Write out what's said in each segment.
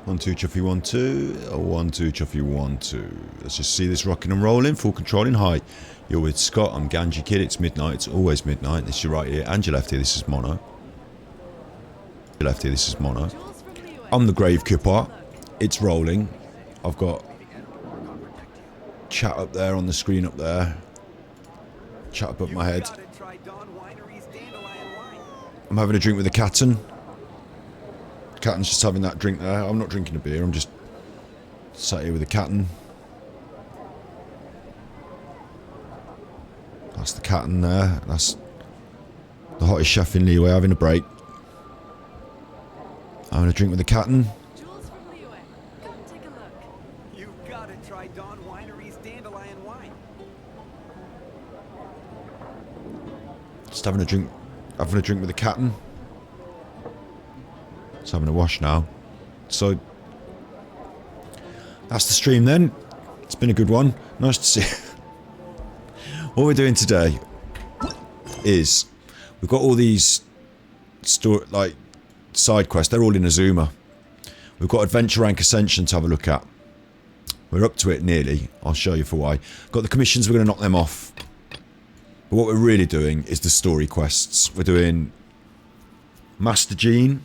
1-2 Chuffy 1-2, 1-2 Chuffy 1-2. Let's just see this rocking and rolling, full control in height. You're with Scott, I'm Ganji Kid, it's midnight, it's always midnight. This is your right here, and your left here, this is Mono. Your left here, this is Mono. I'm the Grave Kipper, it's rolling. I've got chat up there on the screen up there. Chat above my head. I'm having a drink with the Captain. Captain's just having that drink there. I'm not drinking a beer, I'm just sat here with the Captain. That's the Captain there. That's the hottest chef in Leeway having a break. Having a drink with the Captain. Jules from Leeway. Come take a look. You've got to try Dawn Winery's Dandelion Wine. Just having a drink with the Captain. Just having a wash now. So that's the stream then. It's been a good one. Nice to see. What we're doing today is we've got all these side quests. They're all in Azuma. We've got Adventure Rank Ascension to have a look at. We're up to it nearly. I'll show you for why. Got the commissions. We're going to knock them off. But what we're really doing is the story quests. We're doing Master Gene,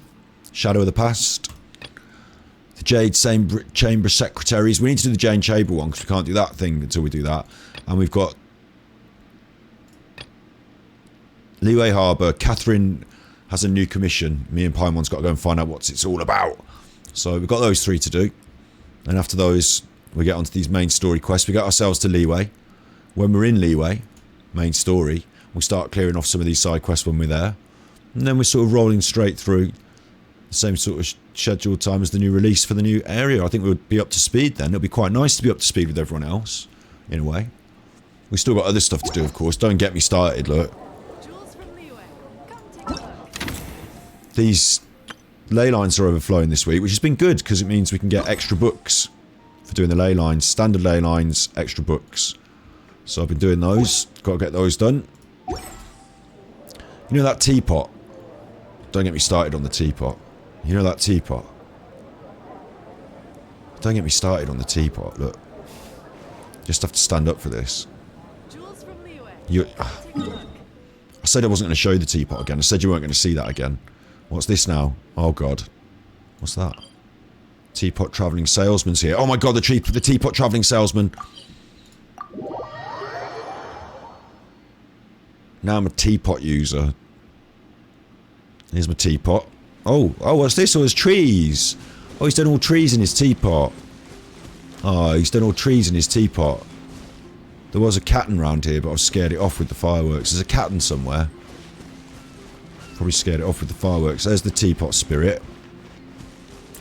Shadow of the Past, the Jade Chamber Secretaries. We need to do the Jade Chamber one because we can't do that thing until we do that. And we've got Leeway Harbour. Catherine has a new commission. Me and Paimon's got to go and find out what it's all about. So we've got those 3 to do. And after those, we get onto these main story quests. We get ourselves to Leeway. When we're in Leeway, main story, we start clearing off some of these side quests when we're there. And then we're sort of rolling straight through the same sort of scheduled time as the new release for the new area. I think we'll be up to speed then. It'll be quite nice to be up to speed with everyone else, in a way. We've still got other stuff to do, of course. Don't get me started, look. Jules from Leeway. Come take a look. These ley lines are overflowing this week, which has been good because it means we can get extra books for doing the ley lines. Standard ley lines, extra books. So I've been doing those. Got to get those done. You know that teapot? Don't get me started on the teapot. You know that teapot? Don't get me started on the teapot, look. Just have to stand up for this. Jules from Leeway. You, Take a look. I said I wasn't going to show you the teapot again. I said you weren't going to see that again. What's this now? Oh god. What's that? Teapot travelling salesman's here. Oh my god, the teapot travelling salesman. Now I'm a teapot user. Here's my teapot. Oh, what's this? Oh, there's trees. Oh, he's done all trees in his teapot. Oh, he's done all trees in his teapot. There was a captain round here, but I scared it off with the fireworks. There's a captain somewhere. Probably scared it off with the fireworks. There's the teapot spirit.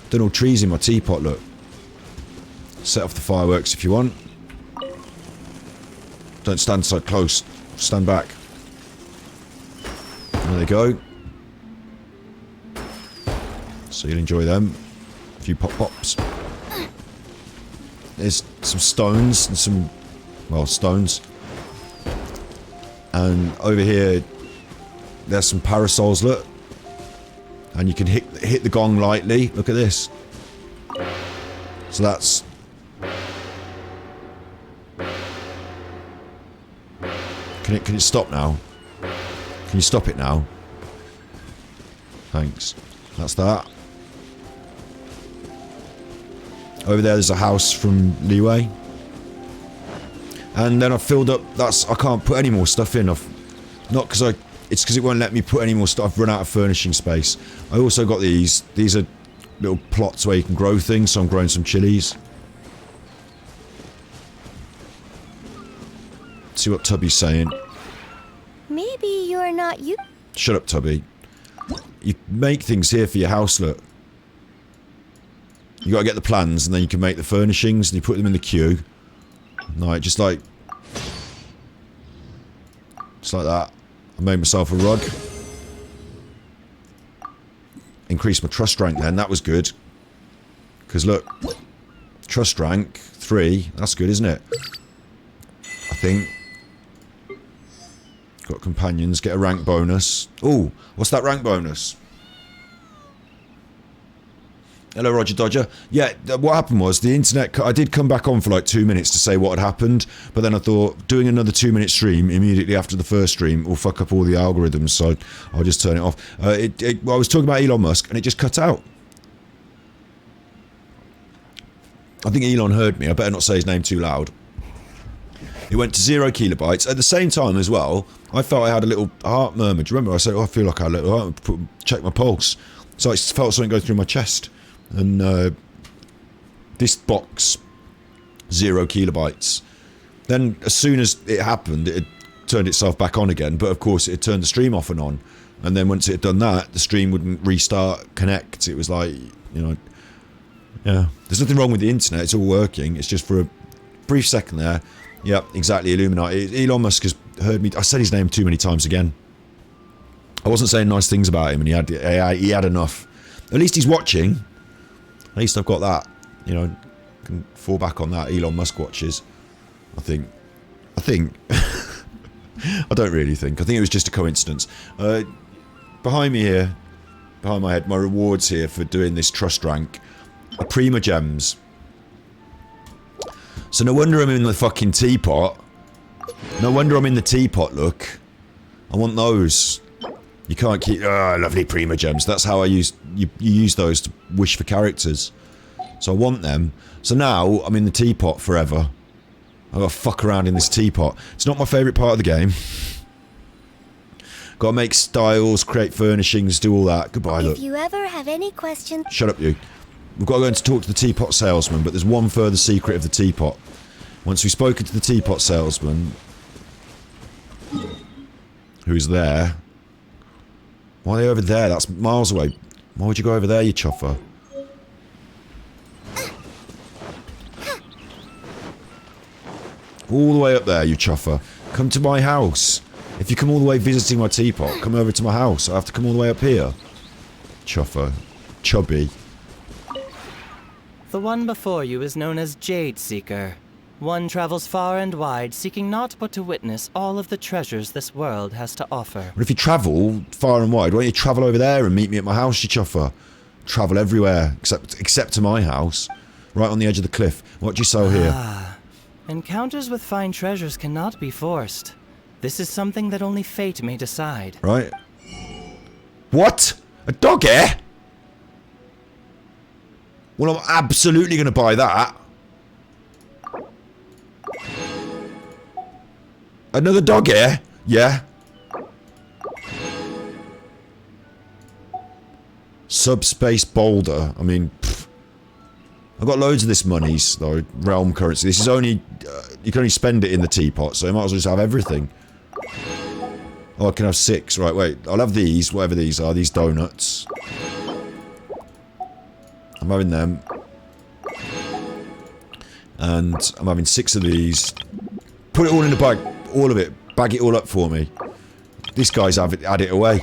Done all trees in my teapot, look. Set off the fireworks if you want. Don't stand so close. Stand back. There they go. So you'll enjoy them. A few pop-pops. There's some stones and some, well, stones. And over here, there's some parasols, look. And you can hit the gong lightly. Look at this. So that's... Can it stop now? Can you stop it now? Thanks. That's that. Over there's a house from Leeway. And then I've filled up... I can't put any more stuff in. Not because it's because it won't let me put any more stuff. I've run out of furnishing space. I also got these. These are little plots where you can grow things, so I'm growing some chilies. See what Tubby's saying. Maybe you're not you. Shut up, Tubby. You make things here for your house, look. You gotta get the plans, and then you can make the furnishings, and you put them in the queue. Right, just like that. I made myself a rug. Increased my trust rank then, that was good. Because look, trust rank 3, that's good, isn't it? I think. Got companions, get a rank bonus. Ooh, what's that rank bonus? Hello, Roger Dodger. Yeah, what happened was the internet. I did come back on for like 2 minutes to say what had happened, but then I thought doing another 2-minute stream immediately after the first stream will fuck up all the algorithms, so I'll just turn it off. I was talking about Elon Musk and it just cut out. I think Elon heard me. I better not say his name too loud. It went to 0 kilobytes. At the same time as well, I felt I had a little heart murmur. Do you remember? I said, I feel like I had a little heart. Check my pulse. So I felt something go through my chest. And this box, 0 kilobytes. Then as soon as it happened, it turned itself back on again. But of course, it turned the stream off and on. And then once it had done that, the stream wouldn't restart, connect. It was like, yeah. There's nothing wrong with the internet. It's all working. It's just for a brief second there. Yep, exactly, Illuminati. Elon Musk has heard me. I said his name too many times again. I wasn't saying nice things about him, and he had enough. At least he's watching. At least I've got that. Can fall back on that. Elon Musk watches. I think. I don't really think. I think it was just a coincidence. Behind me here, behind my head, my rewards here for doing this trust rank are Prima Gems. So no wonder I'm in the fucking teapot. No wonder I'm in the teapot, look. I want those. You can't keep... lovely Prima Gems. That's how I use... You use those to wish for characters. So I want them. So now, I'm in the teapot forever. I've got to fuck around in this teapot. It's not my favourite part of the game. Got to make styles, create furnishings, do all that. Goodbye, look. If you ever have any questions... Shut up, you. We've got to go in to talk to the teapot salesman, but there's one further secret of the teapot. Once we've spoken to the teapot salesman, who's there... Why are they over there? That's miles away. Why would you go over there, you chuffer? All the way up there, you chuffer. Come to my house. If you come all the way visiting my teapot, come over to my house. I have to come all the way up here. Chuffer. Chubby. The one before you is known as Jade Seeker. One travels far and wide, seeking naught but to witness all of the treasures this world has to offer. But if you travel far and wide, why don't you travel over there and meet me at my house, you chuffer? Travel everywhere, except to my house. Right on the edge of the cliff. What do you sell here? Encounters with fine treasures cannot be forced. This is something that only fate may decide. Right. What? A dog hair? Well, I'm absolutely going to buy that. Another dog hair? Yeah. Subspace boulder. I mean, I've got loads of this monies, though. Realm currency. This is only... you can only spend it in the teapot, so you might as well just have everything. Oh, I can have 6. Right, wait. I'll have these, whatever these are. These donuts. I'm having them. And I'm having 6 of these. Put it all in the bag. All of it. Bag it all up for me. This guy's had it away.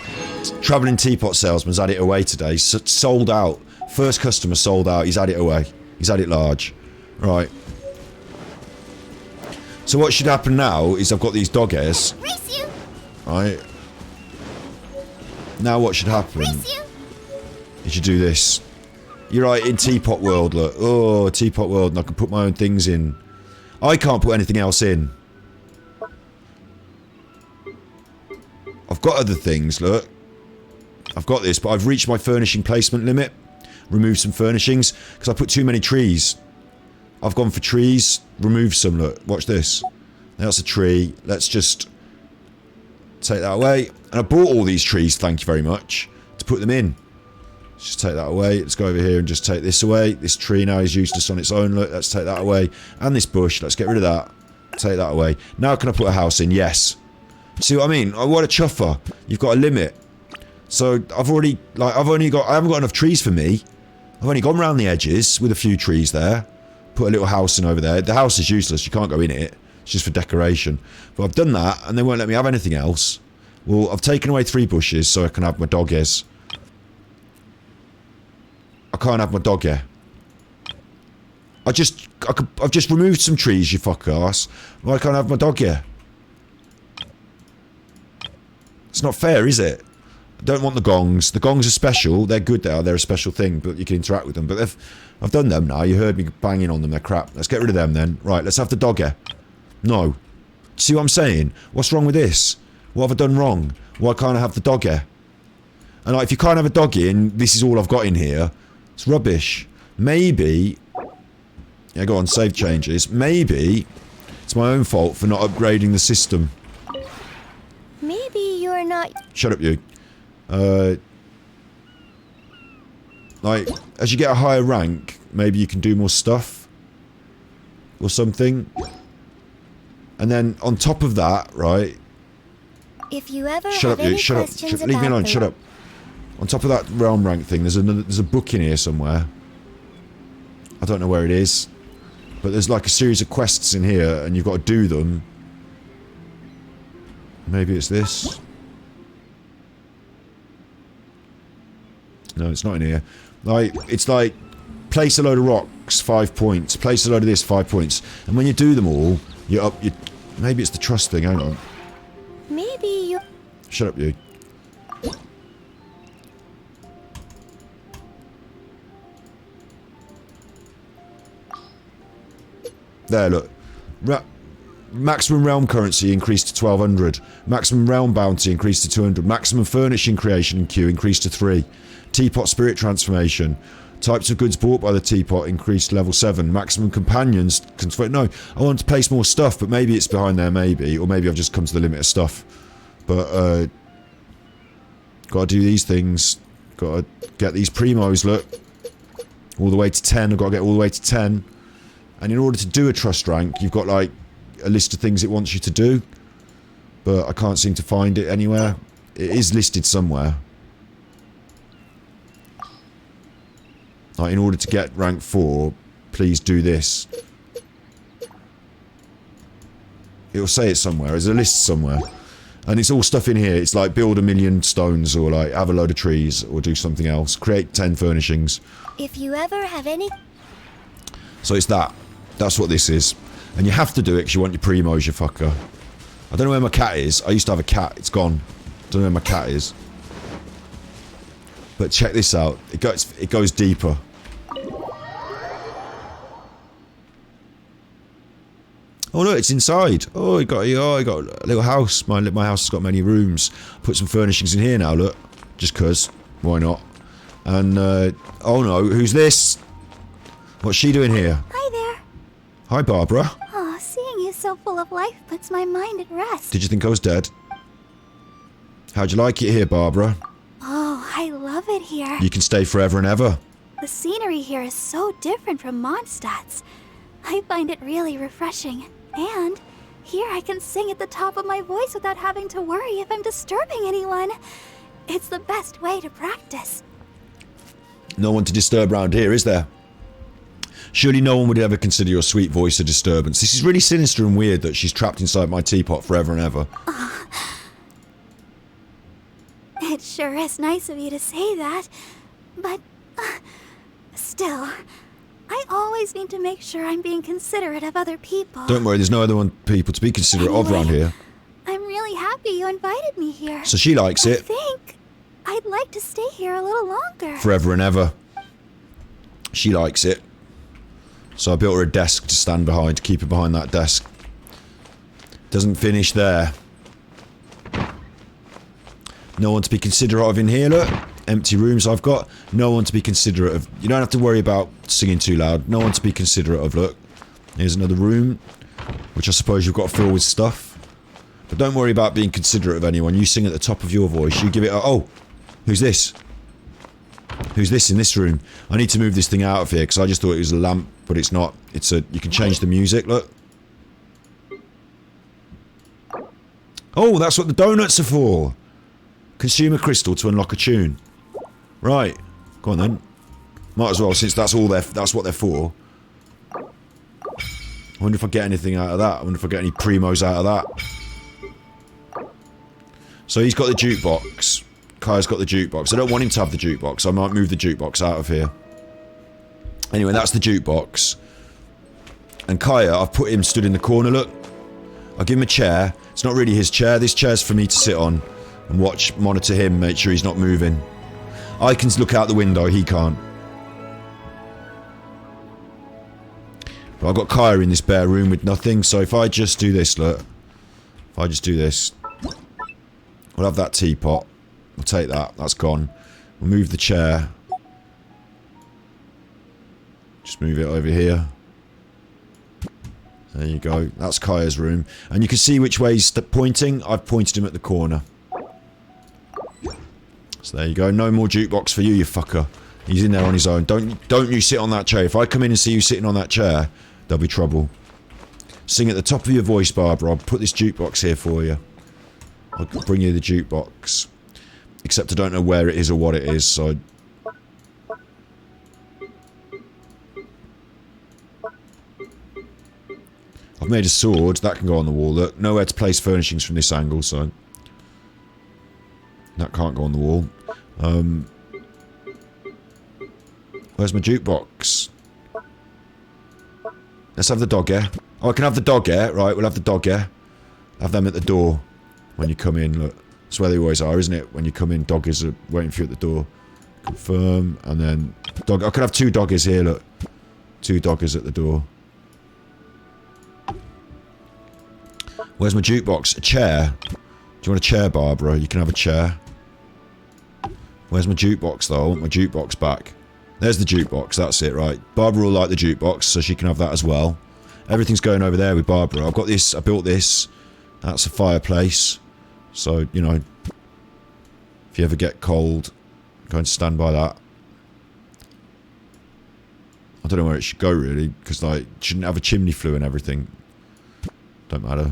Travelling teapot salesman's had it away today. Sold out. First customer sold out. He's had it away. He's had it large. Right. So what should happen now is I've got these dog hairs. Race you! Right. Now what should happen is you do this. You're right, in teapot world, look. Oh, teapot world, and I can put my own things in. I can't put anything else in. I've got other things, look. I've got this, but I've reached my furnishing placement limit. Remove some furnishings, because I put too many trees. I've gone for trees, remove some, look. Watch this. That's a tree. Let's just take that away. And I bought all these trees, thank you very much, to put them in. Let's just take that away. Let's go over here and just take this away. This tree now is useless on its own. Look, let's take that away. And this bush, let's get rid of that. Take that away. Now can I put a house in? Yes. See what I mean? I want a chuffer. You've got a limit. So I haven't got enough trees for me. I've only gone around the edges with a few trees there. Put a little house in over there. The house is useless. You can't go in it. It's just for decoration. But I've done that and they won't let me have anything else. Well, I've taken away 3 bushes so I can have my dog hairs. I can't have my dog hair. I've just removed some trees, you fuck ass. Why can't I have my dog hair? It's not fair, is it? I don't want the gongs. The gongs are special. They're good. They're a special thing, but you can interact with them. But I've done them now. You heard me banging on them. They're crap. Let's get rid of them then. Right, let's have the dogger. No. See what I'm saying? What's wrong with this? What have I done wrong? Why can't I have the dogger? And like, if you can't have a doggy and this is all I've got in here, it's rubbish. Maybe... Yeah, go on, save changes. Maybe it's my own fault for not upgrading the system. Maybe you're not... Shut up, you. Like, as you get a higher rank, maybe you can do more stuff. Or something. And then, on top of that, right... If you ever Shut have up, you. any Shut up. questions Leave me about alone. the- Shut up. On top of that realm rank thing, there's a book in here somewhere. I don't know where it is. But there's like a series of quests in here, and you've got to do them. Maybe it's this. No, it's not in here. Like, it's like, place a load of rocks, 5 points. Place a load of this, 5 points. And when you do them all, you're up... Maybe it's the trust thing, hang on. Maybe you... Shut up, you. There, look. Maximum realm currency increased to 1200. Maximum realm bounty increased to 200. Maximum furnishing creation and queue increased to 3. Teapot spirit transformation. Types of goods bought by the teapot increased to level 7. Maximum companions... No, I want to place more stuff, but maybe it's behind there, maybe. Or maybe I've just come to the limit of stuff. But, gotta do these things. Gotta get these primos, look. All the way to 10. I've got to get all the way to 10. And in order to do a trust rank, you've got, like, a list of things it wants you to do. But I can't seem to find it anywhere. It is listed somewhere. Like, in order to get rank 4, please do this. It'll say it somewhere. There's a list somewhere. And it's all stuff in here. It's like build 1,000,000 stones, or like have a load of trees, or do something else. Create 10 furnishings. If you ever have any... So it's that. That's what this is. And you have to do it because you want your primos, you fucker. I don't know where my cat is. I used to have a cat. It's gone. Don't know where my cat is. But check this out. It goes deeper. Oh look, it's inside. Oh, I got a little house. My house has got many rooms. Put some furnishings in here now. Look, just 'cause. Why not? And oh no, who's this? What's she doing here? Hi there. Hi, Barbara. Oh, seeing you so full of life puts my mind at rest. Did you think I was dead? How'd you like it here, Barbara? Oh, I love it here. You can stay forever and ever. The scenery here is so different from Mondstadt's. I find it really refreshing. And here I can sing at the top of my voice without having to worry if I'm disturbing anyone. It's the best way to practice. No one to disturb around here, is there? Surely no one would ever consider your sweet voice a disturbance. This is really sinister and weird that she's trapped inside my teapot forever and ever. It sure is nice of you to say that, but still, I always need to make sure I'm being considerate of other people. Don't worry, there's no other people to be considerate of around here. I'm really happy you invited me here. So she likes I it. think I'd like to stay here a little longer. Forever and ever. She likes it. So I built her a desk to stand behind, to keep her behind that desk. Doesn't finish there. No one to be considerate of in here, look. Empty rooms I've got. No one to be considerate of. You don't have to worry about singing too loud. No one to be considerate of, look. Here's another room, which I suppose you've got to fill with stuff. But don't worry about being considerate of anyone. You sing at the top of your voice. You give it a... Oh! Who's this? Who's this in this room? I need to move this thing out of here, because I just thought it was a lamp, but it's not. It's a... You can change the music, look. Oh, that's what the donuts are for! Consume a crystal to unlock a tune. Right. Go on then. Might as well, since that's what they're for. I wonder if I get anything out of that. I wonder if I get any primos out of that. So he's got the jukebox. Kaya's got the jukebox. I don't want him to have the jukebox. I might move the jukebox out of here. Anyway, that's the jukebox. And Kaya, I've put him stood in the corner, look. I'll give him a chair. It's not really his chair. This chair's for me to sit on. and monitor him, make sure he's not moving. I can look out the window, he can't. But I've got Kaya in this bare room with nothing, so if I just do this, look. If I just do this, we'll have that teapot. We'll take that, that's gone. We'll move the chair. Just move it over here. There you go. That's Kaya's room. And you can see which way he's pointing. I've pointed him at the corner. So there you go. No more jukebox for you, you fucker. He's in there on his own. Don't you sit on that chair. If I come in and see you sitting on that chair, there'll be trouble. Sing at the top of your voice, Barbara. I'll put this jukebox here for you. I'll bring you the jukebox. Except I don't know where it is or what it is, so... I've made a sword. That can go on the wall. Look, nowhere to place furnishings from this angle, so... That can't go on the wall. Where's my jukebox? Let's have the dog hair. Oh, I can have the dog hair. Right, we'll have the dog hair. Have them at the door when you come in. Look, that's where they always are, isn't it? When you come in, doggies are waiting for you at the door. Confirm, and then... Dog. I could have 2 doggies here, look. 2 doggies at the door. Where's my jukebox? A chair. Do you want a chair, Barbara? You can have a chair. Where's my jukebox, though? I want my jukebox back. There's the jukebox. That's it, right. Barbara will like the jukebox, so she can have that as well. Everything's going over there with Barbara. I've got this. I built this. That's a fireplace. So, you know, if you ever get cold, go and stand by that. I don't know where it should go, really, because, like, it shouldn't have a chimney flue and everything. Don't matter.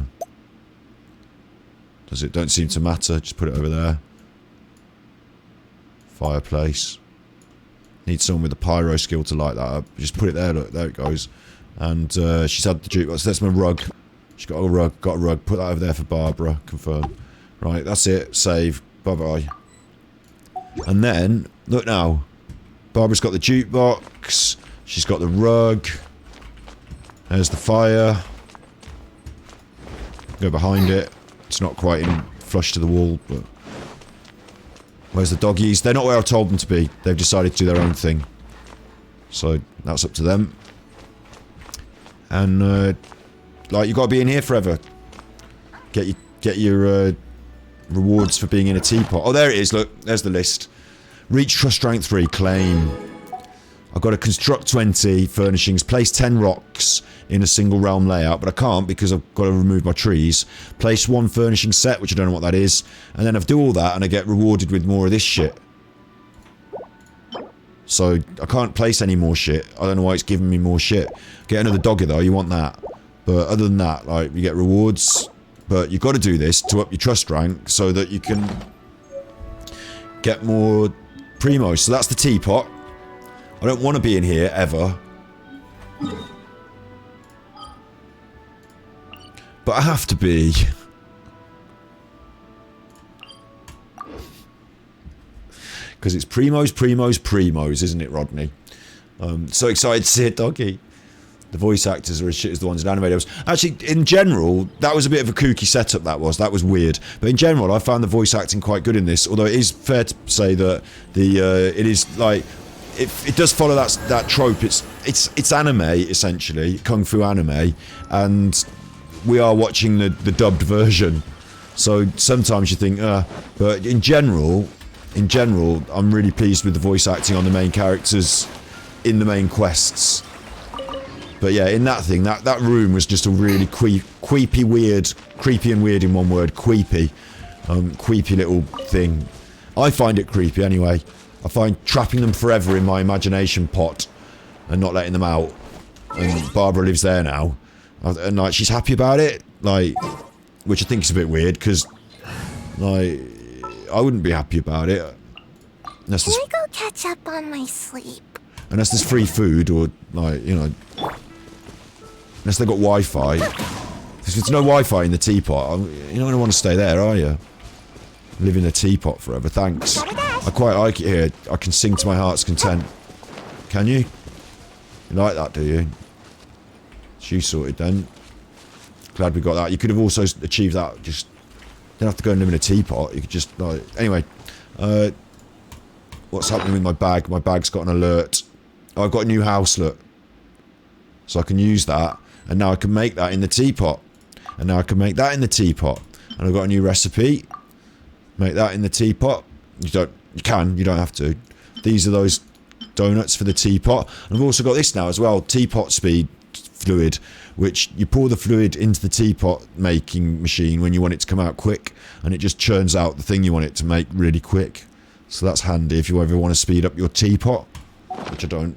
Does it? Don't seem to matter. Just put it over there. Fireplace. Need someone with a pyro skill to light that up. Just put it there. Look, there it goes. And she's had the jukebox. That's my rug. She's got a rug. Got a rug. Put that over there for Barbara. Confirm. Right, that's it. Save. Bye bye. And then look now. Barbara's got the jukebox. She's got the rug. There's the fire. Go behind it. It's not quite in flush to the wall, but... Where's the doggies? They're not where I told them to be. They've decided to do their own thing. So, that's up to them. And, like, you gotta be in here forever. Get your rewards for being in a teapot. Oh, there it is, look. There's the list. Reach Trust Rank 3, claim. I've got to construct 20 furnishings, place 10 rocks in a single realm layout, but I can't because I've got to remove my trees. Place 1 furnishing set, which I don't know what that is, and then I do all that and I get rewarded with more of this shit. So I can't place any more shit. I don't know why it's giving me more shit. Get another dogger though, you want that. But other than that, like, you get rewards, but you've got to do this to up your trust rank so that you can get more primos. So that's the teapot. I don't want to be in here, ever. But I have to be. Because it's primos, primos, primos, isn't it, Rodney? So excited to see a doggy. The voice actors are as shit as the ones in anime. Actually, in general, that was a bit of a kooky setup, that was. That was weird. But in general, I found the voice acting quite good in this. Although it is fair to say that it is, like... It does follow that trope. It's anime, essentially, kung fu anime, and we are watching the dubbed version. So sometimes you think, but in general, I'm really pleased with the voice acting on the main characters in the main quests. But yeah, in that thing, that room was just a really creepy and weird in one word, creepy little thing. I find it creepy anyway. I find trapping them forever in my imagination pot and not letting them out. And Barbara lives there now. And, like, she's happy about it. Like, which I think is a bit weird, because, like, I wouldn't be happy about it. Unless Can I go catch up on my sleep? unless there's free food or, like, you know... Unless they've got Wi-Fi. If there's no Wi-Fi in the teapot, you're not going to want to stay there, are you? Live in a teapot forever, thanks. I quite like it here. I can sing to my heart's content. Can you? You like that, do you? It's you sorted then. Glad we got that. You could have also achieved that just don't have to go and live in a teapot. You could just, like... Anyway. What's happening with my bag? My bag's got an alert. Oh, I've got a new house, look. So I can use that. And now I can make that in the teapot. And now I can make that in the teapot. And I've got a new recipe. Make that in the teapot. You don't have to. These are those donuts for the teapot. And I've also got this now as well, teapot speed fluid, which you pour the fluid into the teapot making machine when you want it to come out quick, and it just churns out the thing you want it to make really quick. So that's handy if you ever want to speed up your teapot, which I don't.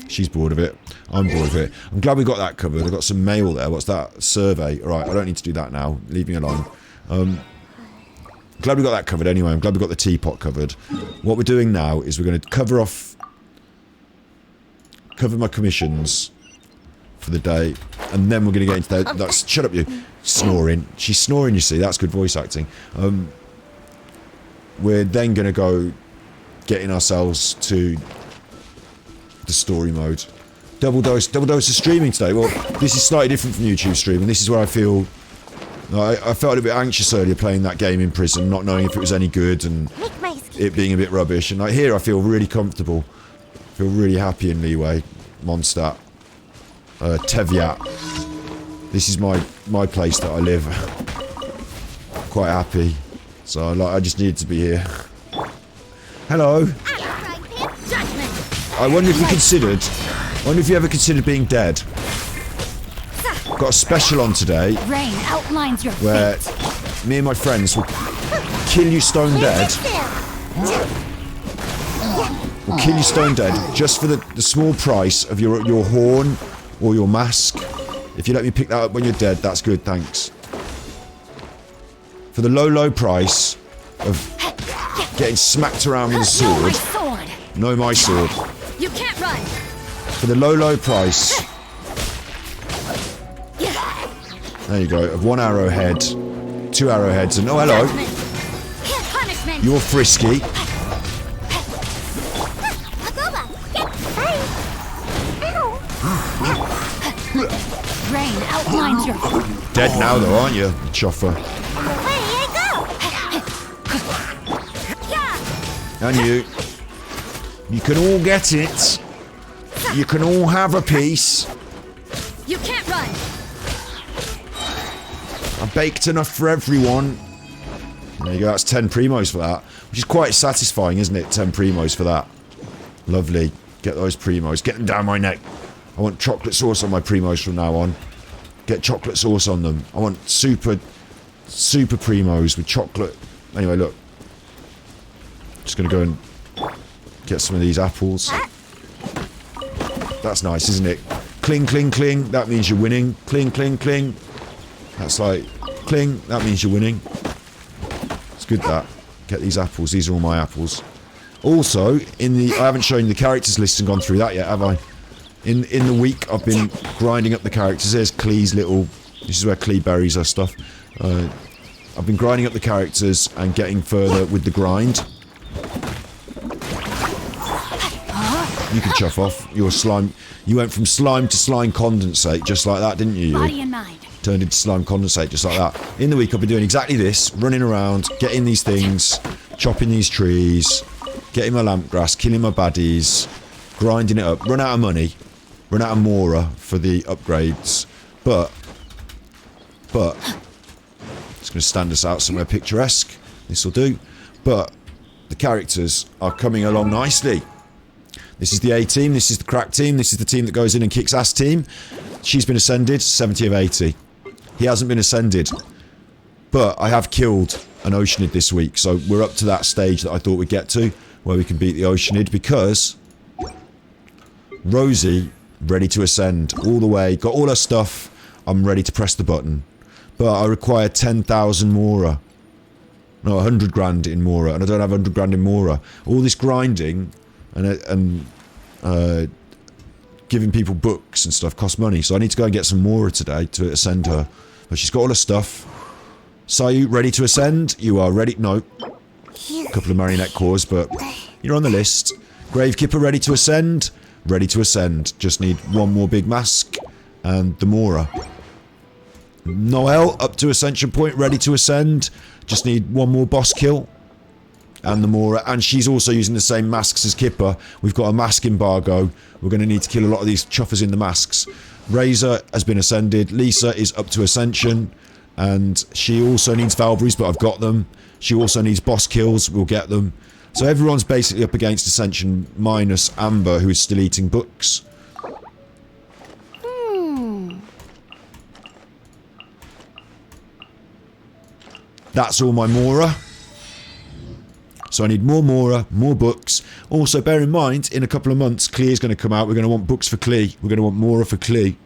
She's bored of it. I'm bored of it. I'm glad we got that covered. I've got some mail there. What's that? Survey. Alright, I don't need to do that now. Leave me alone. Glad we got that covered anyway. I'm glad we got the teapot covered. What we're doing now is we're going to cover my commissions for the day, and then we're going to get into that. Shut up, you. Snoring. She's snoring, you see. That's good voice acting. We're then going to go getting ourselves to the story mode. Double dose of streaming today. Well, this is slightly different from YouTube streaming. This is where I feel... I felt a bit anxious earlier playing that game in prison, not knowing if it was any good and it being a bit rubbish. And like here, I feel really comfortable. I feel really happy in Leeway, Mondstadt, Teviat. This is my place that I live. Quite happy. So I just needed to be here. Hello. I wonder if you ever considered being dead. Got a special on today. Rain outlines your where fate. Me and my friends will kill you stone dead. We'll kill you stone dead just for the small price of your horn or your mask. If you let me pick that up when you're dead, that's good, thanks. For the low price of getting smacked around with a sword. No, my sword. You can't run. For the low price. There you go, of 1 arrowhead, 2 arrowheads, and oh hello. You're frisky. Rain outlines your Dead now though, aren't you, choffer? And you can all get it. You can all have a piece. You can't run. I baked enough for everyone. There you go, that's 10 primos for that. Which is quite satisfying, isn't it? 10 primos for that. Lovely. Get those primos. Get them down my neck. I want chocolate sauce on my primos from now on. Get chocolate sauce on them. I want super primos with chocolate. Anyway, look. Just gonna go and get some of these apples. That's nice, isn't it? Cling, cling, cling. That means you're winning. Cling, cling, cling. That's like, cling, that means you're winning. It's good that. Get these apples, these are all my apples. Also, I haven't shown you the characters list and gone through that yet, have I? In the week, I've been grinding up the characters. There's Klee's little, this is where Klee buries her stuff. I've been grinding up the characters and getting further with the grind. You can chuff off. You're slime. You went from slime to slime condensate, just like that, didn't you? Body and mind. Turned into slime condensate, just like that. In the week, I've been doing exactly this. Running around, getting these things, chopping these trees, getting my lamp grass, killing my baddies, grinding it up. Run out of money. Run out of Mora for the upgrades. But, it's going to stand us out somewhere picturesque. This will do. But, the characters are coming along nicely. This is the A team, this is the crack team, this is the team that goes in and kicks ass team. She's been ascended, 70 of 80. He hasn't been ascended. But I have killed an Oceanid this week, so we're up to that stage that I thought we'd get to, where we can beat the Oceanid, because Rosie, ready to ascend all the way, got all her stuff, I'm ready to press the button. But I require 10,000 Mora. No, 100 grand in Mora, and I don't have 100 grand in Mora. All this grinding and giving people books and stuff costs money, so I need to go and get some Mora today to ascend her. But she's got all her stuff. Sayu, ready to ascend? You are ready? No. A couple of marionette cores, but you're on the list. Gravekipper, ready to ascend? Ready to ascend. Just need one more big mask and the Mora. Noelle up to Ascension Point, ready to ascend. Just need one more boss kill. And the Mora, and she's also using the same masks as Kipper. We've got a mask embargo. We're going to need to kill a lot of these chuffers in the masks. Razor has been ascended. Lisa is up to Ascension. And she also needs Valkyries, but I've got them. She also needs boss kills. We'll get them. So everyone's basically up against Ascension, minus Amber, who is still eating books. That's all my Mora. So I need more Mora, more books. Also, bear in mind, in a couple of months, Klee's going to come out. We're going to want books for Klee. We're going to want Mora for Klee.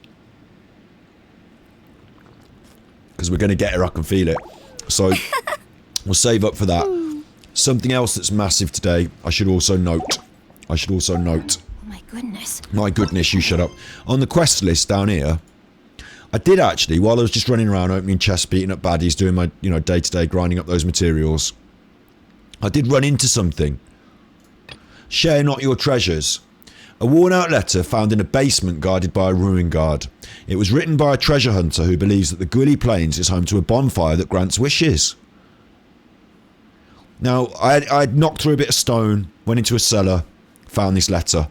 Because we're going to get her, I can feel it. So, we'll save up for that. Something else that's massive today, I should also note. Oh my goodness. My goodness, you shut up. On the quest list down here, I did actually, while I was just running around opening chests, beating up baddies, doing my, day-to-day grinding up those materials, I did run into something. Share not your treasures. A worn-out letter found in a basement guarded by a ruin guard. It was written by a treasure hunter who believes that the Gully Plains is home to a bonfire that grants wishes. Now, I'd knocked through a bit of stone, went into a cellar, found this letter.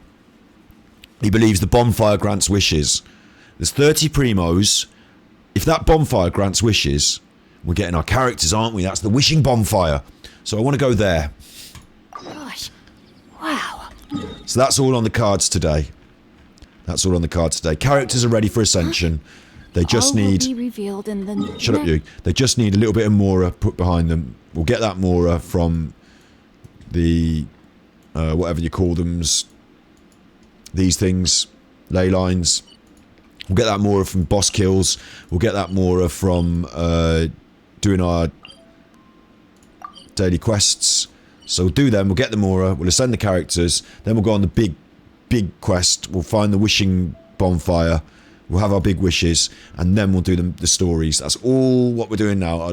He believes the bonfire grants wishes. There's 30 primos. If that bonfire grants wishes, we're getting our characters, aren't we? That's the wishing bonfire. So I want to go there. Gosh. Wow. So that's all on the cards today. Characters are ready for Ascension. They just need... Will be revealed in the Shut up, you. They just need a little bit of Mora put behind them. We'll get that Mora from the... whatever you call them. These things. Ley lines. We'll get that Mora from boss kills. We'll get that Mora from doing our daily quests. So we'll do them. We'll get the Mora. We'll ascend the characters. Then we'll go on the big quest. We'll find the wishing bonfire. We'll have our big wishes, and then we'll do the stories. That's all what we're doing now.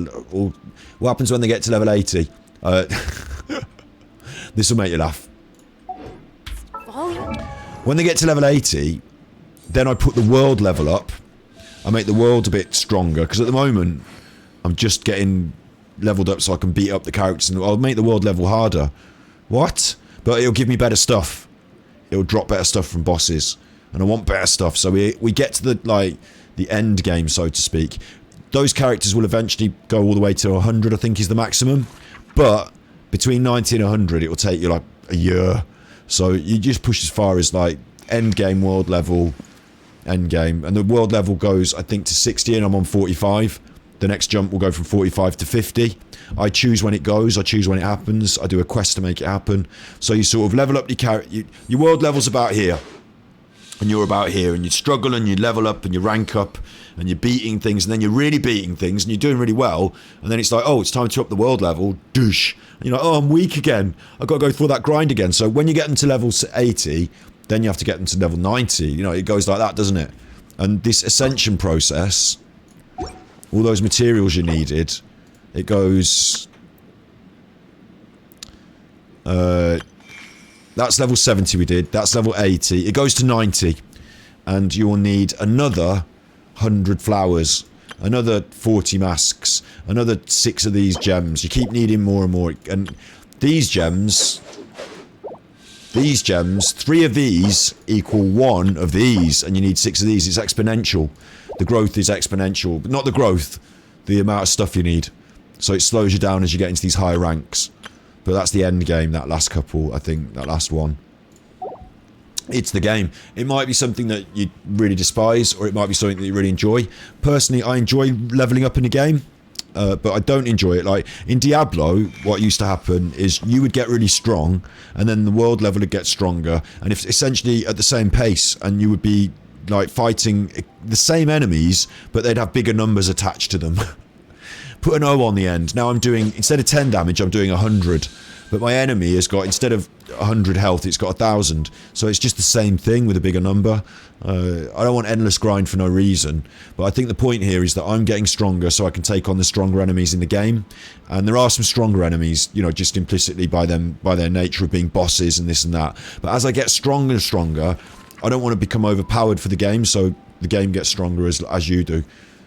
What happens when they get to level 80? This will make you laugh. When they get to level 80, then I put the world level up. I make the world a bit stronger, because at the moment, I'm just getting leveled up so I can beat up the characters, and I'll make the world level harder. What? But it'll give me better stuff. It'll drop better stuff from bosses. And I want better stuff, so we get to the end game, so to speak. Those characters will eventually go all the way to 100, I think is the maximum. But between 90 and 100, it will take you like a year. So you just push as far as like end game, world level, end game. And the world level goes, I think, to 60, and I'm on 45. The next jump will go from 45 to 50. I choose when it goes, I choose when it happens. I do a quest to make it happen. So you sort of level up your character. Your world level's about here. And you're about here, and you struggle, and you level up, and you rank up, and you're beating things, and then you're really beating things, and you're doing really well, and then it's like, oh, it's time to up the world level, douche. And you're like, oh, I'm weak again. I've got to go through that grind again. So when you get them to level 80, then you have to get them to level 90. It goes like that, doesn't it? And this ascension process, all those materials you needed, it goes... That's level 70 we did. That's level 80. It goes to 90. And you'll need another 100 flowers. Another 40 masks. Another 6 of these gems. You keep needing more and more. And these gems... 3 of these equal 1 of these. And you need 6 of these. It's exponential. The growth is exponential. But not the growth. The amount of stuff you need. So it slows you down as you get into these higher ranks. But that's the end game, that last couple, I think, that last one. It's the game. It might be something that you really despise, or it might be something that you really enjoy. Personally, I enjoy leveling up in a game, but I don't enjoy it. Like, in Diablo, what used to happen is you would get really strong, and then the world level would get stronger, and if essentially at the same pace, and you would be, like, fighting the same enemies, but they'd have bigger numbers attached to them. Put an O on the end. Now I'm doing, instead of 10 damage, I'm doing 100. But my enemy has got, instead of 100 health, it's got 1,000. So it's just the same thing with a bigger number. I don't want endless grind for no reason. But I think the point here is that I'm getting stronger so I can take on the stronger enemies in the game. And there are some stronger enemies, just implicitly by their nature of being bosses and this and that. But as I get stronger and stronger, I don't want to become overpowered for the game, so the game gets stronger as you do.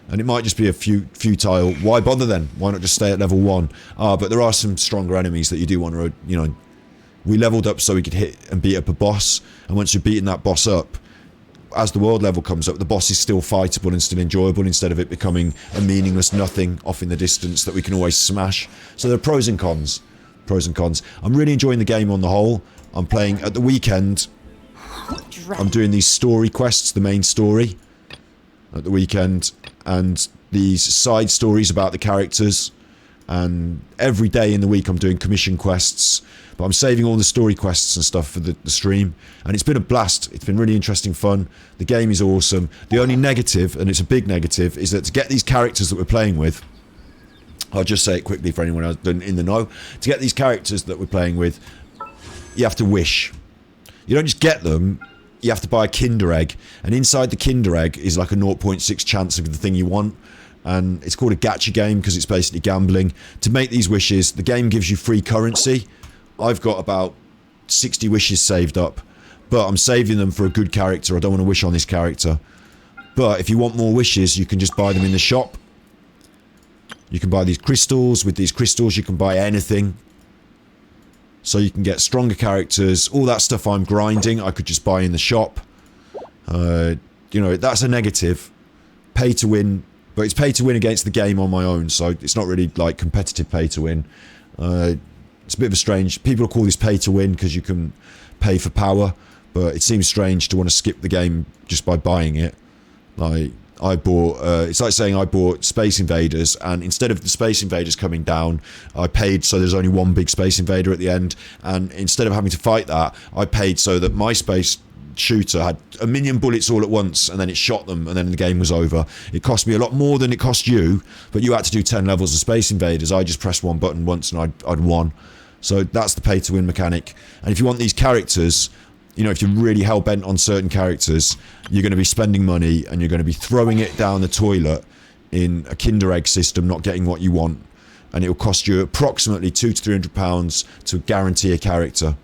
And it might just be a futile. Why bother then? Why not just stay at level 1? But there are some stronger enemies that you do want to, you know. We leveled up so we could hit and beat up a boss. And once you've beaten that boss up, as the world level comes up, the boss is still fightable and still enjoyable instead of it becoming a meaningless nothing off in the distance that we can always smash. So there are pros and cons. Pros and cons. I'm really enjoying the game on the whole. I'm playing at the weekend. I'm doing these story quests, the main story at the weekend, and these side stories about the characters. And every day in the week I'm doing commission quests, but I'm saving all the story quests and stuff for the stream, and it's been a blast. It's been really interesting fun. The game is awesome. The only negative, and it's a big negative, is that to get these characters that we're playing with, I'll just say it quickly for anyone else in the know, to get these characters that we're playing with, you have to wish. You don't just get them, you have to buy a Kinder Egg, and inside the Kinder Egg is like a 0.6 chance of the thing you want. And it's called a gacha game because it's basically gambling. To make these wishes, the game gives you free currency. I've got about 60 wishes saved up, but I'm saving them for a good character. I don't want to wish on this character. But if you want more wishes, you can just buy them in the shop. You can buy these crystals. With these crystals, you can buy anything. So you can get stronger characters. All that stuff I'm grinding, I could just buy in the shop. You know, that's a negative. Pay to win. But it's pay to win against the game on my own, so it's not really like competitive pay to win. It's a bit of a strange... People call this pay to win because you can pay for power, but it seems strange to want to skip the game just by buying it. Like, I bought... it's like saying I bought Space Invaders, and instead of the Space Invaders coming down, I paid so there's only one big Space Invader at the end, and instead of having to fight that, I paid so that my space shooter had 1 million bullets all at once, and then it shot them, and then the game was over. It cost me a lot more than it cost you, but you had to do 10 levels of Space Invaders. I just pressed one button once and I'd won. So that's the pay to win mechanic. And if you want these characters, you know, if you're really hell-bent on certain characters, you're going to be spending money and you're going to be throwing it down the toilet in a Kinder Egg system, not getting what you want, and it will cost you approximately £200 to £300 to guarantee a character.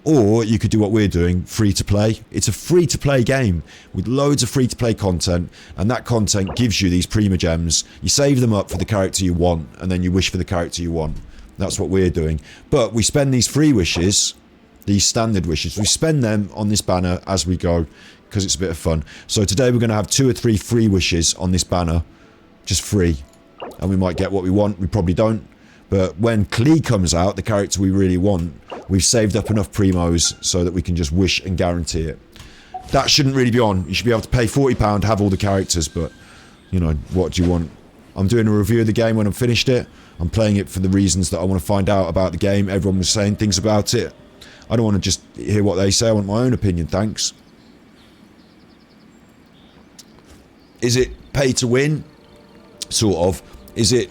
Or you could do what we're doing, free to play. It's a free to play game with loads of free to play content, and that content gives you these Prima Gems. You save them up for the character you want, and then you wish for the character you want. That's what we're doing. But we spend these free wishes, these standard wishes, we spend them on this banner as we go, because it's a bit of fun. So today we're going to have 2 or 3 free wishes on this banner, just free. And we might get what we want, we probably don't. But when Klee comes out, the character we really want, we've saved up enough primos so that we can just wish and guarantee it. That shouldn't really be on. You should be able to pay £40, have all the characters, but, you know, what do you want? I'm doing a review of the game when I've finished it. I'm playing it for the reasons that I want to find out about the game. Everyone was saying things about it. I don't want to just hear what they say. I want my own opinion, thanks. Is it pay to win? Sort of. Is it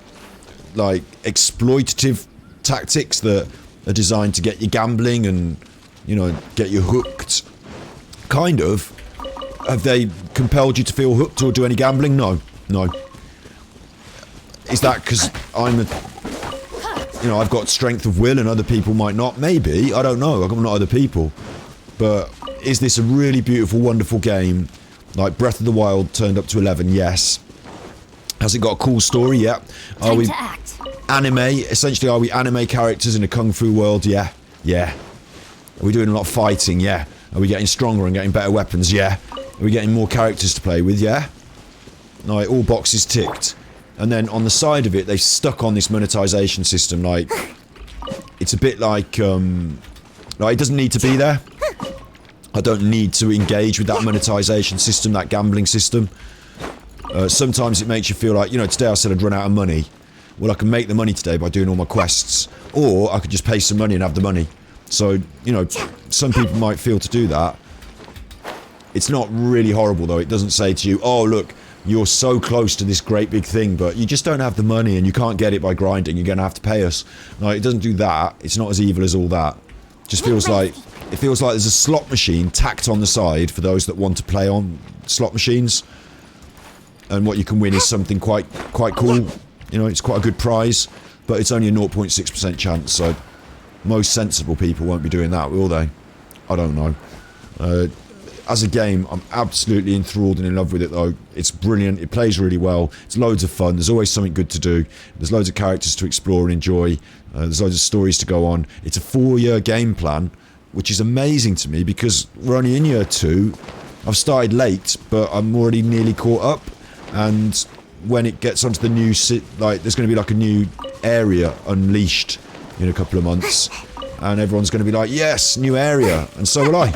like exploitative tactics that are designed to get you gambling and, you know, get you hooked? Kind of. Have they compelled you to feel hooked or do any gambling? No. No. Is that because I'm a... You know, I've got strength of will and other people might not? Maybe. I don't know. I'm not other people. But is this a really beautiful, wonderful game? Like Breath of the Wild turned up to 11? Yes. Has it got a cool story? Yeah. Are Time we to act. anime? Essentially, are we anime characters in a kung fu world? Yeah. Yeah. Are we doing a lot of fighting? Yeah. Are we getting stronger and getting better weapons? Yeah. Are we getting more characters to play with? Yeah. Like, all boxes ticked. And then on the side of it, they've stuck on this monetization system. Like, it's a bit like, like, it doesn't need to be there. I don't need to engage with that monetization system, that gambling system. Sometimes it makes you feel like, you know, today I said I'd run out of money. Well, I can make the money today by doing all my quests. Or I could just pay some money and have the money. So, you know, some people might feel to do that. It's not really horrible, though. It doesn't say to you, oh, look, you're so close to this great big thing, but you just don't have the money and you can't get it by grinding. You're going to have to pay us. No, it doesn't do that. It's not as evil as all that. It just feels like... It feels like there's a slot machine tacked on the side for those that want to play on slot machines. And what you can win is something quite cool. You know, it's quite a good prize, but it's only a 0.6% chance, so most sensible people won't be doing that, will they? I don't know. as a game, I'm absolutely enthralled and in love with it though. It's brilliant, it plays really well, it's loads of fun, there's always something good to do, there's loads of characters to explore and enjoy, there's loads of stories to go on. It's a 4-year game plan, which is amazing to me because we're only in year 2. I've started late, but I'm already nearly caught up, and when it gets onto the new there's going to be like a new area unleashed in a couple of months, and everyone's going to be like, yes, new area, and so will I.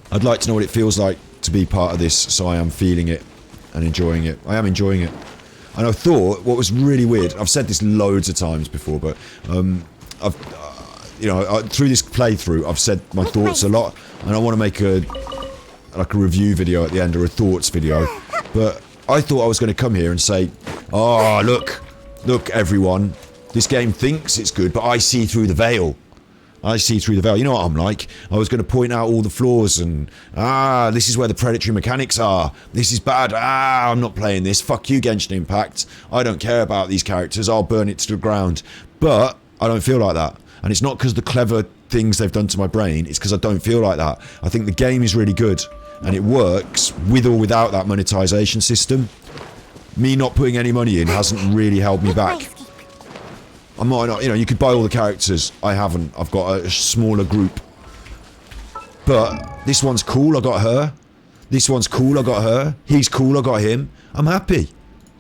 I'd like to know what it feels like to be part of this, so I am feeling it and enjoying it. I am enjoying it. And I thought, what was really weird, I've said this loads of times before, but through this playthrough, I've said my thoughts a lot, and I want to make a review video at the end, or a thoughts video, but I thought I was going to come here and say, oh, look everyone, this game thinks it's good, but I see through the veil. I see through the veil. You know what I'm like. I was going to point out all the flaws and, this is where the predatory mechanics are. This is bad. I'm not playing this. Fuck you, Genshin Impact. I don't care about these characters. I'll burn it to the ground. But I don't feel like that. And it's not because the clever things they've done to my brain. It's because I don't feel like that. I think the game is really good. And it works with or without that monetization system. Me not putting any money in hasn't really held me back. I'm not, you could buy all the characters. I haven't. I've got a smaller group. But this one's cool, I got her. This one's cool, I got her. He's cool, I got him. I'm happy.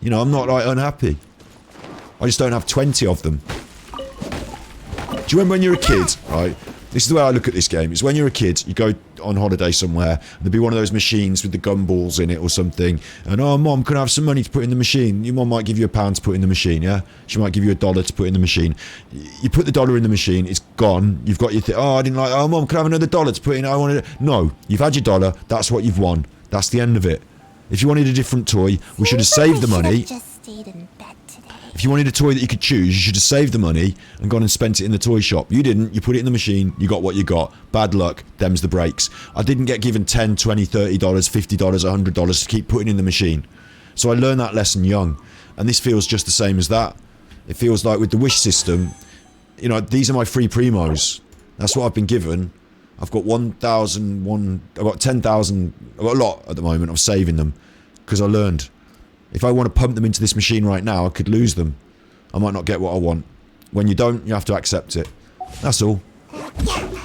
I'm not, unhappy. I just don't have 20 of them. Do you remember when you're a kid, right? This is the way I look at this game. It's when you're a kid, you go on holiday somewhere, and there'll be one of those machines with the gumballs in it or something, and, oh, Mom, can I have some money to put in the machine? Your mom might give you £1 to put in the machine, yeah? She might give you $1 to put in the machine. You put the dollar in the machine, it's gone, you've got your I didn't like, oh, Mom, can I have another $1 to put in? I wanted it. No, you've had your dollar, that's what you've won. That's the end of it. If you wanted a different toy, we should have saved the money. Just stayed in bed today. If you wanted a toy that you could choose, you should have saved the money and gone and spent it in the toy shop. You didn't. You put it in the machine. You got what you got. Bad luck. Them's the breaks. I didn't get given $10, $20, $30, $50, $100 to keep putting in the machine. So I learned that lesson young. And this feels just the same as that. It feels like with the wish system, these are my free primos. That's what I've been given. I've got 1,000, I've got 10,000, I've got a lot at the moment. I'm saving them because I learned. If I want to pump them into this machine right now, I could lose them. I might not get what I want. When you don't, you have to accept it. That's all.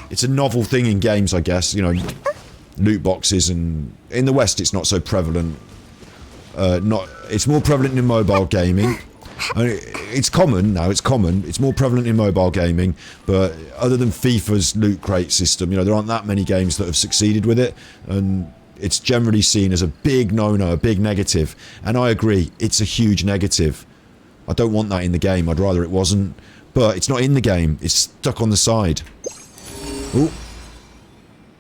It's a novel thing in games, I guess. Loot boxes, and in the West it's not so prevalent. It's more prevalent in mobile gaming. It's common now, it's more prevalent in mobile gaming, but other than FIFA's loot crate system, there aren't that many games that have succeeded with it, and it's generally seen as a big no-no, a big negative. And I agree, it's a huge negative. I don't want that in the game, I'd rather it wasn't. But it's not in the game, it's stuck on the side. Oh,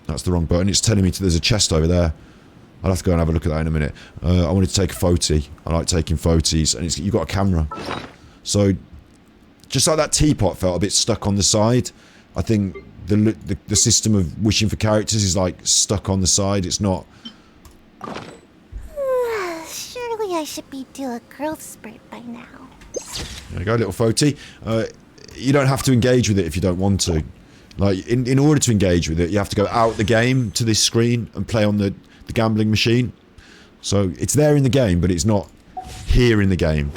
that's the wrong button, it's telling me there's a chest over there. I'll have to go and have a look at that in a minute. I wanted to take a photo. I like taking photos, and you've got a camera. So, just like that teapot felt a bit stuck on the side, I think the system of wishing for characters is like stuck on the side. It's not. Surely I should be due a growth spurt by now. There you go, little photo. You don't have to engage with it if you don't want to. Like, in order to engage with it, you have to go out the game to this screen and play on the gambling machine. So it's there in the game, but it's not here in the game.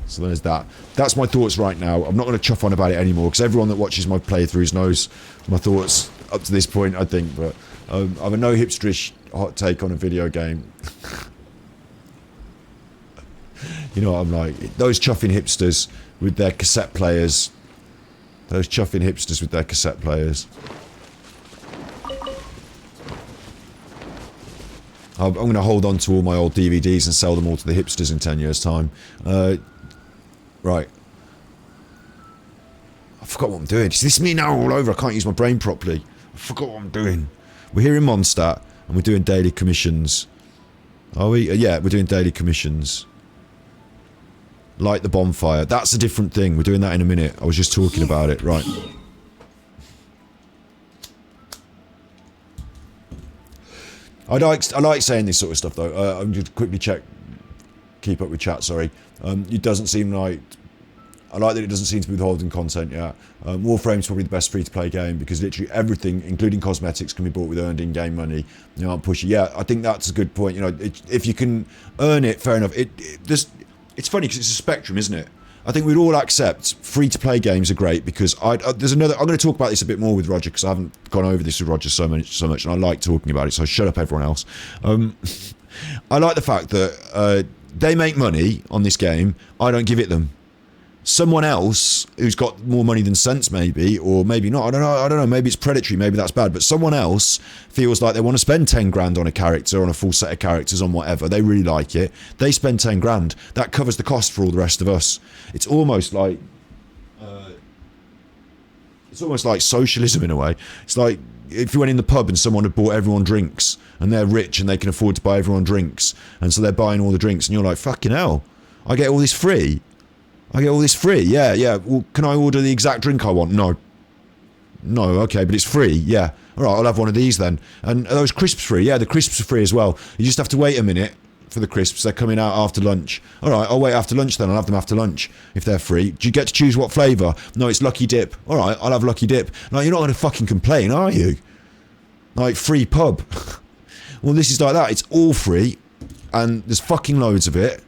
So there's that. That's my thoughts right now. I'm not going to chuff on about it anymore, because everyone that watches my playthroughs knows my thoughts up to this point, I think. But I have a no hipsterish hot take on a video game. You know what I'm like? Those chuffing hipsters with their cassette players. Those chuffing hipsters with their cassette players. I'm going to hold on to all my old DVDs and sell them all to the hipsters in 10 years' time. Right. I forgot what I'm doing. Is this me now all over? I can't use my brain properly. I forgot what I'm doing. We're here in Mondstadt, and we're doing daily commissions. Are we? Yeah, we're doing daily commissions. Light the bonfire. That's a different thing. We're doing that in a minute. I was just talking about it. Right. I like saying this sort of stuff though. I'm just quickly check, keep up with chat. Sorry, it doesn't seem like I like that it doesn't seem to be withholding content yet. Warframe's probably the best free-to-play game because literally everything, including cosmetics, can be bought with earned in-game money. You aren't pushy. Yeah, I think that's a good point. You know, if you can earn it, fair enough. It's funny because it's a spectrum, isn't it? I think we'd all accept free-to-play games are great because there's another. I'm going to talk about this a bit more with Roger because I haven't gone over this with Roger so much, and I like talking about it. So shut up, everyone else. I like the fact that they make money on this game. I don't give it them. Someone else who's got more money than sense, maybe, or maybe not. I don't know. Maybe it's predatory. Maybe that's bad. But someone else feels like they want to spend 10 grand on a character, on a full set of characters, on whatever. They really like it. They spend 10 grand. That covers the cost for all the rest of us. It's almost like socialism in a way. It's like if you went in the pub and someone had bought everyone drinks, and they're rich and they can afford to buy everyone drinks, and so they're buying all the drinks, and you're like, fucking hell, I get all this free. Yeah. Well, can I order the exact drink I want? No, okay, but it's free. Yeah. All right, I'll have one of these then. And are those crisps free? Yeah, the crisps are free as well. You just have to wait a minute for the crisps. They're coming out after lunch. All right, I'll wait after lunch then. I'll have them after lunch if they're free. Do you get to choose what flavour? No, it's Lucky Dip. All right, I'll have Lucky Dip. No, you're not going to fucking complain, are you? Like, free pub. Well, this is like that. It's all free, and there's fucking loads of it.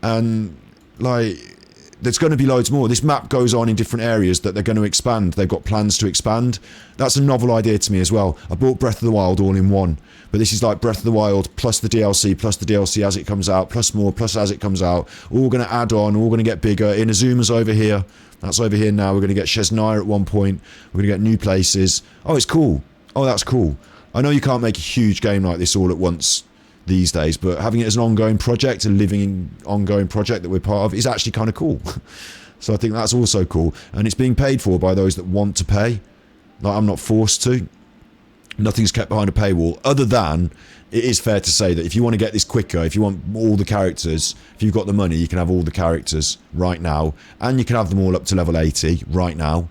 And, like, there's going to be loads more. This map goes on in different areas that they're going to expand. They've got plans to expand. That's a novel idea to me as well. I bought Breath of the Wild all in one. But this is like Breath of the Wild plus the DLC as it comes out, plus more, plus as it comes out. All going to add on, all going to get bigger. Inazuma's over here. That's over here now. We're going to get Shesnaya at one point. We're going to get new places. Oh, it's cool. Oh, that's cool. I know you can't make a huge game like this all at once these days, but having it as an ongoing project, a living ongoing project that we're part of, is actually kind of cool. So I think that's also cool, and it's being paid for by those that want to pay. Like, I'm not forced to. Nothing's kept behind a paywall, other than it is fair to say that if you want to get this quicker, if you want all the characters, if you've got the money, you can have all the characters right now, and you can have them all up to level 80 right now.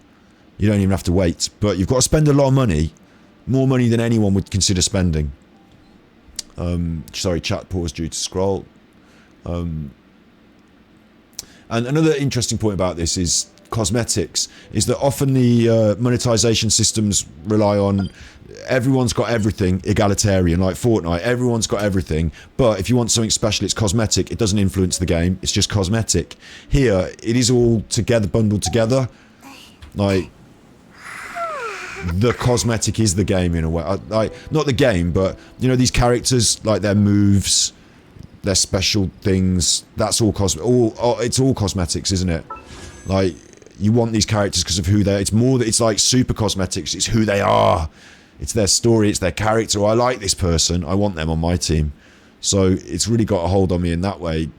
You don't even have to wait, but you've got to spend a lot of money, more money than anyone would consider spending. Sorry, chat pause due to scroll. And another interesting point about this is cosmetics, is that often the monetization systems rely on everyone's got everything, egalitarian, like Fortnite, everyone's got everything, but if you want something special, it's cosmetic. It doesn't influence the game, it's just cosmetic. Here, it is all together, bundled together. Like, the cosmetic is the game in a way. Like, not the game, but you know, these characters, like their moves, their special things, that's all it's all cosmetics, isn't it? Like, you want these characters because of who they are. It's more that it's like super cosmetics. It's who they are. It's their story. It's their character. I like this person. I want them on my team. So it's really got a hold on me in that way.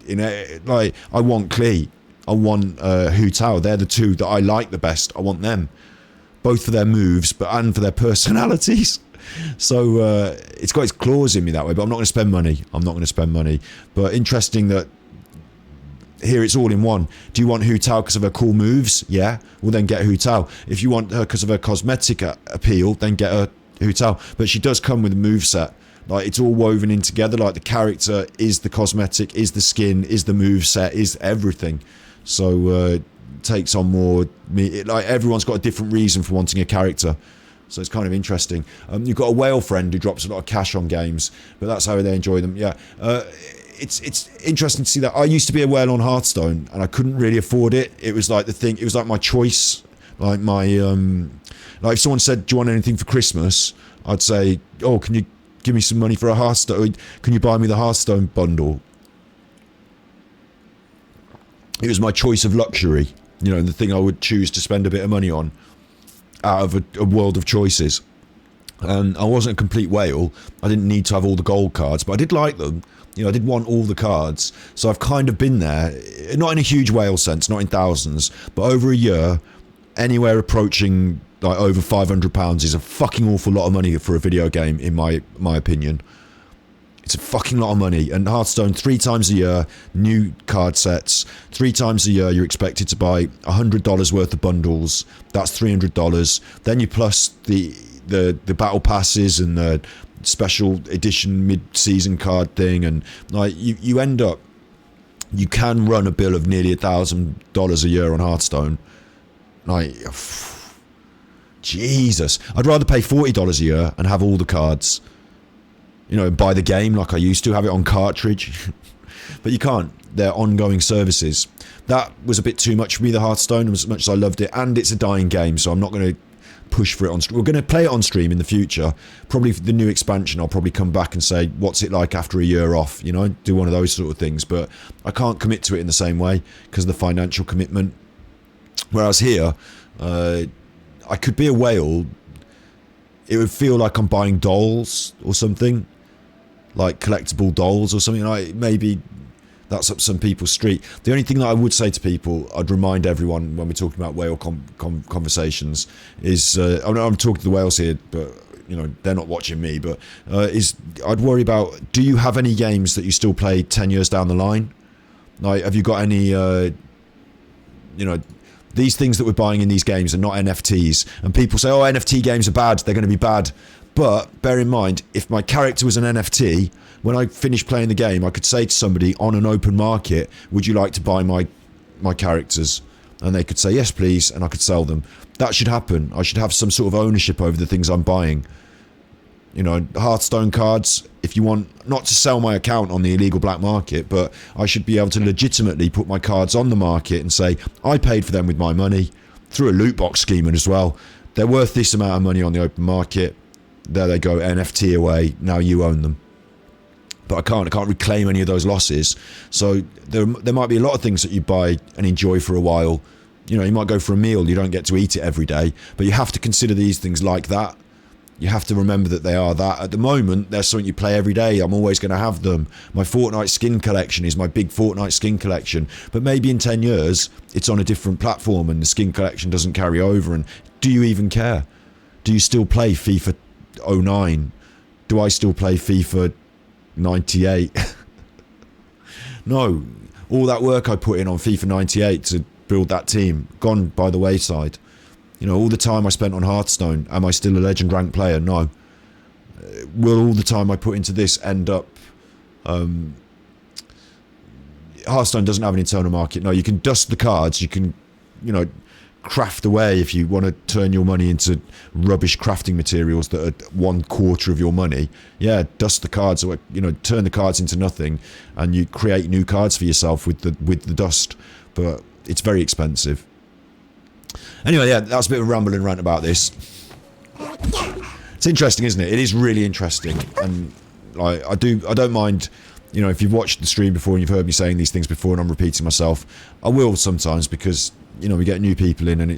Like, I want Klee. I want Hu Tao. They're the two that I like the best. I want them. Both for their moves, and for their personalities. So it's got its claws in me that way, but I'm not going to spend money. But interesting that here it's all in one. Do you want Hu Tao because of her cool moves? Yeah, well then get Hu Tao. If you want her because of her cosmetic appeal, then get her Hu Tao. But she does come with a moveset. Like, it's all woven in together. Like, the character is the cosmetic, is the skin, is the moveset, is everything. So takes on more. Like, everyone's got a different reason for wanting a character, so it's kind of interesting. You've got a whale friend who drops a lot of cash on games, but that's how they enjoy them. Yeah, it's interesting to see that. I used to be a whale on Hearthstone, and I couldn't really afford it. It was like the thing. It was like my choice. Like my like if someone said, "Do you want anything for Christmas?" I'd say, "Oh, can you give me some money for a Hearthstone? Can you buy me the Hearthstone bundle?" It was my choice of luxury. You know, the thing I would choose to spend a bit of money on out of a world of choices. And I wasn't a complete whale. I didn't need to have all the gold cards, but I did like them. You know, I did want all the cards. So I've kind of been there, not in a huge whale sense, not in thousands, but over a year, anywhere approaching like over £500 is a fucking awful lot of money for a video game, in my opinion. It's a fucking lot of money. And Hearthstone, 3 times a year, new card sets. 3 times a year, you're expected to buy $100 worth of bundles. That's $300. Then you plus the battle passes and the special edition mid-season card thing, and like you end up you can run a bill of nearly $1,000 a year on Hearthstone. Like, Jesus. I'd rather pay $40 a year and have all the cards, you know, buy the game like I used to, have it on cartridge. But you can't. They're ongoing services. That was a bit too much for me, the Hearthstone, as much as I loved it, and it's a dying game, so I'm not going to push for it on stream. We're going to play it on stream in the future. Probably for the new expansion, I'll probably come back and say, what's it like after a year off? You know, do one of those sort of things. But I can't commit to it in the same way because of the financial commitment. Whereas here, I could be a whale. It would feel like I'm buying dolls or something, like collectible dolls or something. Like, maybe that's up some people's street. The only thing that I would say to people, I'd remind everyone when we're talking about whale conversations is, I'm talking to the whales here, but you know they're not watching me. But is I'd worry about, do you have any games that you still play 10 years down the line? Like, have you got any, you know, these things that we're buying in these games are not NFTs, and people say, oh, NFT games are bad, they're going to be bad. But bear in mind, if my character was an NFT, when I finish playing the game, I could say to somebody on an open market, would you like to buy my characters? And they could say, yes, please, and I could sell them. That should happen. I should have some sort of ownership over the things I'm buying. You know, Hearthstone cards, if you want, not to sell my account on the illegal black market, but I should be able to legitimately put my cards on the market and say, I paid for them with my money, through a loot box scheme as well. They're worth this amount of money on the open market. There they go, NFT away, now you own them. But I can't reclaim any of those losses. So there might be a lot of things that you buy and enjoy for a while. You know, you might go for a meal, you don't get to eat it every day, but you have to consider these things like that. You have to remember that they are that. At the moment, they're something you play every day. I'm always going to have them. My Fortnite skin collection is my big Fortnite skin collection. But maybe in 10 years, it's on a different platform and the skin collection doesn't carry over. And do you even care? Do you still play FIFA 09? Do I still play FIFA 98? No. All that work I put in on FIFA 98 to build that team, gone by the wayside. You know, all the time I spent on Hearthstone, am I still a legend rank player? No. Will all the time I put into this end up... Hearthstone doesn't have an internal market. No, you can dust the cards. You can, you know, craft away if you want to turn your money into rubbish crafting materials that are 1/4 of your money. Yeah, dust the cards, or, you know, turn the cards into nothing, and you create new cards for yourself with the dust. But it's very expensive. Anyway, yeah, that's a bit of a ramble and rant about this. It's interesting, isn't it? It is really interesting, and like I don't mind. You know, if you've watched the stream before and you've heard me saying these things before, and I'm repeating myself, I will sometimes, because you know we get new people in, and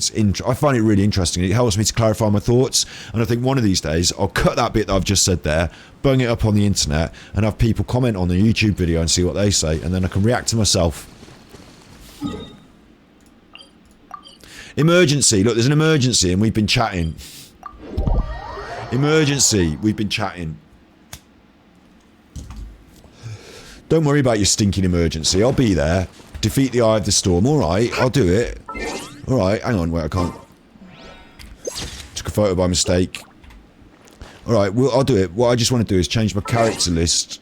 I find it really interesting. It helps me to clarify my thoughts, and I think one of these days I'll cut that bit that I've just said there, bung it up on the internet, and have people comment on the YouTube video and see what they say, and then I can react to myself. Emergency. Look, there's an emergency and we've been chatting. Emergency. We've been chatting. Don't worry about your stinking emergency. I'll be there. Defeat the Eye of the Storm. Alright, I'll do it. Alright, hang on. Wait, I can't. Took a photo by mistake. Alright, well, I'll do it. What I just want to do is change my character list.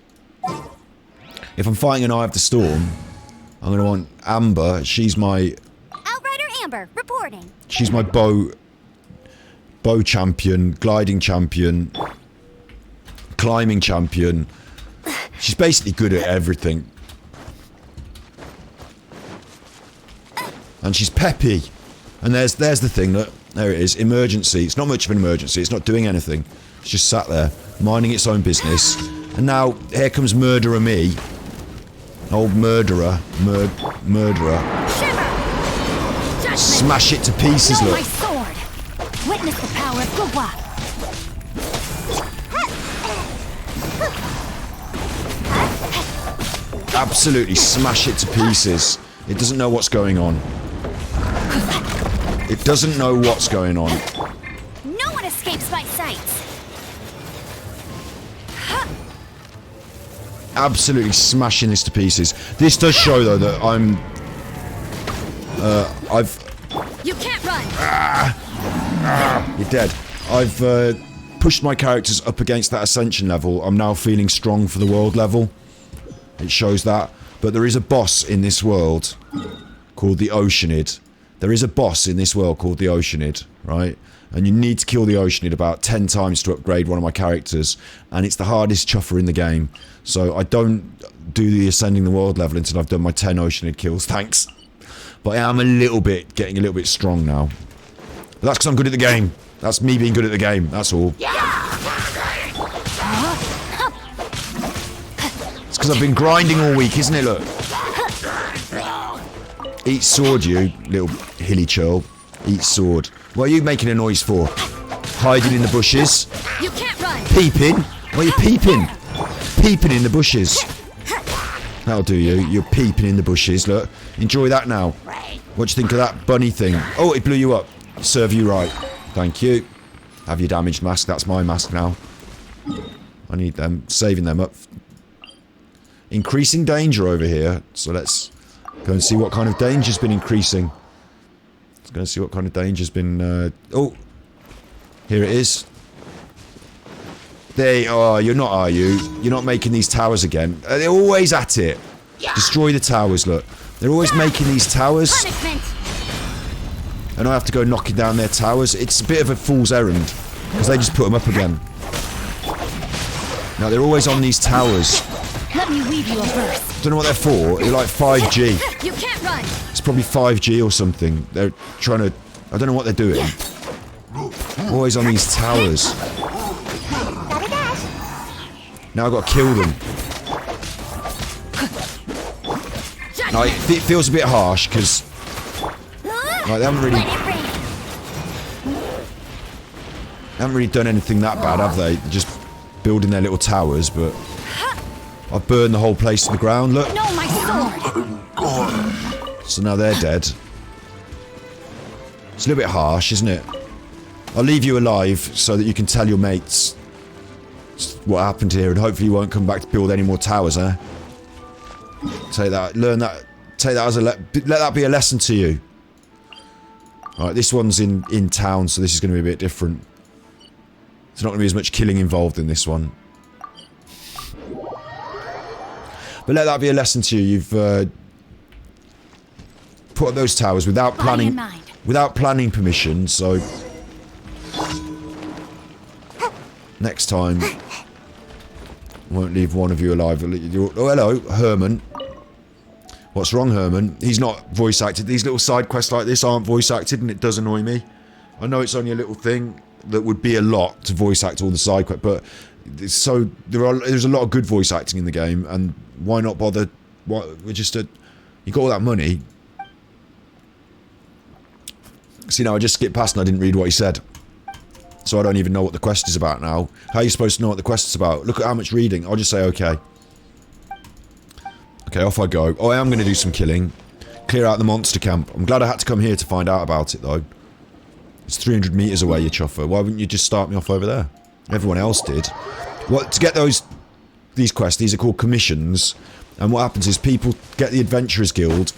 If I'm fighting an Eye of the Storm, I'm going to want Amber. She's my... Amber, reporting. She's my bow champion, gliding champion, climbing champion. She's basically good at everything. And she's peppy. And there's the thing, look. There it is. Emergency. It's not much of an emergency. It's not doing anything. It's just sat there, minding its own business. And now, here comes Murderer Me. Old murderer. Murderer. Smash it to pieces, look. My sword. Witness the power of Gugwa. Absolutely smash it to pieces. It doesn't know what's going on. It doesn't know what's going on. No one escapes my sights. Absolutely smashing this to pieces. This does show, though, that You can't run. You're dead. I've pushed my characters up against that ascension level. I'm now feeling strong for the world level. It shows that. But there is a boss in this world called the Oceanid. There is a boss in this world called the Oceanid, right? And you need to kill the Oceanid about 10 times to upgrade one of my characters. And it's the hardest chuffer in the game. So I don't do the Ascending the World level until I've done my 10 Oceanid kills, thanks. But I am getting a little bit strong now. But that's because I'm good at the game. That's me being good at the game, that's all. It's because I've been grinding all week, isn't it, look? Eat sword, you little hilly churl. Eat sword. What are you making a noise for? Hiding in the bushes? You can't run. Peeping? Why are you peeping? Peeping in the bushes. That'll do you. You're peeping in the bushes, look. Enjoy that now. What do you think of that bunny thing? Oh, it blew you up. Serve you right. Thank you. Have your damaged mask. That's my mask now. I need them. Saving them up. Increasing danger over here. So let's go and see what kind of danger's been increasing. Let's go and see what kind of danger's been... oh! Here it is. There you are. You're not, are you? You're not making these towers again. They're always at it. Destroy the towers, look. They're always making these towers. Punishment. And I have to go knocking down their towers. It's a bit of a fool's errand. Because they just put them up again. Now, they're always on these towers. Let me weave you a verse. Don't know what they're for. They're like 5G. You can't run. It's probably 5G or something. They're trying to... I don't know what they're doing. Always on these towers. Now I've got to kill them. Now, it feels a bit harsh, because... Like, they haven't really done anything that bad, have they? They're just building their little towers, but... I've burned the whole place to the ground, look. No, my sword. So now they're dead. It's a little bit harsh, isn't it? I'll leave you alive so that you can tell your mates what happened here, and hopefully you won't come back to build any more towers, eh? Take that, learn that, take that as a let that be a lesson to you. Alright, this one's in town, so this is going to be a bit different. There's not going to be as much killing involved in this one. But let that be a lesson to you. You've put up those towers without planning permission, so next time won't leave one of you alive. Oh, hello, Herman. What's wrong, Herman? He's not voice acted. These little side quests like this aren't voice acted, and it does annoy me. I know it's only a little thing that would be a lot to voice act all the side quests, but so there's a lot of good voice acting in the game, and why not bother? We're just you got all that money. See, now I just skipped past and I didn't read what he said, so I don't even know what the quest is about now. How are you supposed to know what the quest is about? Look at how much reading. I'll just say okay. Okay, off I go. Oh, I am going to do some killing. Clear out the monster camp. I'm glad I had to come here to find out about it, though. It's 300 meters away, you chuffer. Why wouldn't you just start me off over there? Everyone else did. Well, to get these quests, these are called commissions. And what happens is people get the Adventurers Guild,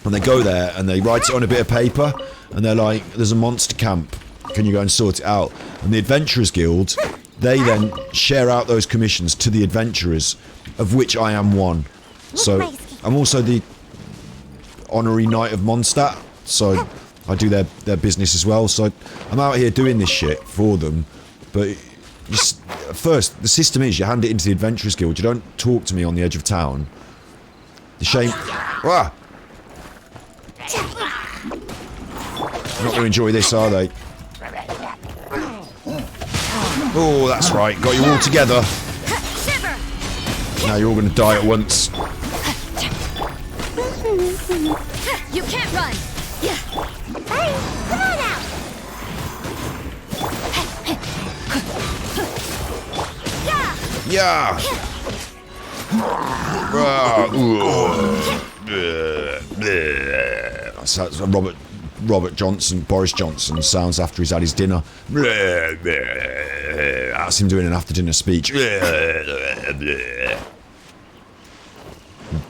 and they go there and they write it on a bit of paper, and they're like, there's a monster camp. Can you go and sort it out? And the Adventurers Guild, they then share out those commissions to the adventurers, of which I am one. So, I'm also the honorary Knight of Mondstadt, so I do their business as well. So, I'm out here doing this shit for them, but first, the system is you hand it into the Adventurers Guild. You don't talk to me on the edge of town. The shame... Ah! They're not going to enjoy this, are they? Oh, that's right. Got you all together. Now you're all going to die at once. You can't run. Hey, come on out. Yeah. That's Robert Johnson, Boris Johnson sounds after he's had his dinner. That's him doing an after dinner speech.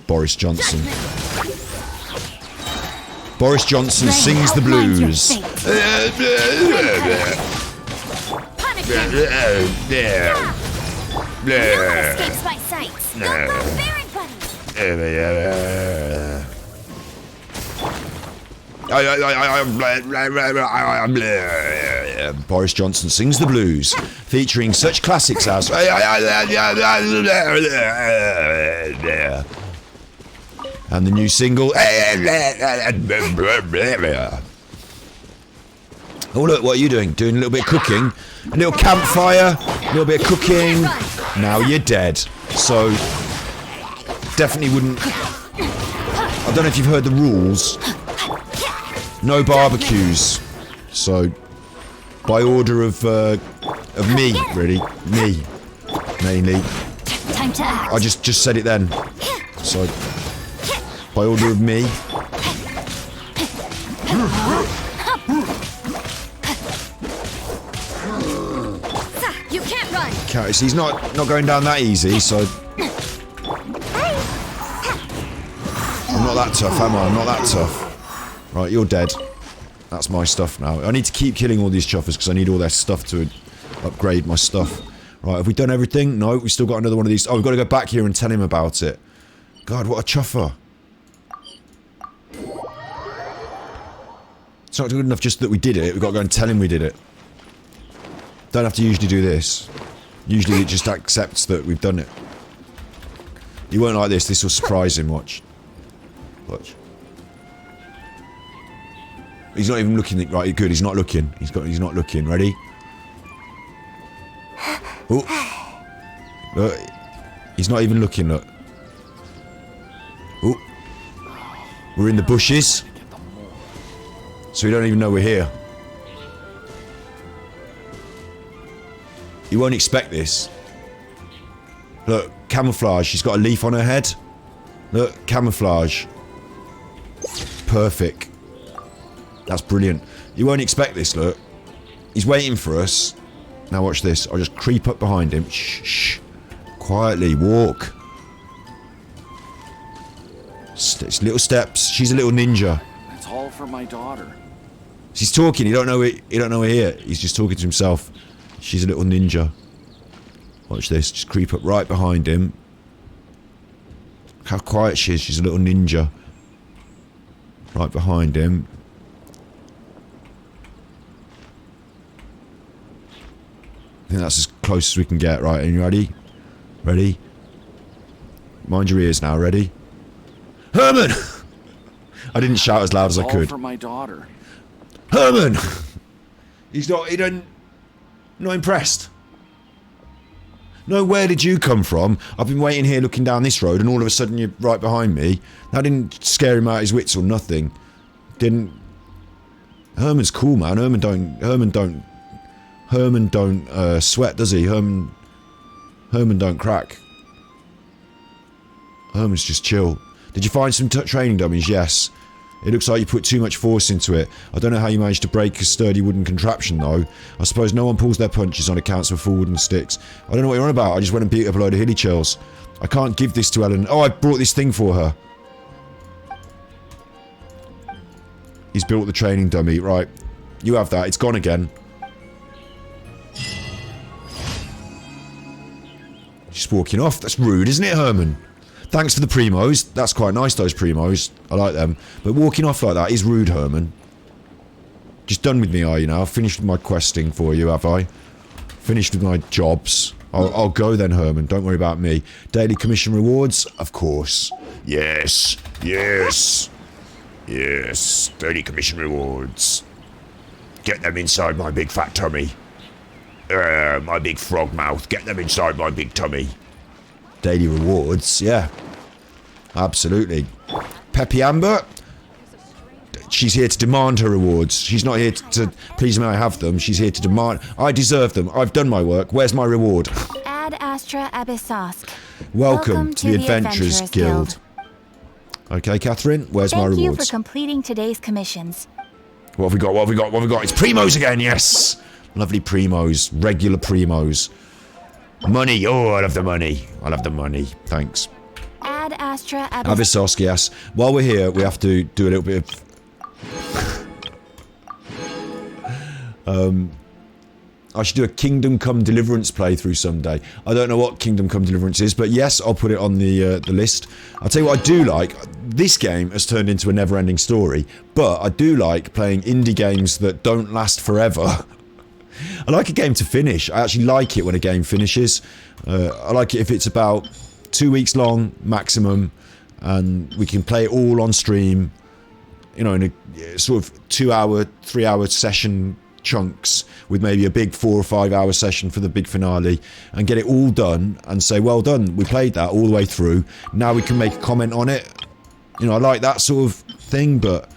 Boris Johnson. Boris Johnson sings the blues. Boris Johnson sings the blues, featuring such classics as and the new single. Oh look, what are you doing? Doing a little bit of cooking, a little campfire, a little bit of cooking. Now you're dead. So definitely wouldn't. I don't know if you've heard the rules. No barbecues. So by order of me, really, me mainly. Time to act. I just said it then. So by order of me. You can't run. Okay, so he's not going down that easy. So I'm not that tough, am I? I'm not that tough. Right, you're dead. That's my stuff now. I need to keep killing all these chuffers because I need all their stuff to upgrade my stuff. Right, have we done everything? No, we've still got another one of these. Oh, we've got to go back here and tell him about it. God, what a chuffer. It's not good enough just that we did it. We've got to go and tell him we did it. Don't have to usually do this. Usually it just accepts that we've done it. He won't like this. This will surprise him. Watch. Watch. He's not even looking. Right, good. He's not looking. He's not looking. Ready? Oh. Look. He's not even looking. Look. Oh. We're in the bushes. So we don't even know we're here. You won't expect this. Look, camouflage. She's got a leaf on her head. Look, camouflage. Perfect. That's brilliant. You won't expect this, look. He's waiting for us. Now watch this. I'll just creep up behind him. Shh, shh. Quietly, walk. It's little steps. She's a little ninja. That's all for my daughter. He's talking. He don't know we're here. He's just talking to himself. She's a little ninja. Watch this. Just creep up right behind him. Look how quiet she is. She's a little ninja. Right behind him. I think that's as close as we can get. Right, are you ready? Ready? Mind your ears now. Ready? Herman! I didn't shout as loud as I could. For my daughter. Herman! He not impressed. No, where did you come from? I've been waiting here looking down this road and all of a sudden you're right behind me. That didn't scare him out of his wits or nothing. Didn't... Herman's cool, man. Herman don't sweat, does he? Herman don't crack. Herman's just chill. Did you find some training dummies? Yes. It looks like you put too much force into it. I don't know how you managed to break a sturdy wooden contraption, though. I suppose no one pulls their punches on accounts of full wooden sticks. I don't know what you're on about. I just went and beat up a load of hilly chills. I can't give this to Ellen. Oh, I brought this thing for her. He's built the training dummy. Right. You have that. It's gone again. Just walking off. That's rude, isn't it, Herman? Thanks for the primos. That's quite nice, those primos. I like them. But walking off like that is rude, Herman. Just done with me, are you now? I've finished with my questing for you, have I? Finished with my jobs. I'll go then, Herman. Don't worry about me. Daily commission rewards? Of course. Yes. Yes. Yes. Daily commission rewards. Get them inside my big fat tummy. My big frog mouth. Get them inside my big tummy. Daily rewards, yeah. Absolutely. Peppy Amber? She's here to demand her rewards. She's not here to please may I have them. She's here to demand... I deserve them. I've done my work. Where's my reward? Ad Astra Abyssosk. Welcome to the Adventurers Guild. Okay, Catherine, where's my rewards? Thank you for completing today's commissions. What have we got? What have we got? What have we got? It's primos again, yes! Lovely primos. Regular primos. Money. Oh, I love the money. I love the money. Thanks. Ad Astra Abyssosk, yes. While we're here, we have to do a little bit of... I should do a Kingdom Come Deliverance playthrough someday. I don't know what Kingdom Come Deliverance is, but yes, I'll put it on the list. I'll tell you what I do like. This game has turned into a never-ending story, but I do like playing indie games that don't last forever. I like a game to finish. I actually like it when a game finishes. I like it if it's about 2 weeks long, maximum, and we can play it all on stream, you know, in a sort of 2 hour, 3 hour session chunks with maybe a big 4 or 5 hour session for the big finale and get it all done and say, well done, we played that all the way through. Now we can make a comment on it. You know, I like that sort of thing, but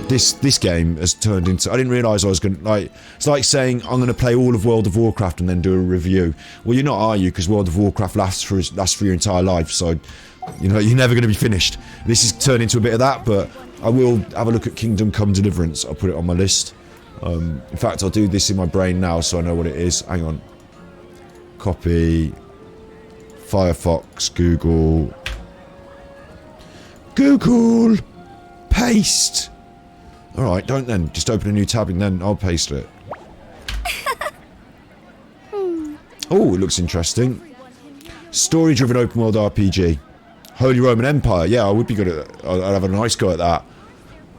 this game has turned into... I didn't realise I was going to... Like, it's like saying I'm going to play all of World of Warcraft and then do a review. Well, you're not, are you? Because World of Warcraft lasts for your entire life, so... You know, you're never going to be finished. This has turned into a bit of that, but I will have a look at Kingdom Come Deliverance. I'll put it on my list. In fact, I'll do this in my brain now so I know what it is. Hang on. Copy. Firefox. Google. Google. Paste. Alright, don't then. Just open a new tab and then I'll paste it. Oh, it looks interesting. Story-driven open-world RPG. Holy Roman Empire. Yeah, I would be good at that. I'd have a nice go at that.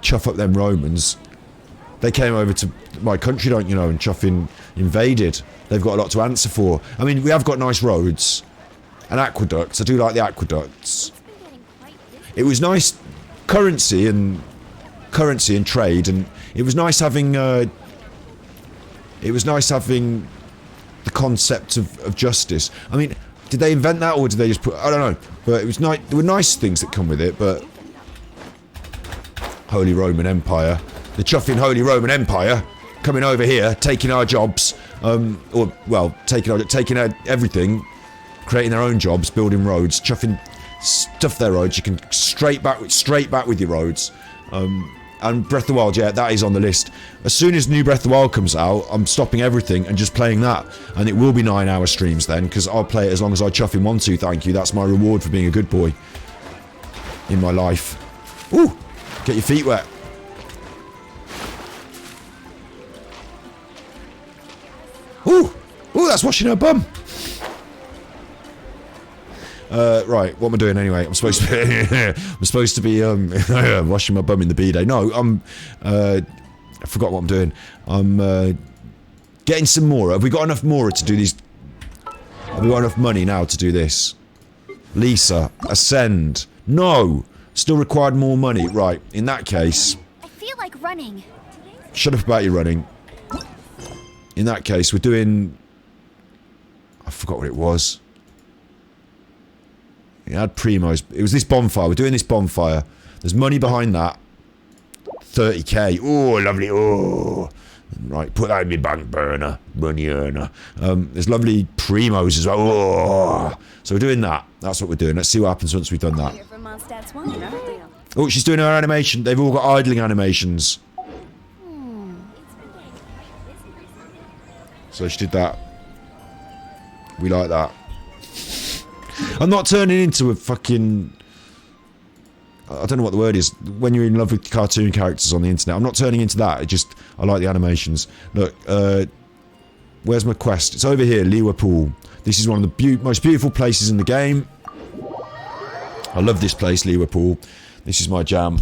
Chuff up them Romans. They came over to my country, don't you know, and chuffing invaded. They've got a lot to answer for. I mean, we have got nice roads. And aqueducts. I do like the aqueducts. It was nice currency and trade, and it was nice having the concept of justice. I mean, did they invent that, or did they just put... I don't know. But it was nice. There were nice things that come with it, but... Holy Roman Empire. The chuffing Holy Roman Empire coming over here, taking our jobs. Or, well, taking everything. Creating their own jobs, building roads, chuffing... Stuff their roads. You can straight back with your roads. And Breath of the Wild, yeah, that is on the list. As soon as new Breath of the Wild comes out, I'm stopping everything and just playing that. And it will be 9-hour streams then, because I'll play it as long as I chuff in want to, thank you. That's my reward for being a good boy in my life. Ooh! Get your feet wet. Ooh! Ooh, that's washing her bum! Right, what am I doing anyway? I'm supposed to be washing my bum in the bidet. No, I forgot what I'm doing. I'm getting some Mora. Have we got enough Mora to do these? Have we got enough money now to do this? Lisa, ascend. No, still required more money. Right, in that case, I feel like running. Shut up about your running. In that case, we're doing... I forgot what it was. It had Primos. It was this bonfire. We're doing this bonfire. There's money behind that. 30k. Oh, lovely. Oh. Right, put that in my bank burner. Money earner. There's lovely Primos as well. Oh. So we're doing that. That's what we're doing. Let's see what happens once we've done that. Oh, she's doing her animation. They've all got idling animations. So she did that. We like that. I'm not turning into a fucking... I don't know what the word is. When you're in love with cartoon characters on the internet. I'm not turning into that. It just... I like the animations. Look, where's my quest? It's over here, Liwa Pool. This is one of the most beautiful places in the game. I love this place, Liwa Pool. This is my jam.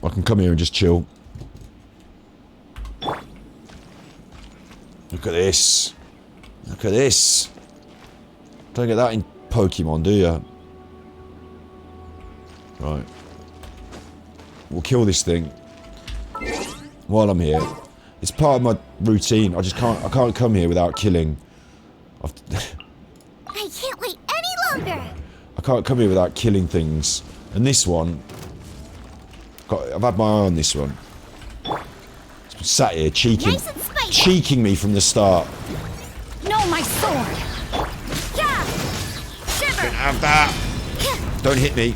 I can come here and just chill. Look at this. Look at this. Don't get that in Pokemon, do you? Right. We'll kill this thing while I'm here. It's part of my routine. I can't come here without killing. I can't wait any longer. I can't come here without killing things. And this one, I've had my eye on this one. It's been sat here cheeking me from the start. No, my sword. Yeah. Shiver. Don't have that. Don't hit me.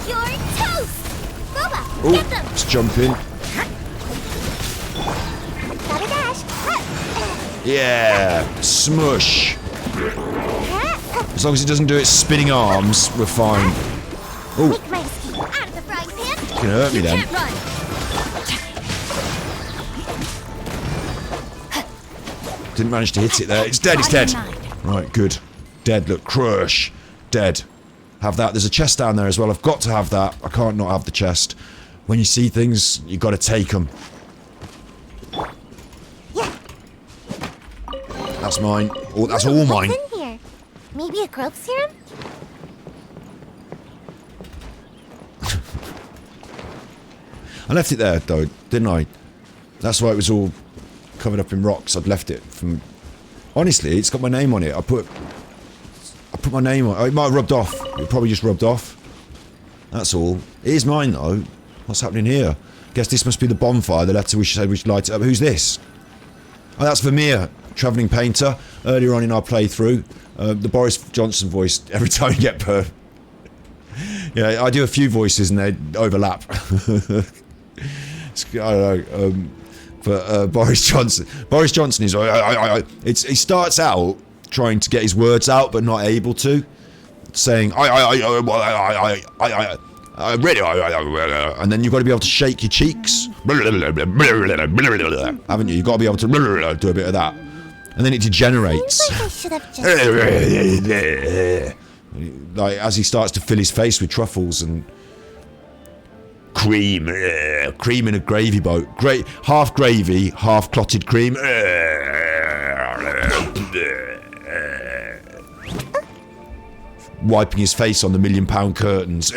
You're toast. Boba, Oh, get them. it's jumping. Gotta dash. Yeah, smush. As long as it doesn't do its spinning arms, we're fine. Oh, Make my escape out of the frying pan. can hurt me then. Can't run. Didn't manage to hit it there. It's dead, it's dead. Right, good. Dead, look, crush. Dead. Have that. There's a chest down there as well. I've got to have that. I can't not have the chest. When you see things, you got to take them. Yeah. That's mine. Oh, that's all mine. What's in here? Maybe a growth serum? I left it there, though, didn't I? That's why it was all covered up in rocks. I'd left it from... Honestly, it's got my name on it. I put my name on it. It might have rubbed off. It probably just rubbed off. That's all. It is mine, though. What's happening here? Guess this must be the bonfire, the letter we said we should light it up. Who's this? Oh, that's Vermeer, travelling painter. Earlier on in our playthrough, the Boris Johnson voice, every time you get per... Yeah, I do a few voices and they overlap. I don't know, but Boris Johnson is... he starts out trying to get his words out, but not able to. Saying, and then you've got to be able to shake your cheeks. Haven't you? You've got to be able to do a bit of that. And then it degenerates. Seems like I should have just... Like, as he starts to fill his face with truffles and... Cream. Cream in a gravy boat. Half gravy, half clotted cream. Wiping his face on the £1 million curtains.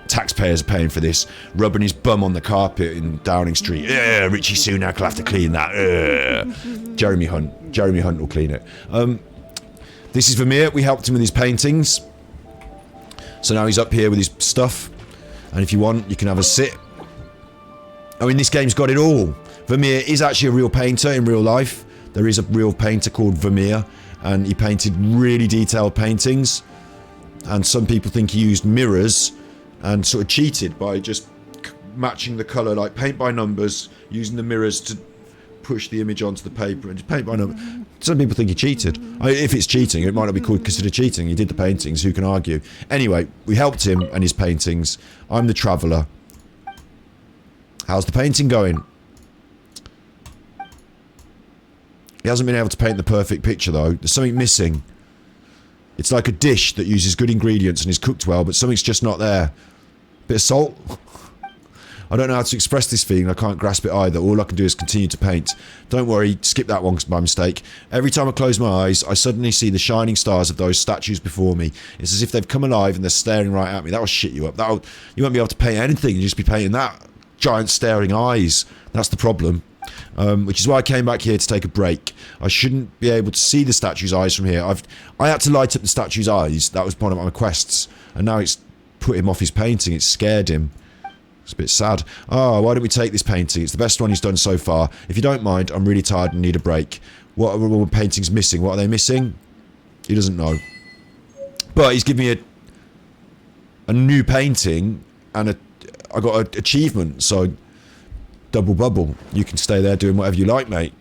Taxpayers are paying for this. Rubbing his bum on the carpet in Downing Street. Richie Sunak will have to clean that. Jeremy Hunt will clean it. This is Vermeer. We helped him with his paintings. So now he's up here with his stuff. And if you want, you can have a sit. I mean, this game's got it all. Vermeer is actually a real painter in real life. There is a real painter called Vermeer. And he painted really detailed paintings. And some people think he used mirrors and sort of cheated by just matching the colour, like paint by numbers, using the mirrors to push the image onto the paper and just paint by number. Some people think he cheated. If it's cheating, it might not be considered cheating. He did the paintings, who can argue? Anyway, we helped him and his paintings. I'm the traveller. How's the painting going? He hasn't been able to paint the perfect picture, though. There's something missing. It's like a dish that uses good ingredients and is cooked well, but something's just not there. Bit of salt? I don't know how to express this feeling. I can't grasp it either. All I can do is continue to paint. Don't worry, skip that one by mistake. Every time I close my eyes, I suddenly see the shining stars of those statues before me. It's as if they've come alive and they're staring right at me. That'll shit you up. You won't be able to paint anything. You'll just be painting that. Giant staring eyes. That's the problem. Which is why I came back here to take a break. I shouldn't be able to see the statue's eyes from here. I had to light up the statue's eyes. That was one of my quests. And now it's put him off his painting. It scared him. It's a bit sad. Oh, why don't we take this painting? It's the best one he's done so far. If you don't mind, I'm really tired and need a break. What are all the paintings missing? What are they missing? He doesn't know. But he's given me a new painting and I got an achievement, so double bubble. You can stay there doing whatever you like, mate.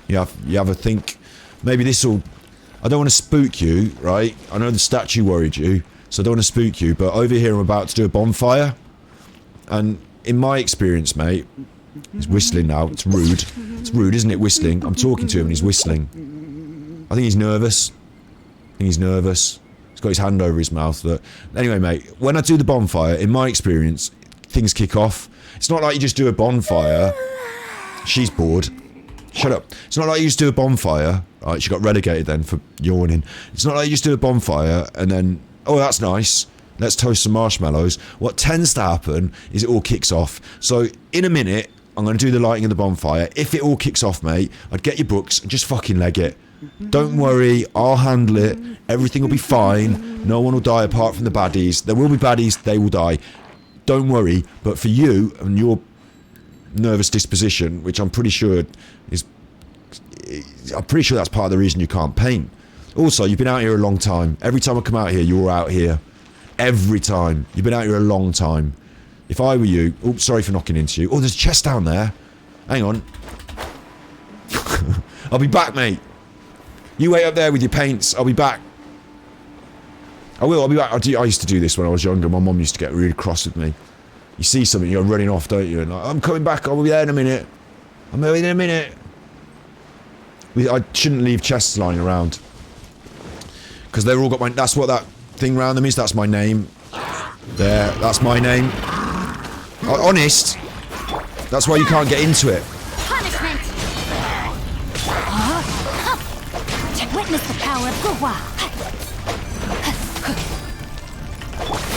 You have a think. Maybe this'll... I don't want to spook you, right? I know the statue worried you, so I don't want to spook you, but over here I'm about to do a bonfire. And in my experience, mate, he's whistling now. It's rude. It's rude, isn't it, whistling? I'm talking to him and he's whistling. I think he's nervous. He's got his hand over his mouth. Anyway, mate, when I do the bonfire, in my experience, things kick off. It's not like you just do a bonfire. She's bored. Shut up. It's not like you just do a bonfire. Right, she got relegated then for yawning. It's not like you just do a bonfire and then, oh, that's nice. Let's toast some marshmallows. What tends to happen is it all kicks off. So, in a minute, I'm going to do the lighting of the bonfire. If it all kicks off, mate, I'd get your books and just fucking leg it. Don't worry, I'll handle it. Everything will be fine. No one will die apart from the baddies. There will be baddies, they will die. Don't worry, but for you and your nervous disposition, which I'm pretty sure that's part of the reason you can't paint. Also, you've been out here a long time. Every time I come out here, you're out here. Every time. You've been out here a long time. If I were you... Oh, sorry for knocking into you. Oh, there's a chest down there. Hang on. I'll be back, mate. You wait up there with your paints. I'll be back. I'll be back. I used to do this when I was younger. My mum used to get really cross with me. You see something, you're running off, don't you? And I'm coming back. I'll be there in a minute. I'm there in a minute. I shouldn't leave chests lying around. Because they've all got my... That's what that thing around them is. That's my name. There. That's my name. Honest. That's why you can't get into it. Punishment! Witness the power of Gurwa!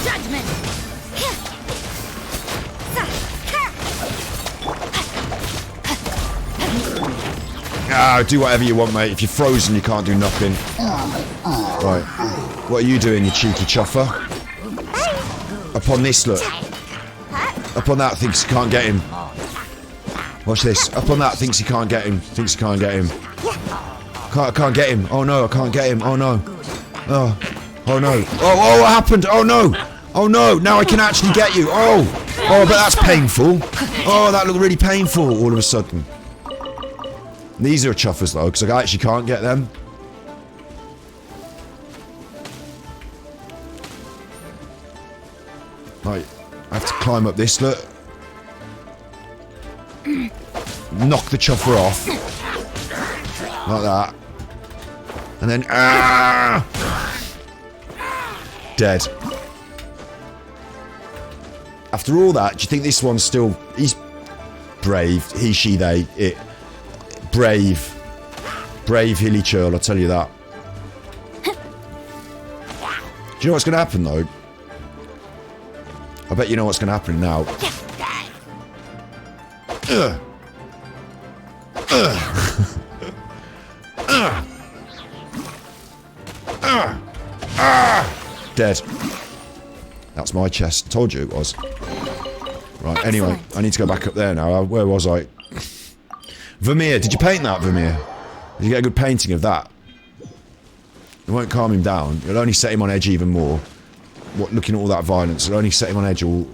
Judgment! Ah, do whatever you want, mate. If you're frozen, you can't do nothing. Right. What are you doing, you cheeky chuffer? Upon this, look. Up on that, thinks you can't get him. Watch this. Up on that, thinks you can't get him. Thinks you can't get him. I can't get him. Oh no, I can't get him. Oh no. Oh. Oh no. Oh, what happened? Oh no. Oh no, now I can actually get you. Oh. Oh, but that's painful. Oh, that looked really painful all of a sudden. These are chuffers though, because I actually can't get them. Right, I have to climb up this, look. Knock the chuffer off. Like that. And then, dead. After all that, do you think this one's still... He's brave. He, she, they, it. Brave. Brave hilly churl, I'll tell you that. Do you know what's going to happen, though? I bet you know what's going to happen now. Dead. That's my chest. Told you it was. Right, anyway, I need to go back up there now. Where was I? Vermeer. Did you paint that, Vermeer? Did you get a good painting of that? It won't calm him down. It'll only set him on edge even more. What? Looking at all that violence, it'll only set him on edge all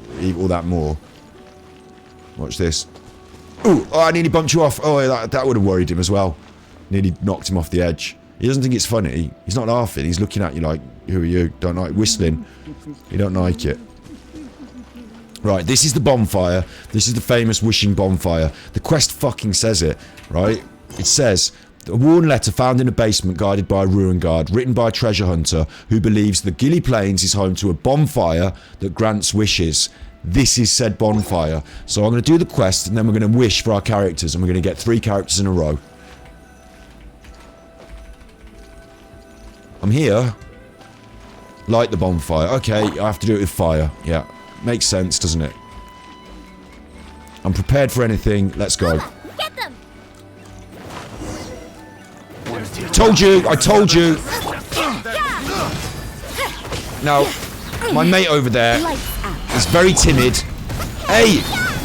that more. Watch this. Ooh! Oh, I nearly bumped you off. Oh, that would have worried him as well. Nearly knocked him off the edge. He doesn't think it's funny. He's not laughing. He's looking at you like, who are you? Don't like whistling. You don't like it. Right, this is the bonfire. This is the famous wishing bonfire. The quest fucking says it, right? It says, a worn letter found in a basement guarded by a ruin guard, written by a treasure hunter who believes the Gilly Plains is home to a bonfire that grants wishes. This is said bonfire. So I'm going to do the quest and then we're going to wish for our characters and we're going to get 3 characters in a row. I'm here. Light the bonfire. Okay, I have to do it with fire. Yeah. Makes sense, doesn't it? I'm prepared for anything. Let's go. Get them! Told you! I told you! Now, my mate over there is very timid. Hey!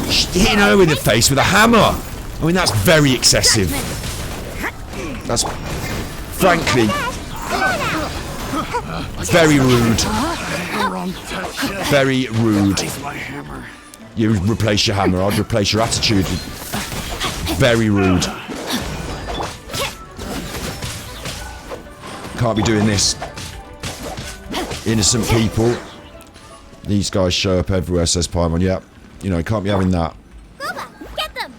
Hitting her in the face with a hammer! I mean, that's very excessive. That's... frankly... very rude. Very rude. You replace your hammer, I'd replace your attitude. Very rude. Can't be doing this. Innocent people. These guys show up everywhere, says Paimon. Yeah, you know, can't be having that. Get them!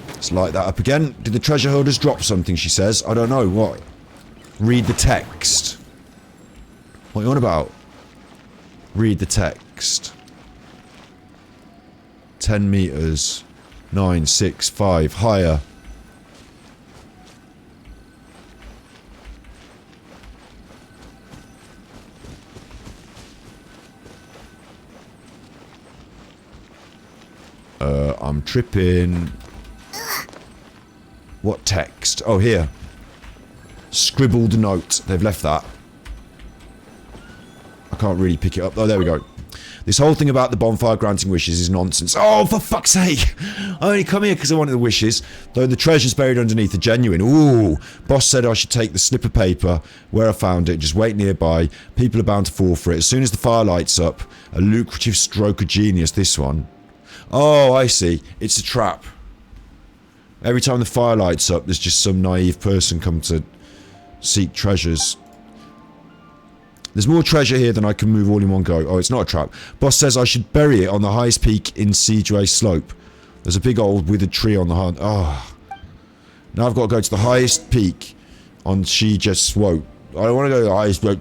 Let's light that up again. Did the treasure holders drop something, she says? I don't know, what? Read the text. What are you on about? Read the text. 10 meters. 9, 6, 5. Higher. I'm tripping. What text? Oh, here. Scribbled note. They've left that. I can't really pick it up. Oh, there we go. This whole thing about the bonfire granting wishes is nonsense. Oh, for fuck's sake! I only come here because I wanted the wishes. Though the treasures buried underneath are genuine. Ooh! Boss said I should take the slip of paper where I found it. Just wait nearby. People are bound to fall for it. As soon as the fire lights up, a lucrative stroke of genius, this one. Oh, I see. It's a trap. Every time the fire lights up, there's just some naive person come to seek treasures. There's more treasure here than I can move all in one go. Oh, it's not a trap. Boss says I should bury it on the highest peak in Siegeway Slope. There's a big old withered tree on the hard... Oh. Now I've got to go to the highest peak on She Just Swope. I don't want to go to the highest peak.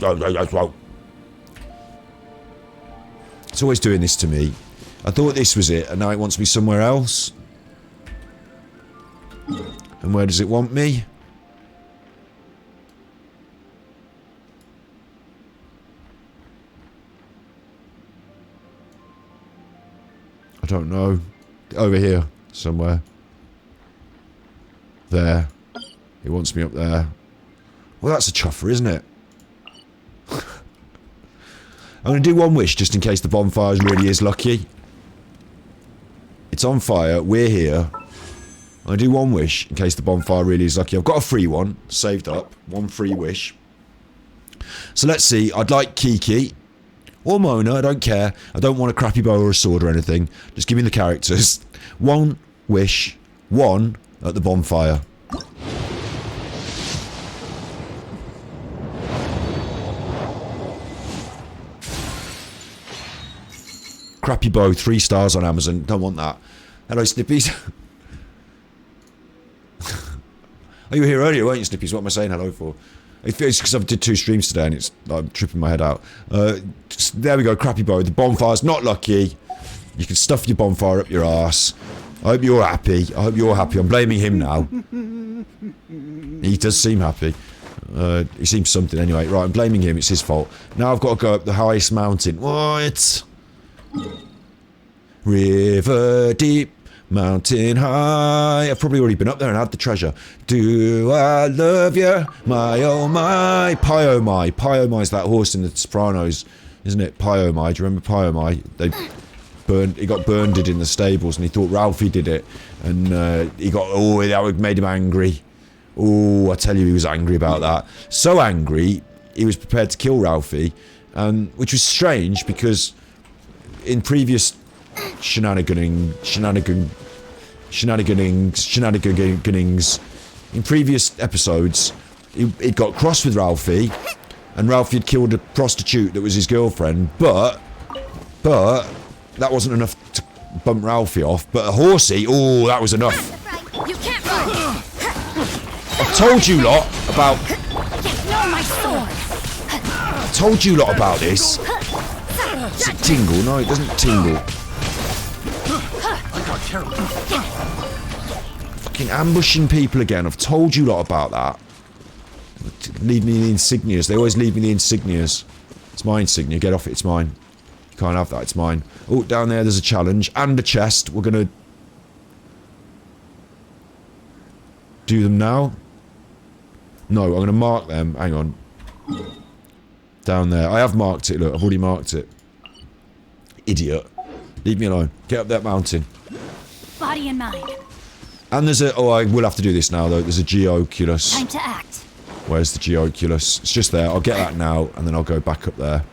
It's always doing this to me. I thought this was it, and now it wants me somewhere else. And where does it want me? I don't know. Over here, somewhere. There. It wants me up there. Well, that's a chuffer, isn't it? I'm going to do one wish, just in case the bonfire really is lucky. It's on fire. We're here. I'm going to do one wish, in case the bonfire really is lucky. I've got a free one, saved up. One free wish. So let's see. I'd like Kiki. Or Mona, I don't care. I don't want a crappy bow or a sword or anything. Just give me the characters. One wish. One at the bonfire. Crappy bow, 3 stars on Amazon. Don't want that. Hello, Snippies. Oh, you were here earlier, weren't you, Snippies? What am I saying hello for? It's because I did 2 streams today and I'm tripping my head out. There we go, crappy bow. The bonfire's not lucky. You can stuff your bonfire up your arse. I hope you're happy. I hope you're happy. I'm blaming him now. He does seem happy. He seems something anyway. Right, I'm blaming him. It's his fault. Now I've got to go up the highest mountain. What? River deep. Mountain high. I've probably already been up there and had the treasure. Do I love you? My oh my. Pyomai. Pyomai's that horse in the Sopranos, isn't it? Pyomai. Do you remember Pyomai? He got burned in the stables and he thought Ralphie did it. And he got, oh, that made him angry. Oh, I tell you, he was angry about that. So angry, he was prepared to kill Ralphie. Which was strange because in previous shenanigans in previous episodes he got cross with Ralphie and Ralphie had killed a prostitute that was his girlfriend, but that wasn't enough to bump Ralphie off. But a horsey, oh, that was enough. You can't run. I told you lot about I told you lot about this. Does it tingle? No, it doesn't tingle. Fucking ambushing people again. I've told you lot about that. Leave me the insignias. They always leave me the insignias. It's my insignia. Get off it. It's mine. You can't have that. It's mine. Oh, down there there's a challenge. And a chest. We're going to do them now. No, I'm going to mark them. Hang on. Down there. I have marked it. Look, I've already marked it. Idiot. Leave me alone. Get up that mountain. Body and mind. And there's a... Oh, I will have to do this now, though. There's a Geoculus. Time to act. Where's the Geoculus? It's just there. I'll get that now, and then I'll go back up there.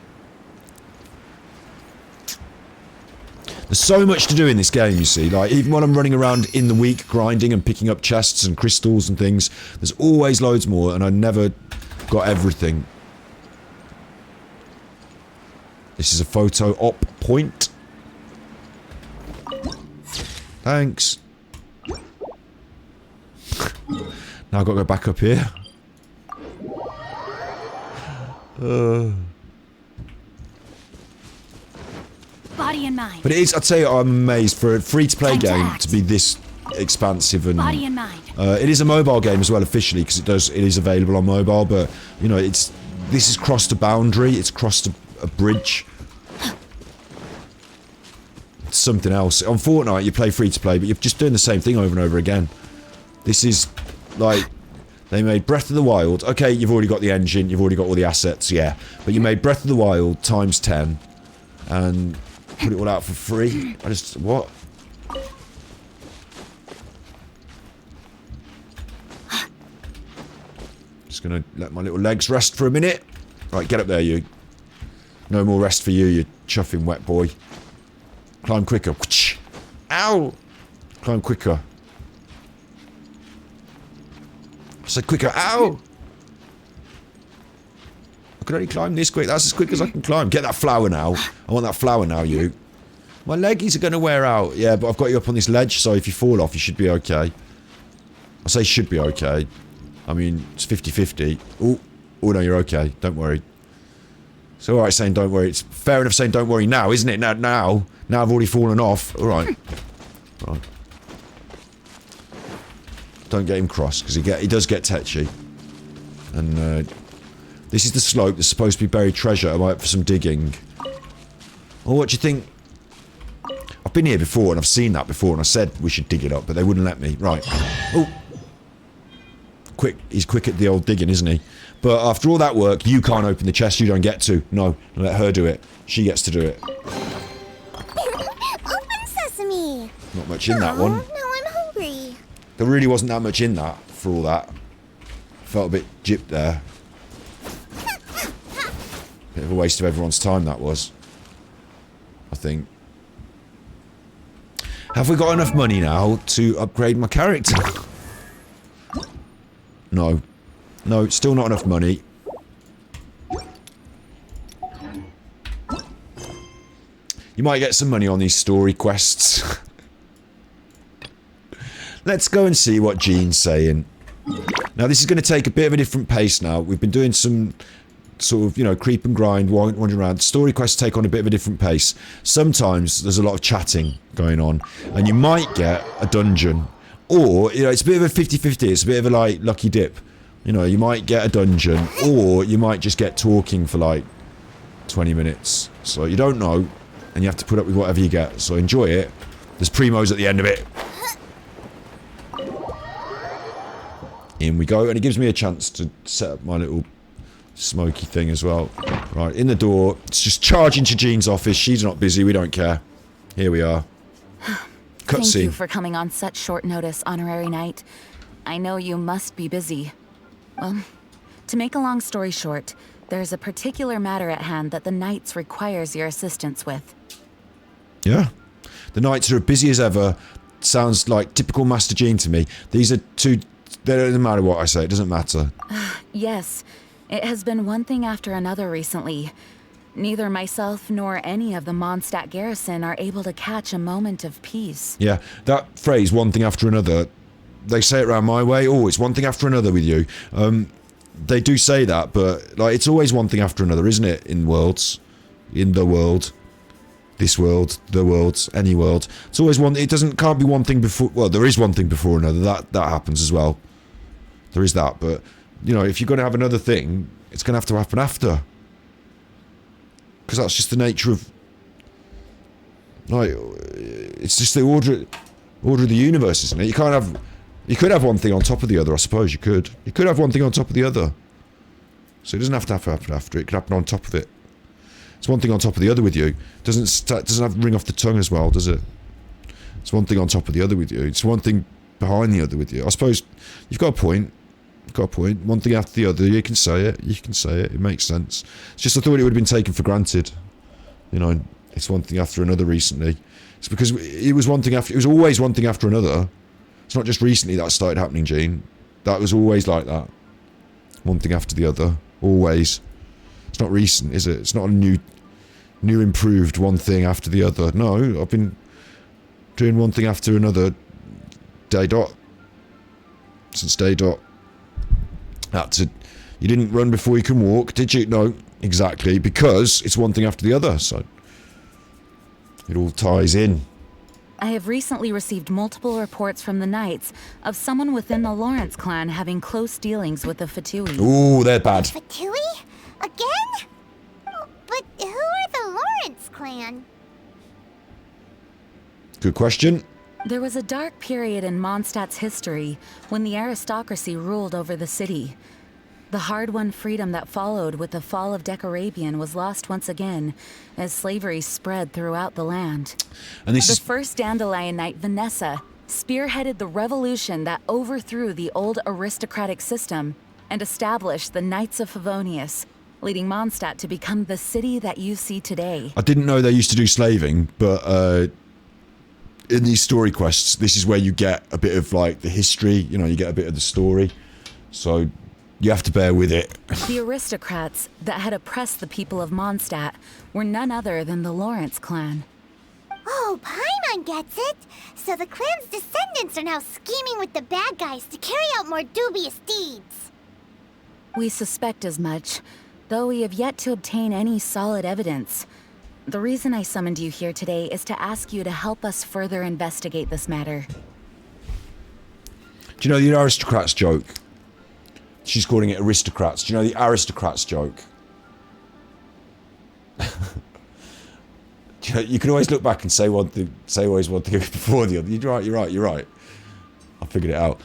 There's so much to do in this game, you see. Like, even when I'm running around in the week grinding and picking up chests and crystals and things, there's always loads more, and I never got everything. This is a photo op point. Thanks. Now I've got to go back up here. Body and mind. But it is, I'd say I'm amazed for a free-to-play Time to game act. to be this expansive and... Body and mind. it is a mobile game as well officially because it is available on mobile, but you know, this has crossed a boundary, it's crossed a bridge. It's something else. On Fortnite you play free-to-play, but you're just doing the same thing over and over again. This is like... They made Breath of the Wild. Okay, you've already got the engine, you've already got all the assets, yeah. But you made Breath of the Wild times 10 and put it all out for free. I just... What? Just gonna let my little legs rest for a minute. Right, get up there, you. No more rest for you, you chuffing wet boy. Climb quicker. Ow! Climb quicker. I said quicker. Ow! I can only climb this quick. That's as quick as I can climb. Get that flower now. I want that flower now, you. My leggies are going to wear out. Yeah, but I've got you up on this ledge, so if you fall off, you should be okay. I say should be okay. I mean, it's 50-50. Oh, no, you're okay. Don't worry. It's alright saying don't worry. It's fair enough saying don't worry now, isn't it? Now I've already fallen off. Alright. Right. Don't get him cross, because he does get tetchy. And, this is the slope that's supposed to be buried treasure. I might for some digging. Oh, what do you think? I've been here before, and I've seen that before, and I said we should dig it up, but they wouldn't let me. Right. Oh. Quick. He's quick at the old digging, isn't he? But after all that work, you can't open the chest, you don't get to. No, let her do it. She gets to do it. Open sesame! Not much in that one. Now I'm hungry. There really wasn't that much in that, for all that. Felt a bit gypped there. Bit of a waste of everyone's time, that was. I think. Have we got enough money now to upgrade my character? No. No, still not enough money. You might get some money on these story quests. Let's go and see what Jean's saying. Now, this is going to take a bit of a different pace now. We've been doing some sort of, you know, creep and grind, wandering around. Story quests take on a bit of a different pace. Sometimes there's a lot of chatting going on, and you might get a dungeon. Or, you know, it's a bit of a 50-50. It's a bit of a, like, lucky dip. You know, you might get a dungeon, or you might just get talking for, like, 20 minutes. So you don't know, and you have to put up with whatever you get. So enjoy it. There's primos at the end of it. In we go, and it gives me a chance to set up my little smoky thing as well. Right, in the door. It's just charging to Jean's office. She's not busy. We don't care. Here we are. Thank you Cutscene. for coming on such short notice, Honorary Knight. I know you must be busy. Well, to make a long story short, there's a particular matter at hand that the Knights requires your assistance with. Yeah. The Knights are busy as ever. Sounds like typical Master Jean to me. These are two... It doesn't matter what I say. It doesn't matter. Yes, it has been one thing after another recently. Neither myself nor any of the Mondstadt garrison are able to catch a moment of peace. Yeah, that phrase, one thing after another, they say it around my way. Oh, it's one thing after another with you. They do say that, but like it's always one thing after another, isn't it? In worlds. In the world. This world, the world, any world. It's always one. It can't be one thing before. Well, there is one thing before another. That happens as well. There is that, but you know, if you're going to have another thing, it's going to have to happen after. Because that's just the nature of. Like, it's just the order of the universe, isn't it? You can't have. You could have one thing on top of the other, I suppose. You could have one thing on top of the other. So it doesn't have to happen after it. It could happen on top of it. It's one thing on top of the other with you. Doesn't have to ring off the tongue as well, does it? It's one thing on top of the other with you. It's one thing behind the other with you. I suppose you've got a point. You've got a point. One thing after the other. You can say it. You can say it. It makes sense. It's just I thought it would have been taken for granted. You know, it's one thing after another recently. It's because it was one thing after. It was always one thing after another. It's not just recently that started happening, Jean. That was always like that. One thing after the other. Always. It's not recent, is it? It's not a new improved one thing after the other. No, I've been doing one thing after another day dot. Since day dot. You didn't run before you can walk, did you? No, exactly, because it's one thing after the other, so it all ties in. I have recently received multiple reports from the Knights of someone within the Lawrence clan having close dealings with the Fatui. Ooh, they're bad. Fatui? Again? But who are the Lawrence clan? Good question. There was a dark period in Mondstadt's history when the aristocracy ruled over the city. The hard-won freedom that followed with the fall of Decorabian was lost once again as slavery spread throughout the land. And this The is first Dandelion Knight, Vanessa, spearheaded the revolution that overthrew the old aristocratic system and established the Knights of Favonius, leading Mondstadt to become the city that you see today. I didn't know they used to do slaving, but in these story quests, this is where you get a bit of like the history, you know, you get a bit of the story. So you have to bear with it. The aristocrats that had oppressed the people of Mondstadt were none other than the Lawrence clan. Oh, Paimon gets it. So the clan's descendants are now scheming with the bad guys to carry out more dubious deeds. We suspect as much, though we have yet to obtain any solid evidence. The reason I summoned you here today is to ask you to help us further investigate this matter. Do you know the aristocrats joke? She's calling it aristocrats. Do you know the aristocrats joke? You can always look back and say one thing, say always one thing before the other. You're right. I figured it out.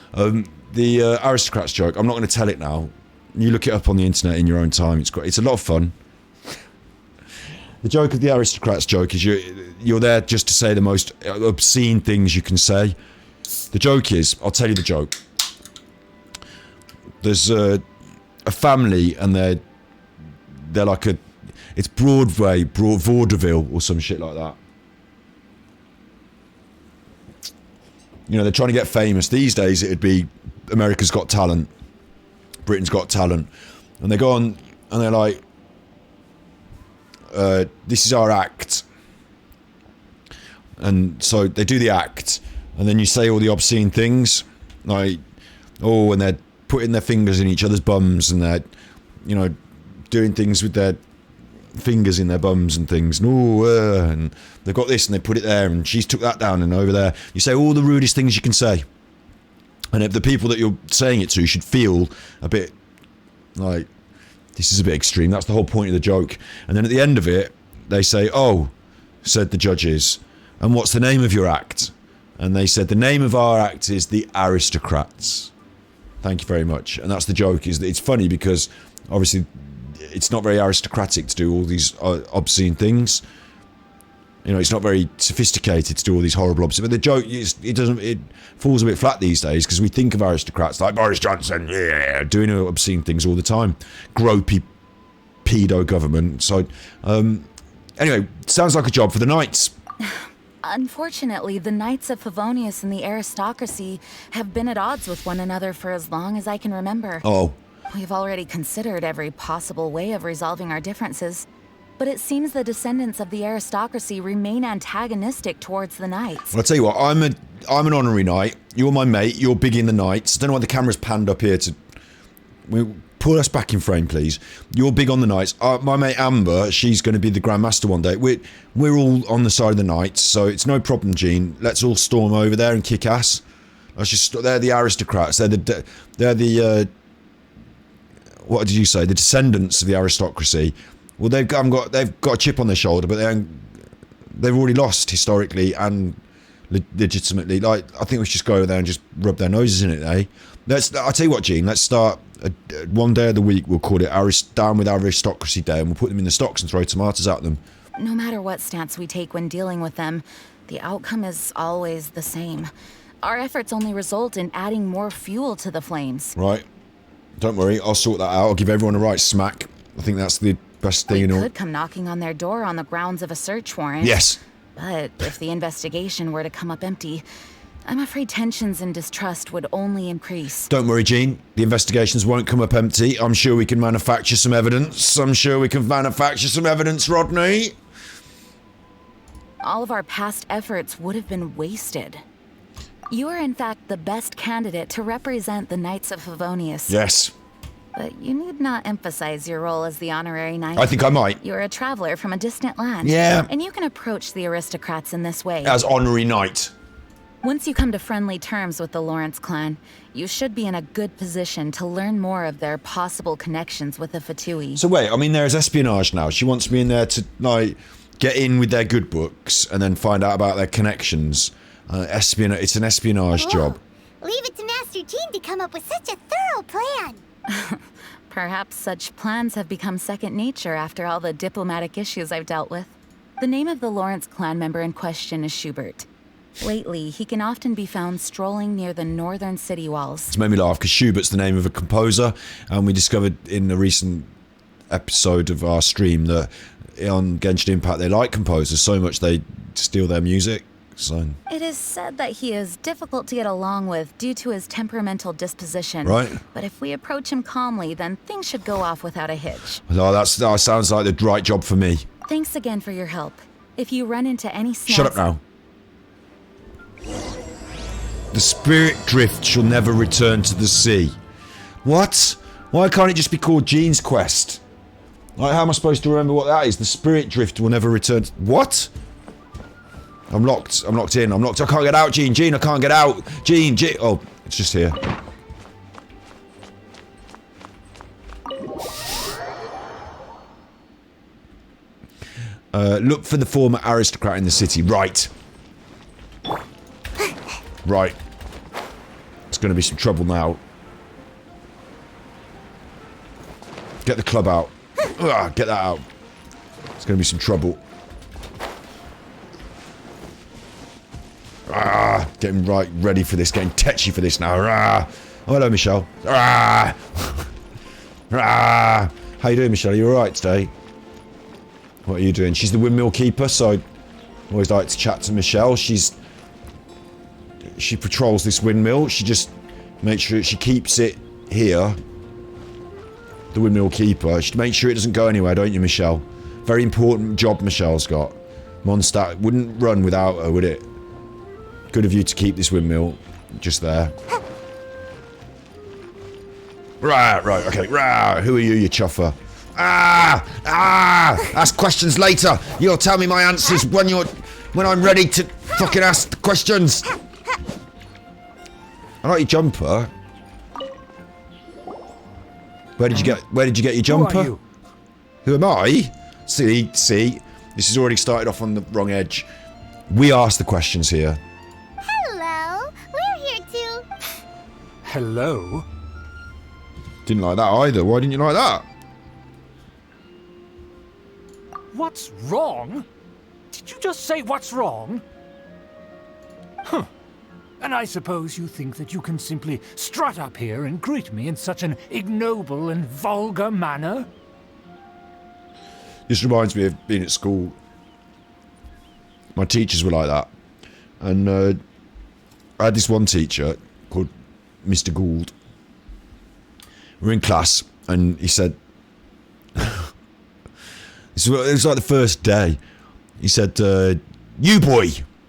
The aristocrats joke. I'm not going to tell it now. You look it up on the internet in your own time. It's great. It's a lot of fun. The joke of the aristocrats joke is you're there just to say the most obscene things you can say. The joke is, I'll tell you the joke. There's a family and they're like it's Broadway, vaudeville or some shit like that. You know, they're trying to get famous. These days it'd be America's Got Talent, Britain's Got Talent. And they go on and they're like, this is our act. And so they do the act and then you say all the obscene things. Like, oh, and they're putting their fingers in each other's bums and they're, you know, doing things with their fingers in their bums and things, and they've got this and they put it there and she's took that down and over there. You say all the rudest things you can say, and if the people that you're saying it to should feel a bit like this is a bit extreme. That's the whole point of the joke. And then at the end of it they say, oh, said the judges, and what's the name of your act? And they said the name of our act is the Aristocrats. Thank you very much. And that's the joke. Is that it's funny because obviously it's not very aristocratic to do all these obscene things. You know, it's not very sophisticated to do all these horrible obscene. But the joke it falls a bit flat these days because we think of aristocrats like Boris Johnson, yeah, doing obscene things all the time, gropey pedo government. So anyway, sounds like a job for the Knights. Unfortunately, the Knights of Favonius and the aristocracy have been at odds with one another for as long as I can remember. Oh. We've already considered every possible way of resolving our differences, but it seems the descendants of the aristocracy remain antagonistic towards the Knights. Well, I'll tell you what, I'm an honorary Knight. You're my mate. You're big in the Knights. I don't know why the camera's panned up here to... Pull us back in frame, please. You're big on the Knights. My mate Amber, she's going to be the Grandmaster one day. We're all on the side of the Knights, so it's no problem, Gene. Let's all storm over there and kick ass. They're the aristocrats. They're the what did you say? The descendants of the aristocracy. Well, they've got a chip on their shoulder, but they've already lost historically and legitimately. Like, I think we should just go over there and just rub their noses in it, eh? I'll tell you what, Gene. Let's start one day of the week. We'll call it Down with Aristocracy Day, and we'll put them in the stocks and throw tomatoes at them. No matter what stance we take when dealing with them, the outcome is always the same. Our efforts only result in adding more fuel to the flames. Right. Don't worry, I'll sort that out. I'll give everyone a right smack. I think that's the best thing in all. We could come knocking on their door on the grounds of a search warrant. Yes. But if the investigation were to come up empty, I'm afraid tensions and distrust would only increase. Don't worry, Gene. The investigations won't come up empty. I'm sure we can manufacture some evidence. Rodney. All of our past efforts would have been wasted. You are in fact the best candidate to represent the Knights of Favonius. Yes. But you need not emphasize your role as the honorary knight. I think I might. You're a traveler from a distant land. Yeah. And you can approach the aristocrats in this way. As honorary knight. Once you come to friendly terms with the Lawrence clan, you should be in a good position to learn more of their possible connections with the Fatui. So wait, I mean, there's espionage now. She wants me in there to, like, get in with their good books and then find out about their connections. It's an espionage job. Leave it to Master Gene to come up with such a thorough plan. Perhaps such plans have become second nature after all the diplomatic issues I've dealt with. The name of the Lawrence clan member in question is Schubert. Lately, he can often be found strolling near the northern city walls. It's made me laugh because Schubert's the name of a composer, and we discovered in a recent episode of our stream that on Genshin Impact they like composers so much they steal their music. So it is said that he is difficult to get along with due to his temperamental disposition. Right. But if we approach him calmly, then things should go off without a hitch. Oh, that sounds like the right job for me. Thanks again for your help. If you run into any snags... Shut up now. The spirit drift shall never return to the sea. What? Why can't it just be called Jean's Quest? Like, how am I supposed to remember what that is? The spirit drift will never return to... What? I'm locked. I'm locked in. I'm locked. I can't get out, Jean. Jean, I can't get out. Jean. Oh, it's just here. Look for the former aristocrat in the city. Right. Right. It's going to be some trouble now. Get the club out. Ugh, get that out. It's going to be some trouble. Getting right ready for this. Getting tetchy for this now. Oh, hello, Michelle. How you doing, Michelle? Are you alright today? What are you doing? She's the windmill keeper, so I always like to chat to Michelle. She patrols this windmill. She just makes sure she keeps it here. The windmill keeper. She makes sure it doesn't go anywhere, don't you, Michelle? Very important job Michelle's got. Mondstadt wouldn't run without her, would it? Good of you to keep this windmill just there. Right, okay. Who are you, you chuffer? Ask questions later. You'll tell me my answers when I'm ready to fucking ask the questions. I like your jumper. Where did you get your jumper? Who are you? Who am I? See, this has already started off on the wrong edge. We ask the questions here. Hello, we're here too. Hello? Didn't like that either. Why didn't you like that? What's wrong? Did you just say what's wrong? Huh. And I suppose you think that you can simply strut up here and greet me in such an ignoble and vulgar manner? This reminds me of being at school. My teachers were like that. And I had this one teacher called Mr. Gould. We were in class and he said... It was like the first day. He said, you boy,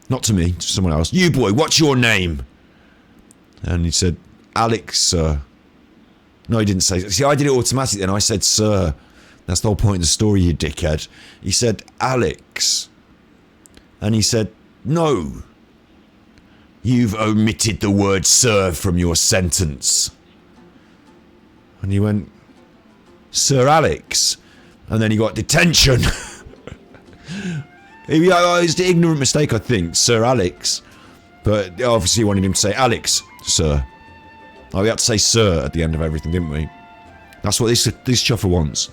not to me, to someone else. You boy, what's your name? And he said, Alex, sir. No, he didn't say. See, I did it automatically and I said, sir. That's the whole point of the story, you dickhead. He said, Alex. And he said, no. You've omitted the word sir from your sentence. And he went, Sir Alex. And then he got detention. It was an ignorant mistake, I think, Sir Alex. But obviously he wanted him to say Alex, sir. Oh, we had to say sir at the end of everything, didn't we? That's what this chuffer wants.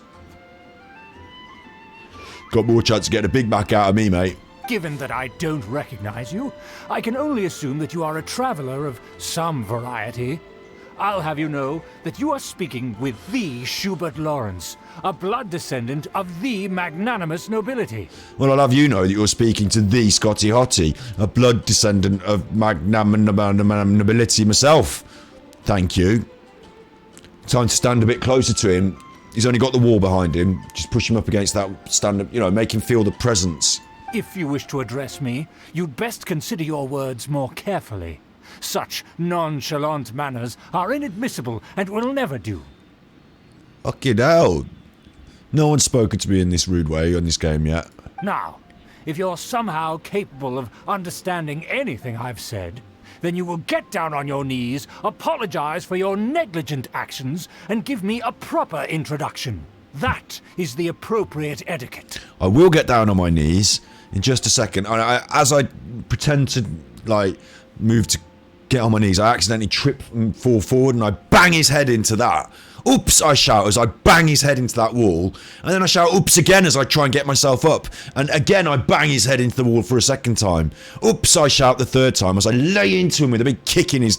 Got more chance to get a Big Mac out of me, mate. Given that I don't recognize you, I can only assume that you are a traveler of some variety. I'll have you know that you are speaking with the Schubert Lawrence, a blood descendant of the magnanimous nobility. Well, I'll have you know that you're speaking to the Scotty Hottie, a blood descendant of nobility myself. Thank you. Time to stand a bit closer to him. He's only got the wall behind him. Just push him up against that stand-up, make him feel the presence. If you wish to address me, you'd best consider your words more carefully. Such nonchalant manners are inadmissible and will never do. Fucking hell. No one's spoken to me in this rude way on this game yet. Now, if you're somehow capable of understanding anything I've said, then you will get down on your knees, apologize for your negligent actions, and give me a proper introduction. That is the appropriate etiquette. I will get down on my knees in just a second. As I pretend to, move to get on my knees, I accidentally trip and fall forward and I bang his head into that. Oops, I shout as I bang his head into that wall. And then I shout oops again as I try and get myself up. And again I bang his head into the wall for a second time. Oops, I shout the third time as I lay into him with a big kick in his...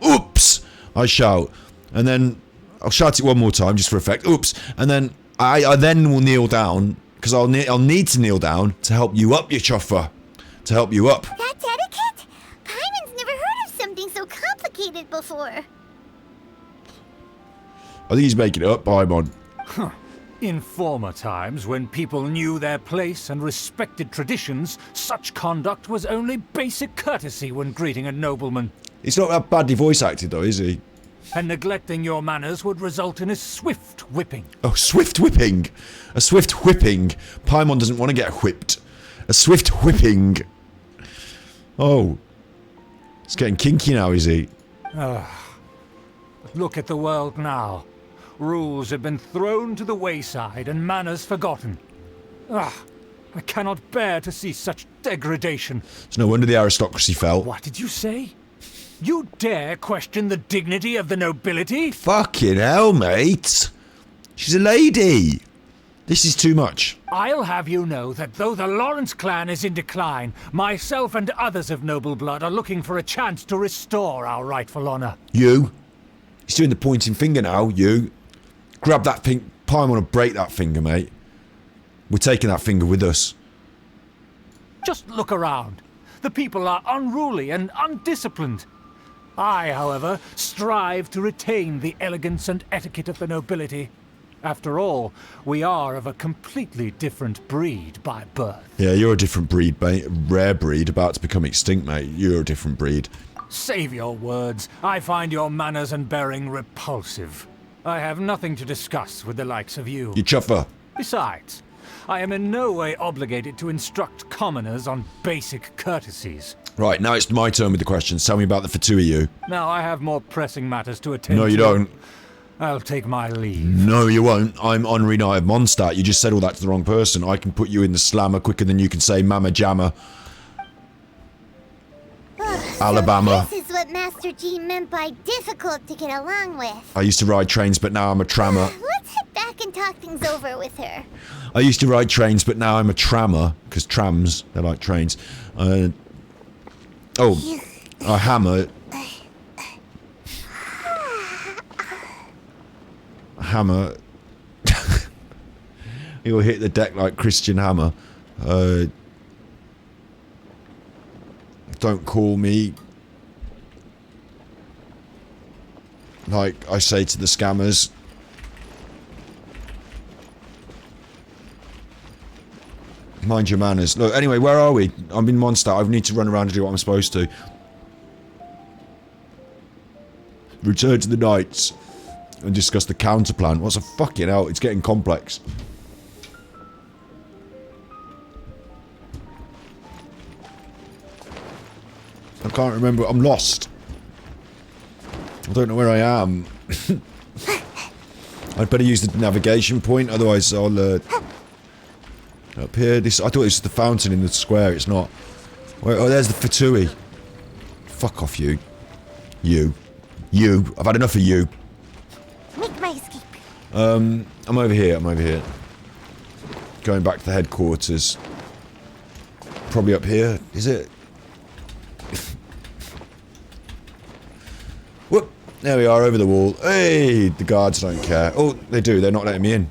Oops, I shout. And then I'll shout it one more time just for effect. Oops. And then I then will kneel down, because I'll need to kneel down to help you up, you chuffer. To help you up. That's etiquette? Paimon's never heard of something so complicated before. I think he's making it up, Paimon. Huh. In former times, when people knew their place and respected traditions, such conduct was only basic courtesy when greeting a nobleman. He's not that badly voice acted though, is he? And neglecting your manners would result in a swift whipping. Oh, swift whipping. A swift whipping. Paimon doesn't want to get whipped. A swift whipping. Oh. It's getting kinky now, is he? Look at the world now. Rules have been thrown to the wayside and manners forgotten. I cannot bear to see such degradation. It's no wonder the aristocracy fell. What did you say? You dare question the dignity of the nobility? Fucking hell, mate. She's a lady. This is too much. I'll have you know that though the Lawrence clan is in decline, myself and others of noble blood are looking for a chance to restore our rightful honor. You. He's doing the pointing finger now, you. Grab that finger. Paimon will break that finger, mate. We're taking that finger with us. Just look around. The people are unruly and undisciplined. I, however, strive to retain the elegance and etiquette of the nobility. After all, we are of a completely different breed by birth. Yeah, you're a different breed, mate. Rare breed, about to become extinct, mate. You're a different breed. Save your words. I find your manners and bearing repulsive. I have nothing to discuss with the likes of you. You chuffer. Besides, I am in no way obligated to instruct commoners on basic courtesies. Right, now it's my turn with the questions. Tell me about the Fatui, you. Now I have more pressing matters to attend to. No, you don't. I'll take my leave. No, you won't. I'm Honorary Knight of Mondstadt. You just said all that to the wrong person. I can put you in the slammer quicker than you can say Mama Jamma. Alabama. So this is what Master G meant by difficult to get along with. I used to ride trains, but now I'm a trammer. Let's head back and talk things over with her. I used to ride trains, but now I'm a trammer. Because trams, they're like trains. I hammer. Hammer. He'll hit the deck like Christian Hammer. Don't call me like I say to the scammers. Mind your manners. Look, anyway, where are we? I'm in Mondstadt. I need to run around and do what I'm supposed to. Return to the Knights and discuss the counter plan. What's a fucking hell? It's getting complex. I can't remember. I'm lost. I don't know where I am. I'd better use the navigation point, otherwise I'll up here. This I thought this was the fountain in the square. It's not. Where, oh, there's the Fatui. Fuck off, you. You. I've had enough of you. Make my escape. I'm over here. Going back to the headquarters. Probably up here. Is it? Whoop! There we are, over the wall. Hey, the guards don't care. Oh, they do. They're not letting me in.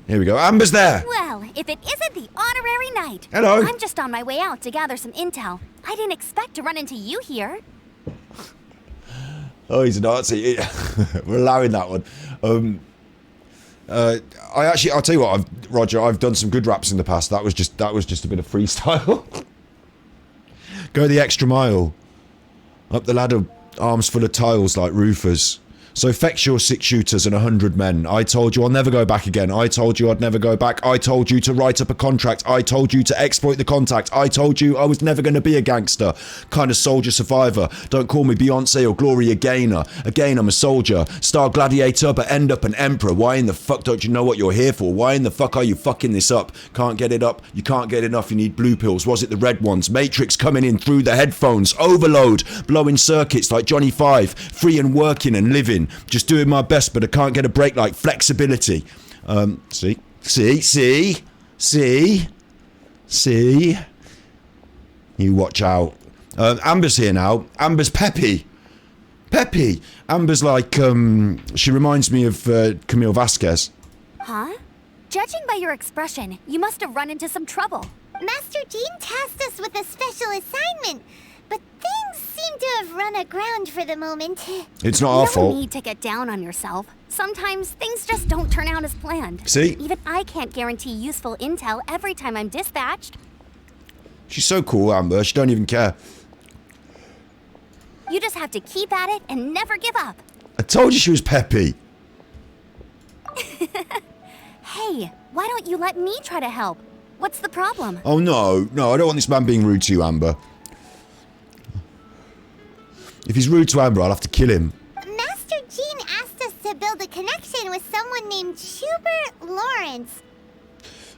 Here we go. Amber's there! Well, if it isn't the honorary knight. Hello. I'm just on my way out to gather some intel. I didn't expect to run into you here. Oh, he's a Nazi. We're allowing that one. I'll tell you what, Roger, I've done some good raps in the past. That was just a bit of freestyle. Go the extra mile. Up the ladder, arms full of tiles like roofers. So fetch your 6 shooters and 100 men. I told you I'll never go back again. I told you I'd never go back. I told you to write up a contract. I told you to exploit the contact. I told you I was never going to be a gangster. Kind of soldier survivor. Don't call me Beyonce or Gloria Gaynor. Again, I'm a soldier. Star gladiator, but end up an emperor. Why in the fuck don't you know what you're here for? Why in the fuck are you fucking this up? Can't get it up. You can't get enough. You need blue pills. Was it the red ones? Matrix coming in through the headphones. Overload. Blowing circuits like Johnny 5. Free and working and living. Just doing my best, but I can't get a break like flexibility. See? You watch out. Amber's here now. Amber's peppy. Amber's like, she reminds me of Camille Vasquez. Huh? Judging by your expression, you must have run into some trouble. Master Jean tasked us with a special assignment, but things seem seem to have run aground for the moment. It's not our No fault. need to get down on yourself. Sometimes things just don't turn out as planned. See? Even I can't guarantee useful intel every time I'm dispatched. She's so cool, Amber. She don't even care. You just have to keep at it and never give up. I told you she was peppy. Hey, why don't you let me try to help? What's the problem? Oh no, no, I don't want this man being rude to you, Amber. If he's rude to Amber, I'll have to kill him. Master Jean asked us to build a connection with someone named Schubert Lawrence.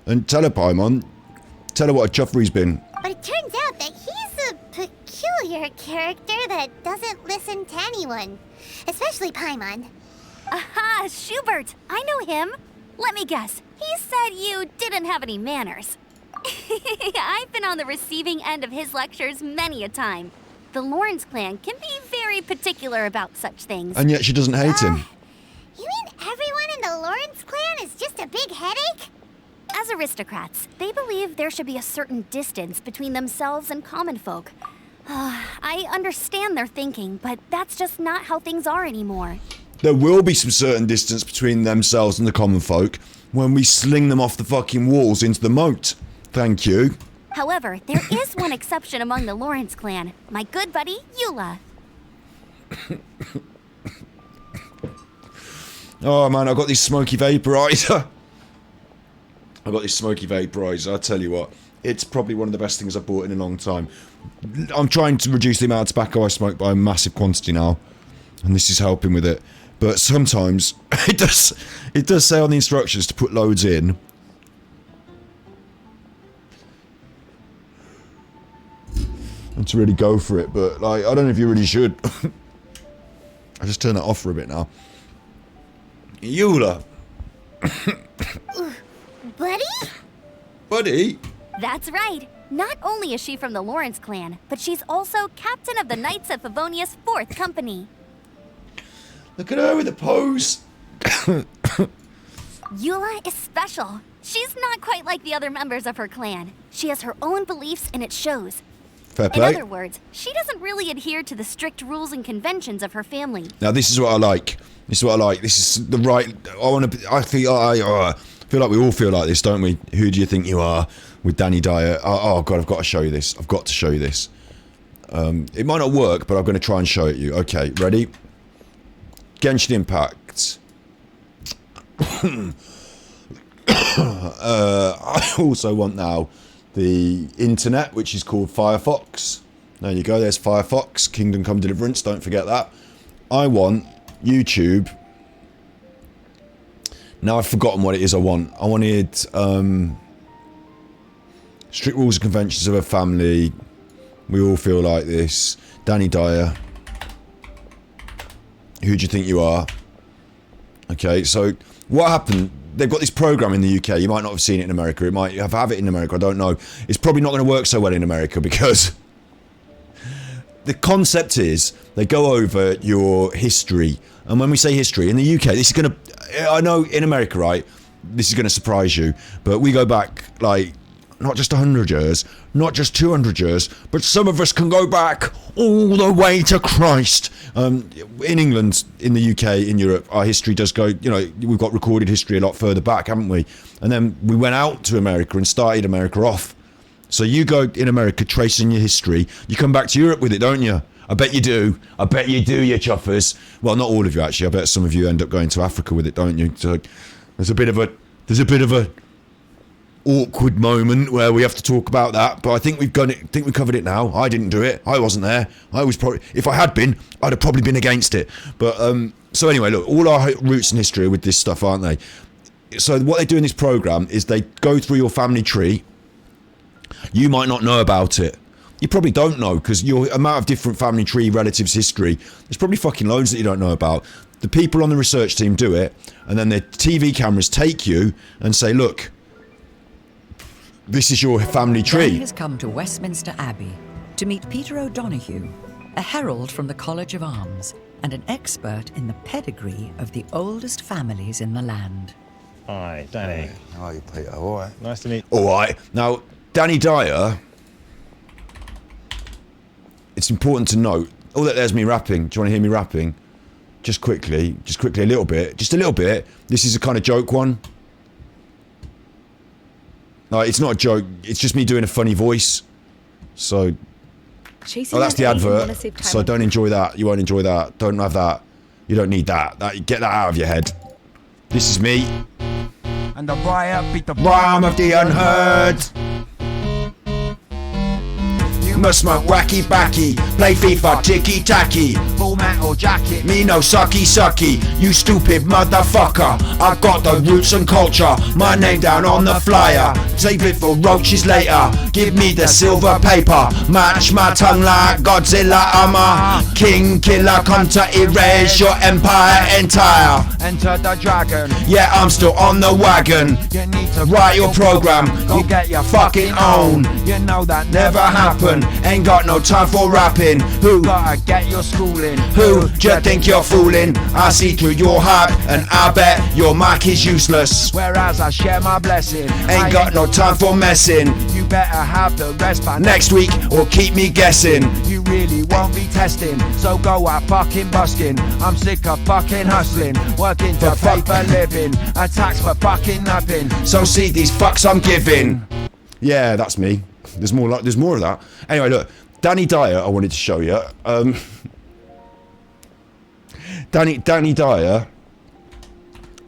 And tell her, Paimon. Tell her what a chuffer he's been. But it turns out that he's a peculiar character that doesn't listen to anyone. Especially Paimon. Aha, Schubert! I know him. Let me guess. He said you didn't have any manners. I've been on the receiving end of his lectures many a time. The Lawrence clan can be very particular about such things. And yet she doesn't hate him. You mean everyone in the Lawrence clan is just a big headache? As aristocrats, they believe there should be a certain distance between themselves and common folk. I understand their thinking, but that's just not how things are anymore. There will be some certain distance between themselves and the common folk when we sling them off the fucking walls into the moat. Thank you. However, there is one exception among the Lawrence clan, my good buddy, Eula. Oh man, I got this smoky vaporizer. I got this smoky vaporizer, I tell you what. It's probably one of the best things I've bought in a long time. I'm trying to reduce the amount of tobacco I smoke by a massive quantity now. And this is helping with it. But sometimes, it does say on the instructions to put loads in. And to really go for it, but like, I don't know if you really should. I just turn that off for a bit now. Eula. Buddy? Buddy? That's right. Not only is she from the Lawrence clan, but she's also captain of the Knights of Favonia's 4th Company. Look at her with the pose. Eula is special. She's not quite like the other members of her clan. She has her own beliefs and it shows. Fair In play. other words, she doesn't really adhere to the strict rules and conventions of her family. Now this is what I like. This is what I like. This is the right. I feel like we all feel like this, don't we? Who do you think you are? With Danny Dyer. Oh god, I've got to show you this. I've got to show you this. It might not work, but I'm going to try and show it you. Okay, ready? Genshin Impact. I also want now the internet, which is called Firefox. There you go, there's Firefox, Kingdom Come Deliverance, don't forget that. I want YouTube. Now I've forgotten what it is I want. I wanted strict rules and conventions of a family. We all feel like this. Danny Dyer. Who do you think you are? Okay, so what happened? They've got this program in the UK. You might not have seen it in America. It might have it in America. I don't know. It's probably not going to work so well in America because the concept is they go over your history. And when we say history, in the UK, this is going to... I know in America, right, this is going to surprise you. But we go back, like, not just 100 years, not just 200 years, but some of us can go back all the way to Christ. In England, in the UK, in Europe, our history does go, you know, we've got recorded history a lot further back, haven't we? And then we went out to America and started America off. So you go in America tracing your history, you come back to Europe with it, don't you? I bet you do. I bet you do, you chuffers. Well, not all of you, actually. I bet some of you end up going to Africa with it, don't you? So there's a bit of a awkward moment where we have to talk about that, but I think we've covered it now. I didn't do it. I wasn't there. I was probably, if I had been, I'd have probably been against it. But so anyway, look, all our roots in history are with this stuff, aren't they? So what they do in this program is they go through your family tree. You might not know about it. You probably don't know because your amount of different family tree relatives history, there's probably fucking loads that you don't know about. The people on the research team do it, and then their TV cameras take you and say, look, this is your family tree. Dan has come to Westminster Abbey to meet Peter O'Donoghue, a herald from the College of Arms and an expert in the pedigree of the oldest families in the land. Hi, Danny. How are you, Peter? All right. Nice to meet you. All right. Now, Danny Dyer, it's important to note, all that there's me rapping. Do you want to hear me rapping? Just quickly, a little bit. Just a little bit. This is a kind of joke one. No, it's not a joke. It's just me doing a funny voice. So... Chasing Oh, that's the that Asian wanna advert. save time So with don't enjoy that. You won't enjoy that. Don't have that. You don't need that. Get that out of your head. This is me. And the riot beat the Rhyme of the unheard. You must smoke wacky backy, play FIFA ticky tacky. full metal jacket. Me no sucky sucky, you stupid motherfucker. I got the roots and culture, my name down on the flyer. Save it for roaches later, give me the silver paper. Match my tongue like Godzilla, I'm a king killer. Come to erase your empire entire. Enter the dragon. Yeah, I'm still on the wagon. You need to Write your program, Go you get your fucking own. You know that Never happened, ain't got no time for rapping. Who gotta get your schooling. Who do you think you're fooling? I see through your hype, and I bet your mic is useless. Whereas I share my blessing. Ain't got no time for messing. You better have the rest by Next week, or keep me guessing. You really won't be testing, so go out fucking busking. I'm sick of fucking hustling, working to pay for living, and tax for fucking nothing. So see these fucks I'm giving. Yeah, that's me. There's more of that. Anyway, look, Danny Dyer, I wanted to show you. Danny Dyer.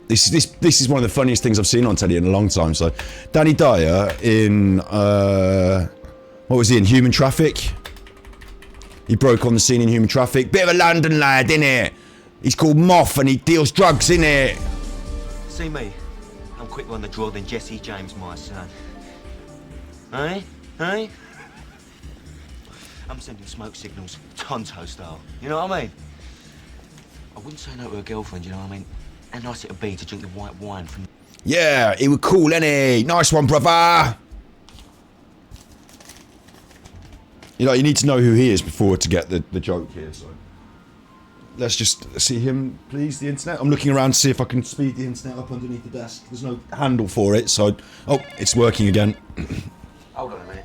This is one of the funniest things I've seen on telly in a long time. So, Danny Dyer in what was he in? Human Traffic. He broke on the scene in Human Traffic. Bit of a London lad, innit? He's called Moth and he deals drugs, innit? See me? I'm quicker on the draw than Jesse James, my son. Hey? Hey? I'm sending smoke signals, Tonto style. You know what I mean? I wouldn't say no to a girlfriend, you know what I mean? How nice it'd be to drink the white wine from... Yeah, he was cool, innit? Nice one, brother. You know, you need to know who he is before to get the joke here, so... Let's just see him, please, the internet. I'm looking around to see if I can speed the internet up underneath the desk. There's no handle for it, so... Oh, it's working again. Hold on a minute.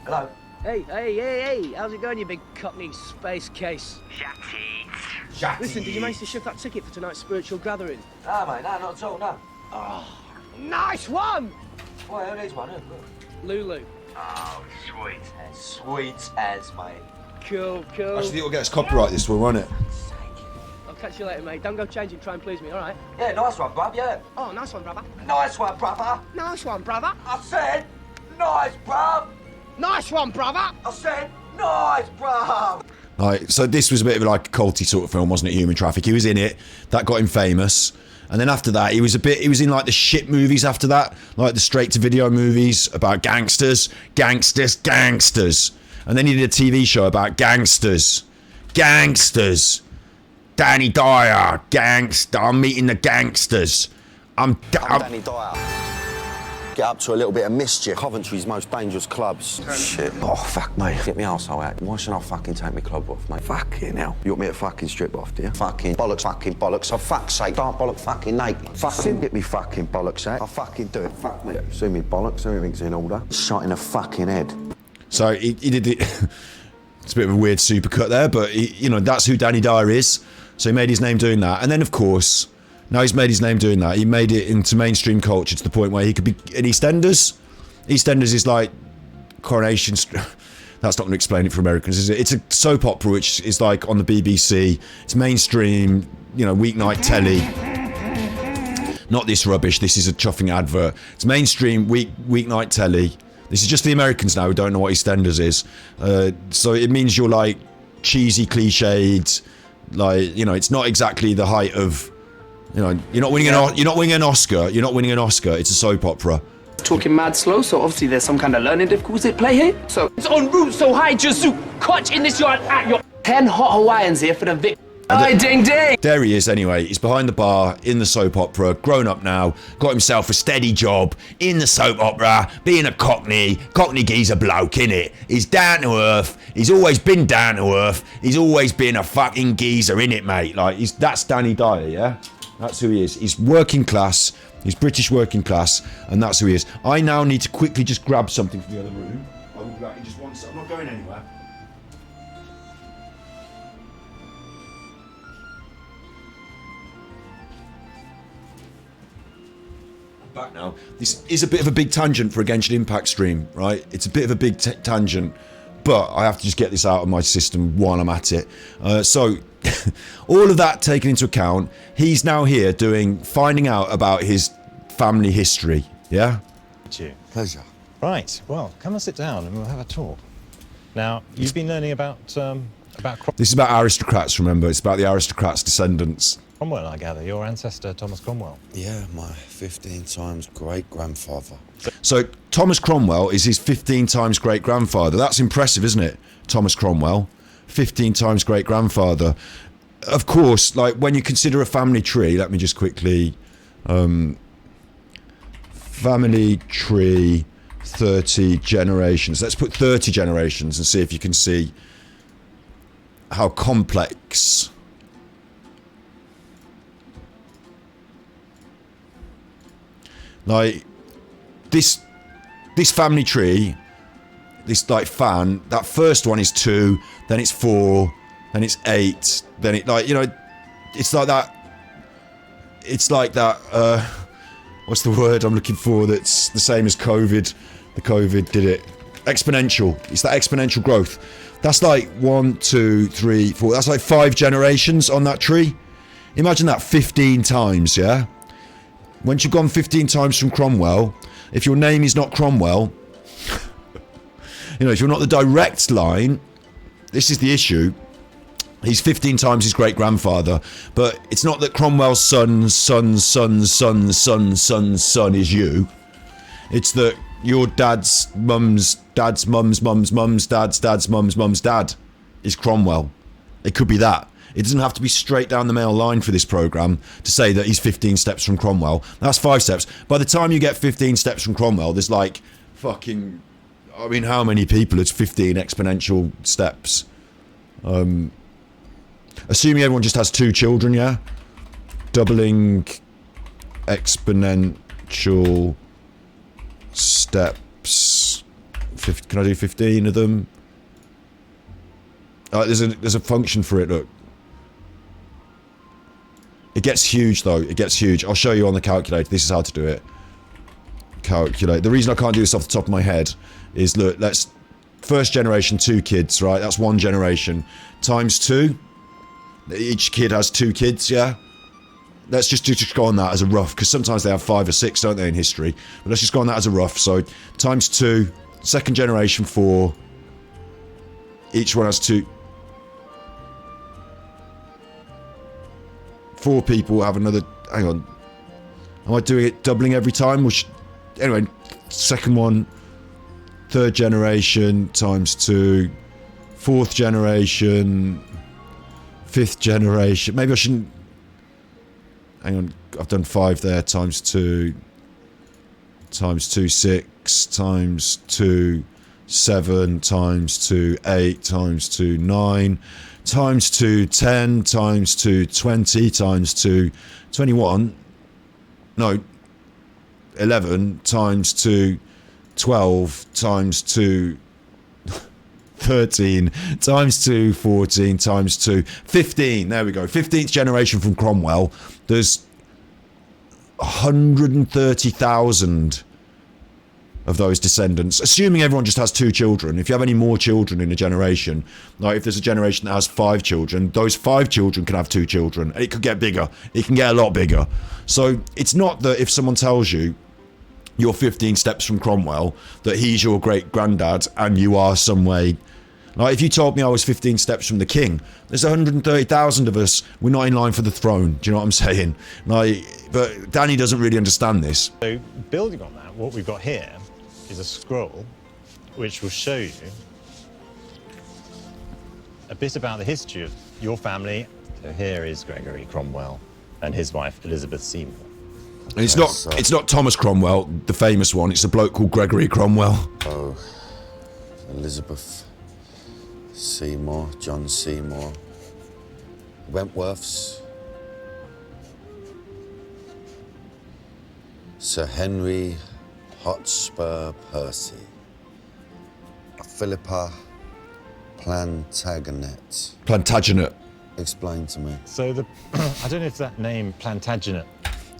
Hello? Hey, how's it going, you big cockney space case? Shatty. Listen, did you manage to shift that ticket for tonight's spiritual gathering? No, mate, no, not at all, no. Oh, nice one! Well, who needs one? Lulu. Oh, sweet as, mate. Cool. Actually, it'll get us copyright this one, won't it? I'll catch you later, mate. Don't go changing, try and please me, alright? Yeah, nice one, bruv, yeah. Oh, nice one, brother. Nice one, brother. Nice one, brother. I said, nice, bruv. Nice one, brother. I said, nice, bruv. Right, so this was a bit of like a culty sort of film, wasn't it? Human Traffic. He was in it. That got him famous. And then after that, he was in like the shit movies after that. Like the straight-to-video movies about gangsters. And then he did a TV show about gangsters. Danny Dyer, gangster. I'm meeting the gangsters. I'm Danny Dyer. Get up to a little bit of mischief. Coventry's most dangerous clubs. Shit. Oh, fuck, mate. Get me arsehole out. Why should I fucking take my club off, mate? Fucking hell. You want me to fucking strip off, do you? Fucking bollocks. For fuck's sake, start bollock fucking naked. Fucking get me fucking bollocks out. I'll fucking do it. Fuck me. See me bollocks, everything's in order. Shot in the fucking head. So he did it. It's a bit of a weird supercut there, but that's who Danny Dyer is. So he made his name doing that. And then, of course... Now he's made his name doing that. He made it into mainstream culture to the point where he could be in EastEnders. EastEnders is like Coronation Street. That's not going to explain it for Americans, is it? It's a soap opera which is like on the BBC. It's mainstream, weeknight telly. Not this rubbish. This is a chuffing advert. It's mainstream weeknight telly. This is just the Americans now who don't know what EastEnders is. So it means you're like cheesy, cliched. Like it's not exactly the height of. You're not winning an Oscar. It's a soap opera. Talking mad slow, so obviously there's some kind of learning difficulties at play here. So it's en route, so hi, Jazu. Catch in this yard at your 10 hot Hawaiians here for the Vic. Hi, ding ding. There he is anyway. He's behind the bar in the soap opera, grown up now, got himself a steady job in the soap opera, being a cockney geezer bloke, innit? He's down to earth. He's always been down to earth. He's always been a fucking geezer, innit, mate? Like, that's Danny Dyer, yeah? That's who he is. He's working class. He's British working class, and that's who he is. I now need to quickly just grab something from the other room. I will grab it just one second. I'm not going anywhere. Back now. This is a bit of a big tangent for a Genshin Impact stream, right? It's a bit of a big tangent, but I have to just get this out of my system while I'm at it. So, all of that taken into account, he's now here finding out about his family history, yeah? Pleasure. Right, well, come and sit down and we'll have a talk. Now, you've been learning about This is about aristocrats, remember? It's about the aristocrats' descendants. Cromwell, I gather, your ancestor Thomas Cromwell. Yeah, my 15 times great-grandfather. So Thomas Cromwell is his 15 times great-grandfather. That's impressive, isn't it? Thomas Cromwell, 15 times great-grandfather. Of course, like when you consider a family tree, let me just quickly... family tree, 30 generations. Let's put 30 generations and see if you can see how complex... Like, this family tree, this, like, fan, that first one is 2, then it's 4, then it's 8, then it, like, you know, it's like that, what's the word I'm looking for that's the same as COVID? The COVID did it. Exponential. It's that exponential growth. That's like 1, 2, 3, 4, that's like 5 generations on that tree. Imagine that 15 times, yeah? Once you've gone 15 times from Cromwell, if your name is not Cromwell, you know, if you're not the direct line, this is the issue. He's 15 times his great-grandfather, but it's not that Cromwell's son's son's son's son's son's son's son is you. It's that your dad's mum's dad's mum's mum's mum's dad's mum's mum's dad is Cromwell. It could be that. It doesn't have to be straight down the male line for this program to say that he's 15 steps from Cromwell. That's 5 steps. By the time you get 15 steps from Cromwell, there's like fucking... I mean, how many people? It's 15 exponential steps. Assuming everyone just has 2 children, yeah? Doubling exponential steps. Can I do 15 of them? There's a function for it, look. It gets huge, though. It gets huge. I'll show you on the calculator. This is how to do it. Calculate. The reason I can't do this off the top of my head is, look, let's... First generation, 2 kids, right? That's 1 generation. Times 2. Each kid has 2 kids, yeah? Let's just go on that as a rough, because sometimes they have 5 or 6, don't they, in history? But let's just go on that as a rough. So, times 2. Second generation, 4. Each one has 2... 4 people have another... Hang on. Am I doing it doubling every time? Anyway, second one. Third generation times 2. Fourth generation. Fifth generation. Maybe I shouldn't... Hang on. I've done 5 there. Times 2. Times 2, 6. Times 2, 7. Times 2, 8. Times 2, 9. Times 2, 10, times 2, 20, times 2, 21, no, 11, times 2, 12, times 2, 13, times 2, 14, times 2, 15, there we go, 15th generation from Cromwell. There's 130,000 of those descendants, assuming everyone just has 2 children. If you have any more children in a generation, like if there's a generation that has 5 children, those 5 children can have 2 children. It could get bigger. It can get a lot bigger. So it's not that if someone tells you you're 15 steps from Cromwell, that he's your great-granddad and you are some way... Like if you told me I was 15 steps from the king, there's 130,000 of us. We're not in line for the throne. Do you know what I'm saying? Like, but Danny doesn't really understand this. So building on that, what we've got here is a scroll which will show you a bit about the history of your family. So here is Gregory Cromwell and his wife Elizabeth Seymour. And it's not Thomas Cromwell, the famous one. It's a bloke called Gregory Cromwell. Oh, Elizabeth Seymour, John Seymour, Wentworths, Sir Henry Hotspur Percy, Philippa Plantagenet. Plantagenet. Explain to me. So I don't know if that name Plantagenet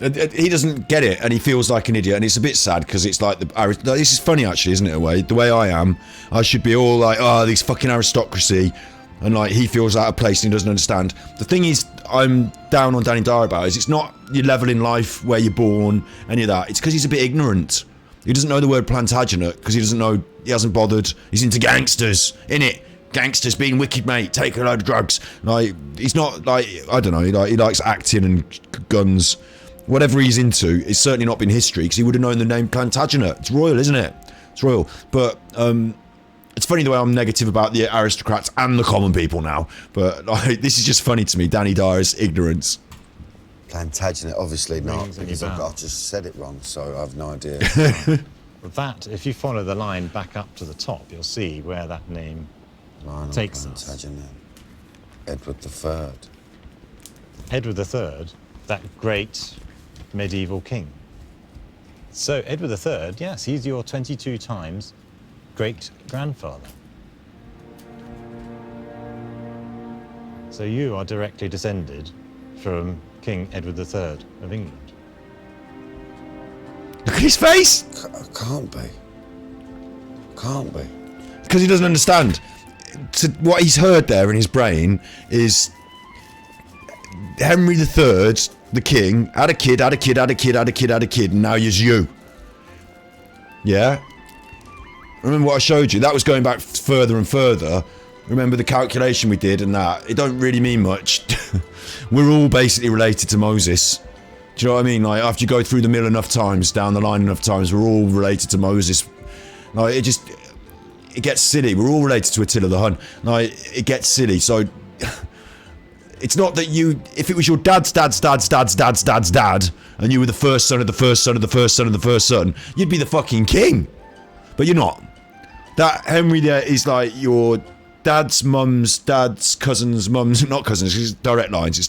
He doesn't get it, and he feels like an idiot, and it's a bit sad because it's like this is funny actually, isn't it? The way I am, I should be all like, oh, this fucking aristocracy, and like he feels out of place and he doesn't understand. The thing is, I'm down on Danny Dyer about is it's not your level in life where you're born, any of that. It's because he's a bit ignorant. He doesn't know the word Plantagenet because he doesn't know. He hasn't bothered. He's into gangsters, innit? Gangsters being wicked, mate. Take a load of drugs. Like he's not like I don't know. He likes acting and guns. Whatever he's into, it's certainly not been history because he would have known the name Plantagenet. It's royal, isn't it? It's royal. But it's funny the way I'm negative about the aristocrats and the common people now. But like, this is just funny to me. Danny Dyer's ignorance. Plantagenet, obviously not, because I've just said it wrong, so I have no idea. That, if you follow the line back up to the top, you'll see where that name takes us. Plantagenet. Edward III. Edward III, that great medieval king. So Edward III, yes, he's your 22 times great-grandfather. So you are directly descended from King Edward III of England. Look at his face! Can't be. Can't be. Because he doesn't understand. What he's heard there in his brain is Henry III, the king, had a kid, and now he's you. Yeah? Remember what I showed you? That was going back further and further. Remember the calculation we did and that? It don't really mean much. We're all basically related to Moses. Do you know what I mean? Like, after you go through the mill enough times, down the line enough times, we're all related to Moses. Like, it gets silly. We're all related to Attila the Hun. Like, it gets silly. So, it's not that if it was your dad's dad, and you were the first son of the first son of the first son of the first son, you'd be the fucking king. But you're not. That Henry there is like your dad's mum's, dad's cousin's mum's, not cousins, it's direct lines,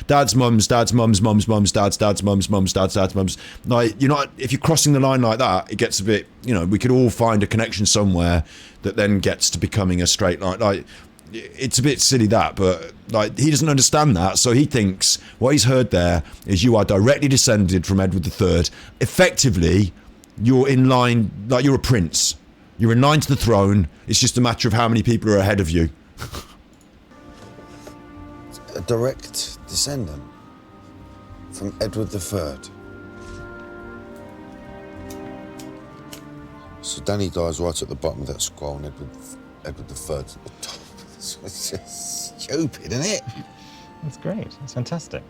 dad's mum's, dad's mum's, mum's, mum's, dad's mum's, mum's, dad's mum's. Like, you're not, if you're crossing the line like that, it gets a bit, we could all find a connection somewhere that then gets to becoming a straight line. Like, it's a bit silly that, but like, he doesn't understand that, so he thinks what he's heard there is you are directly descended from Edward III. Effectively, you're in line, like you're a prince. You're in line to the throne. It's just a matter of how many people are ahead of you. A direct descendant from Edward III. So Danny Dyer's right at the bottom of that scroll, and Edward III at the top. It's just stupid, isn't it? That's great. It's fantastic.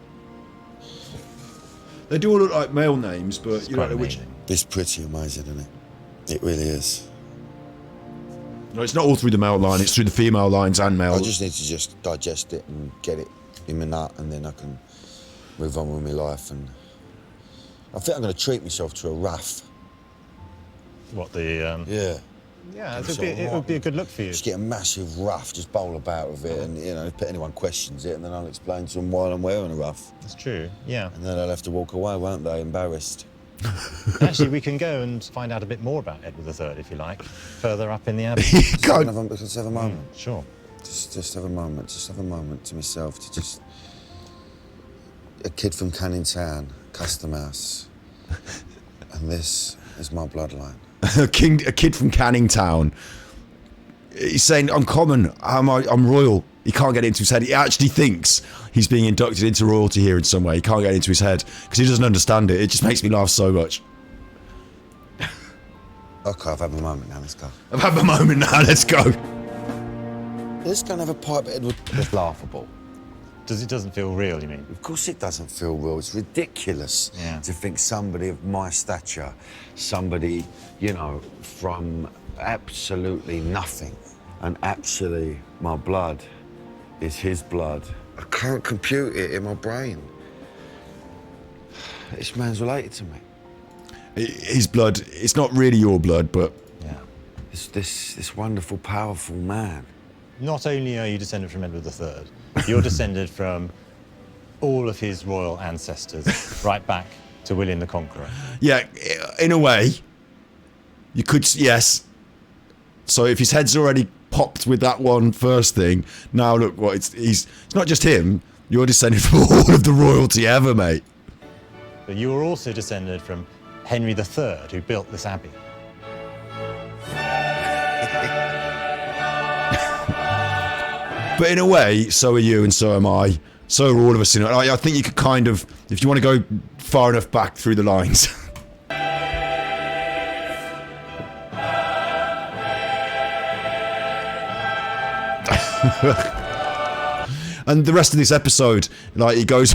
They do all look like male names, but it's you don't know which. It's pretty amazing, isn't it? It really is. No, it's not all through the male line, it's through the female lines and male. I just need to just digest it and get it in my nut, and then I can move on with my life. And I think I'm going to treat myself to a ruff. What, the... Yeah. Yeah, it would be a good look for you. Just get a massive ruff, just bowl about with it, and, if anyone questions it, and then I'll explain to them why I'm wearing a ruff. That's true, yeah. And then they'll have to walk away, won't they, embarrassed. Actually, we can go and find out a bit more about Edward III, if you like, further up in the abbey. Let's have a moment. Sure. Just have a moment. Just have a moment to myself to just... A kid from Canning Town, Custom House. And this is my bloodline. A kid from Canning Town. He's saying, I'm common, I'm royal. He can't get it into his head. He actually thinks he's being inducted into royalty here in some way. He can't get it into his head because he doesn't understand it. It just makes me laugh so much. Okay, I've had my moment now, let's go. I've had my moment now, let's go. Let's go and have a pipe at Edward. It's laughable. It doesn't feel real, you mean? Of course it doesn't feel real. It's ridiculous to think somebody of my stature, somebody, from absolutely nothing, and actually my blood is his blood. I can't compute it in my brain. This man's related to me. His blood, it's not really your blood, but... Yeah. This wonderful, powerful man. Not only are you descended from Edward III, you're descended from all of his royal ancestors, right back to William the Conqueror. Yeah, in a way, you could, yes. So if his head's already popped with that one first thing, now look what it's not just him, you're descended from all of the royalty ever, mate. but you are also descended from Henry III, who built this abbey. But in a way, so are you and so am I. So are all of us. I think you could kind of, if you want to go far enough back through the lines. And the rest of this episode, like, he goes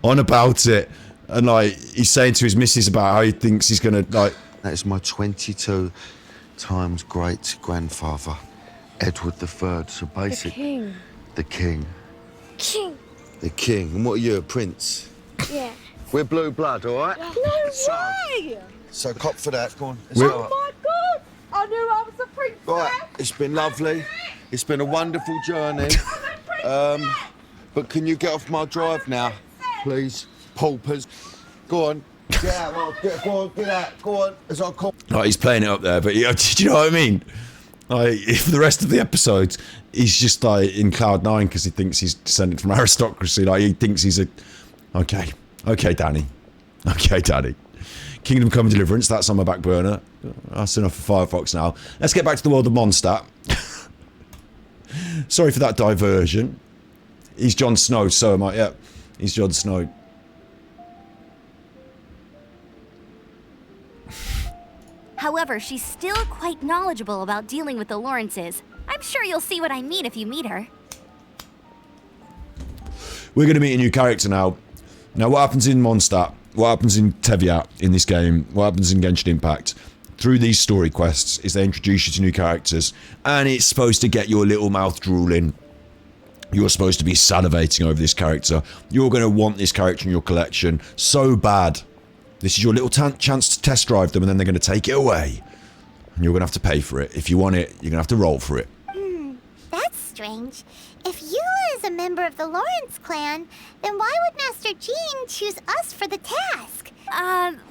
on about it, and like he's saying to his missus about how he thinks he's gonna like. That is my 22 times great grandfather, Edward III. So basically, the king. King. The king. And what are you, a prince? Yeah. We're blue blood, all right? No way! So cop for that. Go on. Oh my God! I knew I was a princess. Right. It's been lovely. It's been a wonderful journey. But can you get off my drive now, please? Paupers. Go on. Get out, Mark. Go on, get out. Go on. As I call. Like, he's playing it up there, but do you know what I mean? Like, for the rest of the episode, he's just like in cloud nine because he thinks he's descended from aristocracy. Like, he thinks he's a. Okay, Danny. Okay, Danny. Kingdom Come Deliverance. That's on my back burner. That's enough for Firefox now. Let's get back to the world of Mondstadt. Sorry for that diversion. He's Jon Snow, so am I. Yeah, he's Jon Snow. However, she's still quite knowledgeable about dealing with the Lawrences. I'm sure you'll see what I mean if you meet her. We're going to meet a new character now. Now, what happens in Mondstadt, what happens in Teviat in this game, what happens in Genshin Impact, through these story quests, is they introduce you to new characters, and it's supposed to get your little mouth drooling. You're supposed to be salivating over this character. You're going to want this character in your collection so bad. This is your little chance to test drive them, and then they're going to take it away. And you're going to have to pay for it. If you want it, you're going to have to roll for it. That's strange. If Eula is a member of the Lawrence clan, then why would Master Jean choose us for the task?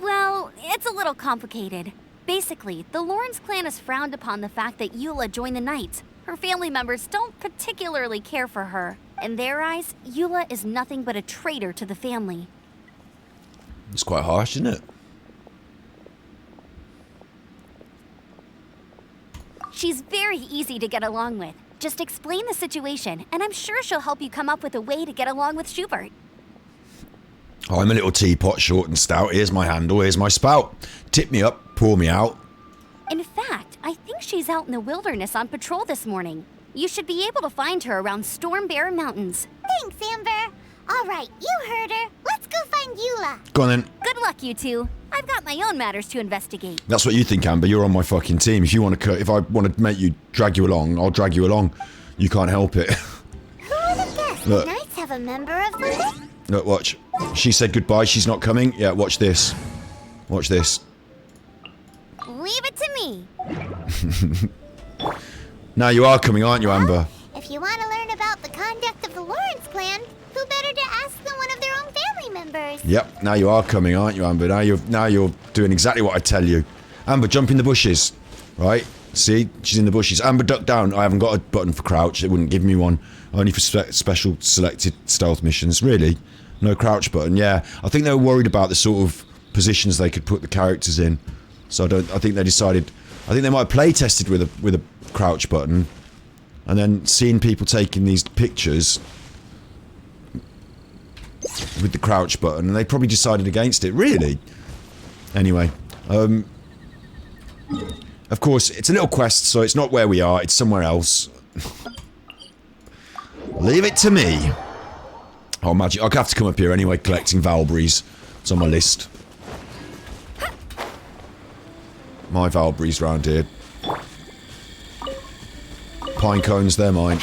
Well, it's a little complicated. Basically, the Lawrence clan has frowned upon the fact that Eula joined the Knights. Her family members don't particularly care for her. In their eyes, Eula is nothing but a traitor to the family. It's quite harsh, isn't it? She's very easy to get along with. Just explain the situation, and I'm sure she'll help you come up with a way to get along with Schubert. Oh, I'm a little teapot, short and stout. Here's my handle, here's my spout. Tip me up, pour me out. In fact, I think she's out in the wilderness on patrol this morning. You should be able to find her around Storm Bear Mountains. Thanks, Amber. All right, you heard her. Let's go find Eula. Go on then. Good luck, you two. I've got my own matters to investigate. That's what you think, Amber. You're on my fucking team. If I want to make you drag you along, I'll drag you along. You can't help it. Who would have guessed Look. the Knights have a member of the... Look, watch. She said goodbye. She's not coming. Yeah, watch this. Watch this. Leave it to me. Now you are coming, aren't you, Amber? If you want to learn about the conduct of the Lawrence clan, who better to ask than one of their own family members? Yep. Now you are coming, aren't you, Amber? Now you're doing exactly what I tell you. Amber, jump in the bushes. Right? See? She's in the bushes. Amber, duck down. I haven't got a button for crouch. It wouldn't give me one. Only for special selected stealth missions. Really? No crouch button. Yeah. I think they were worried about the sort of positions they could put the characters in. So I think they decided... I think they might have play tested with a crouch button, and then seeing people taking these pictures with the crouch button, and they probably decided against it. Really? Anyway, of course, it's a little quest, so it's not where we are. It's somewhere else. Leave it to me. Oh, magic! I'll have to come up here anyway, collecting Valberries. It's on my list. My Valberries round here. Pine cones, they're mine.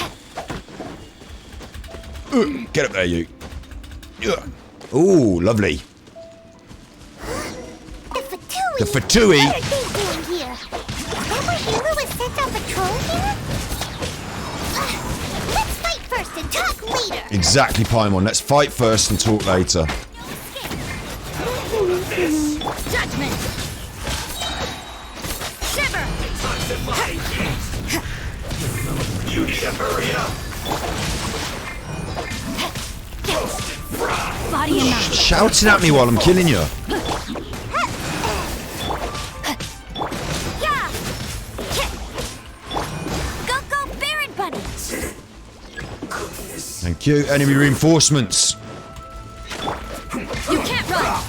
Get up there, you. Ooh, lovely. The Fatui. What are they doing here? Remember Eula was sent on patrol here? Let's fight first and talk later. Exactly, Paimon. Let's fight first and talk later. Judgment. Shiver. You need to hurry up. body and mind. Shouting at me while I'm killing you. Go, Baron Bunny! Thank you. Enemy reinforcements. You can't run!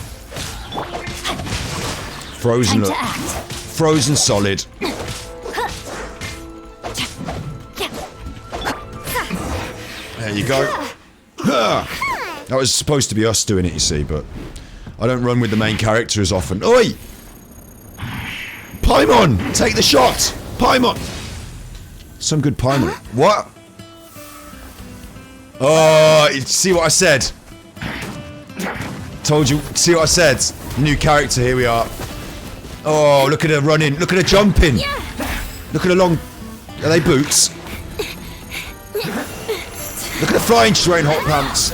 Frozen. Time to act. Frozen solid. There you go. That was supposed to be us doing it, you see, but I don't run with the main character as often. Oi! Paimon! Take the shot! Paimon! Some good Paimon. What? Oh, you see what I said? Told you, see what I said? New character, here we are. Oh, look at her running. Look at her jumping. Look at her long... Are they boots? Look at her flying, she's wearing hot pants.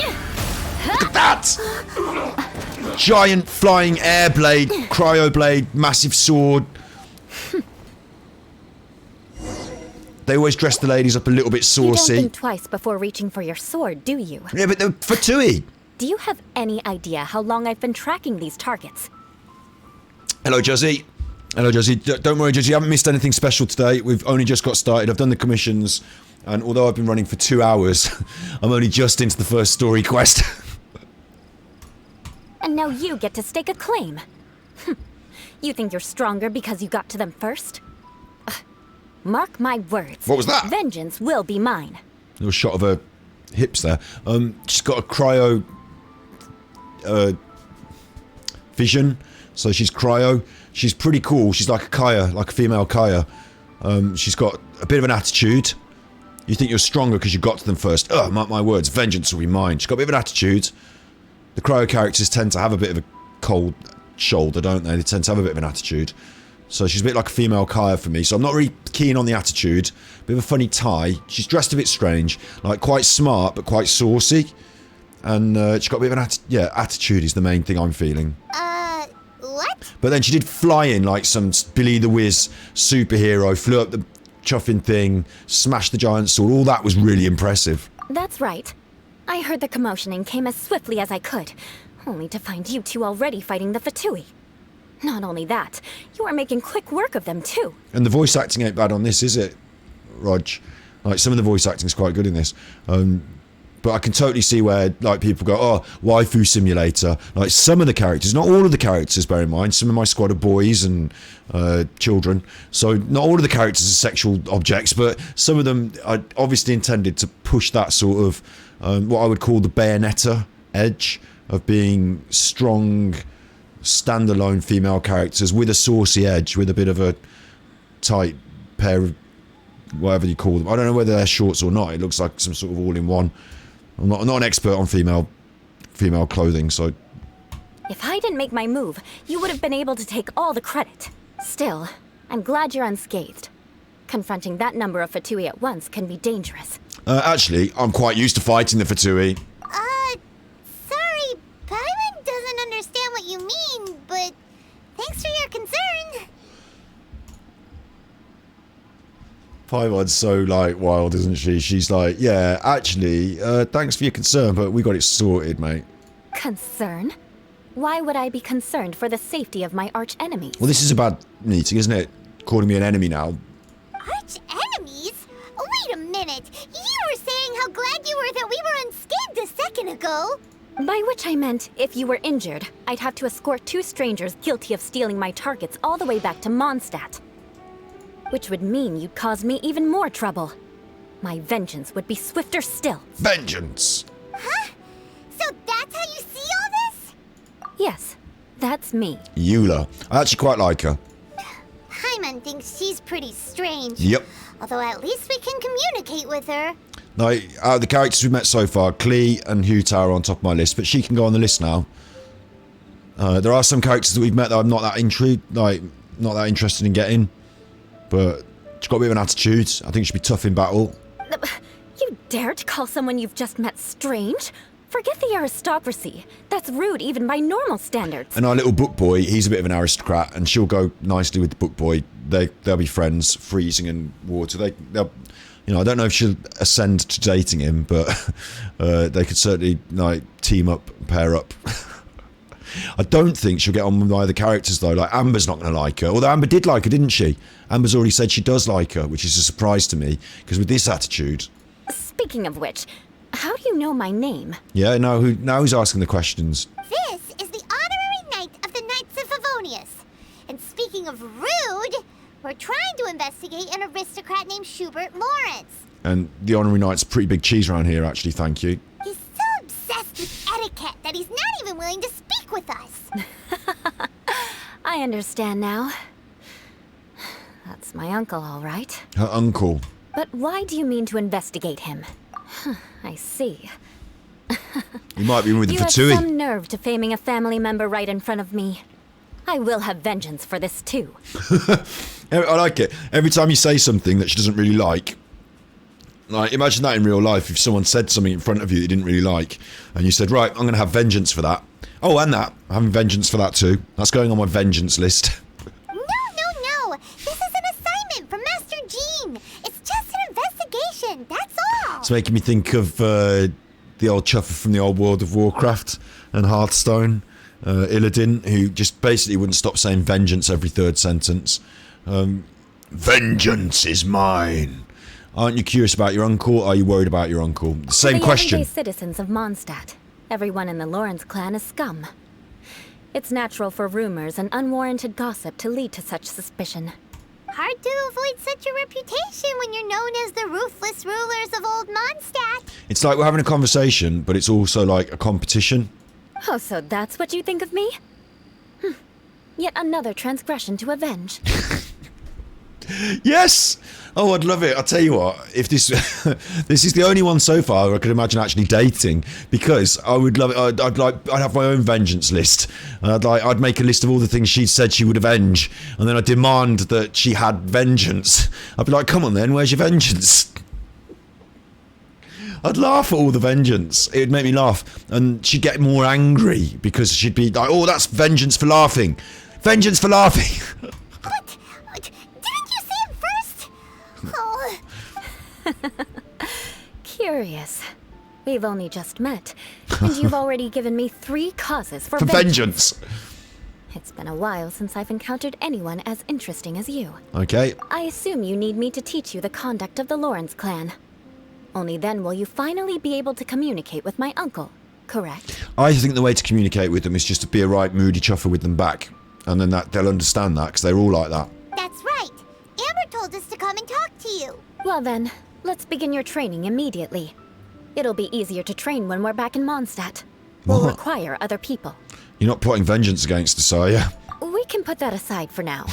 Look at that! Giant flying air blade, cryo blade, massive sword. They always dress the ladies up a little bit saucy. You don't think twice before reaching for your sword, do you? Yeah, but they're Fatui. Do you have any idea how long I've been tracking these targets? Hello, Juzzy. Hello, Juzzy. Don't worry, Juzzy. You haven't missed anything special today. We've only just got started. I've done the commissions, and although I've been running for 2 hours, I'm only just into the first story quest. And now you get to stake a claim. You think you're stronger because you got to them first? Mark my words. What was that? Vengeance will be mine. Little shot of her hips there. She's got a cryo vision, so she's cryo. She's pretty cool. She's like a Kaya, like a female Kaya. She's got a bit of an attitude. You think you're stronger because you got to them first. Mark my words, vengeance will be mine. She's got a bit of an attitude. The cryo characters tend to have a bit of a cold shoulder, don't they? They tend to have a bit of an attitude. So she's a bit like a female Kaya for me. So I'm not really keen on the attitude. Bit of a funny tie. She's dressed a bit strange. Like quite smart, but quite saucy. And she's got a bit of an attitude is the main thing I'm feeling. What? But then she did fly in like some Billy the Wiz superhero. Flew up the chuffing thing. Smashed the giant sword. All that was really impressive. That's right. I heard the commotion and came as swiftly as I could. Only to find you two already fighting the Fatui. Not only that, you are making quick work of them too. And the voice acting ain't bad on this, is it, Rog? Like, some of the voice acting's quite good in this. But I can totally see where, like, people go, oh, waifu simulator. Like, some of the characters, not all of the characters, bear in mind. Some of my squad are boys and children. So not all of the characters are sexual objects, but some of them are obviously intended to push that sort of, what I would call the Bayonetta edge of being strong, standalone female characters with a saucy edge, with a bit of a tight pair of whatever you call them. I don't know whether they're shorts or not. It looks like some sort of all-in-one. I'm not an expert on female clothing, so... If I didn't make my move, you would have been able to take all the credit. Still, I'm glad you're unscathed. Confronting that number of Fatui at once can be dangerous. Actually, I'm quite used to fighting the Fatui. Sorry, Paimon doesn't understand what you mean, but thanks for your concern. Paimon's so, like, wild, isn't she? She's like, yeah, actually, thanks for your concern, but we got it sorted, mate. Concern? Why would I be concerned for the safety of my arch-enemies? Well, this is a bad meeting, isn't it? Calling me an enemy now. Arch-enemies? Wait a minute. You were saying how glad you were that we were unscathed a second ago. By which I meant, if you were injured, I'd have to escort 2 strangers guilty of stealing my targets all the way back to Mondstadt. Which would mean you'd cause me even more trouble. My vengeance would be swifter still. Vengeance! Huh? So that's how you see all this? Yes, that's me. Eula. I actually quite like her. Paimon thinks she's pretty strange. Yep. Although at least we can communicate with her. Like, out of the characters we've met so far, Klee and Huta are on top of my list, but she can go on the list now. There are some characters that we've met that I'm not that intrigued, like, not that interested in getting. But she's got a bit of an attitude. I think she'd be tough in battle. You dare to call someone you've just met strange? Forget the aristocracy. That's rude even by normal standards. And our little book boy, he's a bit of an aristocrat, and she'll go nicely with the book boy. They'll be friends, freezing and water. You know, I don't know if she'll ascend to dating him, but they could certainly like team up, pair up. I don't think she'll get on with either characters though. Like Amber's not going to like her, although Amber did like her, didn't she? Amber's already said she does like her, which is a surprise to me because with this attitude. Speaking of which, how do you know my name? Yeah, now who's asking the questions? This is the honorary knight of the Knights of Favonius. And speaking of rude, we're trying to investigate an aristocrat named Schubert Lawrence. And the honorary knight's a pretty big cheese around here, actually, thank you. He's so obsessed with etiquette that he's not even willing to speak with us. I understand now. That's my uncle, all right. Her uncle. But why do you mean to investigate him? I see. You might be with the You have Fatui. some nerve to faming a family member right in front of me. I will have vengeance for this too. I like it. Every time you say something that she doesn't really like, imagine that in real life. If someone said something in front of you that you didn't really like, and you said, right, I'm going to have vengeance for that. Oh, and that. I'm having vengeance for that too. That's going on my vengeance list. No. This is an assignment from Master Jean. It's just an investigation, that's all. It's making me think of the old chuffer from the old World of Warcraft and Hearthstone. Illidan, who just basically wouldn't stop saying vengeance every third sentence. Vengeance is mine. Aren't you curious about your uncle? Are you worried about your uncle? The same question. The everyday citizens of Mondstadt. Everyone in the Lawrence clan is scum. It's natural for rumors and unwarranted gossip to lead to such suspicion. Hard to avoid such a reputation when you're known as the ruthless rulers of Old Mondstadt. It's like we're having a conversation, but it's also like a competition. Oh, so that's what you think of me? Yet another transgression to avenge. Yes! Oh, I'd love it. I'll tell you what, if this this is the only one so far I could imagine actually dating, because I would love it. I'd have my own vengeance list. And I'd make a list of all the things she said she would avenge, and then I'd demand that she had vengeance. I'd be like, come on then, where's your vengeance? I'd laugh at all the vengeance. It would make me laugh. And she'd get more angry because she'd be like, oh, that's vengeance for laughing. Vengeance for laughing. But didn't you say it first? Oh. Curious. We've only just met, and you've already given me 3 causes for vengeance. It's been a while since I've encountered anyone as interesting as you. Okay. I assume you need me to teach you the conduct of the Lawrence clan. Only then will you finally be able to communicate with my uncle, correct? I think the way to communicate with them is just to be a right moody chuffer with them back. And then they'll understand that, because they're all like that. That's right. Amber told us to come and talk to you. Well then, let's begin your training immediately. It'll be easier to train when we're back in Mondstadt. We'll require other people. You're not plotting vengeance against us, are you? We can put that aside for now.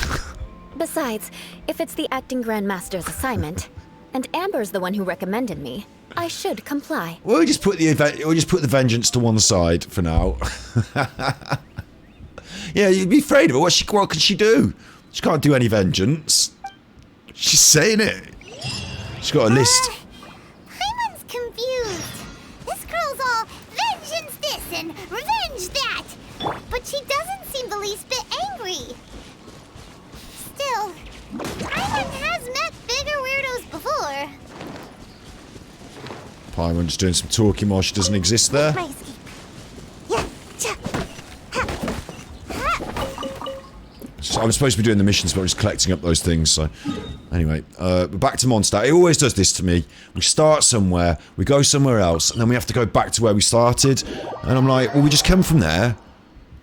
Besides, if it's the acting Grandmaster's assignment, and Amber's the one who recommended me, I should comply. We'll just put the vengeance to one side for now. Yeah, you'd be afraid of her. What can she do? She can't do any vengeance. She's saying it. She's got a list. Paimon's confused. This girl's all vengeance this and revenge that. But she doesn't seem the least bit angry. Still, Paimon has met bigger weirdos before. Paimon just doing some talking while she doesn't exist there. My escape. Yeah. So I'm supposed to be doing the missions, but I'm just collecting up those things, so... Anyway, back to Mondstadt. It always does this to me. We start somewhere, we go somewhere else, and then we have to go back to where we started. And I'm like, well, we just came from there.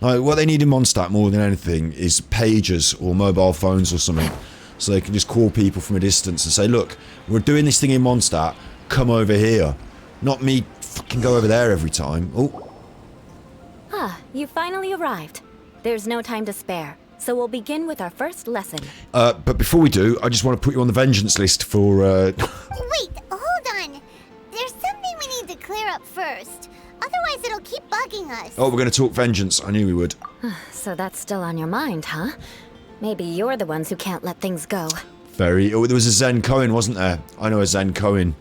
Like, what they need in Mondstadt more than anything is pagers or mobile phones or something. So they can just call people from a distance and say, look, we're doing this thing in Mondstadt, come over here. Not me fucking go over there every time. Oh. Ah, you finally arrived. There's no time to spare, so we'll begin with our first lesson. But before we do, I just want to put you on the vengeance list for, Wait, hold on. There's something we need to clear up first. Otherwise it'll keep bugging us. Oh, we're going to talk vengeance. I knew we would. So that's still on your mind, huh? Maybe you're the ones who can't let things go. Very. Oh, there was a Zen Koan, wasn't there? I know a Zen Koan.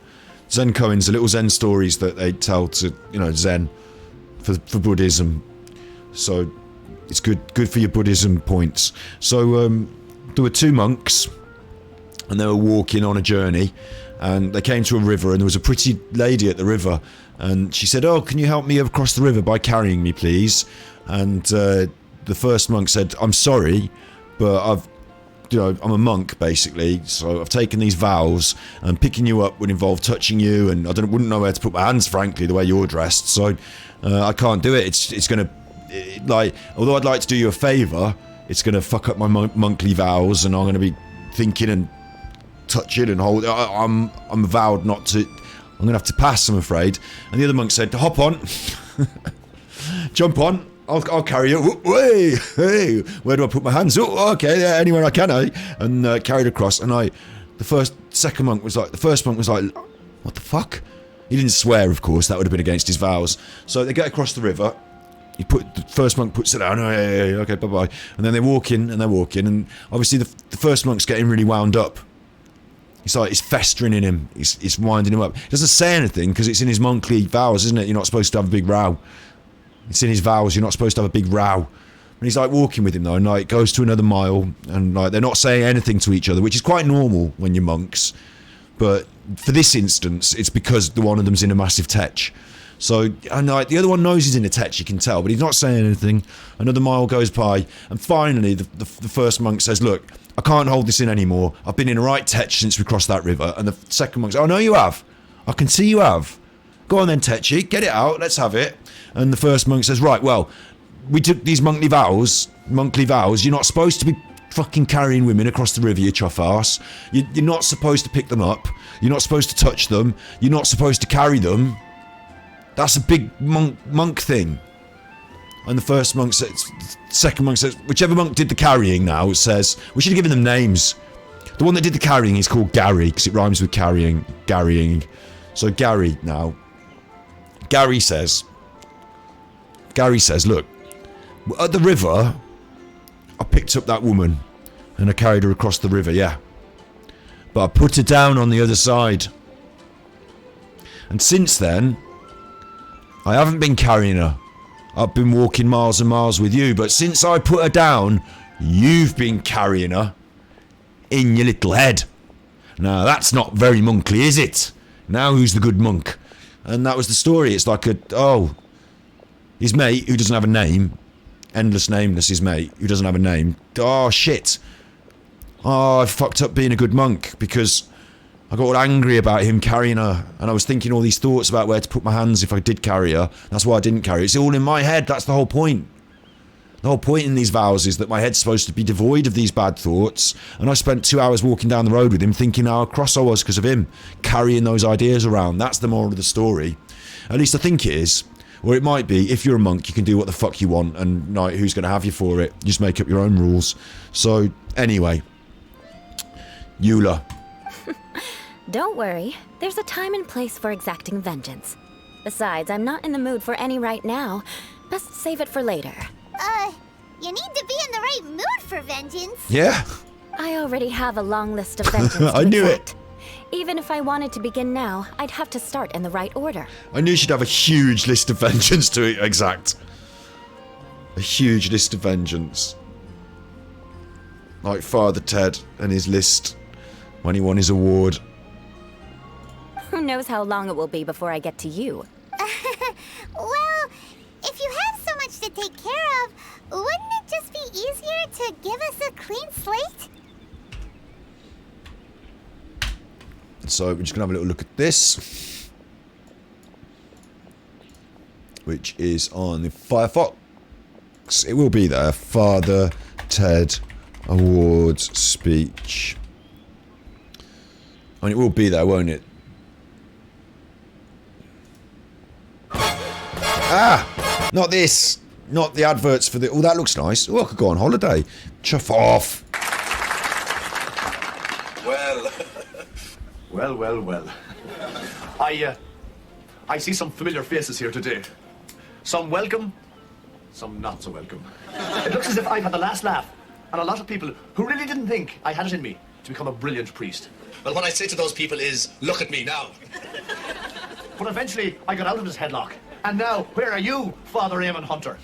Zen Koans are little Zen stories that they tell to, you know, Zen for Buddhism. So it's good for your Buddhism points. So there were 2 monks, and they were walking on a journey, and they came to a river, and there was a pretty lady at the river, and she said, "Oh, can you help me across the river by carrying me, please?" And the first monk said, "I'm sorry, but I'm a monk, basically, so I've taken these vows, and picking you up would involve touching you, and wouldn't know where to put my hands, frankly, the way you're dressed, so I can't do it. It's gonna, although I'd like to do you a favour, it's gonna fuck up my monkly vows, and I'm gonna be thinking and touching and hold. I'm vowed not to. I'm gonna have to pass, I'm afraid." And the other monk said, "Hop on, jump on. I'll carry you. Hey, where do I put my hands? Oh, okay, yeah, anywhere I can, eh?" And carried across. And the first monk was like, "What the fuck?" He didn't swear, of course. That would have been against his vows. So they get across the river. The first monk puts it down. "Oh, yeah, okay, bye-bye." And then they're walking, and obviously the first monk's getting really wound up. It's festering in him. It's winding him up. He doesn't say anything because it's in his monkly vows, isn't it? You're not supposed to have a big row. It's in his vows, you're not supposed to have a big row. And he's like walking with him though, and like goes to another mile, and like they're not saying anything to each other, which is quite normal when you're monks. But for this instance, it's because the one of them's in a massive tech. So, and like the other one knows he's in a tech, you can tell, but he's not saying anything. Another mile goes by, and finally the first monk says, "Look, I can't hold this in anymore. I've been in a right tech since we crossed that river." And the second monk says, "Oh no, you have. I can see you have. Go on then, Tetchy, get it out, let's have it." And the first monk says, "Right, well, we took these monkly vows, you're not supposed to be fucking carrying women across the river, you chuff arse. You're not supposed to pick them up, you're not supposed to touch them, you're not supposed to carry them. That's a big monk thing." And the first monk says, second monk says, whichever monk did the carrying now, says, we should have given them names. The one that did the carrying is called Gary, because it rhymes with carrying. So Gary now. Gary says, "Look, at the river, I picked up that woman and I carried her across the river, yeah. But I put her down on the other side. And since then, I haven't been carrying her. I've been walking miles and miles with you, but since I put her down, you've been carrying her in your little head. Now that's not very monkly, is it? Now who's the good monk?" And that was the story. It's like his mate, who doesn't have a name, endless nameless, his mate, who doesn't have a name. Oh, shit. Oh, I fucked up being a good monk because I got all angry about him carrying her, and I was thinking all these thoughts about where to put my hands if I did carry her. That's why I didn't carry her. It's all in my head. That's the whole point. The whole point in these vows is that my head's supposed to be devoid of these bad thoughts, and I spent 2 hours walking down the road with him thinking how cross I was because of him carrying those ideas around. That's the moral of the story. At least I think it is. Or it might be, if you're a monk, you can do what the fuck you want, and like, who's going to have you for it? You just make up your own rules. So, anyway. Eula. Don't worry, there's a time and place for exacting vengeance. Besides, I'm not in the mood for any right now. Best save it for later. You need to be in the right mood for vengeance. Yeah. I already have a long list of vengeance I knew it. Even if I wanted to begin now, I'd have to start in the right order. I knew she'd have a huge list of vengeance to exact. A huge list of vengeance. Like Father Ted and his list when he won his award. Who knows how long it will be before I get to you? Well, if you have so much to take care of, wouldn't it just be easier to give us a clean slate? So we're just going to have a little look at this, which is on the Firefox. It will be there. Father Ted Awards speech. I mean, it will be there, won't it? Ah! Not this! Not the adverts for the... Oh, that looks nice. Oh, I could go on holiday. Chuff off. Well. I see some familiar faces here today. Some welcome, some not so welcome. It looks as if I've had the last laugh, and a lot of people who really didn't think I had it in me to become a brilliant priest. Well, what I say to those people is, look at me now. But eventually, I got out of this headlock. And now, where are you, Father Eamon Hunter?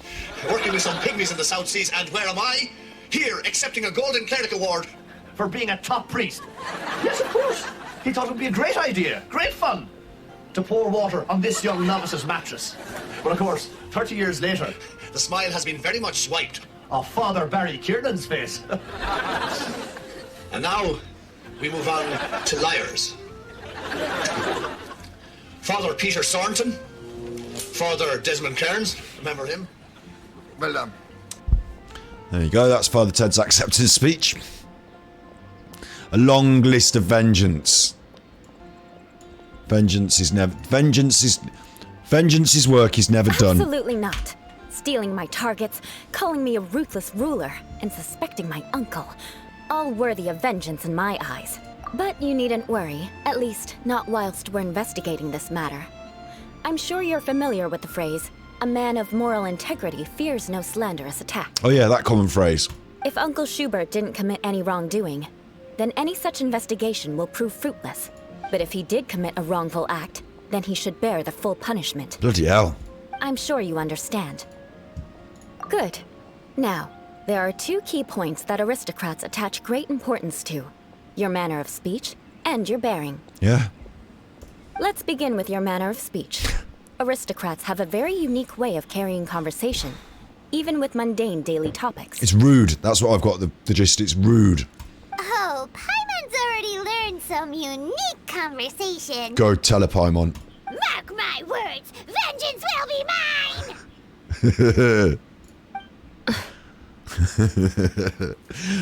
Working with some pygmies in the South Seas, and where am I? Here, accepting a Golden Cleric Award. For being a top priest. Yes, of course. He thought it would be a great idea, great fun, to pour water on this young novice's mattress. But of course, 30 years later, The smile has been very much swiped. off Father Barry Kiernan's face. And now we move on to liars. Father Peter Sornton, Father Desmond Cairns, remember him? Well done. There you go, that's Father Ted's acceptance speech. A long list of vengeance. Vengeance's work is never done. Absolutely not. Stealing my targets, calling me a ruthless ruler, and suspecting my uncle. All worthy of vengeance in my eyes. But you needn't worry, at least not whilst we're investigating this matter. I'm sure you're familiar with the phrase, a man of moral integrity fears no slanderous attack. Oh yeah, that common phrase. If Uncle Schubert didn't commit any wrongdoing, then any such investigation will prove fruitless. But if he did commit a wrongful act, then he should bear the full punishment. Bloody hell. I'm sure you understand. Good. Now, there are two key points that aristocrats attach great importance to. Your manner of speech and your bearing. Yeah. Let's begin with your manner of speech. Aristocrats have a very unique way of carrying conversation, even with mundane daily topics. It's rude. That's what I've got the gist. It's rude. Oh, Paimon's already learned some unique conversation. Go tell her, Paimon. Mark my words, vengeance will be mine!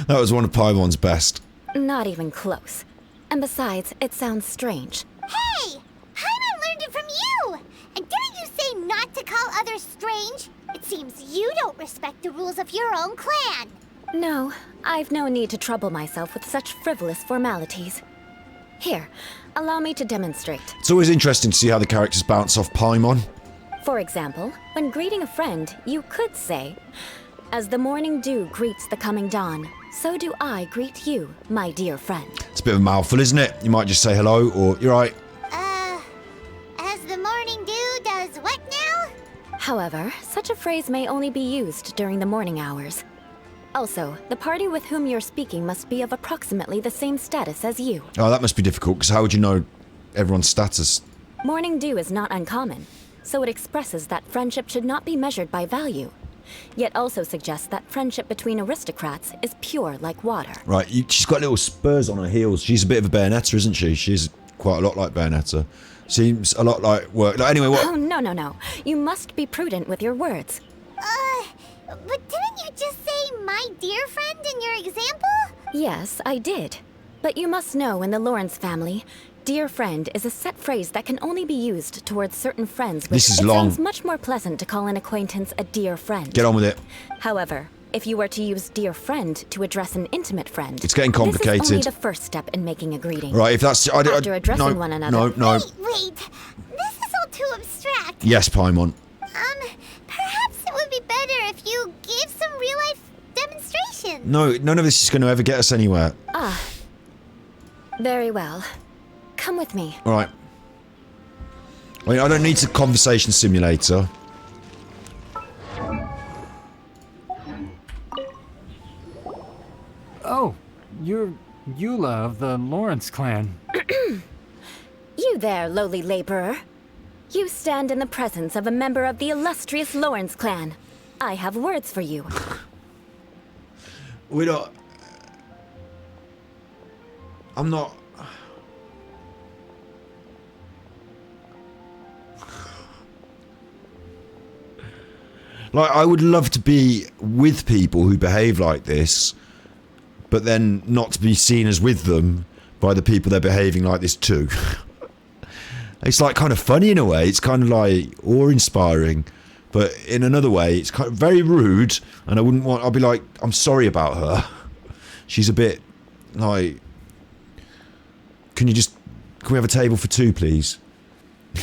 That was one of Paimon's best. Not even close. And besides, it sounds strange. Hey! Paimon learned it from you! And didn't you say not to call others strange? It seems you don't respect the rules of your own clan. No, I've no need to trouble myself with such frivolous formalities. Here, allow me to demonstrate. It's always interesting to see how the characters bounce off Paimon. For example, when greeting a friend, you could say, "As the morning dew greets the coming dawn, so do I greet you, my dear friend." It's a bit of a mouthful, isn't it? You might just say hello or you're right. As the morning dew does what now? However, such a phrase may only be used during the morning hours. Also, the party with whom you're speaking must be of approximately the same status as you. Oh, that must be difficult, because how would you know everyone's status? Morning dew is not uncommon, so it expresses that friendship should not be measured by value, yet also suggests that friendship between aristocrats is pure like water. Right, she's got little spurs on her heels. She's a bit of a Bayonetta, isn't she? She's quite a lot like Bayonetta. Seems a lot like work. Anyway, what? Oh, no. You must be prudent with your words. But didn't you just say my dear friend in your example? Yes, I did. But you must know in the Lawrence family, dear friend is a set phrase that can only be used towards certain friends. This is it long. Sounds much more pleasant to call an acquaintance a dear friend. Get on with it. However, if you were to use dear friend to address an intimate friend, it's getting complicated. This is only the first step in making a greeting. Right, if that's after addressing one another. No. Wait. This is all too abstract. Yes, Paimon. Perhaps it would be better if you gave some real-life demonstration. No, none of this is going to ever get us anywhere. Ah. Very well. Come with me. All right. I mean, I don't need a conversation simulator. Oh, you're Eula of the Lawrence clan. You there, lowly laborer. You stand in the presence of a member of the illustrious Lawrence clan. I have words for you. We're not... I'm not... Like, I would love to be with people who behave like this, but then not to be seen as with them by the people they're behaving like this to. It's like kind of funny in a way. It's kind of like awe-inspiring, but in another way, it's kind of very rude. And I wouldn't want. I'll be like, I'm sorry about her. She's a bit like. Can we have a table for two, please? You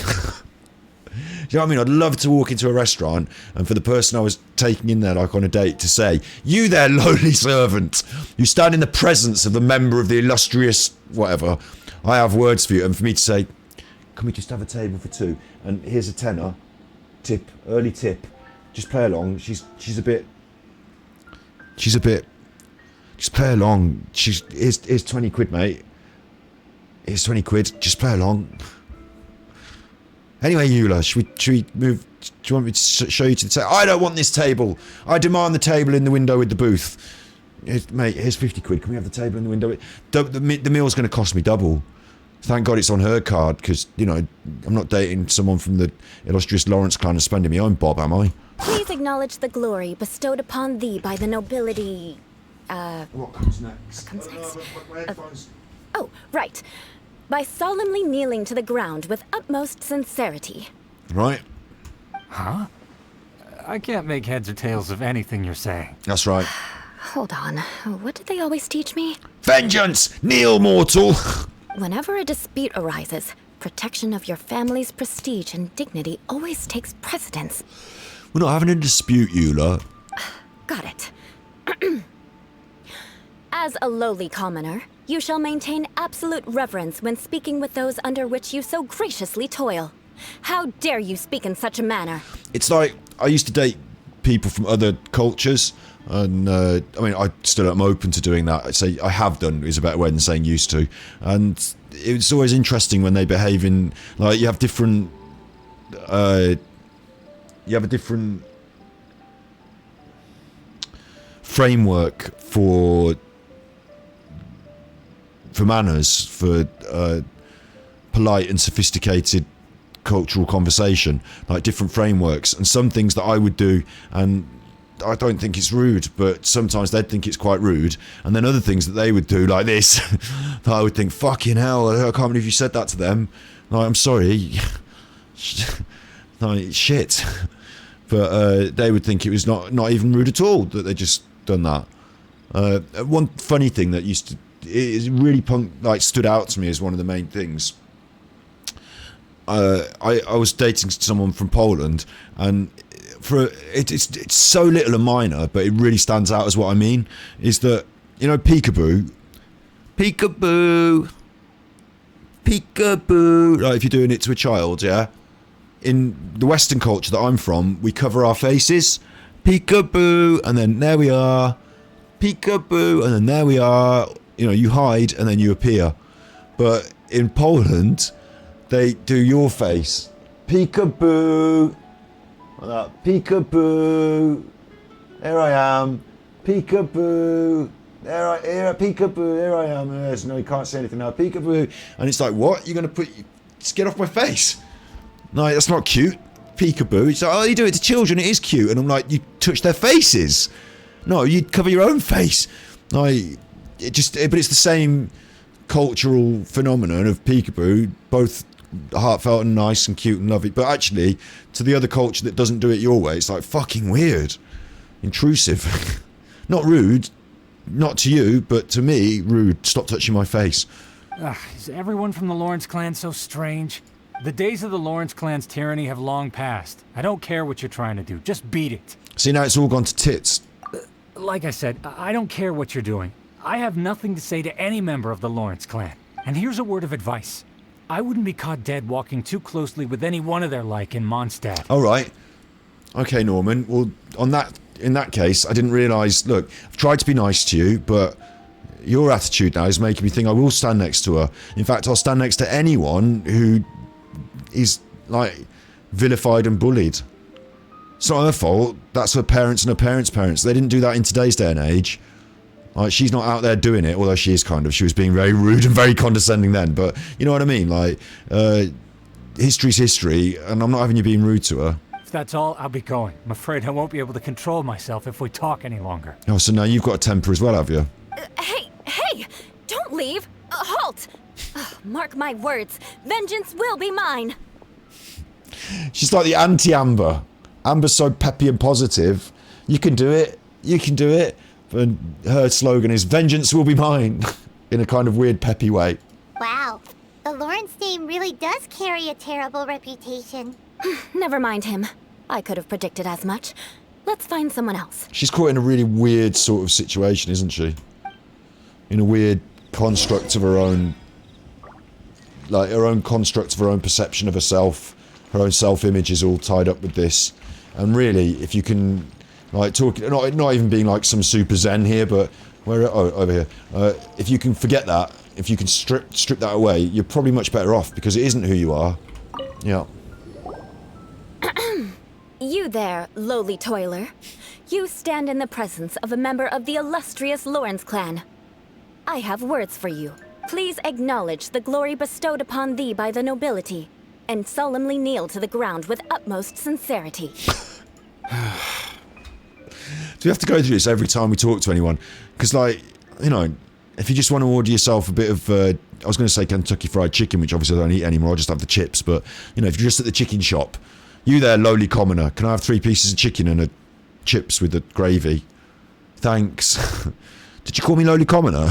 know what I mean? I'd love to walk into a restaurant and for the person I was taking in there, like on a date, to say, "You there, lowly servant. You stand in the presence of the member of the illustrious whatever. I have words for you." And for me to say, "Can we just have a table for two? And here's a tenner, tip, early tip. Just play along. She's a bit. Just play along. Here's 20 quid, mate. It's 20 quid. Just play along. Anyway, Eula, should we move? Do you want me to show you to the table? I don't want this table. I demand the table in the window with the booth. Mate, here's 50 quid. Can we have the table in the window? The meal's going to cost me double. Thank God it's on her card, because, you know, I'm not dating someone from the illustrious Lawrence clan and spending my own bob, am I? Please acknowledge the glory bestowed upon thee by the nobility... What comes next? What comes next? Oh, right. By solemnly kneeling to the ground with utmost sincerity. Right. Huh? I can't make heads or tails of anything you're saying. That's right. Hold on. What did they always teach me? Vengeance! Kneel, mortal! Whenever a dispute arises, protection of your family's prestige and dignity always takes precedence. We're not having a dispute, Eula. Got it. As a lowly commoner, you shall maintain absolute reverence when speaking with those under which you so graciously toil. How dare you speak in such a manner? It's like, I used to date people from other cultures, and I mean, I'm open to doing that. I'd say I have done is a better way than saying used to. And it's always interesting when they behave in, like, you have different, framework for manners, for polite and sophisticated cultural conversation, like different frameworks, and some things that I would do, and I don't think it's rude, but sometimes they'd think it's quite rude, and then other things that they would do, like this, that I would think, fucking hell, I can't believe you said that to them. Like, I'm sorry. Like, shit. But they would think it was not even rude at all, that they just done that. One funny thing that it really stood out to me as one of the main things. I was dating someone from Poland, and it's so little and minor, but it really stands out as what I mean, is that, you know, peekaboo, like if you're doing it to a child, yeah? In the Western culture that I'm from, we cover our faces, peekaboo, and then there we are, peekaboo, and then there we are, you know, you hide and then you appear. But in Poland, they do your face, peekaboo, like that, peekaboo, there I am, peekaboo, peekaboo, there I am, no, you can't say anything now, peekaboo, and it's like, what, you're going to just get off my face? No, that's not cute, peekaboo. It's like, oh, you do it to children, it is cute, and I'm like, you touch their faces. No, you cover your own face. But it's the same cultural phenomenon of peekaboo, both heartfelt and nice and cute and lovely, but actually to the other culture that doesn't do it your way, it's like fucking weird, intrusive. Not rude, not to you, but to me, rude. Stop touching my face. Is everyone from the Lawrence clan so strange? The days of the Lawrence clan's tyranny have long passed. I don't care what you're trying to do, just beat it. See, now it's all gone to tits. Like I said, I don't care what you're doing. I have nothing to say to any member of the Lawrence clan. And here's a word of advice. I wouldn't be caught dead walking too closely with any one of their like in Mondstadt. All right. Okay, Norman. Well, in that case, I didn't realise, look, I've tried to be nice to you, but your attitude now is making me think I will stand next to her. In fact, I'll stand next to anyone who is, like, vilified and bullied. It's not her fault. That's her parents and her parents' parents. They didn't do that in today's day and age. Like, she's not out there doing it, although she is kind of. She was being very rude and very condescending then, but you know what I mean? Like, history's history, and I'm not having you being rude to her. If that's all, I'll be going. I'm afraid I won't be able to control myself if we talk any longer. Oh, so now you've got a temper as well, have you? Hey! Don't leave! Halt! Mark my words, vengeance will be mine! She's like the anti-Amber. Amber's so peppy and positive. You can do it. You can do it. And her slogan is, vengeance will be mine, in a kind of weird peppy way. Wow, the Lawrence name really does carry a terrible reputation. Never mind him. I could have predicted as much. Let's find someone else. She's caught in a really weird sort of situation, isn't she? In a weird construct of her own, like her own construct of her own perception of herself. Her own self-image is all tied up with this. And really, if you can, like, talk, not even being like some super zen here, but over here. If you can forget that if you can strip that away, you're probably much better off, because it isn't who you are. Yeah. You there, lowly toiler. You stand in the presence of a member of the illustrious Lawrence clan. I have words for you. Please acknowledge the glory bestowed upon thee by the nobility, and solemnly kneel to the ground with utmost sincerity. Do we have to go through this every time we talk to anyone? Because, like, you know, if you just want to order yourself a bit of, I was going to say Kentucky Fried Chicken, which obviously I don't eat anymore, I just have the chips, but, you know, if you're just at the chicken shop, you there, lowly commoner, can I have 3 pieces of chicken and a chips with the gravy? Thanks. Did you call me lowly commoner?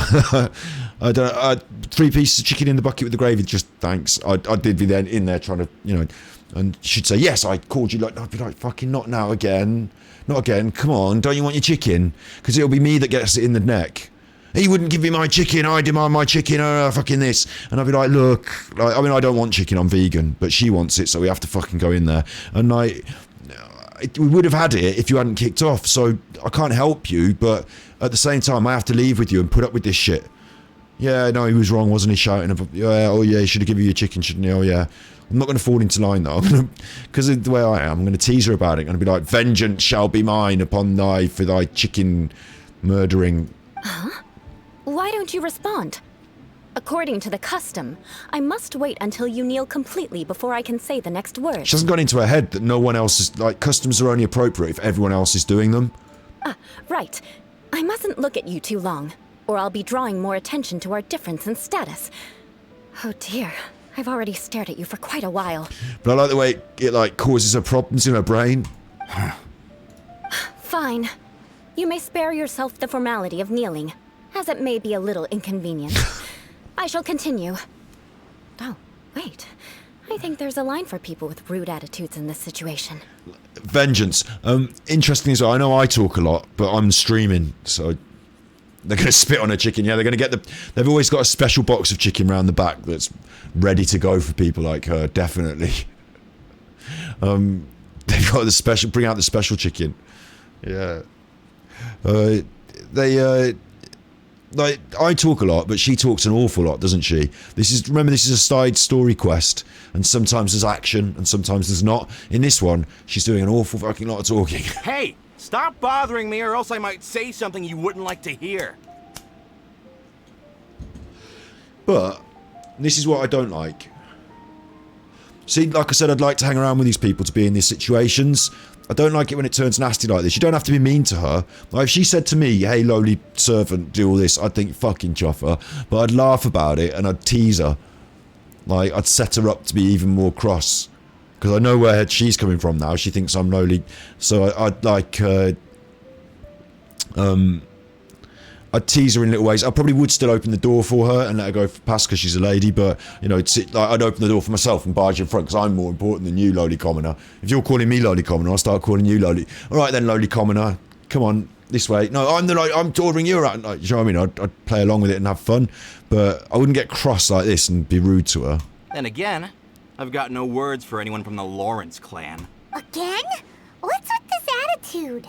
I don't 3 pieces of chicken in the bucket with the gravy, just thanks. I did be then in there trying to, you know, and she'd say, yes, I called you, like, I'd be like, fucking not now again. Not again, come on, don't you want your chicken? Because it'll be me that gets it in the neck. He wouldn't give me my chicken, I demand my chicken, fucking this. And I'd be like, look, like, I mean, I don't want chicken, I'm vegan, but she wants it, so we have to fucking go in there. And like, we would have had it if you hadn't kicked off, so I can't help you, but at the same time, I have to leave with you and put up with this shit. Yeah, no, he was wrong, wasn't he, shouting about, yeah, oh yeah, he should have given you your chicken, shouldn't he? Oh yeah. I'm not going to fall into line though, because of the way I am, I'm going to tease her about it. I'm going to be like, vengeance shall be mine upon thy, for thy chicken murdering. Huh? Why don't you respond? According to the custom, I must wait until you kneel completely before I can say the next word. She hasn't got into her head that no one else is, like, customs are only appropriate if everyone else is doing them. Ah, right. I mustn't look at you too long, or I'll be drawing more attention to our difference in status. Oh dear. I've already stared at you for quite a while. But I like the way it like causes her problems in her brain. Fine. You may spare yourself the formality of kneeling, as it may be a little inconvenient. I shall continue. Oh, wait. I think there's a line for people with rude attitudes in this situation. Vengeance. Interesting as well, I know I talk a lot, but I'm streaming, so they're going to spit on a chicken. Yeah, they're going to get they've always got a special box of chicken round the back that's ready to go for people like her, definitely. They've got the special, bring out the special chicken. Yeah. Like, I talk a lot, but she talks an awful lot, doesn't she? Remember, this is a side story quest, and sometimes there's action, and sometimes there's not. In this one, she's doing an awful fucking lot of talking. Hey! Stop bothering me, or else I might say something you wouldn't like to hear. But this is what I don't like. See, like I said, I'd like to hang around with these people to be in these situations. I don't like it when it turns nasty like this. You don't have to be mean to her. Like, if she said to me, hey, lowly servant, do all this, I'd think, fucking chuffer. But I'd laugh about it, and I'd tease her. Like, I'd set her up to be even more cross. Because I know where she's coming from now. She thinks I'm lowly. So I'd like, I'd tease her in little ways. I probably would still open the door for her and let her go past because she's a lady, but, you know, I'd open the door for myself and barge in front because I'm more important than you, lowly commoner. If you're calling me lowly commoner, I'll start calling you lowly. All right then, lowly commoner, come on, this way. No, I'm ordering you around. Like, you know what I mean? I'd play along with it and have fun, but I wouldn't get cross like this and be rude to her. Then again, I've got no words for anyone from the Lawrence clan. Again? What's with this attitude?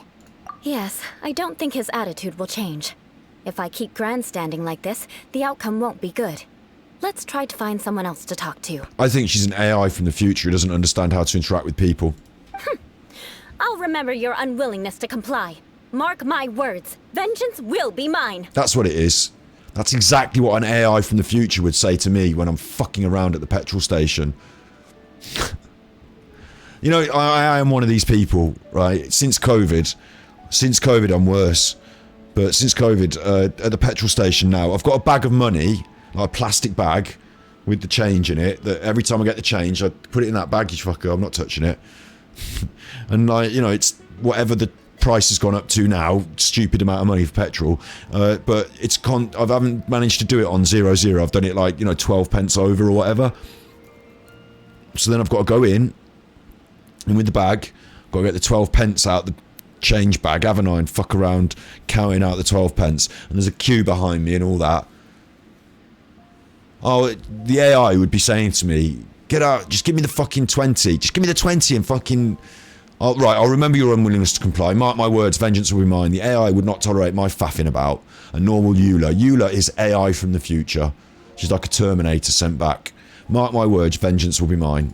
Yes, I don't think his attitude will change. If I keep grandstanding like this, the outcome won't be good. Let's try to find someone else to talk to. I think she's an AI from the future who doesn't understand how to interact with people. I'll remember your unwillingness to comply. Mark my words, vengeance will be mine. That's what it is. That's exactly what an AI from the future would say to me when I'm fucking around at the petrol station. You know, I am one of these people, right? Since COVID I'm worse. But since COVID, at the petrol station now, I've got a bag of money, like a plastic bag with the change in it, that every time I get the change, I put it in that bag, you fucker, I'm not touching it. And, like, you know, it's whatever the price has gone up to now, stupid amount of money for petrol, but it's I haven't managed to do it on 0-0. I've done it, like, you know, 12 pence over or whatever. So then I've got to go in, and with the bag, I've got to get the 12 pence out the change bag, haven't I, and fuck around counting out the 12 pence, and there's a queue behind me and all that. Oh, the AI would be saying to me, get out, just give me the fucking 20, just give me the 20 and fucking... Oh, right, I'll remember your unwillingness to comply. Mark my words, vengeance will be mine. The AI would not tolerate my faffing about, and nor will Eula. Eula is AI from the future. She's like a Terminator sent back. Mark my words, vengeance will be mine.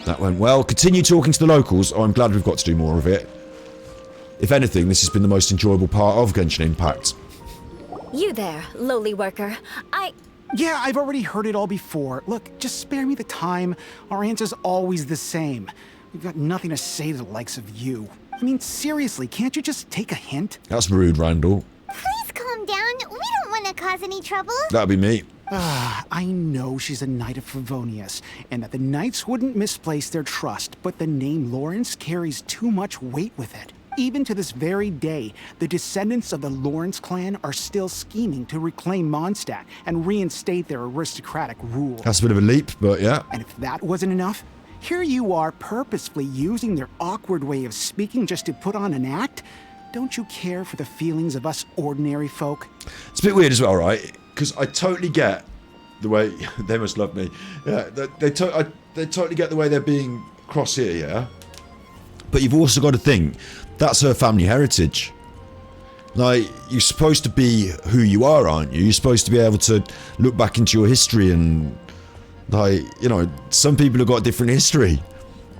That went well. Continue talking to the locals. Oh, I'm glad we've got to do more of it. If anything, this has been the most enjoyable part of Genshin Impact. You there, lowly worker. Yeah, I've already heard it all before. Look, just spare me the time. Our answer's always the same. We've got nothing to say to the likes of you. I mean, seriously, can't you just take a hint? That's rude, Randall. Please calm down. We don't want to cause any trouble. That'd be me. I know she's a knight of Favonius, and that the knights wouldn't misplace their trust, but the name Lawrence carries too much weight with it. Even to this very day, the descendants of the Lawrence clan are still scheming to reclaim Mondstadt and reinstate their aristocratic rule. That's a bit of a leap, but yeah. And if that wasn't enough, here you are purposefully using their awkward way of speaking just to put on an act? Don't you care for the feelings of us ordinary folk? It's a bit weird as well, right? Because I totally get the way... They must love me. Yeah, they totally get the way they're being cross here, yeah? But you've also got to think, that's her family heritage. Like, you're supposed to be who you are, aren't you? You're supposed to be able to look back into your history and... Like, you know, some people have got a different history.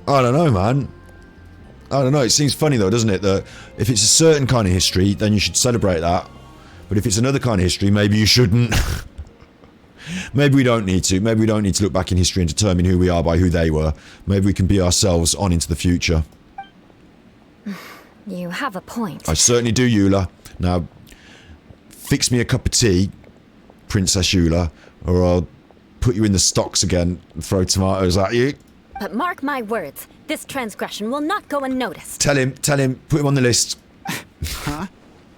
I don't know, man. I don't know. It seems funny, though, doesn't it? That if it's a certain kind of history, then you should celebrate that. But if it's another kind of history, maybe you shouldn't. Maybe we don't need to. Maybe we don't need to look back in history and determine who we are by who they were. Maybe we can be ourselves on into the future. You have a point. I certainly do, Eula. Now, fix me a cup of tea, Princess Eula, or I'll put you in the stocks again and throw tomatoes at you. But mark my words, this transgression will not go unnoticed. Tell him, put him on the list. Huh?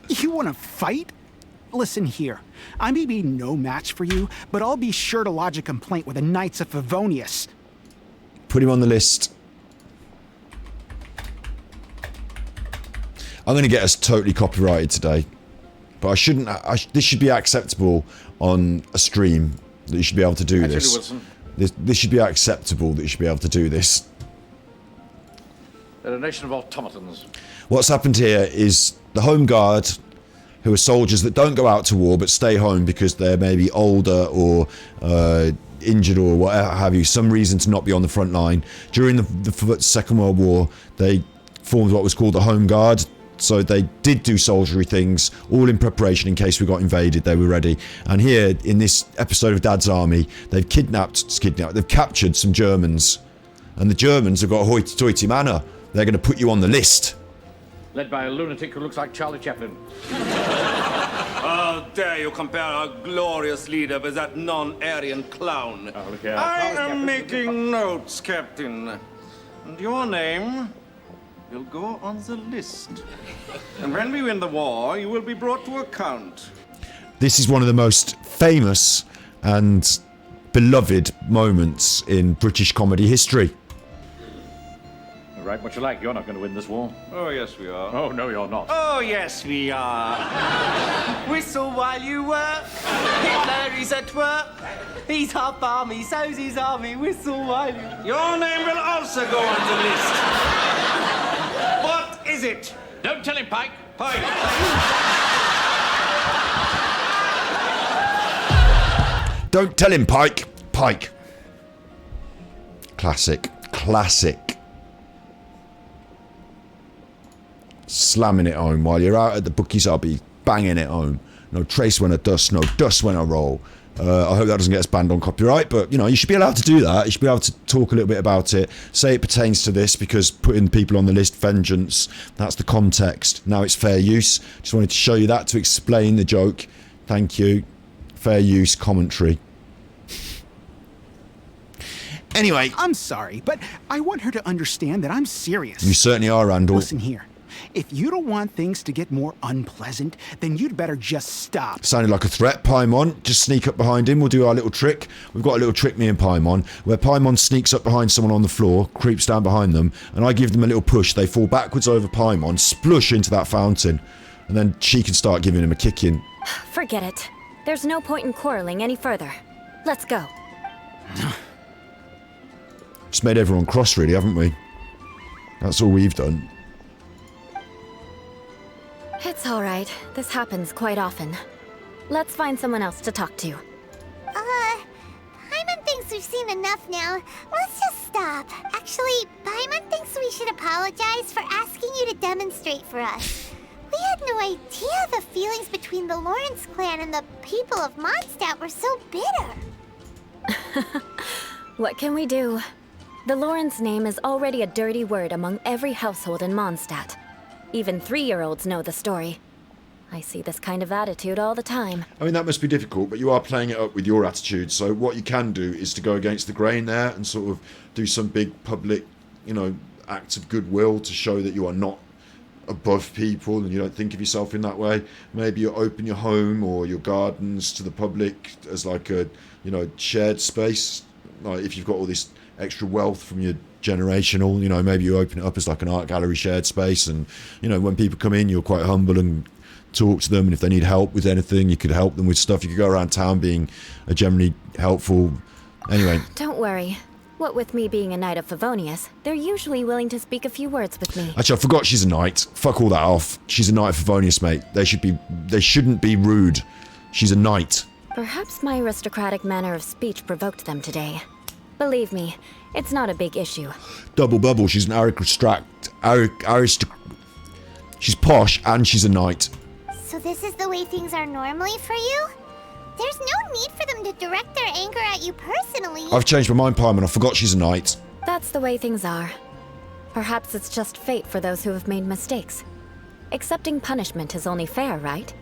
You want to fight? Listen here, I may be no match for you, but I'll be sure to lodge a complaint with the Knights of Favonius. Put him on the list. I'm going to get us totally copyrighted today. But I shouldn't... this should be acceptable on a stream. That you should be able to do this. This should be acceptable that you should be able to do this. They're a nation of automatons. What's happened here is the Home Guard, who are soldiers that don't go out to war but stay home because they're maybe older or injured or whatever have you, some reason to not be on the front line. During the Second World War, they formed what was called the Home Guard. So they did do soldiery things, all in preparation in case we got invaded. They were ready. And here, in this episode of Dad's Army, they've they've captured some Germans. And the Germans have got a hoity-toity manner. They're going to put you on the list. Led by a lunatic who looks like Charlie Chaplin. How dare you compare our glorious leader with that non-Aryan clown? Oh, look here. I am making notes, Captain. And your name... You'll go on the list. And when we win the war, you will be brought to account. This is one of the most famous and beloved moments in British comedy history. Right, what you like. You're not going to win this war. Oh, yes, we are. Oh, no, you're not. Oh, yes, we are. Whistle while you work. Hitler is at work. He's half army, so's his army. Whistle while you... Your name will also go on the list. What is it? Don't tell him, Pike. Pike. Don't tell him, Pike. Pike. Classic. Classic. Slamming it home while you're out at the bookies. I'll be banging it home. No trace when I dust, no dust when I roll. I hope that doesn't get us banned on copyright, but you know, you should be allowed to do that. You should be able to talk a little bit about it, say it pertains to this, because putting people on the list, vengeance, that's the context. Now it's fair use. Just wanted to show you that to explain the joke. Thank you. Fair use commentary. Anyway. I'm sorry, but I want her to understand that I'm serious. You certainly are, Randall. Listen here. If you don't want things to get more unpleasant, then you'd better just stop. Sounded like a threat, Paimon. Just sneak up behind him. We'll do our little trick. We've got a little trick, me and Paimon, where Paimon sneaks up behind someone on the floor, creeps down behind them, and I give them a little push. They fall backwards over Paimon, splush into that fountain, and then she can start giving him a kicking. Forget it. There's no point in quarreling any further. Let's go. Just made everyone cross, really, haven't we? That's all we've done. It's all right. This happens quite often. Let's find someone else to talk to. Paimon thinks we've seen enough now. Let's just stop. Actually, Paimon thinks we should apologize for asking you to demonstrate for us. We had no idea the feelings between the Lawrence clan and the people of Mondstadt were so bitter. What can we do? The Lawrence name is already a dirty word among every household in Mondstadt. Even 3-year-olds know the story. I see this kind of attitude all the time. I mean, that must be difficult, but you are playing it up with your attitude. So what you can do is to go against the grain there and sort of do some big public, you know, acts of goodwill to show that you are not above people and you don't think of yourself in that way. Maybe you open your home or your gardens to the public as like a, you know, shared space. Like if you've got all this extra wealth from your generational, you know, maybe you open it up as like an art gallery shared space, and you know, when people come in, you're quite humble and talk to them, and if they need help with anything, you could help them with stuff. You could go around town being a generally helpful. Anyway, don't worry. What with me being a knight of Favonius, they're usually willing to speak a few words with me. Actually, I forgot she's a knight. Fuck all that off. She's a knight of Favonius, mate. They shouldn't be rude. She's a knight. Perhaps my aristocratic manner of speech provoked them today. Believe me, it's not a big issue. Double bubble. She's an She's posh and she's a knight. So this is the way things are normally for you? There's no need for them to direct their anger at you personally. I've changed my mind, Paimon. I forgot she's a knight. That's the way things are. Perhaps it's just fate for those who have made mistakes. Accepting punishment is only fair, right?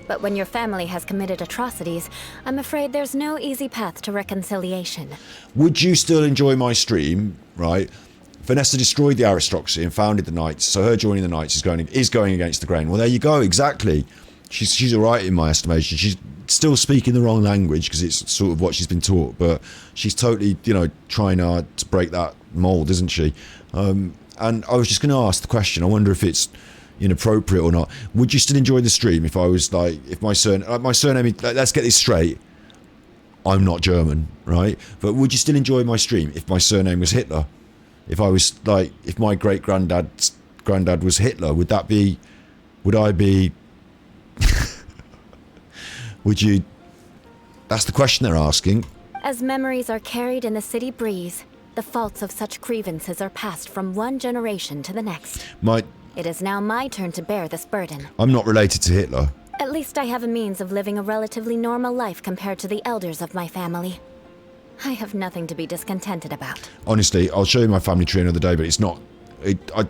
But when your family has committed atrocities, I'm afraid there's no easy path to reconciliation. Would you still enjoy my stream, right? Vanessa destroyed the aristocracy and founded the Knights, so her joining the Knights is going against the grain. Well, there you go, exactly. She's all right in my estimation. She's still speaking the wrong language because it's sort of what she's been taught, but she's totally, you know, trying hard to break that mold, isn't she? And I was just going to ask the question. I wonder if it's inappropriate or not. Would you still enjoy the stream if I was like, if my surname, let's get this straight. I'm not German, right? But would you still enjoy my stream if my surname was Hitler? If I was like, if my great granddad was Hitler, would I be, would you, that's the question they're asking. As memories are carried in the city breeze, the faults of such grievances are passed from one generation to the next. It is now my turn to bear this burden. I'm not related to Hitler. At least I have a means of living a relatively normal life compared to the elders of my family. I have nothing to be discontented about. Honestly, I'll show you my family tree another day, but it's not... I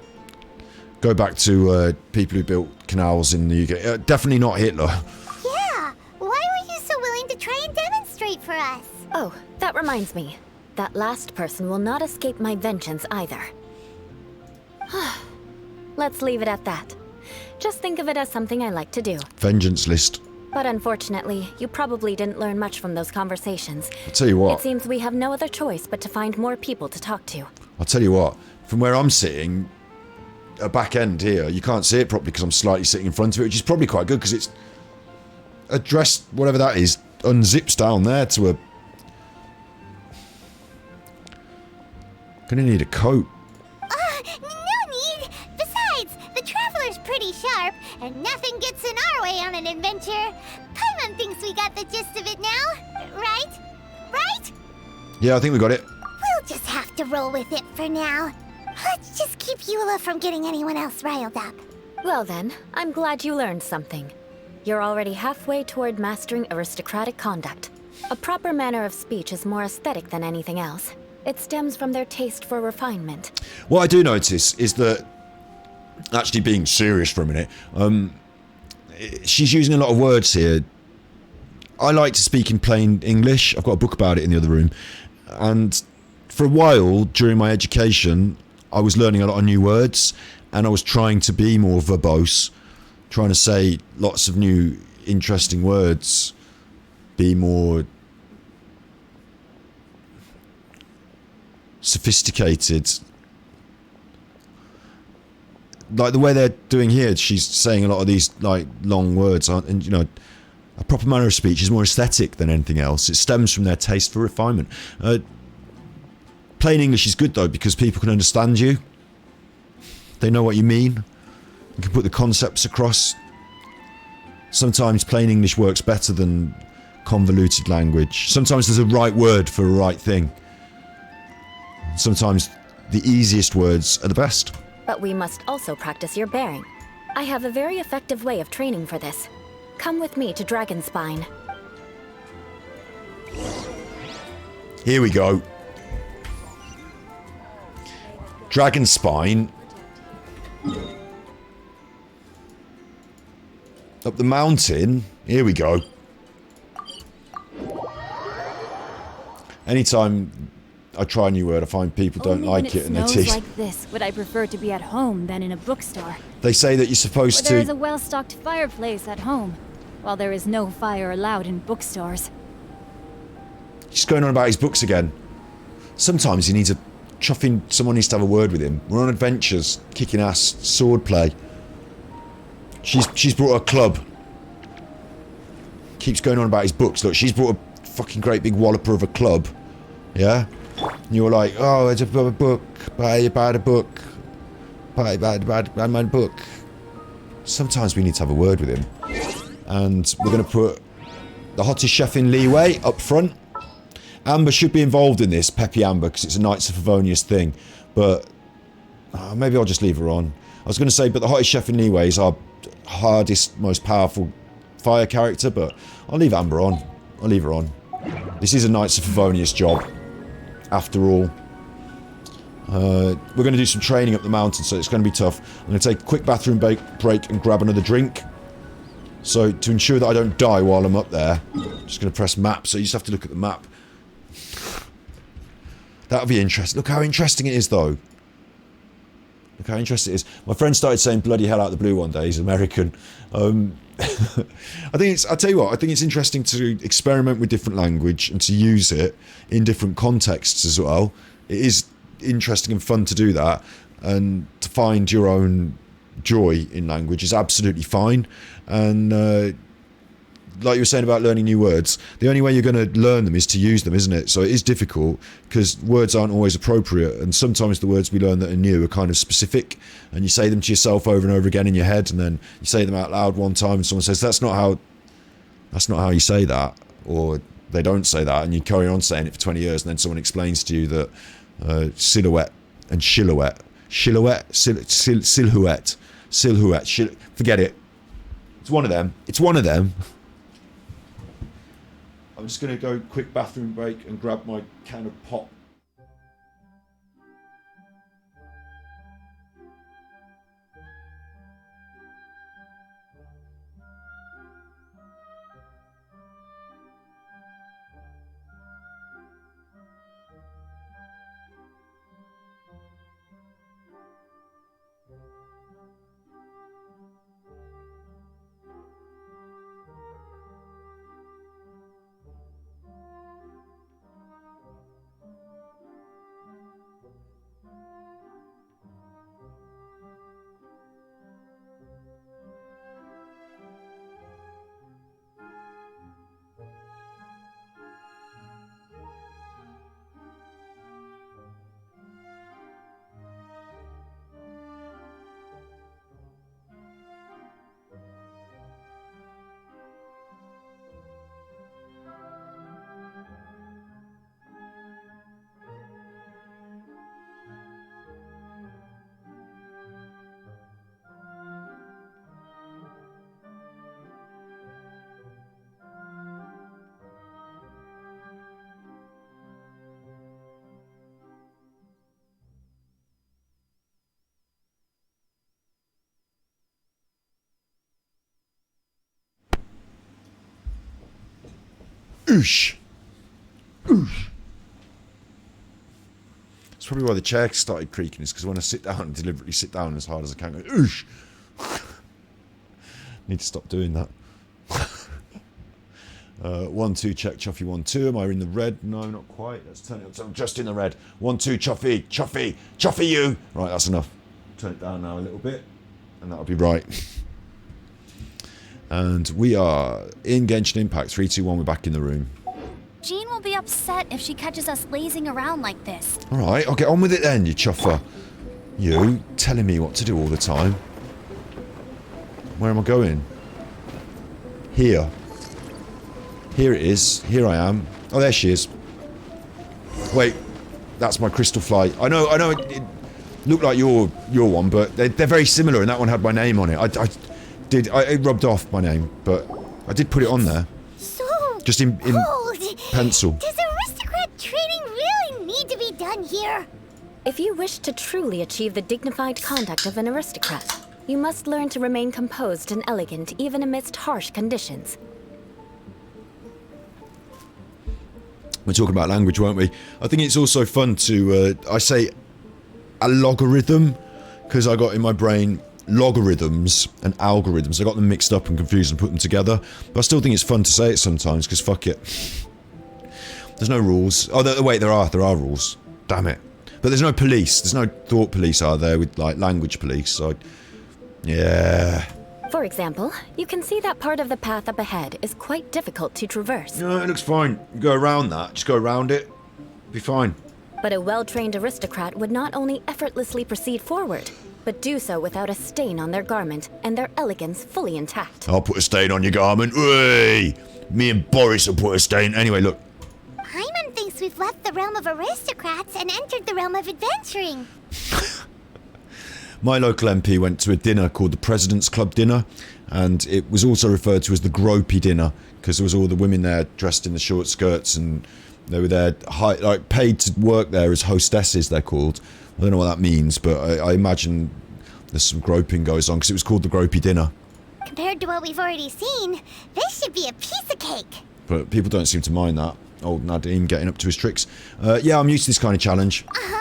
go back to people who built canals in the UK. Definitely not Hitler. Yeah, why were you so willing to try and demonstrate for us? Oh, that reminds me. That last person will not escape my vengeance either. Let's leave it at that. Just think of it as something I like to do. Vengeance list. But unfortunately, you probably didn't learn much from those conversations. I'll tell you what. It seems we have no other choice but to find more people to talk to. I'll tell you what. From where I'm sitting, a back end here, you can't see it properly because I'm slightly sitting in front of it, which is probably quite good because it's addressed, whatever that is, unzips down there to a... Gonna need a coat. No need! Besides, the Traveler's pretty sharp, and nothing gets in our way on an adventure. Paimon thinks we got the gist of it now, right? Right? Yeah, I think we got it. We'll just have to roll with it for now. Let's just keep Eula from getting anyone else riled up. Well then, I'm glad you learned something. You're already halfway toward mastering aristocratic conduct. A proper manner of speech is more aesthetic than anything else. It stems from their taste for refinement. What I do notice is that, actually being serious for a minute, she's using a lot of words here. I like to speak in plain English. I've got a book about it in the other room. And for a while, during my education, I was learning a lot of new words, and I was trying to be more verbose, trying to say lots of new, interesting words, be more sophisticated. Like the way they're doing here, she's saying a lot of these like long words, and you know, a proper manner of speech is more aesthetic than anything else. It stems from their taste for refinement. Plain English is good though, because people can understand you. They know what you mean. You can put the concepts across. Sometimes plain English works better than convoluted language. Sometimes there's a right word for a right thing. Sometimes the easiest words are the best. But we must also practice your bearing. I have a very effective way of training for this. Come with me to Dragonspine. Here we go. Dragonspine. Up the mountain. Here we go. Anytime I try a new word, I find people don't like it and they tease. Like this, would I prefer to be at home than in a bookstore? They say that you're supposed to. There is a well-stocked fireplace at home, while there is no fire allowed in bookstores. He's going on about his books again. Sometimes he needs a chuffing. Someone needs to have a word with him. We're on adventures, kicking ass, sword play. She's brought a club. Keeps going on about his books. Look, she's brought a fucking great big walloper of a club. Yeah? And you're like, oh, it's a book. Buy a book. Buy my book. Sometimes we need to have a word with him. And we're going to put the hottest chef in Leeway up front. Amber should be involved in this, Peppy Amber, because it's a Knights of Favonius thing. But maybe I'll just leave her on. I was going to say, but the hottest chef in Leeway is our hardest, most powerful fire character, but I'll leave Amber on. I'll leave her on. This is a Knights of Favonius job, after all. We're going to do some training up the mountain, so it's going to be tough. I'm going to take a quick bathroom break and grab another drink. So, to ensure that I don't die while I'm up there, I'm just going to press map, so you just have to look at the map. That'll be interesting. Look how interesting it is, though. Look how interesting it is. My friend started saying bloody hell out of the blue one day. He's American. I tell you what, I think it's interesting to experiment with different language and to use it in different contexts as well. It is interesting and fun to do that, and to find your own joy in language is absolutely fine. And like you were saying about learning new words, the only way you're going to learn them is to use them, isn't it? So it is difficult because words aren't always appropriate, and sometimes the words we learn that are new are kind of specific, and you say them to yourself over and over again in your head, and then you say them out loud one time and someone says that's not how you say that, or they don't say that, and you carry on saying it for 20 years, and then someone explains to you that silhouette and silhouette, forget it. It's one of them. I'm just going to go quick bathroom break and grab my can of pop. Oosh. Oosh. That's probably why the chair started creaking, is because when I sit down, I deliberately sit down as hard as I can, go oosh. Need to stop doing that. 1, 2, check, Chuffy, 1, 2. Am I in the red? No, not quite. Let's turn it up. So I'm just in the red. 1, 2, Chuffy, Chuffy, Chuffy you. Right, that's enough. Turn it down now a little bit, and that'll be right. And we are in Genshin Impact. 3, 2, 1, we're back in the room. Jean will be upset if she catches us lazing around like this. Alright, I'll get on with it then, you chuffer. You telling me what to do all the time. Where am I going? Here. Here it is. Here I am. Oh, there she is. Wait, that's my crystal fly. I know it looked like your one, but they're very similar, and that one had my name on it. It rubbed off my name, but I did put it on there. So just in pencil. Does aristocrat training really need to be done here? If you wish to truly achieve the dignified conduct of an aristocrat, you must learn to remain composed and elegant even amidst harsh conditions. We're talking about language, weren't we? I think it's also fun to, I say a logarithm, because I got in my brain logarithms and algorithms. I got them mixed up and confused and put them together. But I still think it's fun to say it sometimes, because fuck it. There's no rules. Oh, wait, there are rules. Damn it. But there's no police. There's no thought police, are there, with, like, language police, so... Yeah... For example, you can see that part of the path up ahead is quite difficult to traverse. No, it looks fine. You go around that. Just go around it. Be fine. But a well-trained aristocrat would not only effortlessly proceed forward, but do so without a stain on their garment and their elegance fully intact. I'll put a stain on your garment. Hey! Me and Boris will put a stain. Anyway, look. Paimon thinks we've left the realm of aristocrats and entered the realm of adventuring. My local MP went to a dinner called the President's Club Dinner, and it was also referred to as the Gropey Dinner, because there was all the women there dressed in the short skirts, and they were there, paid to work there as hostesses, they're called. I don't know what that means, but I imagine there's some groping goes on, because it was called the Gropey Dinner. Compared to what we've already seen, this should be a piece of cake. But people don't seem to mind that. Old Nadim getting up to his tricks. Yeah, I'm used to this kind of challenge. Uh-huh.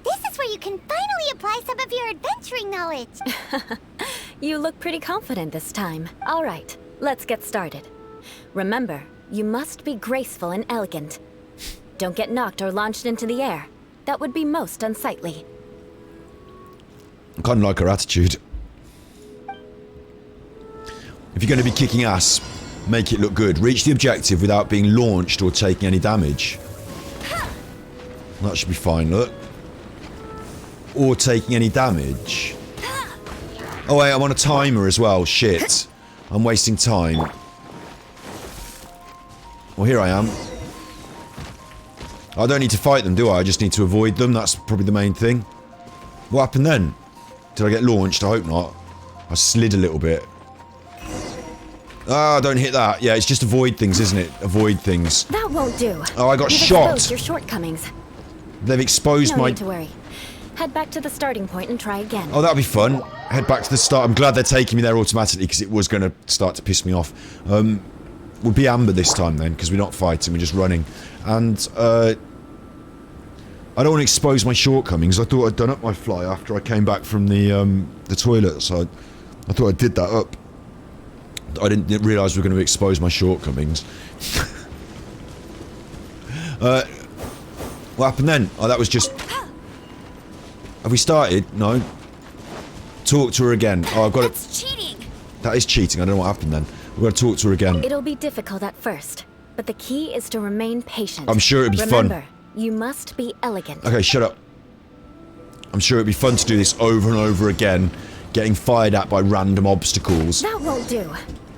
This is where you can finally apply some of your adventuring knowledge. You look pretty confident this time. All right, let's get started. Remember, you must be graceful and elegant. Don't get knocked or launched into the air. That would be most unsightly. I kind of like her attitude. If you're going to be kicking ass, make it look good. Reach the objective without being launched or taking any damage. That should be fine, look. Or taking any damage. Oh wait, I'm on a timer as well. Shit. I'm wasting time. Well, here I am. I don't need to fight them, do I? I just need to avoid them. That's probably the main thing. What happened then? Did I get launched? I hope not. I slid a little bit. Ah, don't hit that. Yeah, it's just avoid things, isn't it? Avoid things. That won't do. Oh, I got You've shot. Exposed your shortcomings. They've exposed No my... need to worry. Head back to the starting point and try again. Oh, that'll be fun. Head back to the start. I'm glad they're taking me there automatically, because it was going to start to piss me off. We'll be amber this time then, because we're not fighting, we're just running. And, I don't want to expose my shortcomings. I thought I'd done up my fly after I came back from the toilet, so I thought I did that up. I didn't realise we were going to expose my shortcomings. What happened then? Oh, that was just... Have we started? No. Talk to her again. Oh, I've got it. That's cheating. That is cheating. I don't know what happened then. We've got to talk to her again. It'll be difficult at first, but the key is to remain patient. I'm sure it'll be fun. Remember, you must be elegant. Okay, shut up. I'm sure it'll be fun to do this over and over again, getting fired at by random obstacles. That won't do.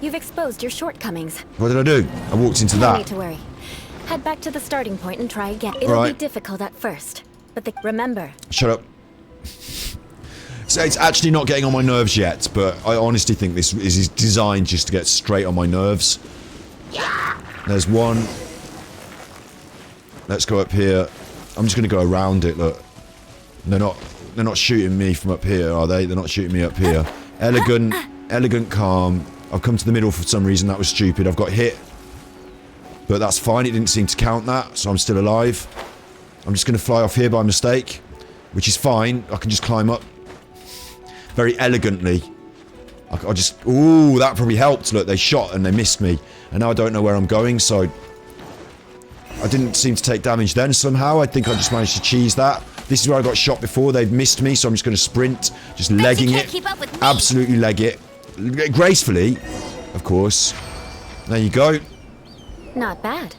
You've exposed your shortcomings. What did I do? I walked into No that. need to worry. Head back to the starting point and try again. It'll be difficult at first, but remember. Shut up. So it's actually not getting on my nerves yet, but I honestly think this is designed just to get straight on my nerves. There's one. Let's go up here. I'm just going to go around it, look. They're not shooting me from up here, are they? They're not shooting me up here. Elegant, calm. I've come to the middle for some reason. That was stupid. I've got hit. But that's fine. It didn't seem to count that, so I'm still alive. I'm just going to fly off here by mistake, which is fine. I can just climb up very elegantly. I just... Ooh, that probably helped. Look, they shot and they missed me. And now I don't know where I'm going, so... I didn't seem to take damage then somehow. I think I just managed to cheese that. This is where I got shot before. They'd missed me, so I'm just going to sprint. Just legging it. Absolutely leg it. Gracefully, of course. There you go. Not bad.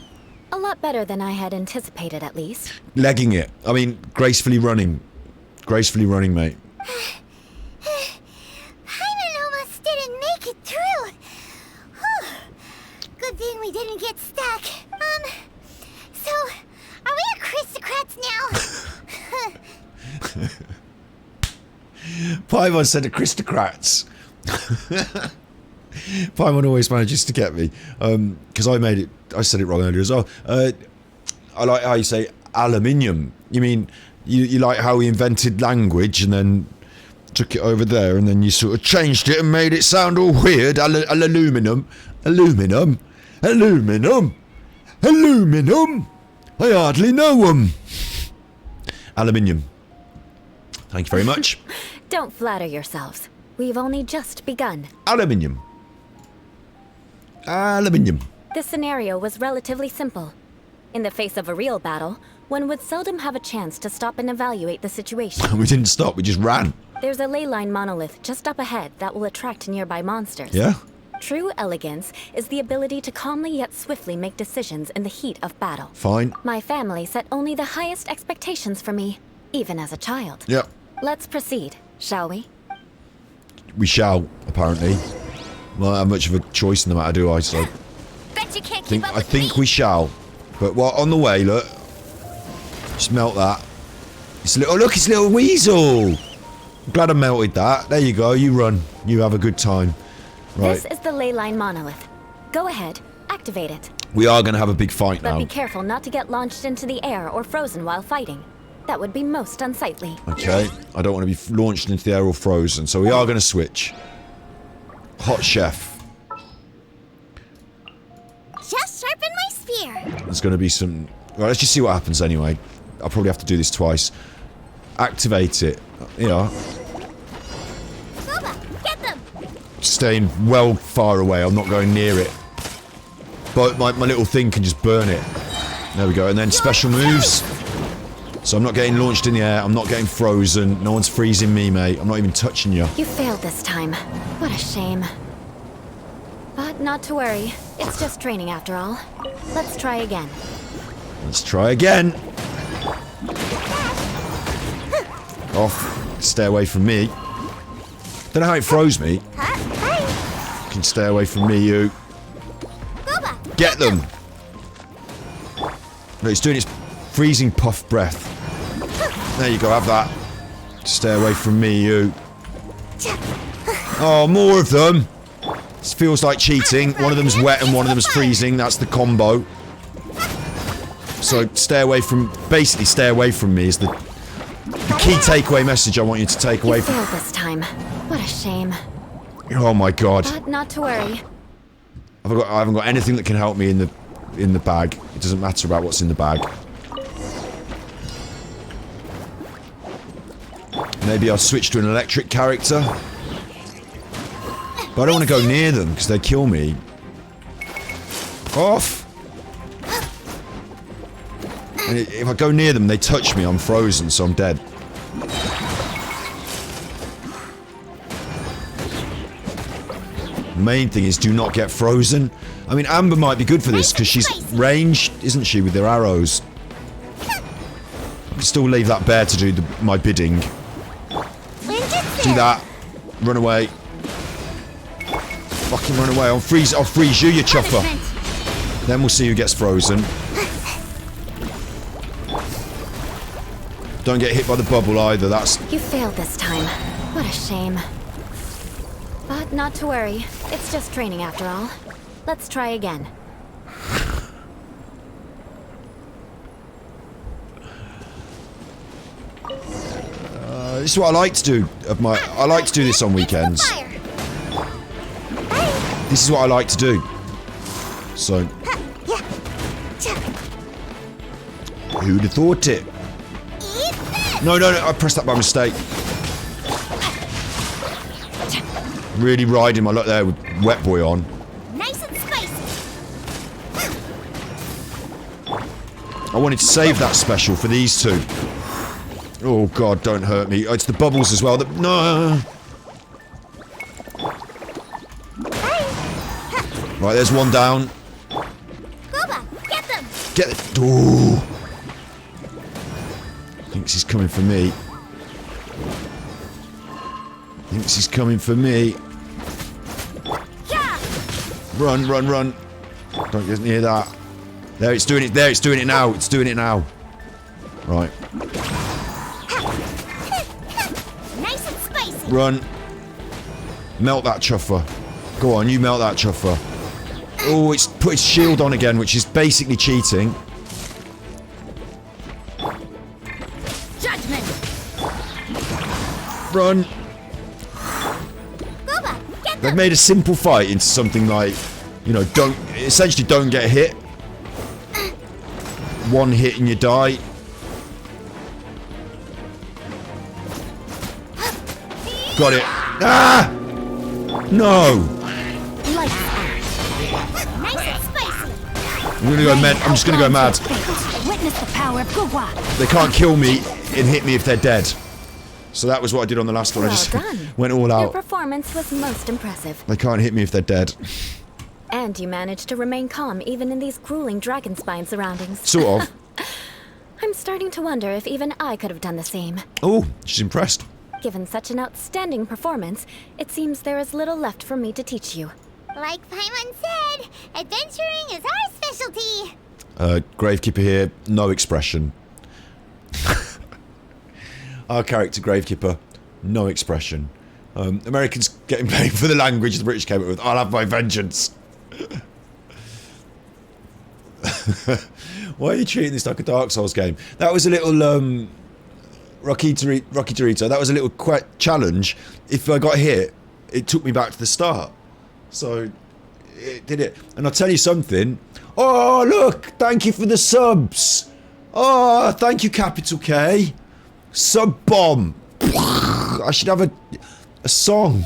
A lot better than I had anticipated, at least. Legging it. I mean, gracefully running. Gracefully running, mate. Paimon almost didn't make it through. gonna get stuck. So, are we aristocrats now? Paimon said aristocrats. Paimon always manages to get me. Because I said it wrong earlier as well. I like how you say aluminium. You mean, you like how he invented language and then took it over there and then you sort of changed it and made it sound all weird. Aluminum. Aluminum. Aluminum. Aluminum. I hardly know them. Aluminium. Thank you very much. Don't flatter yourselves. We've only just begun. Aluminium. Aluminium. This scenario was relatively simple. In the face of a real battle, one would seldom have a chance to stop and evaluate the situation. We didn't stop, we just ran. There's a ley line monolith just up ahead that will attract nearby monsters. Yeah? True elegance is the ability to calmly yet swiftly make decisions in the heat of battle. Fine. My family set only the highest expectations for me, even as a child. Yeah. Let's proceed, shall we? We shall, apparently. Well, not have much of a choice in the matter, do I? So Bet you can't keep up I with think me. we shall. But well, on the way, look. Just melt that. It's a little, look, it's a little weasel. I'm glad I melted that. There you go, you run. You have a good time. Right. This is the ley line monolith. Go ahead, activate it. We are going to have a big fight But now. be careful not to get launched into the air or frozen while fighting. That would be most unsightly. Okay, I don't want to be launched into the air or frozen, so we are going to switch. Hot chef. Just sharpen my spear. There's going to be some... Right, let's just see what happens anyway. I'll probably have to do this twice. Activate it. Yeah. Boba, get them. Staying well far away. I'm not going near it. But my little thing can just burn it. There we go. And then special moves. So I'm not getting launched in the air. I'm not getting frozen. No one's freezing me, mate. I'm not even touching you. You failed this time. What a shame. But not to worry. It's just training after all. Let's try again. Let's try again. Off. Stay away from me. Don't know how it froze me. You can stay away from me, you. Get them. No, it's doing its freezing puff breath. There you go, have that. Stay away from me, you. Oh, more of them. This feels like cheating. One of them's wet and one of them's freezing. That's the combo. So stay away from... Basically, stay away from me is the key takeaway message I want you to take away from... You failed this time. What a shame. Oh my god. But not to worry. I haven't got anything that can help me in the bag. It doesn't matter about what's in the bag. Maybe I'll switch to an electric character. But I don't want to go near them because they kill me. Off! And if I go near them, they touch me, I'm frozen, so I'm dead. Main thing is do not get frozen. I mean, Amber might be good for this because she's ranged, isn't she, with their arrows. I can still leave that bear to do my bidding. Do that. Run away. Fucking run away. I'll freeze you, you chopper. Then we'll see who gets frozen. Don't get hit by the bubble either, that's... You failed this time. What a shame. But not to worry. It's just training after all. Let's try again. This is what I like to do. I like to do this on weekends. This is what I like to do. So... Who'd have thought it? No, I pressed that by mistake. Really riding my luck there with Wet Boy on. Nice and spicy. I wanted to save that special for these two. Oh god, don't hurt me. Oh, it's the bubbles as well. No. Right, there's one down. Boba, get them. Get it. Ooh. Thinks he's coming for me. Thinks he's coming for me. Yeah. Run. Don't get near that. There, it's doing it. There, it's doing it now. It's doing it now. Right. Nice and spicy. Run. Melt that chuffer. Go on, you melt that chuffer. Oh, it's put its shield on again, which is basically cheating. Judgment. Run. Booba, get They've made a simple fight into something like, you know, essentially don't get hit. One hit and you die. Got it. Ah! No! I'm gonna go mad. I'm just gonna go mad. Witness the power of Gugwa. They can't kill me and hit me if they're dead. So that was what I did on the last one. I just went all Your out. performance was most impressive. They can't hit me if they're dead. And you managed to remain calm even in these grueling dragon spine surroundings. Sort of. I'm starting to wonder if even I could have done the same. Oh, she's impressed. Given such an outstanding performance, it seems there is little left for me to teach you. Like Paimon said, adventuring is our specialty. Gravekeeper here, no expression. Our character, Gravekeeper, no expression. Americans getting paid for the language the British came up with. I'll have my vengeance. Why are you treating this like a Dark Souls game? That was a little, Rocky Dorito, that was a little challenge. If I got hit, it took me back to the start. So, it did it. And I'll tell you something. Oh, look! Thank you for the subs! Oh, thank you, Capital K. Sub bomb. I should have a song.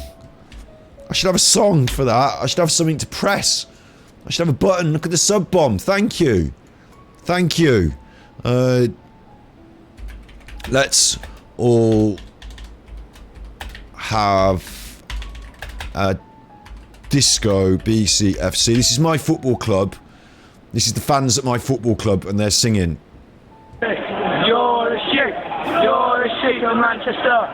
I should have a song for that. I should have something to press. I should have a button. Look at the sub bomb. Thank you. Thank you. Let's all have a disco BCFC. This is my football club. This is the fans at my football club, and they're singing. You're the shit. You're the shit of Manchester.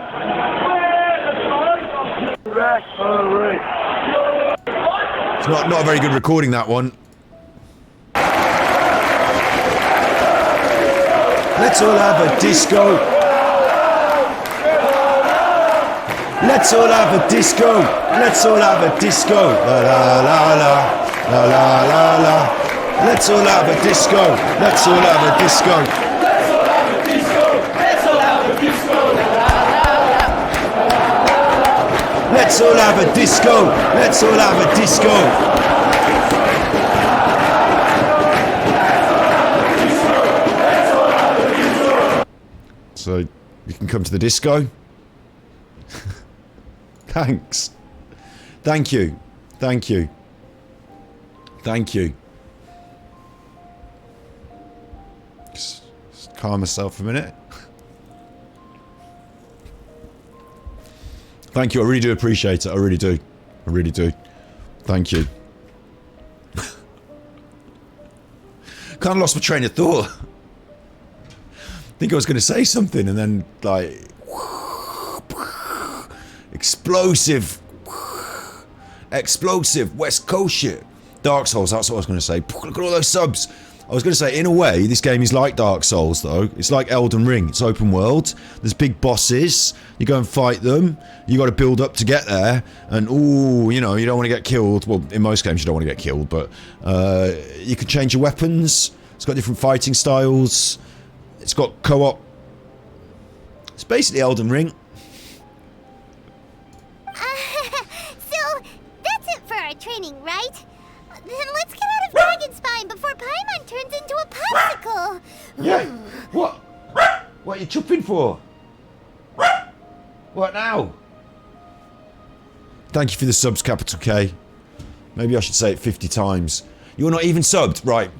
It's not a very good recording, that one. Let's all have a disco. Let's all have a disco. Let's all have a disco. La la la la. La la la la. Let's all have a disco. Let's all have a disco. Let's all have a disco. Let's all have a disco. Let's all have a disco. Let's all have a disco. So, you can come to the disco. Thanks. Thank you. Thank you. Thank you. Just calm myself for a minute. Thank you. I really do appreciate it. I really do. I really do. Thank you. Kind of lost my train of thought. I think I was going to say something and then, like, explosive West Coast shit. Dark Souls, that's what I was going to say. Look at all those subs. I was going to say, in a way, this game is like Dark Souls, though. It's like Elden Ring. It's open world. There's big bosses. You go and fight them. You got to build up to get there. And, ooh, you know, you don't want to get killed. Well, in most games, you don't want to get killed. But you can change your weapons. It's got different fighting styles. It's got co-op. It's basically Elden Ring. So, that's it for our training, right? Then let's get out of Dragonspine before Paimon turns into a popsicle. Yeah. What? What are you chopping for? What now? Thank you for the subs, Capital K. Maybe I should say it 50 times. You're not even subbed, right?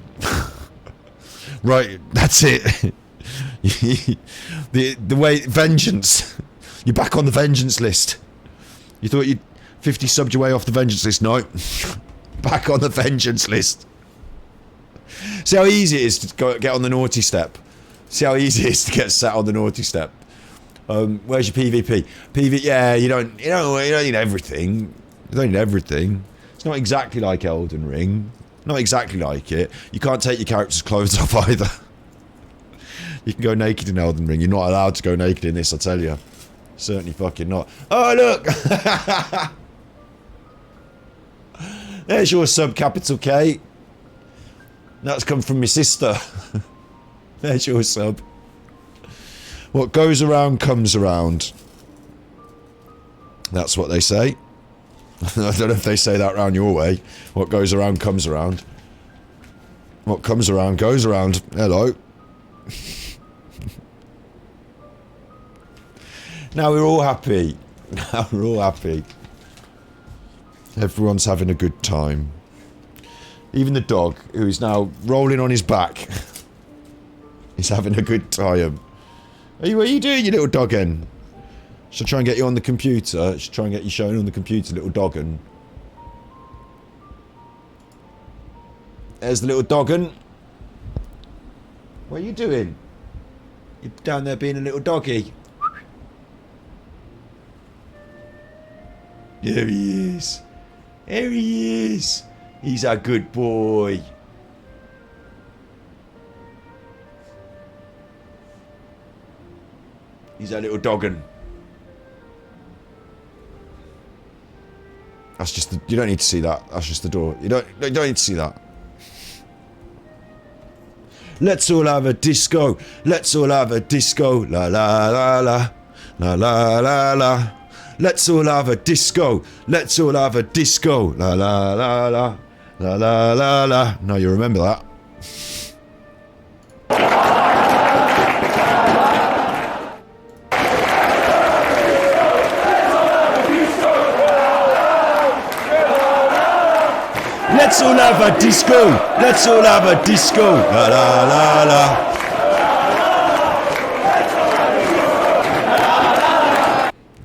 Right, that's it. the way vengeance. You're back on the vengeance list. You thought you'd 50 subbed your way off the vengeance list? No. Back on the vengeance list. See how easy it is to get on the naughty step. See how easy it is to get sat on the naughty step. Where's your PvP? Yeah, you don't need everything. You don't need everything. It's not exactly like Elden Ring. Not exactly like it. You can't take your character's clothes off either. You can go naked in Elden Ring. You're not allowed to go naked in this, I tell you. Certainly fucking not. Oh, look! There's your sub, capital K. That's come from my sister. There's your sub. What goes around comes around. That's what they say. I don't know if they say that round your way. What goes around comes around. What comes around goes around. Hello. Now we're all happy. Now we're all happy. Everyone's having a good time. Even the dog, who is now rolling on his back, is having a good time. What are you doing, you little doggin? Should I try and get you on the computer? Should I try and get you shown on the computer, little doggin? There's the little doggin. What are you doing? You're down there being a little doggy. There he is. There he is. He's a good boy. He's a little doggin. That's just the, you don't need to see that. That's just the door. You don't need to see that. Let's all have a disco. Let's all have a disco. La la la la. La la la la. Let's all have a disco. Let's all have a disco. La la la la. La la la la. No, you remember that. Let's all have a disco. Let's all have a disco. La la la la.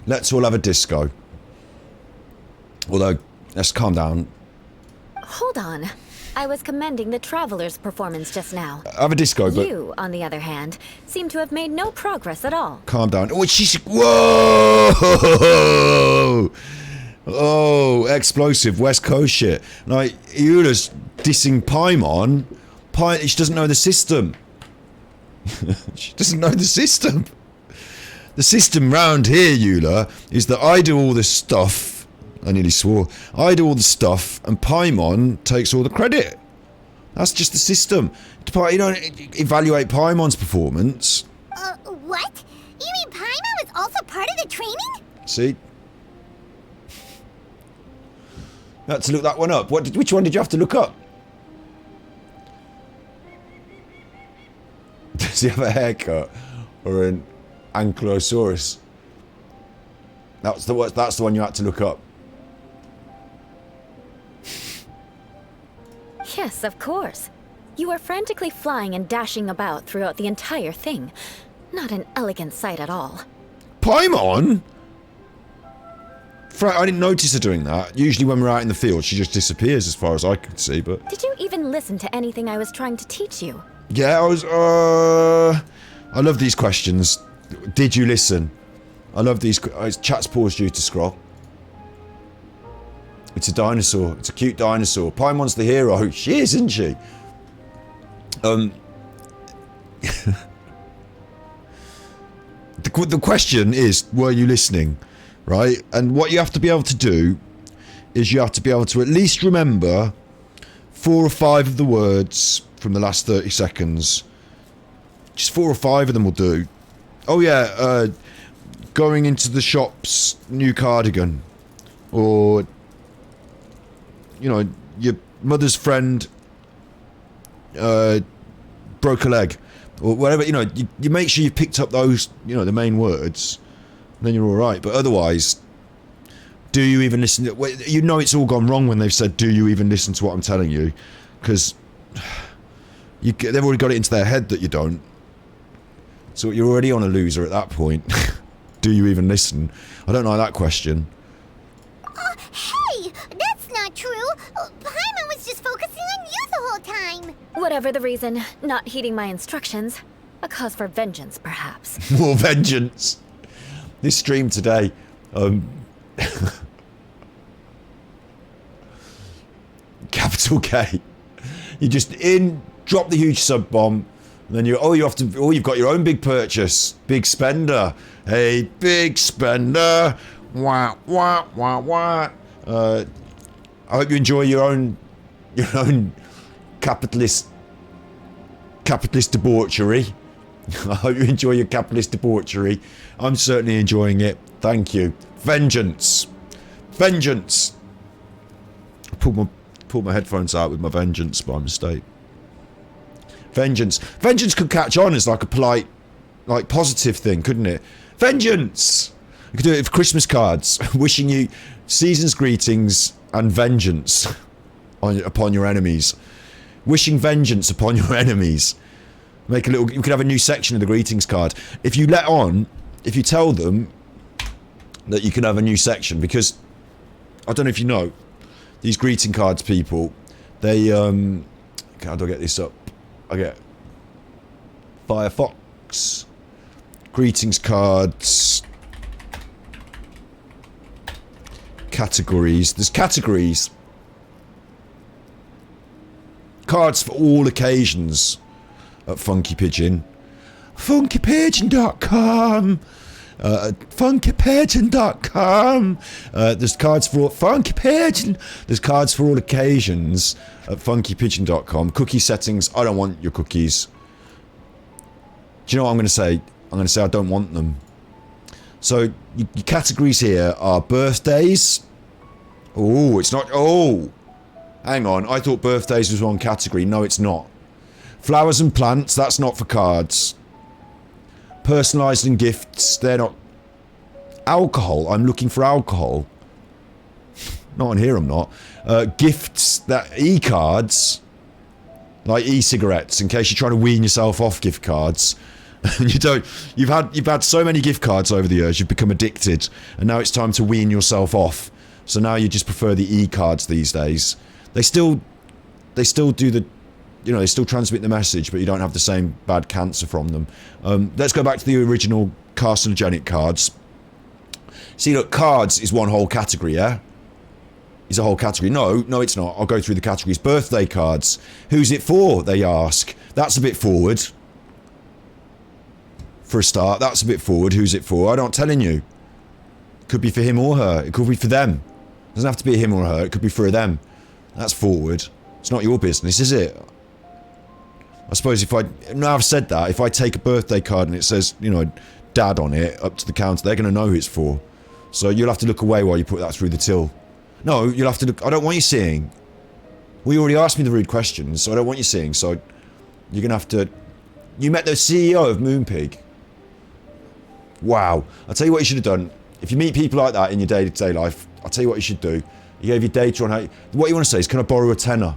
Let's all have a disco. Although, let's calm down. Hold on. I was commending the Traveler's performance just now. Have a disco, but... You, on the other hand, seem to have made no progress at all. Calm down. Oh, she's... Whoa! Oh, explosive West Coast shit. Like, Eula's dissing Paimon. She doesn't know the system. She doesn't know the system. The system round here, Eula, is that I do all this stuff. I nearly swore. I do all the stuff, and Paimon takes all the credit. That's just the system. You don't evaluate Paimon's performance. What? You mean Paimon was also part of the training? See? You had to look that one up. Which one did you have to look up? Does he have a haircut? Or an Ankylosaurus? That's the one you had to look up. Yes, of course. You were frantically flying and dashing about throughout the entire thing. Not an elegant sight at all. Paimon? I didn't notice her doing that. Usually when we're out in the field, she just disappears as far as I could see, but... Did you even listen to anything I was trying to teach you? Yeah, I was, I love these questions. Did you listen? I love these... Chat's paused you to scroll. It's a dinosaur. It's a cute dinosaur. Paimon's the hero. She is, isn't she? The question is, were you listening? Right? And what you have to be able to do is you have to be able to at least remember 4 or 5 of the words from the last 30 seconds. Just 4 or 5 of them will do. Oh yeah, going into the shops, new cardigan. Or, you know, your mother's friend broke a leg. Or whatever, you know, you make sure you picked up those, you know, the main words. Then you're alright. But otherwise, do you even listen to... You know it's all gone wrong when they've said, do you even listen to what I'm telling you? Because they've already got it into their head that you don't. So you're already on a loser at that point. Do you even listen? I don't like that question. Hey! That's not true! Paimon was just focusing on you the whole time! Whatever the reason, not heeding my instructions. A cause for vengeance, perhaps. More vengeance! This stream today, capital K. You just drop the huge sub bomb, and then you've got your own big purchase, big spender. Hey, big spender. Wah wah wah wah. I hope you enjoy your own capitalist debauchery. I hope you enjoy your capitalist debauchery. I'm certainly enjoying it. Thank you. Vengeance. Vengeance. I pulled my headphones out with my vengeance by mistake. Vengeance. Vengeance could catch on as like a polite, like positive thing, couldn't it? Vengeance. You could do it with Christmas cards, wishing you season's greetings and vengeance upon your enemies. Wishing vengeance upon your enemies. Make a little. You could have a new section of the greetings card. If you tell them that you can have a new section, because I don't know if you know, these greeting cards people, they how do I get this up? I get Firefox, greetings cards, categories. There's categories. Cards for all occasions at Funky Pigeon. funkypigeon.com. funkypigeon.com. There's cards for Funky Pigeon. There's cards for all occasions at funkypigeon.com. Cookie settings. I don't want your cookies. Do you know what I'm going to say? I'm going to say I don't want them. So your categories here are birthdays. Oh, it's not. Oh, hang on. I thought birthdays was one category. No, it's not. Flowers and plants. That's not for cards. Personalised and gifts, they're not. Alcohol, I'm looking for alcohol. Not on here, I'm not. Gifts, that e-cards, like e-cigarettes, in case you're trying to wean yourself off gift cards. And you've had so many gift cards over the years, you've become addicted, and now it's time to wean yourself off. So now you just prefer the e-cards these days. They still do the. They still transmit the message, but you don't have the same bad cancer from them. Let's go back to the original carcinogenic cards. See, look, cards is one whole category, yeah? Is a whole category. No, it's not. I'll go through the categories. Birthday cards. Who's it for, they ask. That's a bit forward. For a start, that's a bit forward. Who's it for? I'm not telling you. It could be for him or her. It could be for them. It doesn't have to be him or her. It could be for them. That's forward. It's not your business, is it? I suppose now I've said that, if I take a birthday card and it says, dad on it, up to the counter, they're going to know who it's for. So you'll have to look away while you put that through the till. No, you'll have to look. I don't want you seeing. Well, you already asked me the rude questions, so I don't want you seeing. So you're going to have to. You met the CEO of Moonpig. Wow. I'll tell you what you should have done. If you meet people like that in your day-to-day life, I'll tell you what you should do. You gave your data on how. What you want to say is, can I borrow a tenner?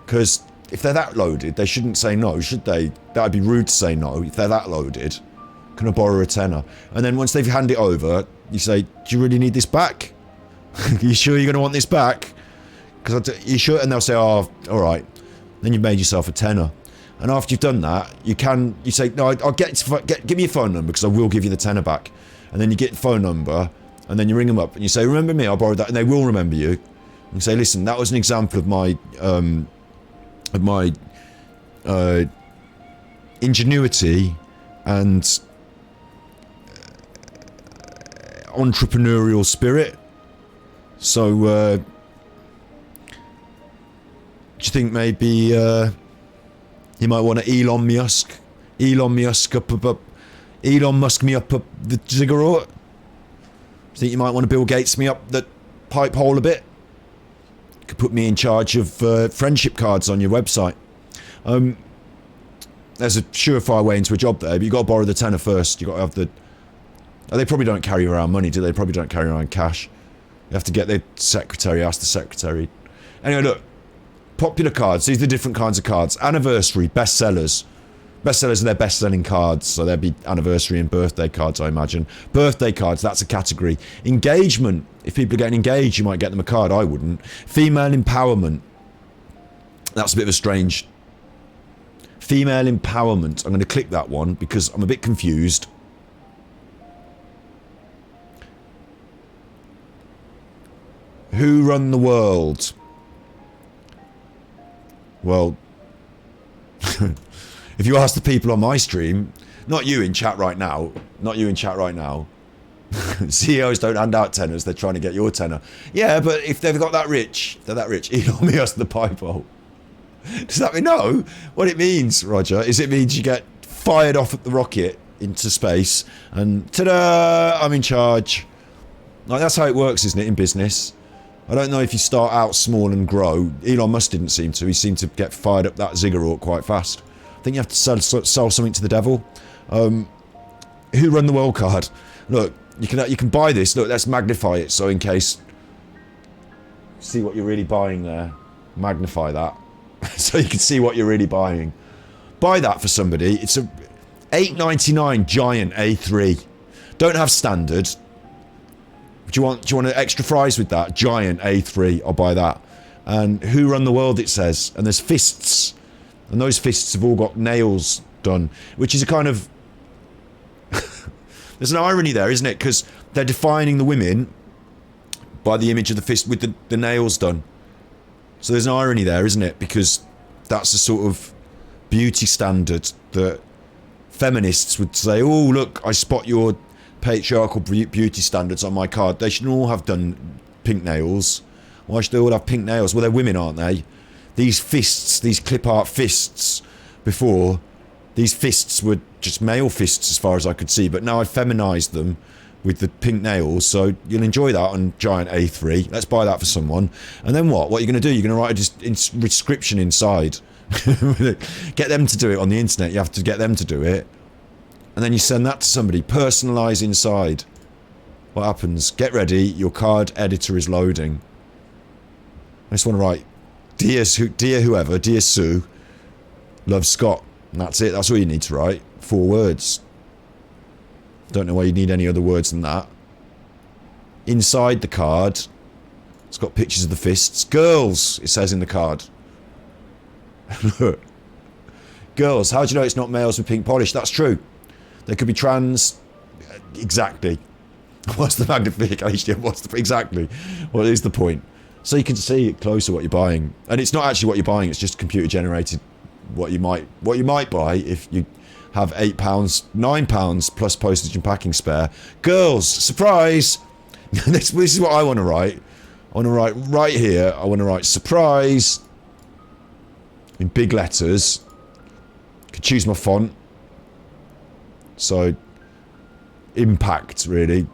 Because if they're that loaded, they shouldn't say no, should they? That'd be rude to say no if they're that loaded. Can I borrow a tenner? And then once they've handed it over, you say, do you really need this back? Are you sure you're going to want this back? You sure? And they'll say, oh, all right. Then you've made yourself a tenner. And after you've done that, you say, no, I'll give me your phone number because I will give you the tenner back. And then you get the phone number, and then you ring them up and you say, remember me? I borrowed that, and they will remember you. And say, listen, that was an example of my ingenuity and entrepreneurial spirit. So, do you think maybe you might want to Elon Musk me up the ziggurat? Do you think you might want to Bill Gates me up the pipe hole a bit? You could put me in charge of friendship cards on your website. There's a surefire way into a job there, but you got to borrow the tenner first. You got to have the. They probably don't carry around money, do they? They probably don't carry around cash. You have to get the secretary, ask the secretary. Anyway, look. Popular cards. These are the different kinds of cards. Anniversary, bestsellers. Bestsellers are their best-selling cards, so there'd be anniversary and birthday cards, I imagine. Birthday cards, that's a category. Engagement. If people are getting engaged, you might get them a card. I wouldn't. Female empowerment. That's a bit of a strange. Female empowerment. I'm going to click that one because I'm a bit confused. Who run the world? Well, if you ask the people on my stream, not you in chat right now, CEOs don't hand out tenors, they're trying to get your tenor. Yeah, but if they've got that rich, they're that rich. Elon Musk the pipe hole. Does that mean no? What it means, Roger, is it means you get fired off at the rocket into space and ta-da, I'm in charge. Like, that's how it works, isn't it, in business? I don't know if you start out small and grow. Elon Musk didn't seem to. He seemed to get fired up that ziggurat quite fast. I think you have to sell something to the devil. Who run the world card? Look, you can buy this. Look, let's magnify it. So in case, see what you're really buying there. Magnify that, so you can see what you're really buying. Buy that for somebody. It's a $8.99 giant A3. Don't have standard. Do you want extra fries with that? Giant A3. I'll buy that. And who run the world? It says. And there's fists, and those fists have all got nails done, which is a kind of there's an irony there, isn't it? Because they're defining the women by the image of the fist with the nails done. So there's an irony there, isn't it? Because that's the sort of beauty standard that feminists would say, oh, look, I spot your patriarchal beauty standards on my card. They should all have done pink nails. Why should they all have pink nails? Well, they're women, aren't they? These fists, these clip art fists before, these fists were just male fists as far as I could see, but now I've feminized them with the pink nails, so you'll enjoy that on giant A3. Let's buy that for someone. And then what? What are you going to do? You're going to write a description inside. Get them to do it on the internet. You have to get them to do it. And then you send that to somebody. Personalise inside. What happens? Get ready. Your card editor is loading. I just want to write, dear whoever, dear Sue, love Scott. And that's it. That's all you need to write. 4 words. Don't know why you need any other words than that. Inside the card, it's got pictures of the fists. Girls, it says in the card. Look. Girls, how do you know it's not males with pink polish? That's true. They could be trans. Exactly. What's the magnification? Exactly. What is the point? So you can see it closer what you're buying. And it's not actually what you're buying, it's just computer generated what you might buy if you have £8, £9 plus postage and packing spare. Girls, surprise! This is what I want to write. I want to write right here, I want to write surprise in big letters. Could choose my font. So, impact, really.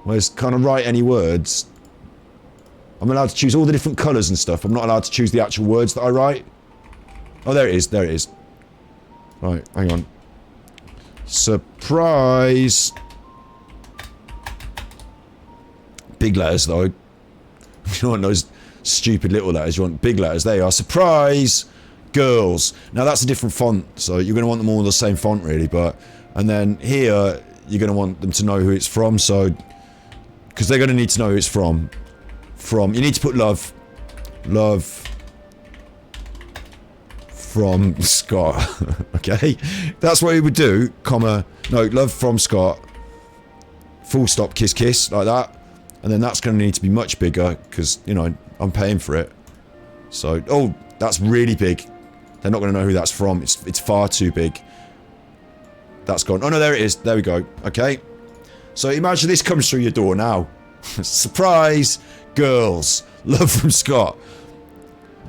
Whereas, can't I write any words? I'm allowed to choose all the different colours and stuff. I'm not allowed to choose the actual words that I write. Oh, there it is. There it is. Right, hang on. Surprise. Big letters, though. You don't want those stupid little letters. You want big letters. There you are. Surprise. Girls. Now, that's a different font, so you're going to want them all the same font, really. But and then here, you're going to want them to know who it's from, so... Because they're going to need to know who it's from. You need to put love. Love... from Scott. Okay? That's what we would do, comma... No, love from Scott. Full stop, kiss, kiss, like that. And then that's going to need to be much bigger, because, you know, I'm paying for it. So, oh, that's really big. They're not going to know who that's from. It's far too big. That's gone. Oh, no, there it is. There we go. Okay. So imagine this comes through your door now. Surprise! Girls. Love from Scott.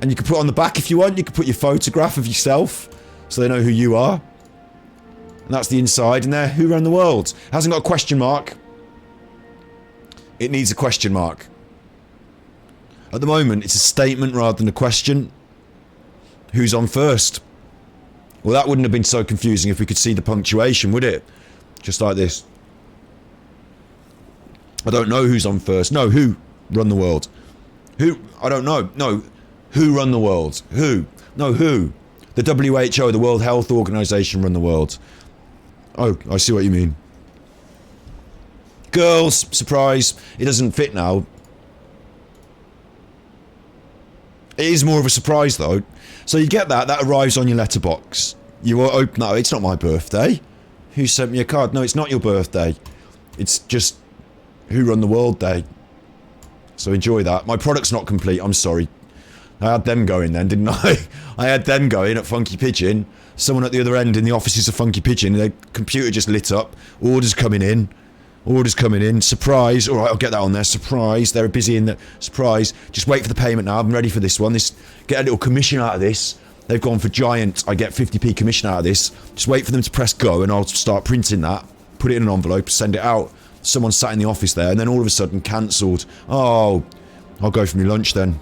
And you can put on the back if you want. You can put your photograph of yourself, so they know who you are. And that's the inside. And there, who ran the world? Hasn't got a question mark. It needs a question mark. At the moment, it's a statement rather than a question. Who's on first? Well, that wouldn't have been so confusing if we could see the punctuation, would it? Just like this. I don't know who's on first. No, who run the world? Who? I don't know. No, who run the world? Who? No, who? The WHO, the World Health Organization, run the world. Oh, I see what you mean. Girls, surprise. It doesn't fit now. It is more of a surprise, though. So you get that arrives on your letterbox. You will open that. It's not my birthday. Who sent me a card? No, it's not your birthday. It's just who run the world day. So enjoy that. My product's not complete. I'm sorry. I had them going then, didn't I? I had them going at Funky Pigeon. Someone at the other end in the offices of Funky Pigeon, the computer just lit up. Orders coming in. Surprise. All right, I'll get that on there. Surprise. They're busy in the... Surprise. Just wait for the payment now. I'm ready for this one. Get a little commission out of this. They've gone for giant. I get 50p commission out of this. Just wait for them to press go and I'll start printing that. Put it in an envelope, send it out. Someone sat in the office there and then all of a sudden cancelled. Oh, I'll go for my lunch then.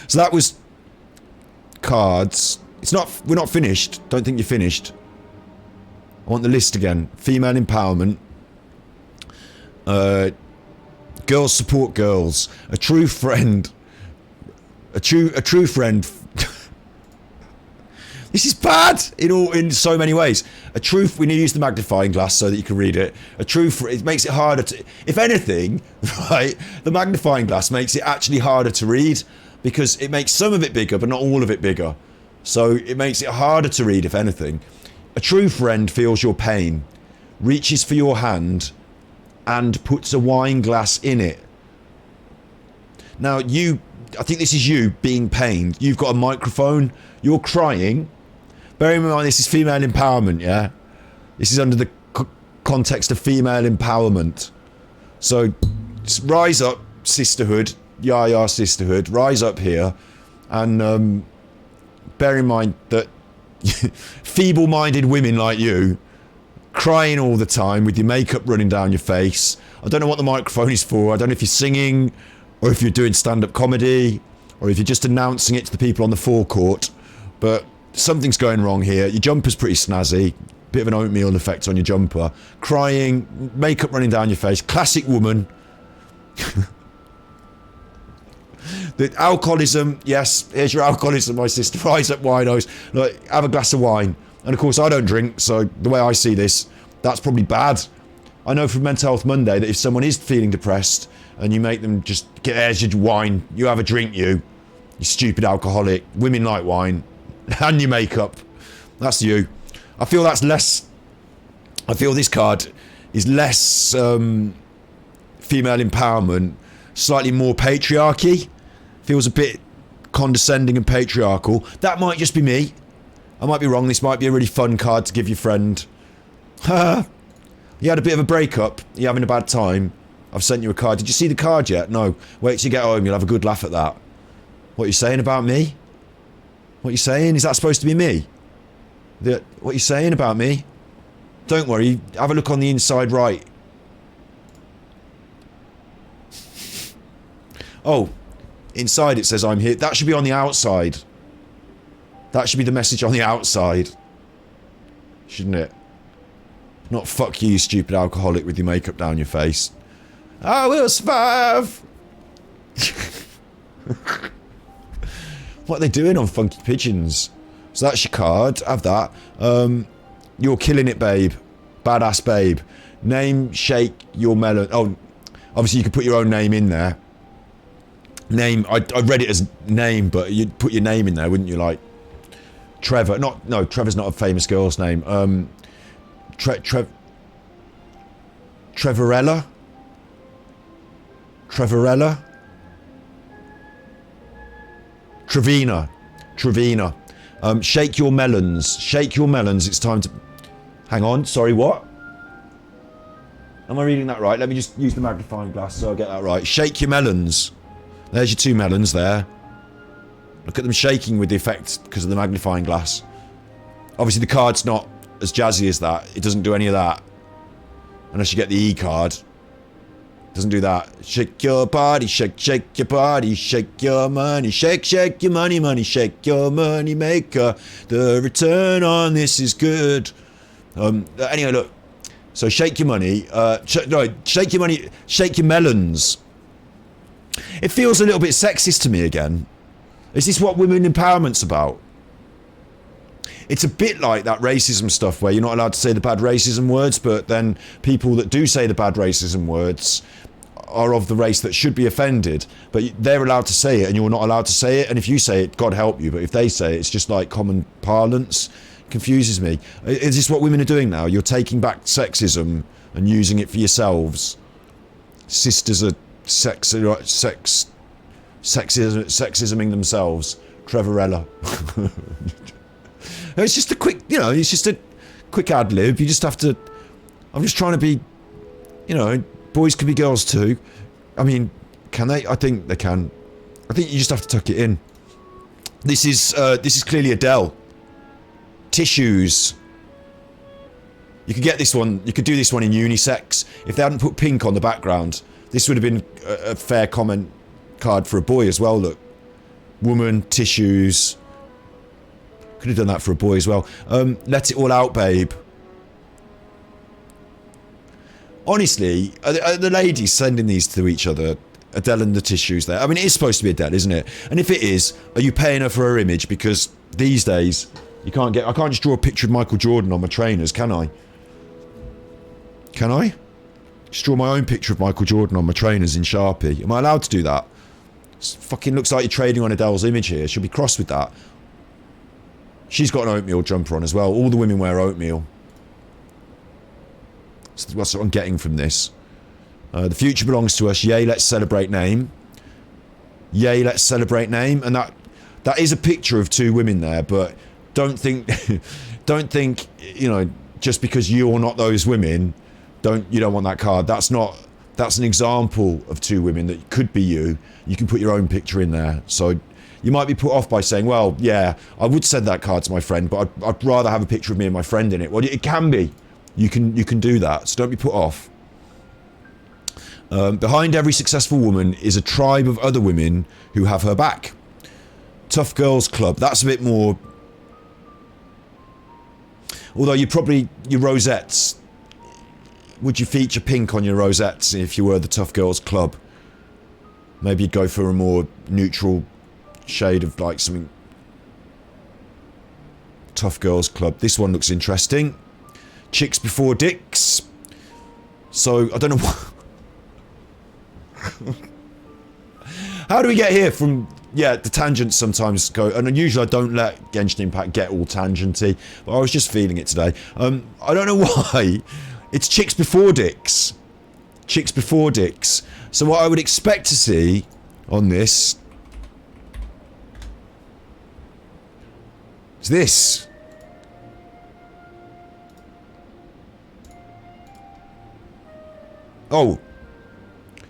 So that was cards. We're not finished. Don't think you're finished. I want the list again. Female empowerment. Girls support girls. A true friend. A true friend. This is bad in so many ways. We need to use the magnifying glass so that you can read it. It makes it harder to, if anything, right? The magnifying glass makes it actually harder to read because it makes some of it bigger, but not all of it bigger. So it makes it harder to read, if anything. A true friend feels your pain, reaches for your hand, and puts a wine glass in it. Now I think this is you being pained. You've got a microphone. You're crying. Bear in mind, this is female empowerment, yeah? This is under the context of female empowerment. So, rise up, sisterhood. Yaya sisterhood. Rise up here. And bear in mind that feeble-minded women like you, crying all the time with your makeup running down your face. I don't know what the microphone is for. I don't know if you're singing, or if you're doing stand-up comedy, or if you're just announcing it to the people on the forecourt, but something's going wrong here. Your jumper's pretty snazzy, bit of an oatmeal effect on your jumper, crying, makeup running down your face, classic woman. The alcoholism, yes, here's your alcoholism, my sister. Rise up, winos. Look, have a glass of wine. And of course, I don't drink, so the way I see this, that's probably bad. I know from Mental Health Monday that if someone is feeling depressed and you make them just get there's your wine, you have a drink, you stupid alcoholic. Women like wine. And your makeup. That's you. I feel that's less... I feel this card is less female empowerment, slightly more patriarchy. Feels a bit condescending and patriarchal. That might just be me. I might be wrong. This might be a really fun card to give your friend. You had a bit of a breakup. You're having a bad time. I've sent you a card. Did you see the card yet? No. Wait till you get home. You'll have a good laugh at that. What are you saying about me? What are you saying? Is that supposed to be me? What are you saying about me? Don't worry. Have a look on the inside right. Oh. Inside it says I'm here. That should be on the outside. That should be the message on the outside. Shouldn't it? Not fuck you, stupid alcoholic with your makeup down your face. I will survive! What are they doing on Funky Pigeons? So that's your card. Have that. You're killing it, babe. Badass babe. Name, shake your melon. Oh, obviously you could put your own name in there. Name, I read it as name, but you'd put your name in there, wouldn't you? Like Trevor. No, Trevor's not a famous girl's name. Trevorella? Trevina. Shake your melons. Shake your melons. It's time to... Hang on. Sorry, what? Am I reading that right? Let me just use the magnifying glass so I get that right. Shake your melons. There's your 2 melons there. Look at them shaking with the effect because of the magnifying glass. Obviously the card's not as jazzy as that. It doesn't do any of that. Unless you get the E card. Doesn't do that. Shake your body, shake your body, shake your money, shake your money, shake your money maker. The return on this is good. Anyway, look. So shake your money. Shake your money. Shake your melons. It feels a little bit sexist to me again. Is this what women empowerment's about? It's a bit like that racism stuff where you're not allowed to say the bad racism words, but then people that do say the bad racism words are of the race that should be offended, but they're allowed to say it and you're not allowed to say it, and if you say it, God help you, but if they say it, it's just like common parlance. It confuses me. Is this what women are doing now? You're taking back sexism and using it for yourselves. Sisters are sex sexisming themselves. Trevorella. It's just a quick, you know, it's just a quick ad lib. You just have to. I'm just trying to be, you know, boys can be girls too. I mean, can they? I think they can. I think you just have to tuck it in. This is clearly Adele. Tissues. You could get this one. You could do this one in unisex. If they hadn't put pink on the background, this would have been a fair comment card for a boy as well. Look, woman, tissues. Could have done that for a boy as well. Let it all out, babe. Honestly, are the ladies sending these to each other? Adele and the tissues there. I mean, it is supposed to be Adele, isn't it? And if it is, are you paying her for her image? Because these days, I can't just draw a picture of Michael Jordan on my trainers, can I? Can I? Just draw my own picture of Michael Jordan on my trainers in Sharpie. Am I allowed to do that? It fucking looks like you're trading on Adele's image here. She'll be cross with that. She's got an oatmeal jumper on as well. All the women wear oatmeal. So that's what I'm getting from this. The future belongs to us. Yay, let's celebrate name. Yay, let's celebrate name. And that is a picture of two women there, but don't think you know, just because you're not those women, you don't want that card. That's an example of two women that could be you. You can put your own picture in there. So you might be put off by saying, well, yeah, I would send that card to my friend, but I'd rather have a picture of me and my friend in it. Well, it can be. You can do that, so don't be put off. Behind every successful woman is a tribe of other women who have her back. Tough Girls Club, that's a bit more... Although your rosettes, would you feature pink on your rosettes if you were the Tough Girls Club? Maybe you'd go for a more neutral shade of like something... Tough Girls Club. This one looks interesting. Chicks before dicks. So, I don't know what... How do we get here from... Yeah, the tangents sometimes go... And usually I don't let Genshin Impact get all tangenty, but I was just feeling it today. I don't know why. It's chicks before dicks. Chicks before dicks. So what I would expect to see on this... is this. Oh.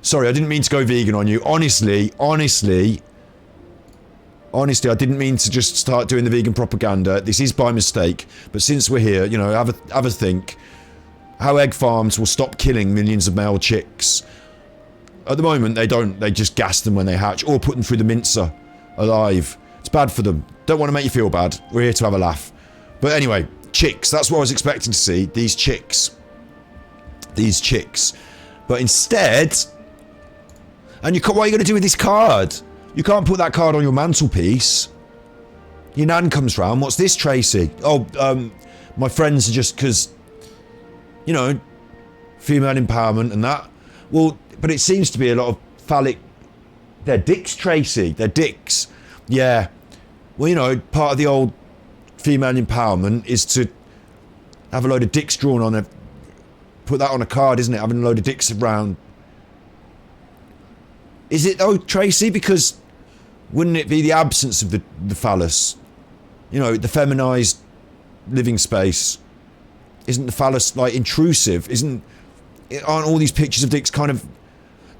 Sorry, I didn't mean to go vegan on you. Honestly, I didn't mean to just start doing the vegan propaganda. This is by mistake. But since we're here, you know, have a think. How egg farms will stop killing millions of male chicks. At the moment, they don't. They just gas them when they hatch or put them through the mincer alive. It's bad for them. Don't want to make you feel bad. We're here to have a laugh. But anyway, chicks. That's what I was expecting to see. These chicks. These chicks. But instead... And what are you going to do with this card? You can't put that card on your mantelpiece. Your nan comes round. What's this, Tracy? Oh, my friends are just because, you know, female empowerment and that. Well, but it seems to be a lot of phallic... They're dicks, Tracy. They're dicks. Yeah. Well, you know, part of the old female empowerment is to have a load of dicks drawn on a... Put that on a card, isn't it? Having a load of dicks around... Is it though, Tracy? Because wouldn't it be the absence of the phallus? You know, the feminized living space. Isn't the phallus like intrusive? Aren't all these pictures of dicks kind of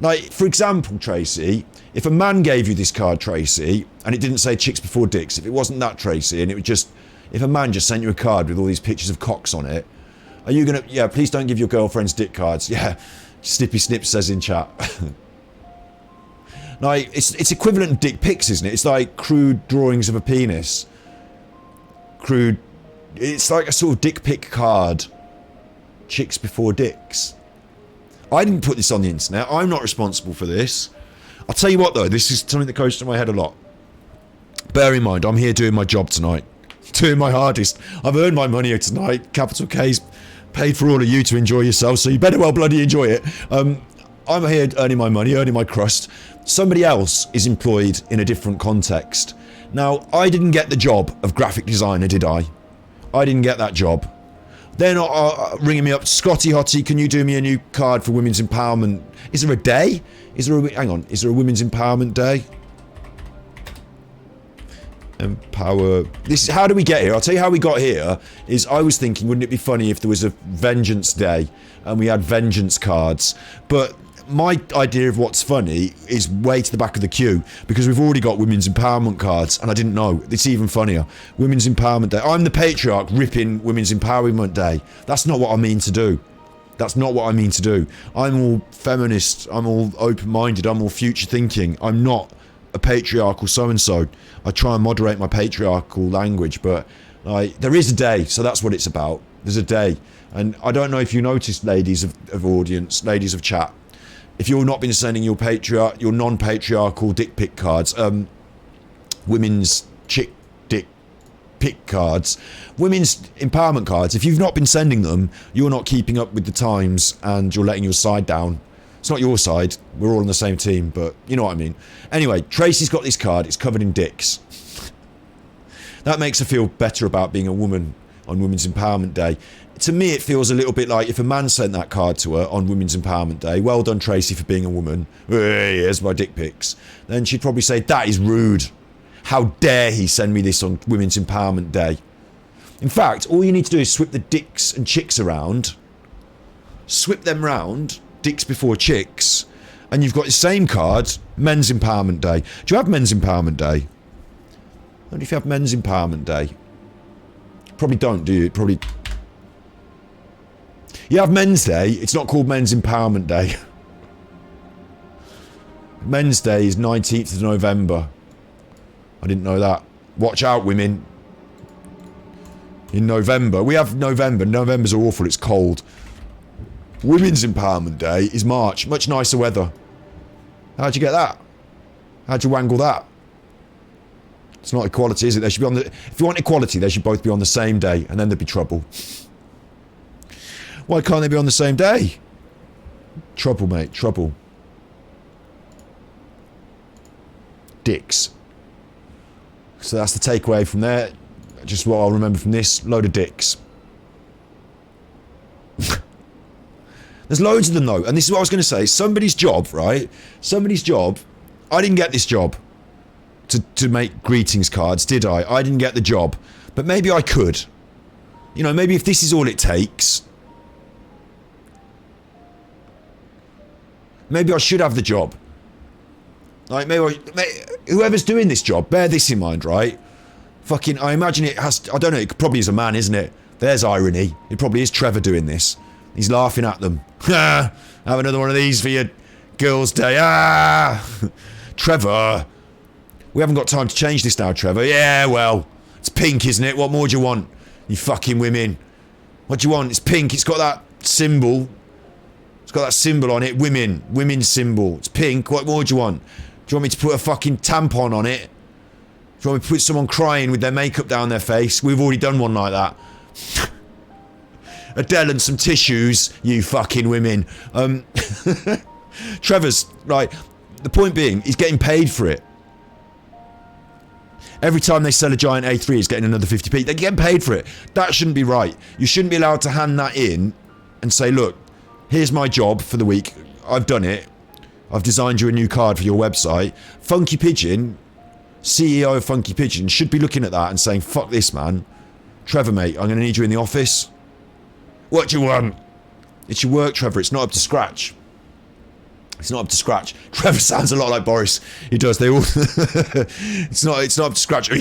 like, for example, Tracy, if a man gave you this card, Tracy, and it didn't say chicks before dicks, if it wasn't that, Tracy, and it would just, if a man just sent you a card with all these pictures of cocks on it, are you gonna, yeah, please don't give your girlfriends dick cards. Yeah, Snippy Snip says in chat. Like, it's equivalent dick pics, isn't it? It's like crude drawings of a penis. Crude... It's like a sort of dick pic card. Chicks before dicks. I didn't put this on the internet. I'm not responsible for this. I'll tell you what, though. This is something that goes through my head a lot. Bear in mind, I'm here doing my job tonight. Doing my hardest. I've earned my money tonight. Capital K's paid for all of you to enjoy yourselves, so you better well bloody enjoy it. I'm here earning my money, earning my crust. Somebody else is employed in a different context. Now, I didn't get the job of graphic designer, did I? I didn't get that job. They're not ringing me up, Scotty Hottie, can you do me a new card for women's empowerment? Is there a day? Hang on, is there a women's empowerment day? Empower. This. How do we get here? I'll tell you how we got here. Is I was thinking, wouldn't it be funny if there was a Vengeance Day and we had Vengeance cards? But my idea of what's funny is way to the back of the queue, because we've already got Women's Empowerment cards, and I didn't know. It's even funnier. Women's Empowerment Day. I'm the patriarch ripping Women's Empowerment Day. That's not what I mean to do. That's not what I mean to do. I'm all feminist. I'm all open-minded. I'm all future thinking. I'm not a patriarchal so-and-so. I try and moderate my patriarchal language, but there is a day, so that's what it's about. There's a day. And I don't know if you noticed, ladies of audience, ladies of chat, if you've not been sending your non-patriarchal dick pic cards, women's chick dick pic cards, women's empowerment cards, if you've not been sending them, you're not keeping up with the times and you're letting your side down. It's not your side, we're all on the same team, but you know what I mean. Anyway, Tracy's got this card, it's covered in dicks. That makes her feel better about being a woman on Women's Empowerment Day. To me, it feels a little bit like if a man sent that card to her on Women's Empowerment Day, well done Tracy for being a woman, hey, here's my dick pics, then she'd probably say, that is rude. How dare he send me this on Women's Empowerment Day? In fact, all you need to do is swip the dicks and chicks around, swip them round, dicks before chicks, and you've got the same card, Men's Empowerment Day. Do you have Men's Empowerment Day? I wonder if you have Men's Empowerment Day. Probably don't, do you? Probably. You have Men's Day, it's not called Men's Empowerment Day. Men's Day is 19th of November. I didn't know that. Watch out, women. In November. We have November. November's awful, it's cold. Women's Empowerment Day is March. Much nicer weather. How'd you get that? How'd you wangle that? It's not equality, is it? They should be on the... If you want equality, they should both be on the same day, and then there'd be trouble. Why can't they be on the same day? Trouble, mate. Trouble. Dicks. So that's the takeaway from there. Just what I'll remember from this. Load of dicks. There's loads of them though. And this is what I was going to say. Somebody's job, right? Somebody's job. I didn't get this job. To make greetings cards, did I? I didn't get the job. But maybe I could. You know, maybe if this is all it takes... Maybe I should have the job. Like, whoever's doing this job, bear this in mind, right? Fucking, I imagine it has... I don't know, it probably is a man, isn't it? There's irony. It probably is Trevor doing this. He's laughing at them. Ha! Have another one of these for your girls' day. Ah! Trevor. We haven't got time to change this now, Trevor. Yeah, well, it's pink, isn't it? What more do you want? You fucking women. What do you want? It's pink. It's got that symbol. It's got that symbol on it. Women's symbol. It's pink. What more do you want? Do you want me to put a fucking tampon on it? Do you want me to put someone crying with their makeup down their face? We've already done one like that. Adele and some tissues, you fucking women. Trevor's, like, the point being, he's getting paid for it. Every time they sell a giant A3, he's getting another 50p. They're getting paid for it. That shouldn't be right. You shouldn't be allowed to hand that in and say, look, here's my job for the week. I've done it. I've designed you a new card for your website. Funky Pigeon, CEO of Funky Pigeon, should be looking at that and saying, fuck this, man. Trevor, mate, I'm going to need you in the office. What do you want? It's your work, Trevor. It's not up to scratch. It's not up to scratch. Trevor sounds a lot like Boris. He does. They all... it's not up to scratch. If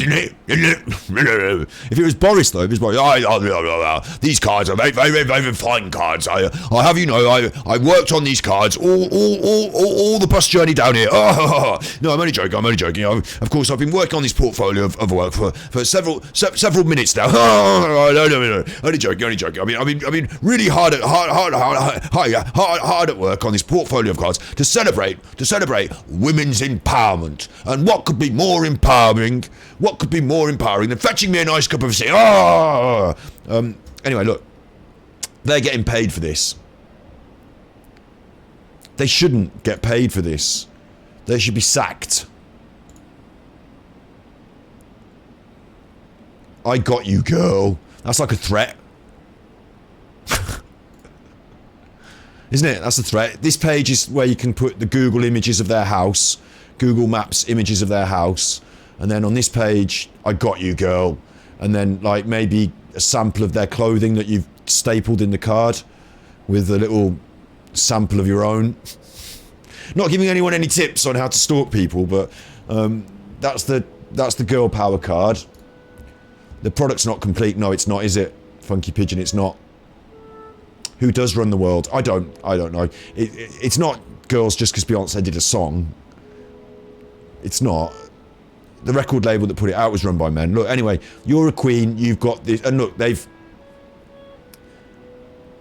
it was Boris, though, if it was Boris, these cards are very, very, very fine cards. I have you know, I worked on these cards all the bus journey down here. Oh, no, I'm only joking. I'm only joking. Of course, I've been working on this portfolio of work for several minutes now. No, only joking. I've been really hard at work on this portfolio of cards. To celebrate women's empowerment. And what could be more empowering? What could be more empowering than fetching me a nice cup of tea? Anyway, look. They're getting paid for this. They shouldn't get paid for this. They should be sacked. I got you, girl. That's like a threat. Isn't it? That's a threat. This page is where you can put the Google images of their house, Google Maps images of their house, And then on this page, I got you, girl. And then like maybe a sample of their clothing that you've stapled in the card with a little sample of your own. Not giving anyone any tips on how to stalk people, but that's the girl power card. The product's not complete. No, it's not, is it? Funky Pigeon, it's not. Who does run the world? I don't know. It's not girls just because Beyonce did a song. It's not. The record label that put it out was run by men. Look, anyway, you're a queen, you've got this, and look,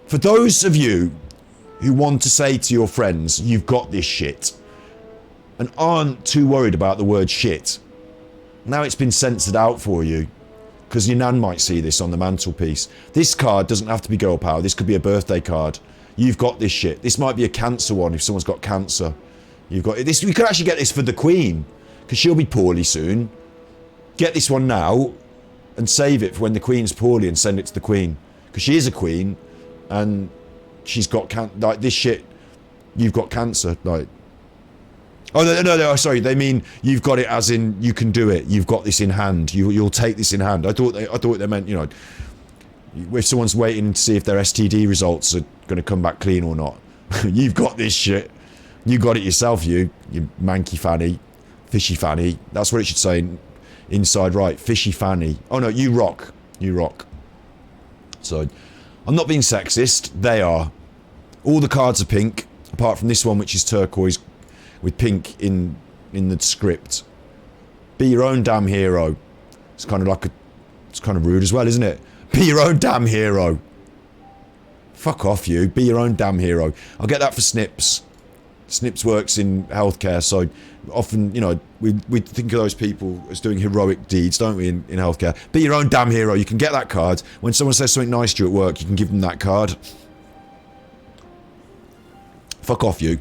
for those of you who want to say to your friends, you've got this shit, and aren't too worried about the word shit, now it's been censored out for you, because your nan might see this on the mantelpiece. This card doesn't have to be girl power, this could be a birthday card. You've got this shit. This might be a cancer one if someone's got cancer. You've got this. We could actually get this for the Queen, because she'll be poorly soon. Get this one now and save it for when the Queen's poorly and send it to the Queen, because she is a queen and she's got like this shit. You've got cancer, like. Oh no, sorry, they mean you've got it as in you can do it. You've got this in hand. You'll take this in hand. I thought they meant, you know, if someone's waiting to see if their STD results are going to come back clean or not. You've got this shit. You got it yourself, you manky fanny, fishy fanny. That's what it should say inside right. Fishy fanny. Oh no, you rock. You rock. So, I'm not being sexist. They are. All the cards are pink, apart from this one, which is turquoise with pink in the script. Be your own damn hero. It's kind of rude as well, isn't it? Be your own damn hero. Fuck off, you. Be your own damn hero. I'll get that for Snips. Snips works in healthcare, so often, you know, we think of those people as doing heroic deeds, don't we, in healthcare. Be your own damn hero. You can get that card. When someone says something nice to you at work, you can give them that card. Fuck off, you.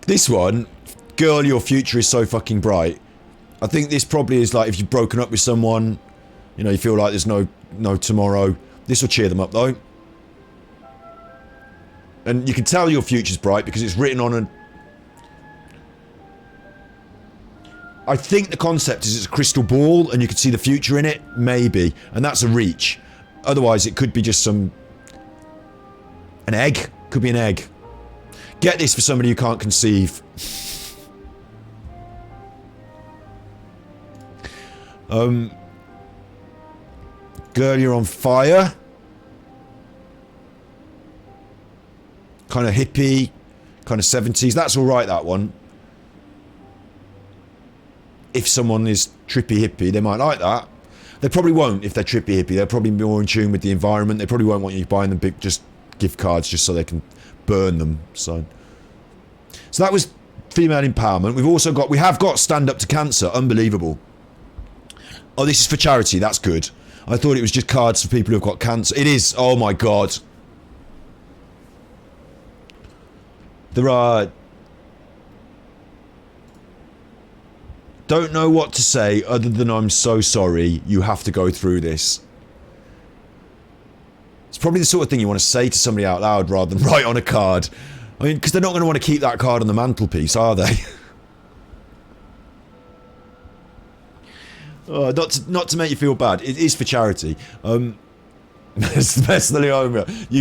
This one, girl, your future is so fucking bright. I think this probably is like if you've broken up with someone, you know, you feel like there's no tomorrow. This will cheer them up though. And you can tell your future's bright because it's written on I think the concept is it's a crystal ball and you can see the future in it, maybe. And that's a reach. Otherwise it could be just an egg. Could be an egg. Get this for somebody who can't conceive. Girl, you're on fire. Kind of hippie, kind of 70s. That's alright, that one. If someone is trippy hippie, they might like that. They probably won't if they're trippy hippie. They're probably more in tune with the environment. They probably won't want you buying them big just gift cards just so they can burn them. So that was female empowerment. We have got stand up to cancer. Unbelievable. Oh, this is for charity. That's good. I thought it was just cards for people who've got cancer. It is. Oh my god. There are... Don't know what to say other than I'm so sorry you have to go through this. It's probably the sort of thing you want to say to somebody out loud rather than write on a card. I mean, because they're not going to want to keep that card on the mantelpiece, are they? Oh, not to make you feel bad. It is for charity. You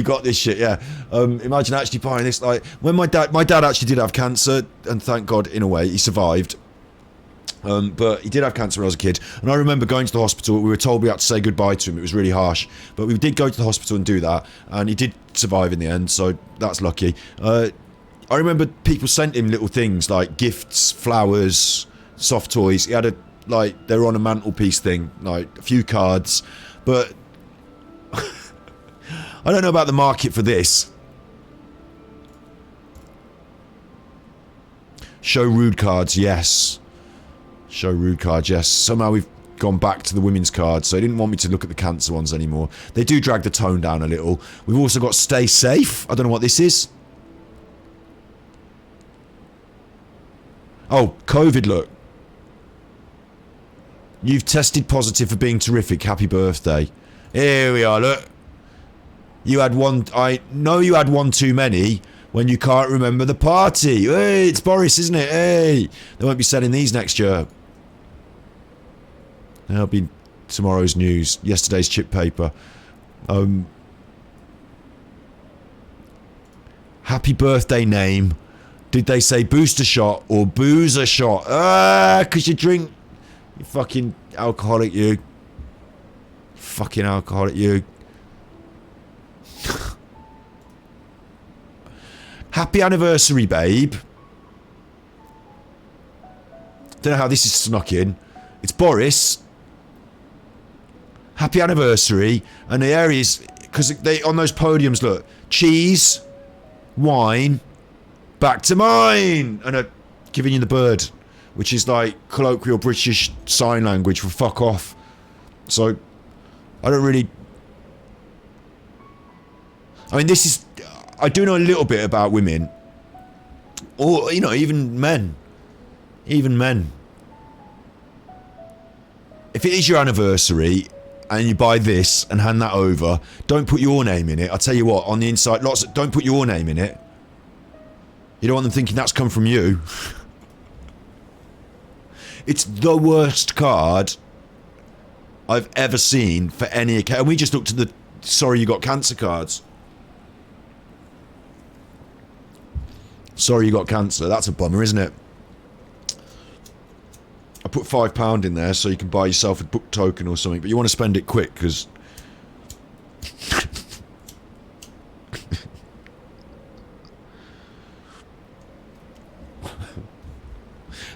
got this shit, yeah. Imagine actually buying this. Like when my dad actually did have cancer, and thank God in a way he survived. But he did have cancer when I was a kid, and I remember going to the hospital. We were told we had to say goodbye to him. It was really harsh, but we did go to the hospital and do that, and he did survive in the end, so that's lucky. I remember people sent him little things like gifts, flowers, soft toys. He had they were on a mantelpiece thing, like a few cards, but I don't know about the market for this. Show rude cards, yes. Show rude cards, yes. Somehow we've gone back to the women's cards, so they didn't want me to look at the cancer ones anymore. They do drag the tone down a little. We've also got stay safe. I don't know what this is. Oh, COVID, look. You've tested positive for being terrific. Happy birthday. Here we are, look. You had one. I know you had one too many when you can't remember the party. Hey, it's Boris, isn't it? Hey, they won't be selling these next year. That'll be tomorrow's news. Yesterday's chip paper. Happy birthday name. Did they say booster shot or boozer shot? Because you drink. You fucking alcoholic, you. Fucking alcoholic, you. Happy anniversary, babe. Don't know how this is snuck in. It's Boris. Happy anniversary. And the areas, because they on those podiums, look, cheese, wine, back to mine, and giving you the bird, which is like colloquial British sign language for fuck off. So I don't really. I mean, this is. I do know a little bit about women, or you know, even men. Even men. If it is your anniversary and you buy this and hand that over, don't put your name in it. I'll tell you what, on the inside, don't put your name in it. You don't want them thinking that's come from you. It's the worst card I've ever seen for any account. And we just looked at the sorry you got cancer cards. Sorry you got cancer. That's a bummer, isn't it? I put £5 in there so you can buy yourself a book token or something, but you want to spend it quick because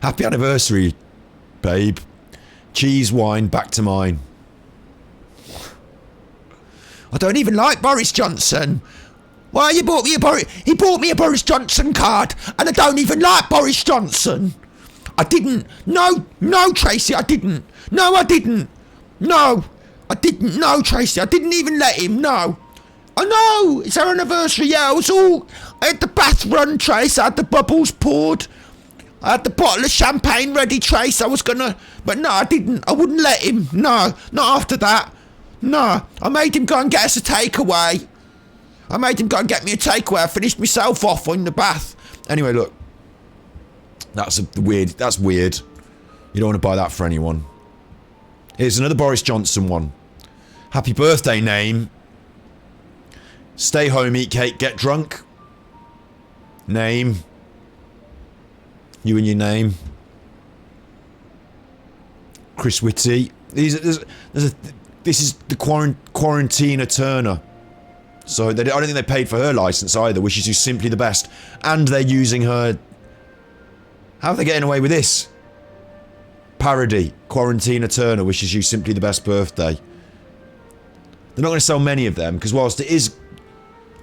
happy anniversary, babe. Cheese, wine, back to mine. I don't even like Boris Johnson. Why you bought me a Boris? He bought me a Boris Johnson card, and I don't even like Boris Johnson. I didn't. No, Tracy, I didn't. No, I didn't. No, I didn't. No, Tracy, I didn't even let him. No. I know, it's our anniversary. Yeah, I had the bath run, Trace. I had the bubbles poured. I had the bottle of champagne ready, Trace. I was gonna, but no, I didn't. I wouldn't let him. No, not after that. No, I made him go and get us a takeaway. I made him go and get me a takeaway. I finished myself off in the bath. Anyway, look. That's weird. You don't want to buy that for anyone. Here's another Boris Johnson one. Happy birthday name. Stay home, eat cake, get drunk. Name. You and your name. Chris Whitty. This is the Quarantina Turner. So I don't think they paid for her license either. Wishes you simply the best. And they're using her. How are they getting away with this? Parody. Quarantina Turner wishes you simply the best birthday. They're not going to sell many of them because whilst it is,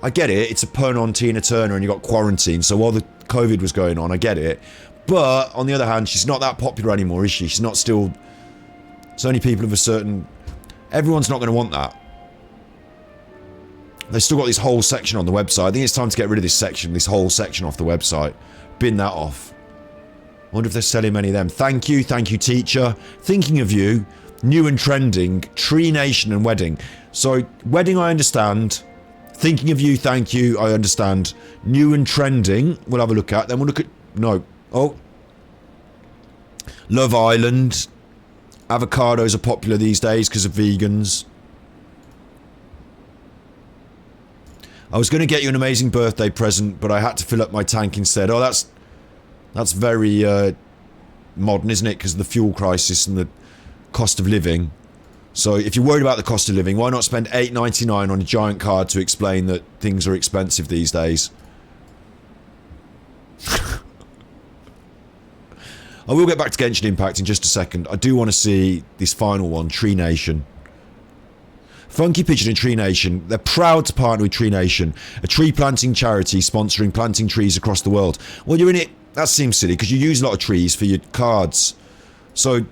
I get it, it's a pun on Tina Turner and you got quarantine. So while the COVID was going on, I get it. But on the other hand, she's not that popular anymore, is she? She's not still. It's only people of a certain. Everyone's not going to want that. They've still got this whole section on the website. I think it's time to get rid of this whole section off the website. Bin that off. I wonder if they're selling many of them. Thank you, teacher. Thinking of you, new and trending, Tree Nation and wedding. So, wedding I understand. Thinking of you, thank you, I understand. New and trending, we'll have a look at. Then we'll look at, no. Oh. Love Island. Avocados are popular these days because of vegans. I was going to get you an amazing birthday present, but I had to fill up my tank instead. Oh, that's very modern, isn't it? Because of the fuel crisis and the cost of living. So if you're worried about the cost of living, why not spend $8.99 on a giant card to explain that things are expensive these days? I will get back to Genshin Impact in just a second. I do want to see this final one, Tree Nation. Funky Pigeon and Tree Nation, they're proud to partner with Tree Nation, a tree planting charity sponsoring planting trees across the world. Well, you're in it. That seems silly because you use a lot of trees for your cards. So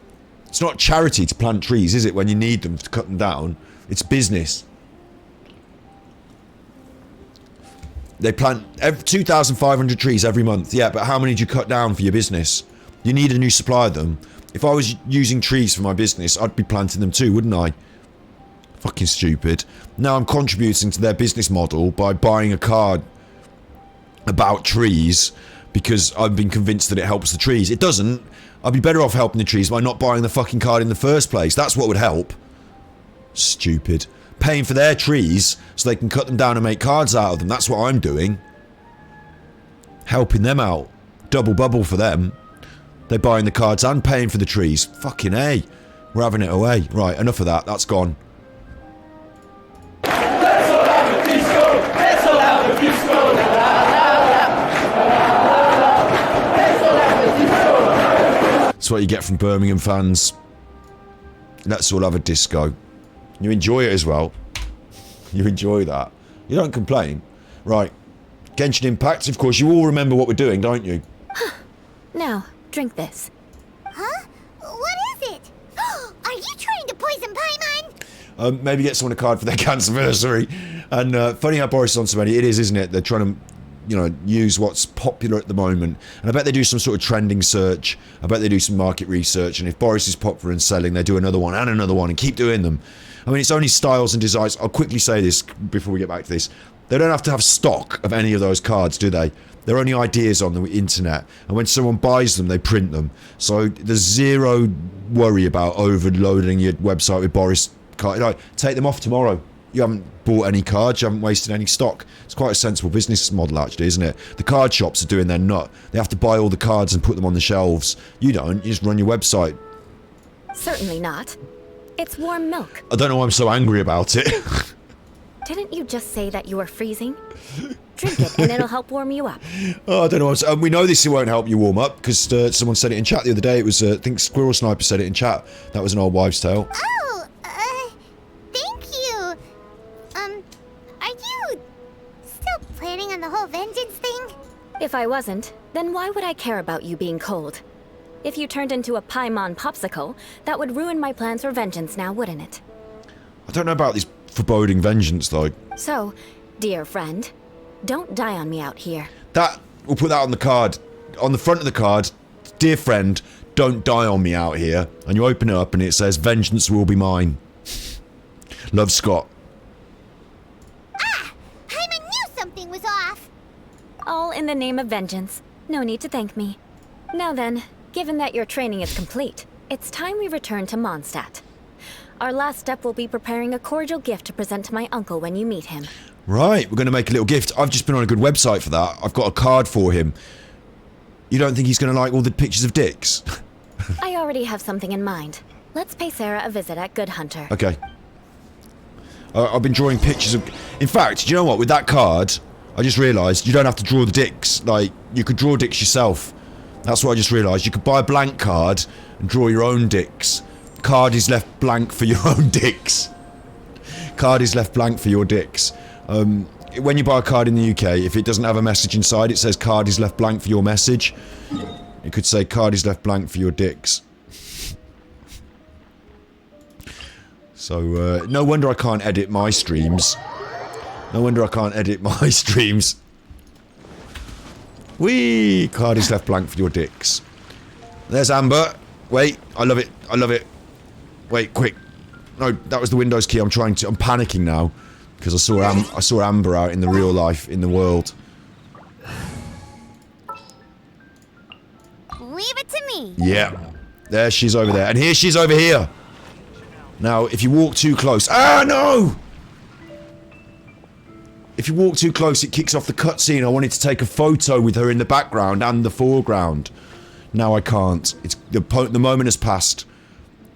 it's not charity to plant trees, is it, when you need them to cut them down? It's business. They plant 2,500 trees every month. Yeah, but how many do you cut down for your business? You need a new supply of them. If I was using trees for my business, I'd be planting them too, wouldn't I? Fucking stupid. Now I'm contributing to their business model by buying a card about trees because I've been convinced that it helps the trees. It doesn't. I'd be better off helping the trees by not buying the fucking card in the first place. That's what would help. Stupid. Paying for their trees so they can cut them down and make cards out of them. That's what I'm doing. Helping them out. Double bubble for them. They're buying the cards and paying for the trees. Fucking A. We're having it away. Right, enough of that. That's gone. That's what you get from Birmingham fans. Let's all have a disco. You enjoy it as well. You enjoy that. You don't complain. Right. Genshin Impact, of course, you all remember what we're doing, don't you? Now, drink this. Huh? What is it? Are you trying to poison Paimon? Maybe get someone a card for their cancerversary. And funny how Boris is on so many. It is, isn't it? They're trying to, you know, use what's popular at the moment. And I bet they do some sort of trending search. I bet they do some market research. And if Boris is popular and selling, they do another one and keep doing them. I mean, it's only styles and designs. I'll quickly say this before we get back to this. They don't have to have stock of any of those cards, do they? They're only ideas on the internet. And when someone buys them, they print them. So there's zero worry about overloading your website with Boris cards. Like, take them off tomorrow. You haven't bought any cards, you haven't wasted any stock. It's quite a sensible business model, actually, isn't it? The card shops are doing their nut. They have to buy all the cards and put them on the shelves. You don't. You just run your website. Certainly not. It's warm milk. I don't know why I'm so angry about it. Didn't you just say that you were freezing? Drink it and it'll help warm you up. Oh, I don't know. We know this won't help you warm up because someone said it in chat the other day. It was, I think Squirrel Sniper said it in chat. That was an old wives' tale. Oh, thank you. Are you still planning on the whole vengeance thing? If I wasn't, then why would I care about you being cold? If you turned into a Paimon popsicle, that would ruin my plans for vengeance now, wouldn't it? I don't know about this foreboding vengeance, though. So, dear friend, don't die on me out here. We'll put that on the card. On the front of the card, dear friend, don't die on me out here. And you open it up and it says, vengeance will be mine. Love, Scott. Ah! Paimon knew something was off. All in the name of vengeance. No need to thank me. Now then, given that your training is complete, it's time we return to Mondstadt. Our last step will be preparing a cordial gift to present to my uncle when you meet him. Right, we're going to make a little gift. I've just been on a good website for that. I've got a card for him. You don't think he's going to like all the pictures of dicks? I already have something in mind. Let's pay Sarah a visit at Good Hunter. Okay. I've been drawing pictures of... In fact, do you know what? With that card, I just realised you don't have to draw the dicks. Like, you could draw dicks yourself. That's what I just realised. You could buy a blank card and draw your own dicks. Card is left blank for your own dicks. Card is left blank for your dicks. When you buy a card in the UK, if it doesn't have a message inside, it says card is left blank for your message. You could say card is left blank for your dicks. So, no wonder I can't edit my streams. No wonder I can't edit my streams. Whee! Card is left blank for your dicks. There's Amber. Wait, I love it. I love it. Wait, quick. No, that was the Windows key. I'm panicking now because I saw Amber out in the real life, in the world. Leave it to me. Yeah. There she's over there. And here she's over here. Now, if you walk too close... Ah, no! If you walk too close, it kicks off the cutscene. I wanted to take a photo with her in the background and the foreground. Now I can't. It's the moment has passed.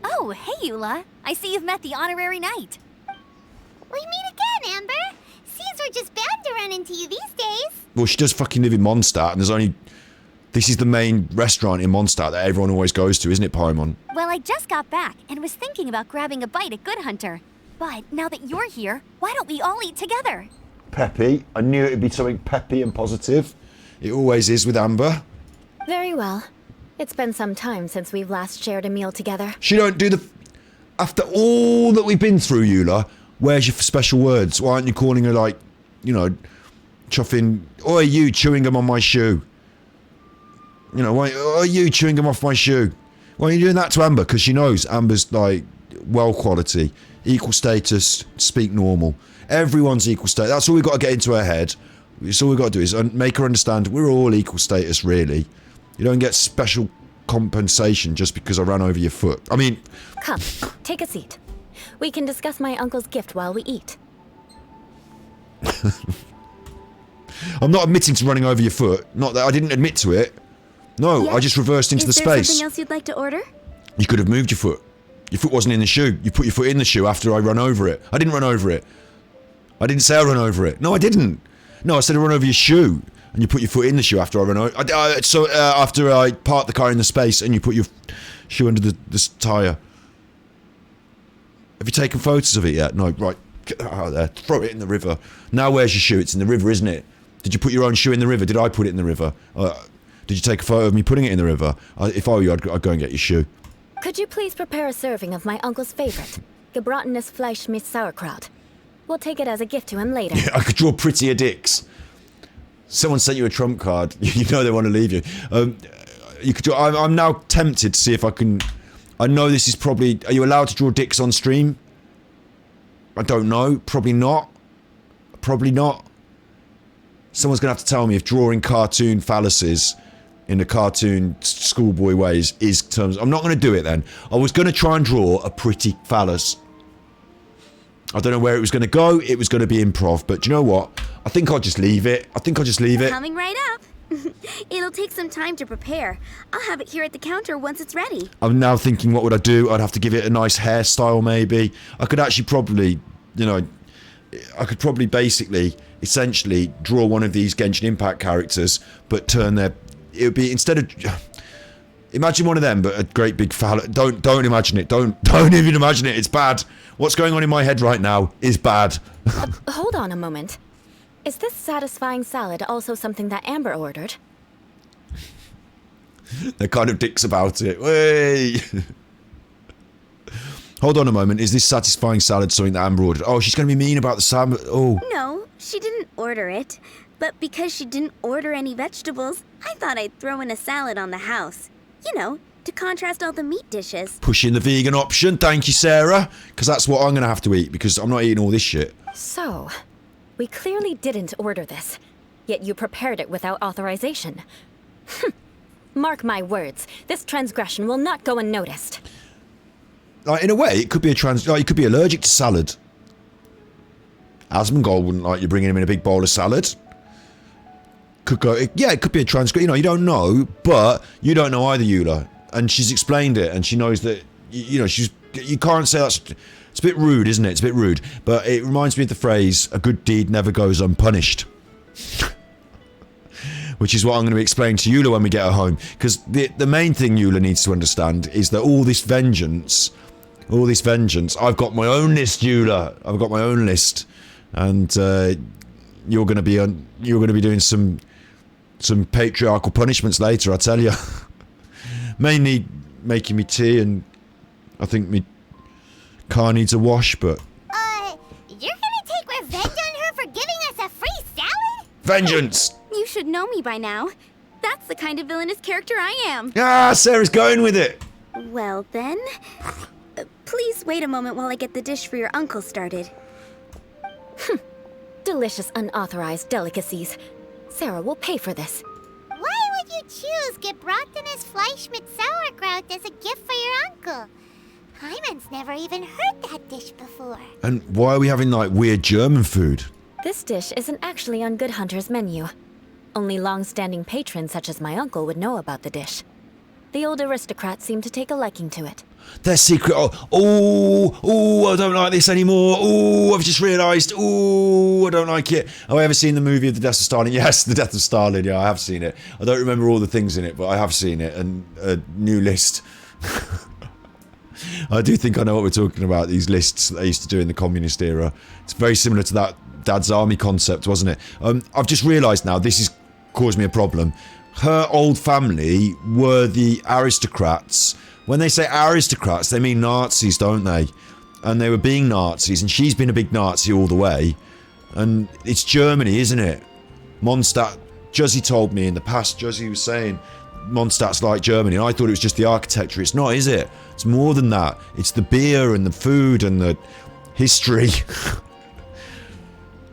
Oh, hey, Eula. I see you've met the honorary knight. We meet again, Amber. Seems we're just bound to run into you these days. Well, she does fucking live in Mondstadt, and there's only... This is the main restaurant in Mondstadt that everyone always goes to, isn't it, Paimon? Well, I just got back and was thinking about grabbing a bite at Good Hunter. But now that you're here, why don't we all eat together? Peppy. I knew it'd be something peppy and positive. It always is with Amber. Very well. It's been some time since we've last shared a meal together. She don't do the... After all that we've been through, Eula, where's your special words? Why aren't you calling her, like, you know, chuffing... Oi, you chewing gum on my shoe. You know, why are you chewing gum off my shoe? Why are you doing that to Amber? Because she knows Amber's, like, well quality. equal status, speak normal. Everyone's equal status. That's all we've got to get into her head. It's all we've got to do is make her understand we're all equal status, really. You don't get special compensation just because I ran over your foot. I mean... Come, take a seat. We can discuss my uncle's gift while we eat. I'm not admitting to running over your foot. Not that I didn't admit to it. No, I just reversed into the space. Is there something else you'd like to order? You could have moved your foot. Your foot wasn't in the shoe. You put your foot in the shoe after I run over it. I didn't run over it. I didn't say I run over it. No, I didn't. No, I said I run over your shoe. And you put your foot in the shoe after I run over. After I parked the car in the space and you put your shoe under the tyre. Have you taken photos of it yet? No, right. Get that out of there. Throw it in the river. Now where's your shoe? It's in the river, isn't it? Did you put your own shoe in the river? Did I put it in the river? Did you take a photo of me putting it in the river? If I were you, I'd go and get your shoe. Could you please prepare a serving of my uncle's favorite, gebratenes Fleisch mit Sauerkraut? We'll take it as a gift to him later. Yeah, I could draw prettier dicks. Someone sent you a trump card. You know they want to leave you. You could. I'm now tempted to see if I can. I know this is probably. Are you allowed to draw dicks on stream? I don't know. Probably not. Probably not. Someone's gonna have to tell me if drawing cartoon phalluses in the cartoon schoolboy ways is terms. I'm not gonna do it then. I was gonna try and draw a pretty phallus. I don't know where it was gonna go. It was gonna be improv, but do you know what? I think I'll just leave it. Coming right up. It'll take some time to prepare. I'll have it here at the counter once it's ready. I'm now thinking, what would I do? I'd have to give it a nice hairstyle, maybe. I could actually probably, I could probably basically, essentially, draw one of these Genshin Impact characters, but turn their... It would be, instead of... Imagine one of them, but a great big phallus. Don't imagine it. Don't even imagine it. It's bad. What's going on in my head right now is bad. Hold on a moment. Is this satisfying salad also something that Amber ordered? They're kind of dicks about it. Way. Hold on a moment. Is this satisfying salad something that Amber ordered? Oh, she's going to be mean about the salad. Oh. No, she didn't order it. But because she didn't order any vegetables, I thought I'd throw in a salad on the house. You know, to contrast all the meat dishes. Pushing the vegan option. Thank you, Sarah. Because that's what I'm going to have to eat, because I'm not eating all this shit. So, we clearly didn't order this, yet you prepared it without authorization. Mark my words, this transgression will not go unnoticed. In a way, it could be you could be allergic to salad. Asmongold wouldn't like you bringing him in a big bowl of salad. Could go, yeah, it could be a transgression. You don't know, but you don't know either, Eula. And she's explained it, and she knows that, you can't say that's... It's a bit rude, isn't it? It's a bit rude. But it reminds me of the phrase, a good deed never goes unpunished. Which is what I'm going to explain to Eula when we get her home. Because the main thing Eula needs to understand is that all this vengeance, I've got my own list, Eula. I've got my own list. And you're going to be doing some patriarchal punishments later, I tell you. Mainly making me tea, and I think me car needs a wash, but... You're gonna take revenge on her for giving us a free salad? Vengeance! You should know me by now. That's the kind of villainous character I am. Ah, Sarah's going with it! Well then... please wait a moment while I get the dish for your uncle started. Delicious unauthorized delicacies. Sarah will pay for this. Why would you choose gebratenes Fleisch mit Sauerkraut as a gift for your uncle? Hyman's never even heard that dish before. And why are we having, weird German food? This dish isn't actually on Good Hunter's menu. Only long-standing patrons such as my uncle would know about the dish. The old aristocrats seem to take a liking to it. Their secret... Oh, I don't like this anymore. Oh, I've just realised. Oh, I don't like it. Have I ever seen the movie of The Death of Stalin? Yes, The Death of Stalin. Yeah, I have seen it. I don't remember all the things in it, but I have seen it. And a new list... I do think I know what we're talking about, these lists that they used to do in the communist era. It's very similar to that Dad's Army concept, wasn't it? I've just realised now, this has caused me a problem. Her old family were the aristocrats. When they say aristocrats, they mean Nazis, don't they? And they were being Nazis, and she's been a big Nazi all the way. And it's Germany, isn't it? Mondstadt, Juzzy told me in the past, Juzzy was saying, Mondstadt's like Germany, and I thought it was just the architecture. It's not, is it? It's more than that. It's the beer and the food and the history.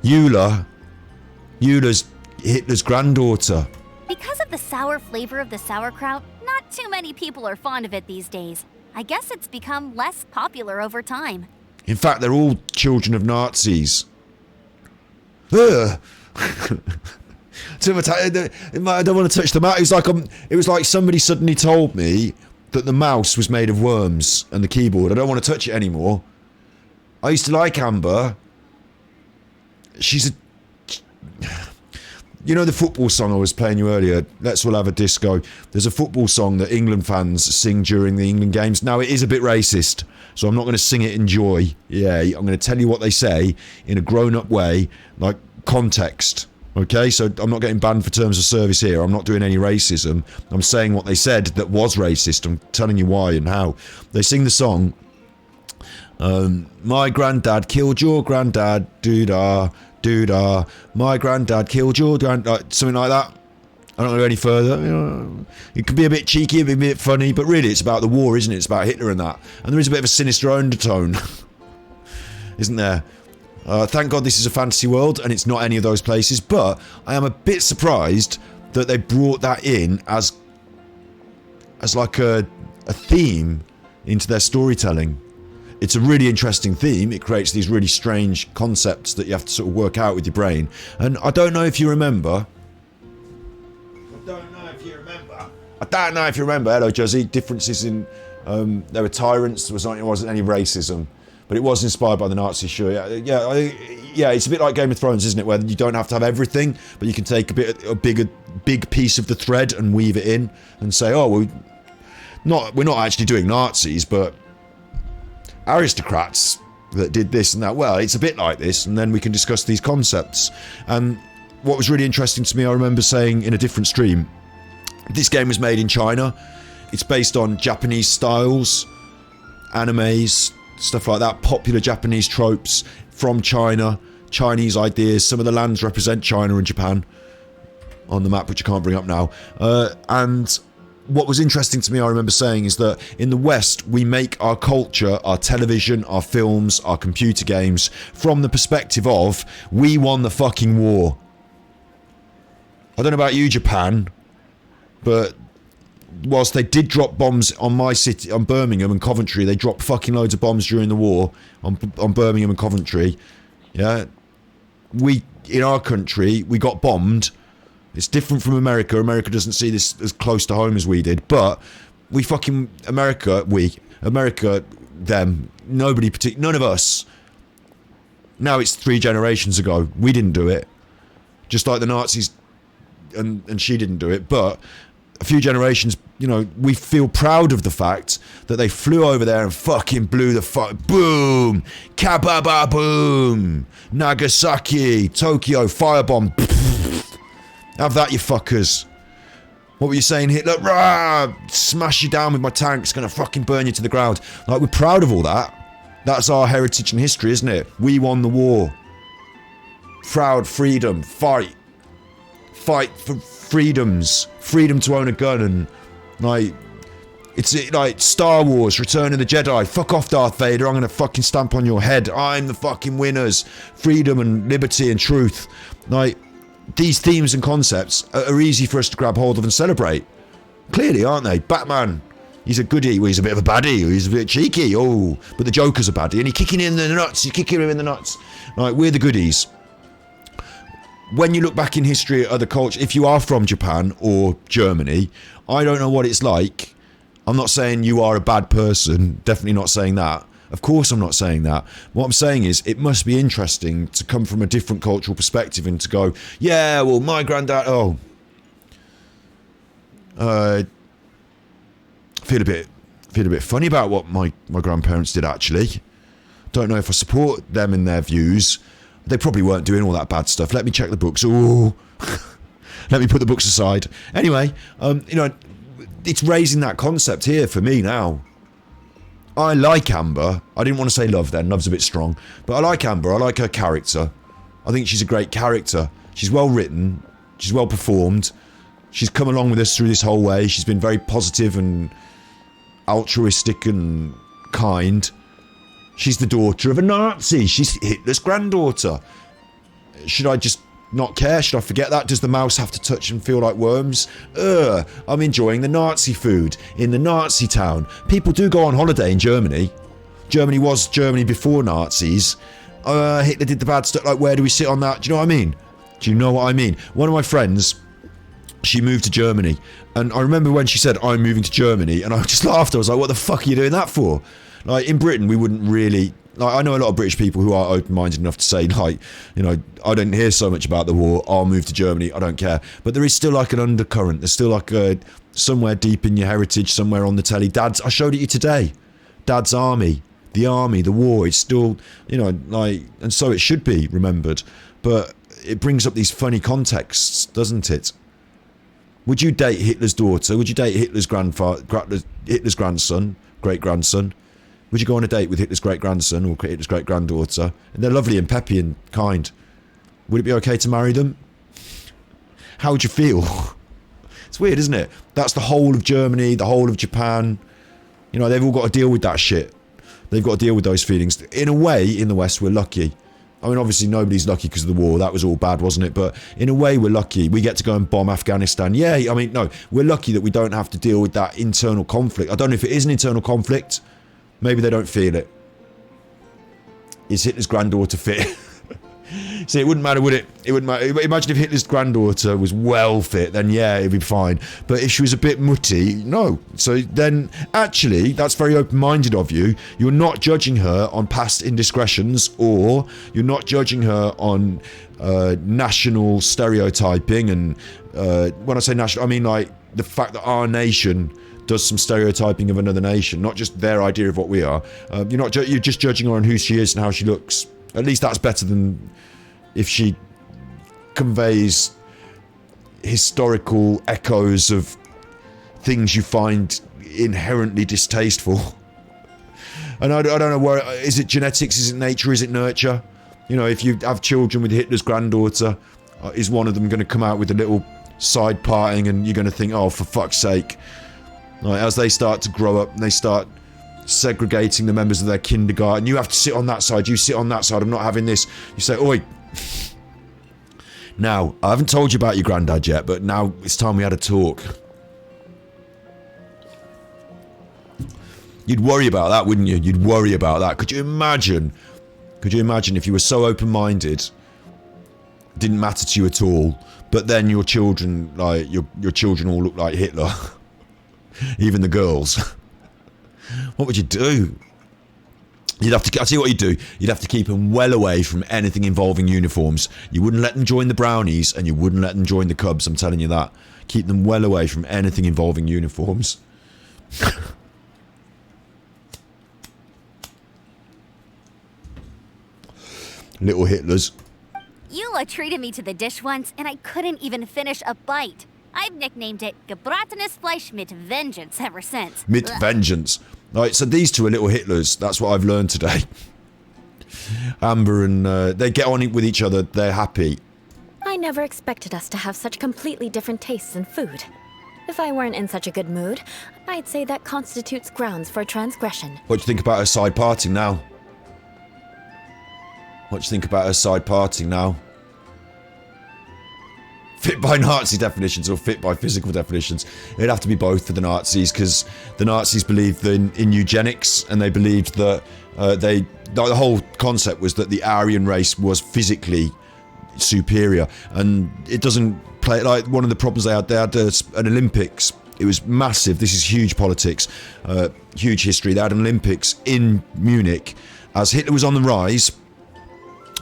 Eula's Hitler's granddaughter. Because of the sour flavor of the sauerkraut, not too many people are fond of it these days. I guess it's become less popular over time. In fact, they're all children of Nazis. Ugh. I don't want to touch the mouse. It was like somebody suddenly told me that the mouse was made of worms and the keyboard. I don't want to touch it anymore. I used to like Amber. She's a... You know the football song I was playing you earlier, Let's All Have a Disco? There's a football song that England fans sing during the England games. Now, it is a bit racist, so I'm not going to sing it in joy. Yeah, I'm going to tell you what they say in a grown-up way, like context. Okay, so I'm not getting banned for terms of service here. I'm not doing any racism. I'm saying what they said that was racist. I'm telling you why and how. They sing the song, my granddad killed your granddad, doo-dah, doo-dah. My granddad killed your granddad, something like that. I don't go any further. You know, it can be a bit cheeky, a bit funny, but really it's about the war, isn't it? It's about Hitler and that. And there is a bit of a sinister undertone, isn't there? Thank God this is a fantasy world and it's not any of those places, but I am a bit surprised that they brought that in as like a theme into their storytelling. It's a really interesting theme. It creates these really strange concepts that you have to sort of work out with your brain. And I don't know if you remember. Hello, Juzzy. Differences in there were tyrants. There wasn't any racism. But it was inspired by the Nazis, sure. Yeah, it's a bit like Game of Thrones, isn't it? Where you don't have to have everything, but you can take a big piece of the thread and weave it in and say, oh, we're not actually doing Nazis, but aristocrats that did this and that. Well, it's a bit like this, and then we can discuss these concepts. And what was really interesting to me, I remember saying in a different stream, this game was made in China. It's based on Japanese styles, animes, stuff like that, popular Japanese tropes from China, Chinese ideas. Some of the lands represent China and Japan on the map, which I can't bring up now. And what was interesting to me, I remember saying, is that in the West, we make our culture, our television, our films, our computer games from the perspective of, we won the fucking war. I don't know about you, Japan, but whilst they did drop bombs on my city, on Birmingham and Coventry, they dropped fucking loads of bombs during the war on Birmingham and Coventry. Yeah, in our country, we got bombed. It's different from America. America doesn't see this as close to home as we did, but we fucking America, them, nobody particular, none of us. Now it's 3 generations ago. We didn't do it, just like the Nazis, and she didn't do it, but a few generations, you know, we feel proud of the fact that they flew over there and fucking blew the boom, kababa boom, Nagasaki, Tokyo, firebomb. Have that, you fuckers. What were you saying, Hitler? Rah! Smash you down with my tank. It's gonna fucking burn you to the ground. Like, we're proud of all that. That's our heritage and history, isn't it? We won the war. Proud, freedom, fight. Fight for freedoms, freedom to own a gun, and like, it's like Star Wars, Return of the Jedi. Fuck off, Darth Vader. I'm gonna fucking stamp on your head. I'm the fucking winners. Freedom and liberty and truth. Like, these themes and concepts are easy for us to grab hold of and celebrate. Clearly, aren't they? Batman, he's a goodie. Well, he's a bit of a baddie. He's a bit cheeky. Oh, but the Joker's a baddie, and he's kicking in the nuts. He's kicking him in the nuts. Like, we're the goodies. When you look back in history at other cultures, if you are from Japan or Germany, I don't know what it's like. I'm not saying you are a bad person. Definitely not saying that. Of course I'm not saying that. What I'm saying is, it must be interesting to come from a different cultural perspective and to go, yeah, well, my granddad, feel a bit funny about what my grandparents did, actually. Don't know if I support them in their views. They probably weren't doing all that bad stuff. Let me check the books. Ooh. Let me put the books aside. Anyway, you know, it's raising that concept here for me now. I like Amber. I didn't want to say love then. Love's a bit strong. But I like Amber. I like her character. I think she's a great character. She's well written. She's well performed. She's come along with us through this whole way. She's been very positive and altruistic and kind. She's the daughter of a Nazi. She's Hitler's granddaughter. Should I just not care? Should I forget that? Does the mouse have to touch and feel like worms? I'm enjoying the Nazi food in the Nazi town. People do go on holiday in Germany. Germany was Germany before Nazis. Hitler did the bad stuff. Like, where do we sit on that? Do you know what I mean? Do you know what I mean? One of my friends, she moved to Germany. And I remember when she said, I'm moving to Germany. And I just laughed. I was like, what the fuck are you doing that for? Like, in Britain, we wouldn't really... Like, I know a lot of British people who are open-minded enough to say, like, you know, I don't hear so much about the war. I'll move to Germany. I don't care. But there is still like an undercurrent. There's still like somewhere deep in your heritage, somewhere on the telly. Dad's... I showed it you today. Dad's army, the war. It's still, you know, like... And so it should be remembered. But it brings up these funny contexts, doesn't it? Would you date Hitler's daughter? Would you date Hitler's Hitler's grandson, great-grandson? Would you go on a date with Hitler's great-grandson or Hitler's great-granddaughter? And they're lovely and peppy and kind. Would it be okay to marry them? How would you feel? It's weird, isn't it? That's the whole of Germany, the whole of Japan. You know, they've all got to deal with that shit. They've got to deal with those feelings. In a way, in the West, we're lucky. I mean, obviously, nobody's lucky because of the war. That was all bad, wasn't it? But in a way, we're lucky. We get to go and bomb Afghanistan. Yeah, I mean, no, we're lucky that we don't have to deal with that internal conflict. I don't know if it is an internal conflict. Maybe they don't feel it. Is Hitler's granddaughter fit? See, it wouldn't matter, would it? It wouldn't matter. Imagine if Hitler's granddaughter was well fit, then yeah, it'd be fine. But if she was a bit mutty, no. So then, actually, that's very open-minded of you. You're not judging her on past indiscretions, or you're not judging her on national stereotyping. And when I say national, I mean like the fact that our nation does some stereotyping of another nation, not just their idea of what we are. You're just judging her on who she is and how she looks. At least that's better than if she conveys historical echoes of things you find inherently distasteful. And I don't know where, is it genetics, is it nature, is it nurture? You know, if you have children with Hitler's granddaughter, is one of them going to come out with a little side parting and you're going to think, oh, for fuck's sake. Like, as they start to grow up and they start segregating the members of their kindergarten, you have to sit on that side, you sit on that side, I'm not having this. You say, oi. Now, I haven't told you about your granddad yet, but now it's time we had a talk. You'd worry about that, wouldn't you? You'd worry about that. Could you imagine if you were so open-minded, didn't matter to you at all, but then your children, like, your children all look like Hitler. Even the girls. What would you do? You'd have to, I'll tell you what you'd do. You'd have to keep them well away from anything involving uniforms. You wouldn't let them join the Brownies and you wouldn't let them join the Cubs, I'm telling you that. Keep them well away from anything involving uniforms. Little Hitlers. Eula treated me to the dish once and I couldn't even finish a bite. I've nicknamed it Gebratenes Fleisch mit Vengeance ever since. Mit Vengeance. Right, so these two are little Hitlers. That's what I've learned today. Amber and they get on with each other. They're happy. I never expected us to have such completely different tastes in food. If I weren't in such a good mood, I'd say that constitutes grounds for transgression. What do you think about her side parting now? What do you think about her side parting now? Fit by Nazi definitions or fit by physical definitions? It'd have to be both for the Nazis, because the Nazis believed in eugenics, and they believed that the whole concept was that the Aryan race was physically superior, and it doesn't play like one of the problems they had an Olympics. It was massive. This is huge politics, huge history. They had an Olympics in Munich as Hitler was on the rise.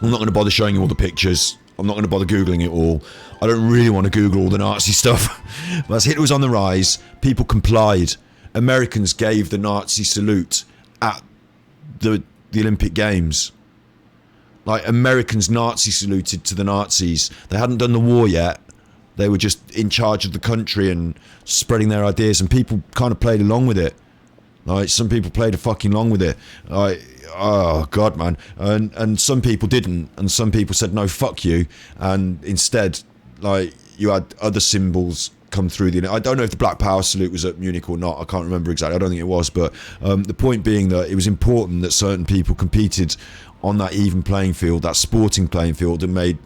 I'm not going to bother showing you all the pictures. I'm not going to bother Googling it all. I don't really want to Google all the Nazi stuff. But as Hitler was on the rise, people complied. Americans gave the Nazi salute at the Olympic Games. Like, Americans Nazi saluted to the Nazis. They hadn't done the war yet. They were just in charge of the country and spreading their ideas, and people kind of played along with it. Like, some people played fucking along with it. Like, oh god, man. And some people didn't, and some people said no, fuck you, and instead, like, you had other symbols come through the. I don't know if the Black Power salute was at Munich or not. I can't remember exactly. I don't think it was, but the point being that it was important that certain people competed on that even playing field, that sporting playing field, and made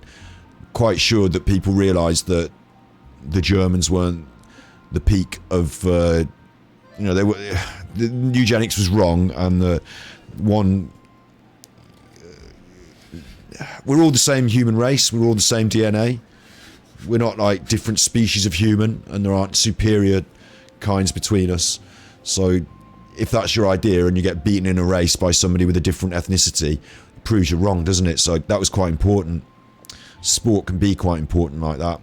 quite sure that people realised that the Germans weren't the peak of. They were. The eugenics was wrong, and the one. We're all the same human race. We're all the same DNA. We're not like different species of human, and there aren't superior kinds between us. So if that's your idea and you get beaten in a race by somebody with a different ethnicity, it proves you're wrong, doesn't it? So that was quite important. Sport can be quite important like that.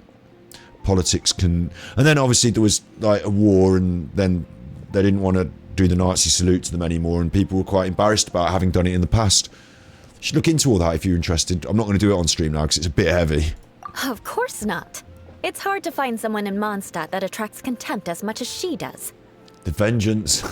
Politics can... And then obviously there was like a war, and then they didn't want to do the Nazi salute to them anymore, and people were quite embarrassed about having done it in the past. You should look into all that if you're interested. I'm not going to do it on stream now because it's a bit heavy. Of course not. It's hard to find someone in Mondstadt that attracts contempt as much as she does. The vengeance.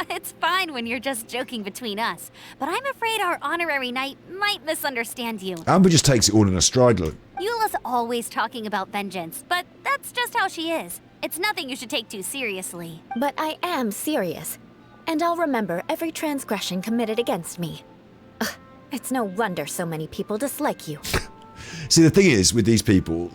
It's fine when you're just joking between us, but I'm afraid our honorary knight might misunderstand you. Amber just takes it all in a stride, look. Eula's always talking about vengeance, but that's just how she is. It's nothing you should take too seriously. But I am serious, and I'll remember every transgression committed against me. Ugh, it's no wonder so many people dislike you. See, the thing is, with these people,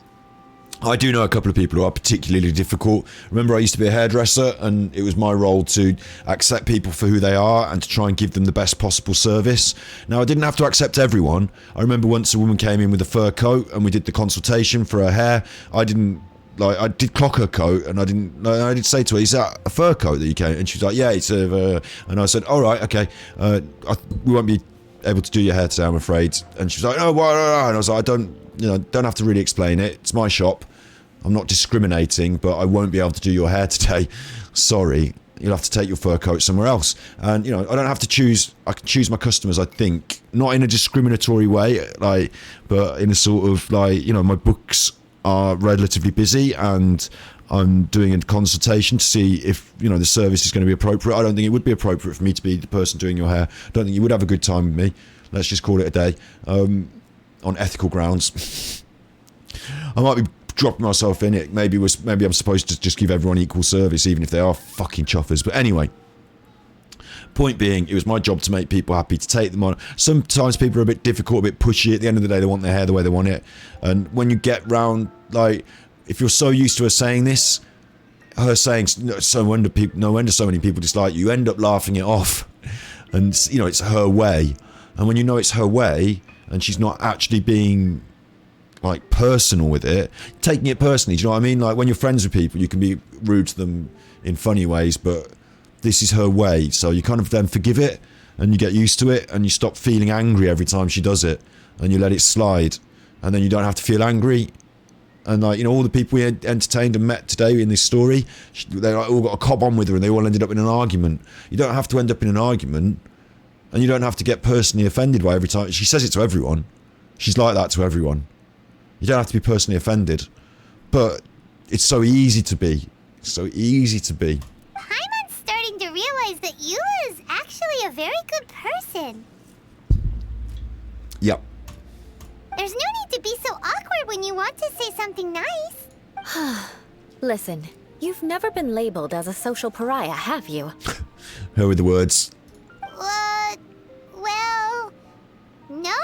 I do know a couple of people who are particularly difficult. Remember, I used to be a hairdresser, and it was my role to accept people for who they are and to try and give them the best possible service. Now, I didn't have to accept everyone. I remember once a woman came in with a fur coat, and we did the consultation for her hair. I did clock her coat, and I did say to her, "Is that a fur coat that you came?" And she was like, "Yeah, it's a." And I said, "All right, okay. We won't be able to do your hair today, I'm afraid." And she was like, "Oh, why?" And I was like, "I don't have to really explain it. It's my shop. I'm not discriminating, but I won't be able to do your hair today. Sorry, you'll have to take your fur coat somewhere else." And I don't have to choose. I can choose my customers, I think, not in a discriminatory way, but in a sort of my books are relatively busy, and I'm doing a consultation to see if the service is going to be appropriate. I don't think it would be appropriate for me to be the person doing your hair. I don't think you would have a good time with me. Let's just call it a day, on ethical grounds. I might be dropping myself in it. Maybe I'm supposed to just give everyone equal service, even if they are fucking chuffers. But anyway, point being, it was my job to make people happy, to take them on. Sometimes people are a bit difficult, a bit pushy. At the end of the day, they want their hair the way they want it. And when you get round, if you're so used to her saying this, her saying, no wonder so many people dislike you end up laughing it off. And it's her way. And when you know it's her way, and she's not actually being personal with it, taking it personally, do you know what I mean? Like when you're friends with people, you can be rude to them in funny ways, but this is her way, so you kind of then forgive it, and you get used to it, and you stop feeling angry every time she does it, and you let it slide, and then you don't have to feel angry. And all the people we entertained and met today in this story, they all got a cob on with her, and they all ended up in an argument. You don't have to end up in an argument, and you don't have to get personally offended by every time. She says it to everyone. She's like that to everyone. You don't have to be personally offended, but it's so easy to be. It's so easy to be. Paimon's starting to realize that Eula is actually a very good person. Yep. There's no need to be so awkward when you want to say something nice. Listen, you've never been labeled as a social pariah, have you? Her with the words. Well, no?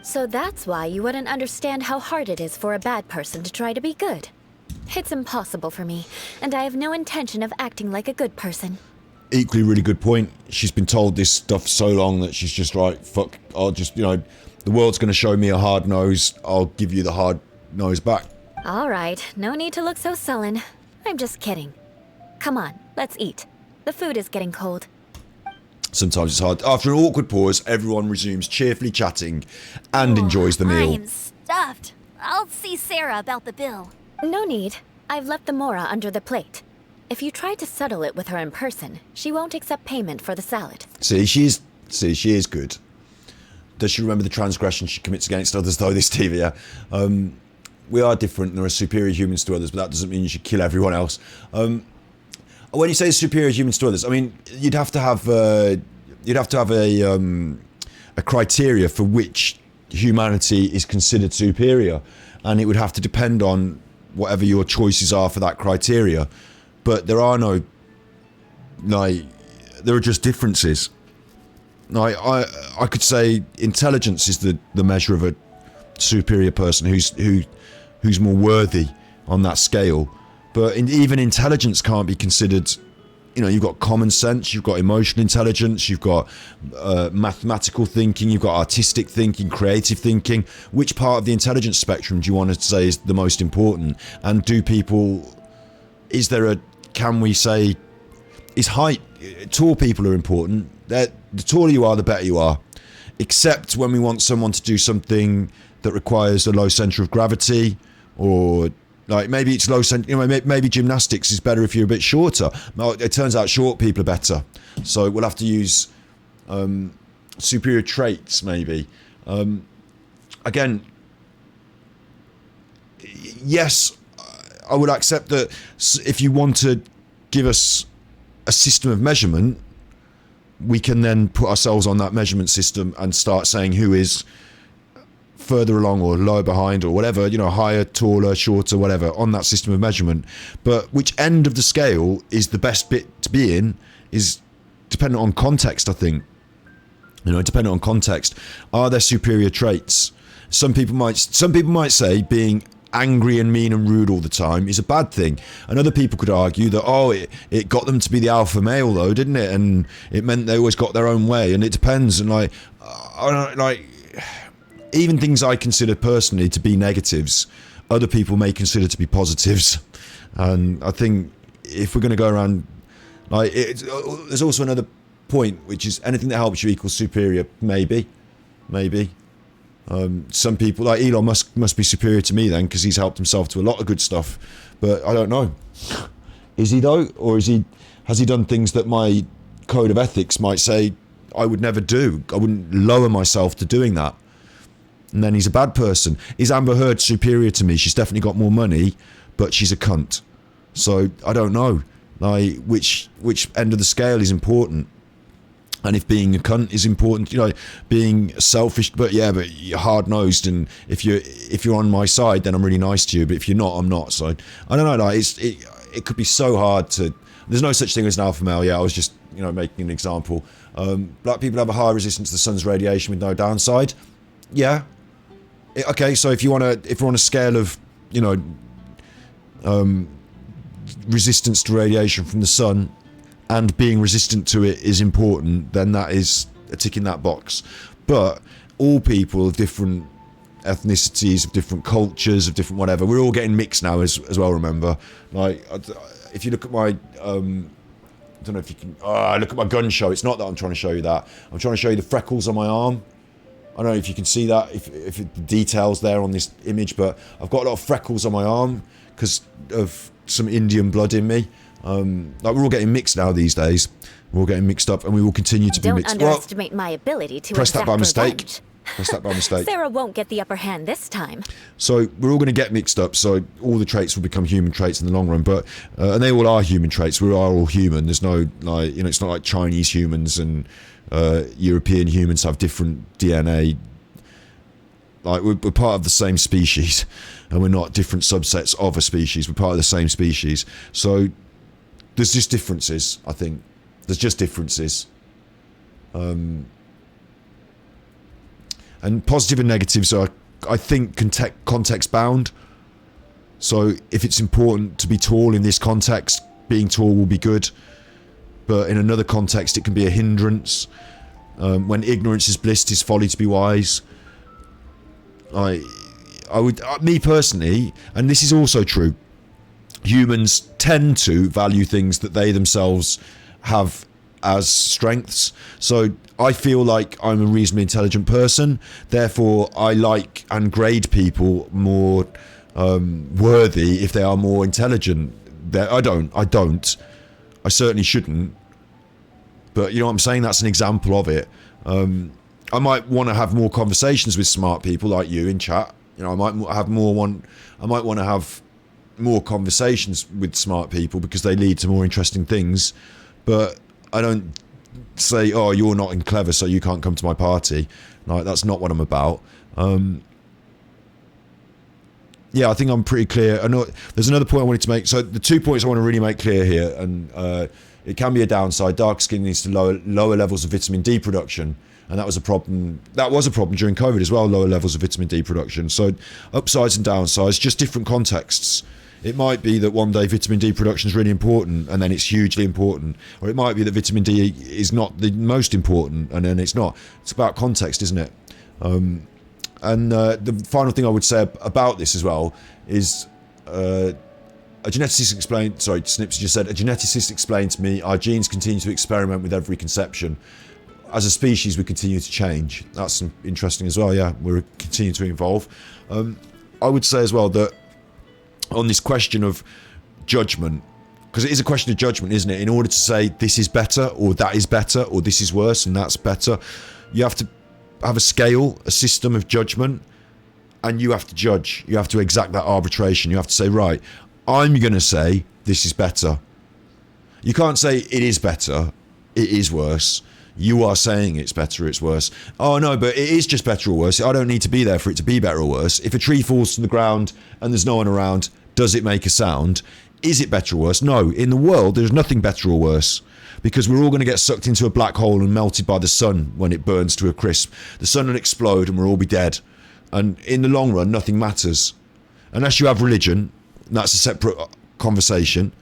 So that's why you wouldn't understand how hard it is for a bad person to try to be good. It's impossible for me, and I have no intention of acting like a good person. Equally really good point. She's been told this stuff so long that she's just like, fuck, I'll just, the world's going to show me a hard nose, I'll give you the hard nose back. All right, no need to look so sullen. I'm just kidding. Come on, let's eat. The food is getting cold. Sometimes it's hard. After an awkward pause, everyone resumes cheerfully chatting and enjoys the meal. I'm stuffed. I'll see Sarah about the bill. No need. I've left the mora under the plate. If you try to settle it with her in person, she won't accept payment for the salad. See, she is good. Does she remember the transgression she commits against others, though, this TV? Yeah. We are different. There are superior humans to others, but that doesn't mean you should kill everyone else. When you say superior humans to others, I mean you'd have to have a criteria for which humanity is considered superior, and it would have to depend on whatever your choices are for that criteria. But there are no, like, there are just differences. Like, I could say intelligence is the measure of a superior person who's more worthy on that scale. But even intelligence can't be considered. You know, you've got common sense, you've got emotional intelligence, you've got mathematical thinking, you've got artistic thinking, creative thinking. Which part of the intelligence spectrum do you want to say is the most important? And can we say, is height, tall people are important. The taller you are, the better you are. Except when we want someone to do something that requires a low centre of gravity, or like maybe it's low centre, you know, maybe gymnastics is better if you're a bit shorter. It turns out short people are better. So we'll have to use superior traits maybe. Again, yes, I would accept that if you want to give us a system of measurement, we can then put ourselves on that measurement system and start saying who is further along or lower behind or whatever, you know, higher, taller, shorter, whatever, on that system of measurement. But which end of the scale is the best bit to be in is dependent on context, I think. You know, dependent on context. Are there superior traits? Some people might say being angry and mean and rude all the time is a bad thing, and other people could argue that it got them to be the alpha male though, didn't it? And it meant they always got their own way. And it depends. And like, I don't like. Even things I consider personally to be negatives, other people may consider to be positives. And I think if we're going to go around, like, there's also another point, which is anything that helps you equals superior. Maybe. Some people, like Elon Musk, must be superior to me then, because he's helped himself to a lot of good stuff. But I don't know. Is he though? Or has he done things that my code of ethics might say I would never do? I wouldn't lower myself to doing that. And then he's a bad person. Is Amber Heard superior to me? She's definitely got more money, but she's a cunt. So I don't know, like, which end of the scale is important. And if being a cunt is important, you know, being selfish, but you're hard nosed, and if you're on my side, then I'm really nice to you. But if you're not, I'm not. So I don't know. Like, it could be so hard to. There's no such thing as an alpha male. Yeah, I was just, you know, making an example. Black people have a higher resistance to the sun's radiation with no downside. Yeah. Okay, so if we're on a scale of, you know, resistance to radiation from the sun, and being resistant to it is important, then that is a tick in that box. But all people of different ethnicities, of different cultures, of different whatever, we're all getting mixed now as well, remember. Like, if you look at my, I don't know if you can, look at my gun show. It's not that I'm trying to show you that. I'm trying to show you the freckles on my arm. I don't know if you can see that, if the detail's there on this image, but I've got a lot of freckles on my arm because of some Indian blood in me. Like, we're all getting mixed now these days. We're all getting mixed up, and we will continue to be mixed. Don't underestimate my ability to press that by mistake. Revenge. Press that by mistake. Sarah won't get the upper hand this time. So we're all going to get mixed up. So all the traits will become human traits in the long run. But and they all are human traits. We are all human. There's no, like, you know, it's not like Chinese humans and European humans have different DNA. Like, we're part of the same species, and we're not different subsets of a species. We're part of the same species. So there's just differences, I think. There's just differences. And positive and negatives are, I think, context bound. So if it's important to be tall in this context, being tall will be good. But in another context, it can be a hindrance. When ignorance is bliss, 'tis folly to be wise. I would, me personally, and this is also true, humans tend to value things that they themselves have as strengths. So I feel like I'm a reasonably intelligent person, therefore I like and grade people more worthy if they are more intelligent. I don't. I certainly shouldn't. But you know what I'm saying? That's an example of it. I might want to have more conversations with smart people like you in chat. You know, I might want to have more conversations with smart people because they lead to more interesting things. But I don't say, oh, you're not clever, so you can't come to my party. Like, that's not what I'm about. yeah, I think I'm pretty clear. I know there's another point I wanted to make. So the 2 points I want to really make clear here, and it can be a downside. Dark skin leads to lower levels of vitamin D production, and that was a problem. That was a problem during COVID as well. Lower levels of vitamin D production. So upsides and downsides, just different contexts. It might be that one day vitamin D production is really important, and then it's hugely important, or it might be that vitamin D is not the most important, and then it's not. It's about context, isn't it? And the final thing I would say about this as well is a geneticist explained, sorry, Snips just said, a geneticist explained to me, our genes continue to experiment with every conception. As a species, we continue to change. That's interesting as well, yeah, we're continuing to evolve. I would say as well that on this question of judgment, because it is a question of judgment, isn't it? In order to say this is better, or that is better, or this is worse and that's better, you have to have a scale, a system of judgment, and you have to judge. You have to exact that arbitration. You have to say, right, I'm going to say this is better. You can't say it is better, it is worse. You are saying it's better, it's worse. Oh no, but it is just better or worse. I don't need to be there for it to be better or worse. If a tree falls to the ground and there's no one around, does it make a sound? Is it better or worse? No, in the world there's nothing better or worse, because we're all going to get sucked into a black hole and melted by the sun when it burns to a crisp. The sun will explode and we'll all be dead. And in the long run, nothing matters. Unless you have religion, that's a separate conversation.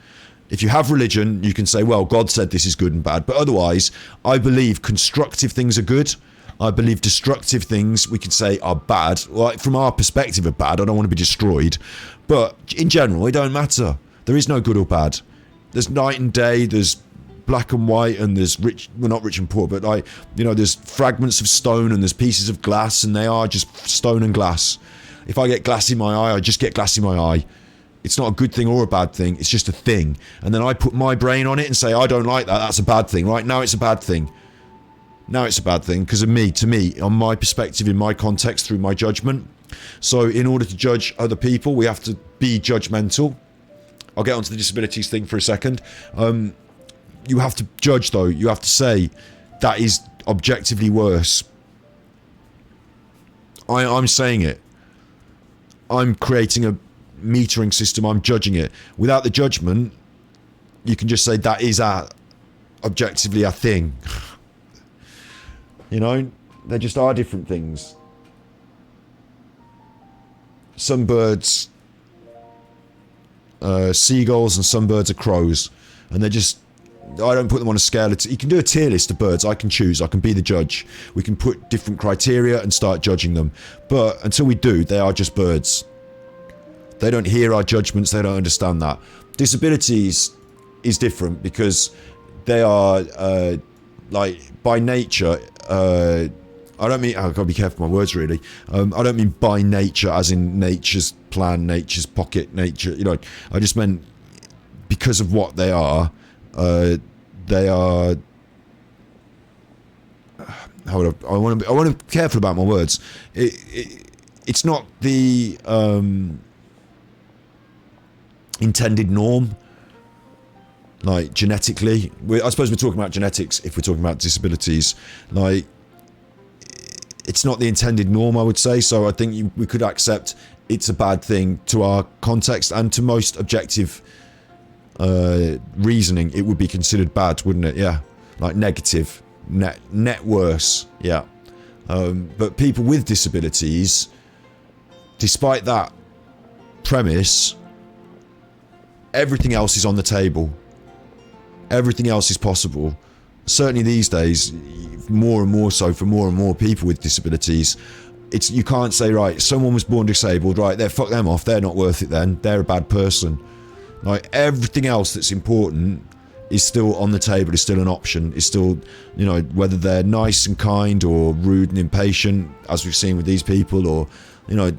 If you have religion, you can say, well, God said this is good and bad. But otherwise, I believe constructive things are good. I believe destructive things we could say are bad. Like, from our perspective are bad. I don't want to be destroyed. But in general, it don't matter. There is no good or bad. There's night and day, there's black and white, and there's rich, well, not rich and poor, but like, you know, there's fragments of stone and there's pieces of glass, and they are just stone and glass. If I get glass in my eye, I just get glass in my eye. It's not a good thing or a bad thing, it's just a thing. And then I put my brain on it and say, I don't like that, that's a bad thing. Right now it's a bad thing. Now it's a bad thing because of me, to me, on my perspective, in my context, through my judgment. So in order to judge other people, we have to be judgmental. I'll get onto the disabilities thing for a second. You have to judge, though. You have to say that is objectively worse. I'm saying it. I'm creating a metering system. I'm judging it. Without the judgment, you can just say that is objectively a thing. You know, there just are different things. Some birds, seagulls, and some birds are crows, and they're just, I don't put them on a scale. You can do a tier list of birds. I can choose. I can be the judge. We can put different criteria and start judging them. But until we do, they are just birds. They don't hear our judgments. They don't understand that. Disabilities is different because they are, like, by nature, I don't mean, I've got to be careful with my words, really. I don't mean by nature as in nature's plan, nature's pocket, nature, you know. I just meant because of what they are, I want to be careful about my words. It's not the intended norm, like genetically. I suppose we're talking about genetics if we're talking about disabilities. Like, it's not the intended norm, I would say. So I think we could accept it's a bad thing to our context, and to most objective reasoning, it would be considered bad, wouldn't it? Yeah, like negative, net worse. Yeah, but people with disabilities, despite that premise, everything else is on the table. Everything else is possible. Certainly these days, more and more so for more and more people with disabilities. You can't say, right, someone was born disabled, right, fuck them off, they're not worth it then, they're a bad person. Like, everything else that's important is still on the table, is still an option, is still, you know, whether they're nice and kind or rude and impatient, as we've seen with these people, or, you know,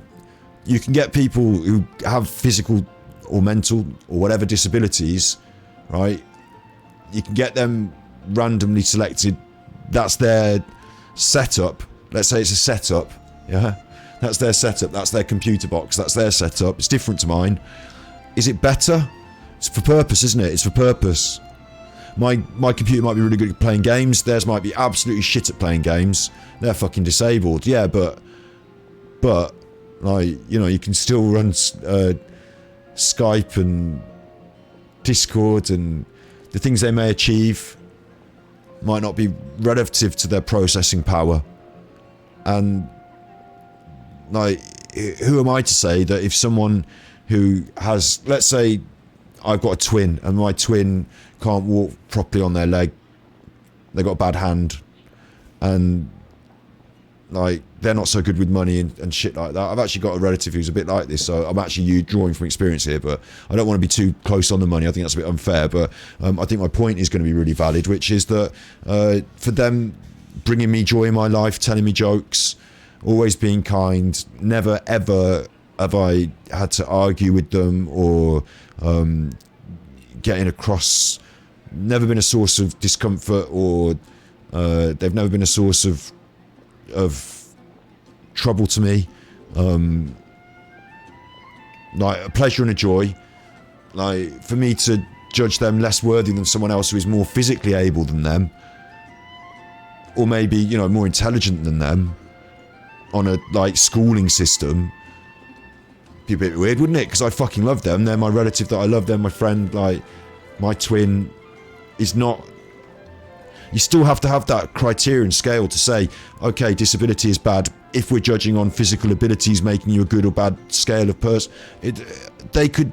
you can get people who have physical or mental or whatever disabilities, right? You can get them randomly selected. That's their setup. Let's say it's a setup, yeah? That's their setup, that's their computer box, that's their setup. It's different to mine. Is it better? It's for purpose, isn't it? It's for purpose. My computer might be really good at playing games, theirs might be absolutely shit at playing games. They're fucking disabled, yeah, but Like, you know, you can still run Skype and Discord, and the things they may achieve might not be relative to their processing power. And like, who am I to say that if someone who has, let's say I've got a twin and my twin can't walk properly on their leg, they got a bad hand, and like they're not so good with money and shit like that. I've actually got a relative who's a bit like this, so I'm actually drawing from experience here, but I don't want to be too close on the money. I think that's a bit unfair, but I think my point is going to be really valid, which is that for them bringing me joy in my life, telling me jokes, always being kind, never ever have I had to argue with them or getting across, never been a source of discomfort, or they've never been a source of trouble to me. Like a pleasure and a joy. Like for me to judge them less worthy than someone else who is more physically able than them, or maybe, you know, more intelligent than them on a like schooling system, be a bit weird, wouldn't it? Because I fucking love them. They're my relative that I love. They're my friend. Like my twin is not. You still have to have that criterion scale to say, okay, disability is bad. If we're judging on physical abilities making you a good or bad scale of person, they could.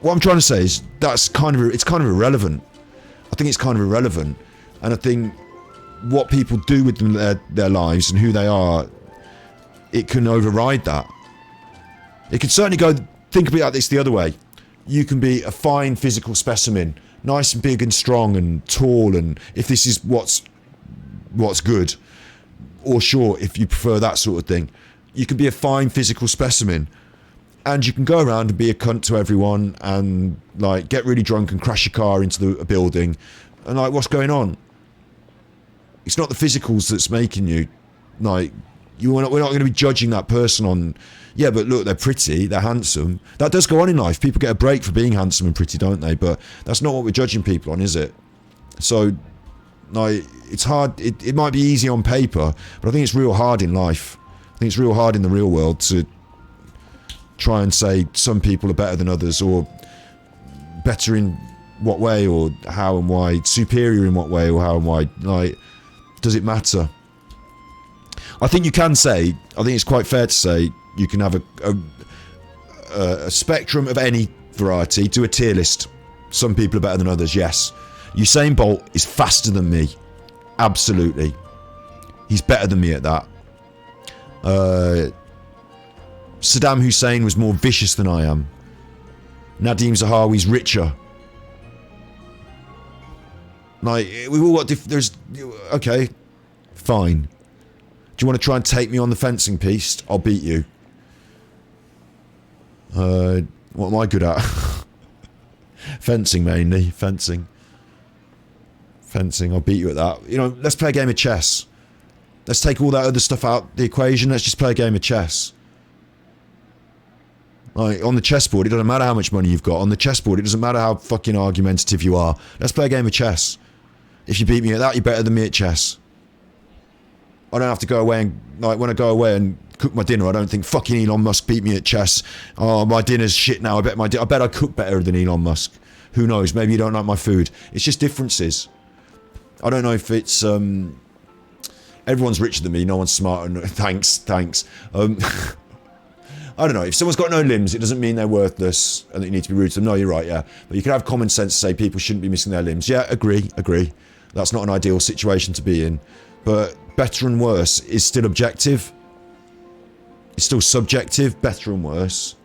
What I'm trying to say is it's kind of irrelevant. I think it's kind of irrelevant, and I think what people do with their lives and who they are, it can override that. It can certainly go. Think about this the other way. You can be a fine physical specimen, nice and big and strong and tall, and if this is what's good, or short, if you prefer that sort of thing, you can be a fine physical specimen, and you can go around and be a cunt to everyone and like get really drunk and crash your car into a building, and like, what's going on? It's not the physicals that's making you, like, we're not going to be judging that person on, yeah, but look, they're pretty, they're handsome. That does go on in life. People get a break for being handsome and pretty, don't they? But that's not what we're judging people on, is it? So, like, it's hard. It might be easy on paper, but I think it's real hard in life. I think it's real hard in the real world to try and say some people are better than others, or better in what way, or how and why, superior in what way, or how and why. Like, does it matter? I think you can say, I think it's quite fair to say, you can have a spectrum of any variety, do a tier list. Some people are better than others, yes. Usain Bolt is faster than me. Absolutely. He's better than me at that. Saddam Hussein was more vicious than I am. Nadim Zahawi's richer. Like, we've all got okay, fine. Do you want to try and take me on the fencing piece? I'll beat you. What am I good at? Fencing, mainly. Fencing. I'll beat you at that. You know, let's play a game of chess. Let's take all that other stuff out the equation. Let's just play a game of chess. Like, on the chessboard, it doesn't matter how much money you've got. On the chessboard, it doesn't matter how fucking argumentative you are. Let's play a game of chess. If you beat me at that, you're better than me at chess. I don't have to go away and, like, when I go away and cook my dinner, I don't think fucking Elon Musk beat me at chess. Oh, my dinner's shit now. I bet I cook better than Elon Musk. Who knows? Maybe you don't like my food. It's just differences. I don't know if it's everyone's richer than me. No one's smarter. Thanks. I don't know. If someone's got no limbs, it doesn't mean they're worthless and that you need to be rude to them. No, you're right. Yeah, but you can have common sense to say people shouldn't be missing their limbs. Yeah, agree. That's not an ideal situation to be in, but better and worse is still objective. It's still subjective, better and worse.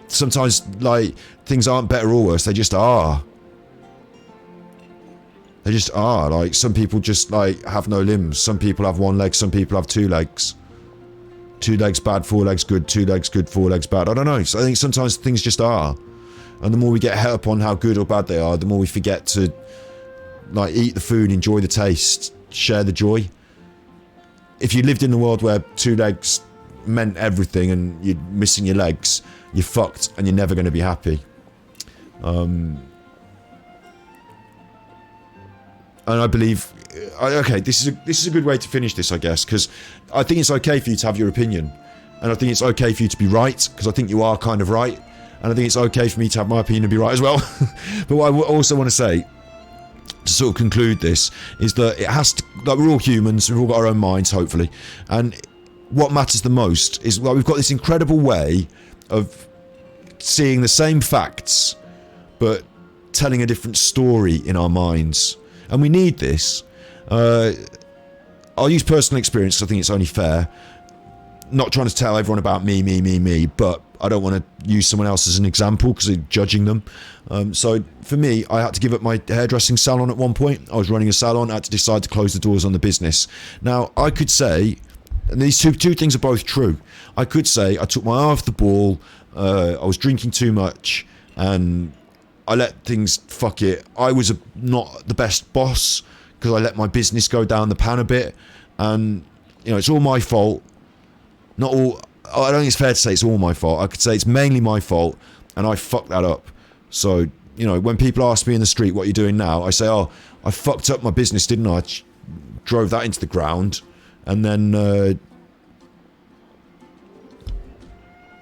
Sometimes, like, things aren't better or worse, they just are. They just are. Like, some people just, like, have no limbs. Some people have one leg, some people have two legs. 2 legs bad, 4 legs good, 2 legs good, 4 legs bad. I don't know. So I think sometimes things just are. And the more we get hung up on how good or bad they are, the more we forget to, like, eat the food, enjoy the taste, share the joy. If you lived in a world where 2 legs meant everything and you're missing your legs, you're fucked and you're never going to be happy. and I believe, okay, this is a good way to finish this, I guess, because I think it's okay for you to have your opinion, and I think it's okay for you to be right, because I think you are kind of right, and I think it's okay for me to have my opinion and be right as well. But what I also want to say, to sort of conclude this, is that it has to, like, we're all humans, we've all got our own minds, hopefully, and what matters the most is, like, we've got this incredible way of seeing the same facts but telling a different story in our minds, and we need this. I'll use personal experience because I think it's only fair, not trying to tell everyone about me, but I don't want to use someone else as an example because they're judging them. So for me, I had to give up my hairdressing salon at one point. I was running a salon, I had to decide to close the doors on the business. Now, I could say, and these two things are both true, I could say I took my eye off the ball, I was drinking too much, and I let things, fuck it. I was not the best boss because I let my business go down the pan a bit, and, you know, it's all my fault. Not all, I don't think it's fair to say it's all my fault. I could say it's mainly my fault, and I fucked that up. So, you know, when people ask me in the street, what are you doing now? I say, oh, I fucked up my business, didn't I? Drove that into the ground, and then,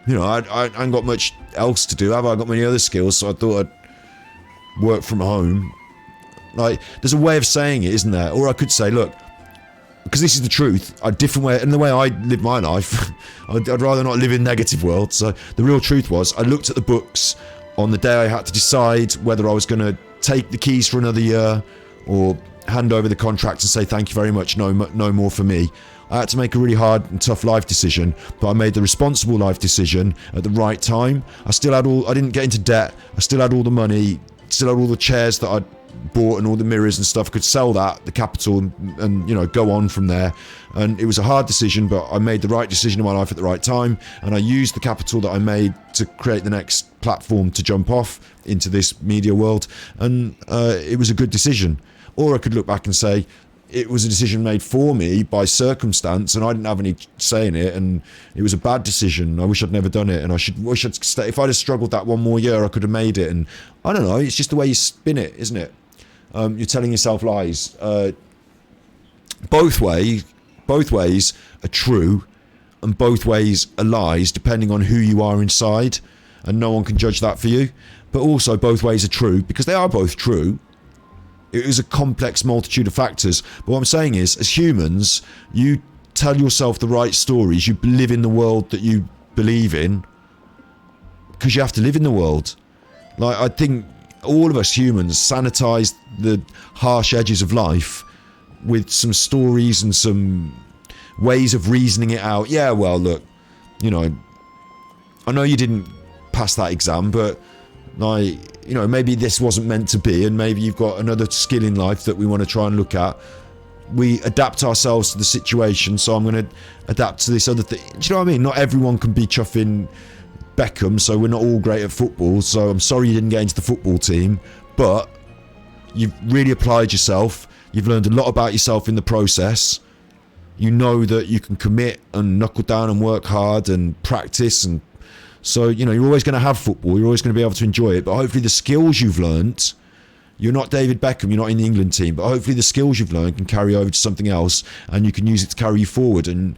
you know, I ain't got much else to do, have I? I've got many other skills, so I thought I'd work from home. Like, there's a way of saying it, isn't there? Or I could say, look, because this is the truth, a different way, and the way I live my life, I'd rather not live in negative world. So the real truth was, I looked at the books on the day I had to decide whether I was going to take the keys for another year or hand over the contract and say thank you very much, no more for me. I had to make a really hard and tough life decision, but I made the responsible life decision at the right time. I didn't get into debt, I still had all the money, still had all the chairs that I'd bought and all the mirrors and stuff. I could sell that, the capital, and you know, go on from there. And it was a hard decision, but I made the right decision in my life at the right time, and I used the capital that I made to create the next platform to jump off into this media world, and it was a good decision. Or I could look back and say it was a decision made for me by circumstance, and I didn't have any say in it, and it was a bad decision. I wish I'd never done it, and wish I'd stay. If I'd have struggled that one more year, I could have made it. And I don't know, it's just the way you spin it, isn't it? You're telling yourself lies. Both ways are true, and both ways are lies, depending on who you are inside, and no one can judge that for you. But also, both ways are true, because they are both true. It is a complex multitude of factors. But what I'm saying is, as humans, you tell yourself the right stories, you live in the world that you believe in, because you have to live in the world. Like, I think all of us humans sanitize the harsh edges of life with some stories and some ways of reasoning it out. Yeah, well, look, you know, I know you didn't pass that exam, but, like, you know, maybe this wasn't meant to be, and maybe you've got another skill in life that we want to try and look at. We adapt ourselves to the situation, so I'm going to adapt to this other thing. Do you know what I mean? Not everyone can be chuffing Beckham, so we're not all great at football, so I'm sorry you didn't get into the football team, but you've really applied yourself, you've learned a lot about yourself in the process, you know that you can commit and knuckle down and work hard and practice, and so, you know, you're always going to have football, you're always going to be able to enjoy it, but hopefully the skills you've learnt, you're not David Beckham, you're not in the England team, but hopefully the skills you've learned can carry over to something else, and you can use it to carry you forward. And,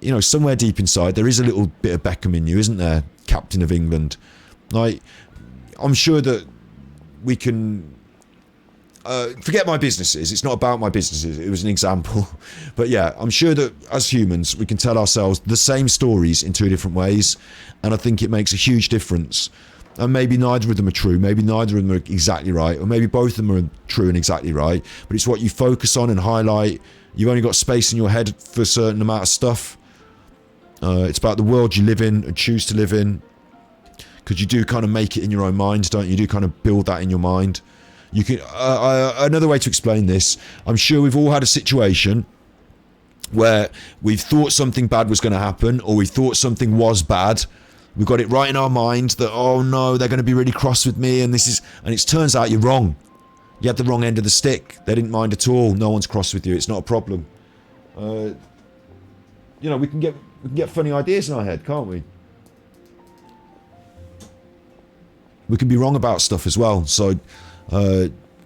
you know, somewhere deep inside there is a little bit of Beckham in you, isn't there? Captain of England. Like, I'm sure that we can forget my businesses, it's not about my businesses, it was an example, but yeah, I'm sure that as humans we can tell ourselves the same stories in two different ways, and I think it makes a huge difference. And maybe neither of them are true, maybe neither of them are exactly right, or maybe both of them are true and exactly right, but it's what you focus on and highlight. You've only got space in your head for a certain amount of stuff. It's about the world you live in and choose to live in, because you do kind of make it in your own mind, don't you? You do kind of build that in your mind. You can another way to explain this, I'm sure we've all had a situation where we've thought something bad was going to happen, or we thought something was bad. We've got it right in our mind that, oh no, they're going to be really cross with me, and it turns out you're wrong. You had the wrong end of the stick. They didn't mind at all. No one's cross with you. It's not a problem. You know, we can get funny ideas in our head, can't we? We can be wrong about stuff as well. So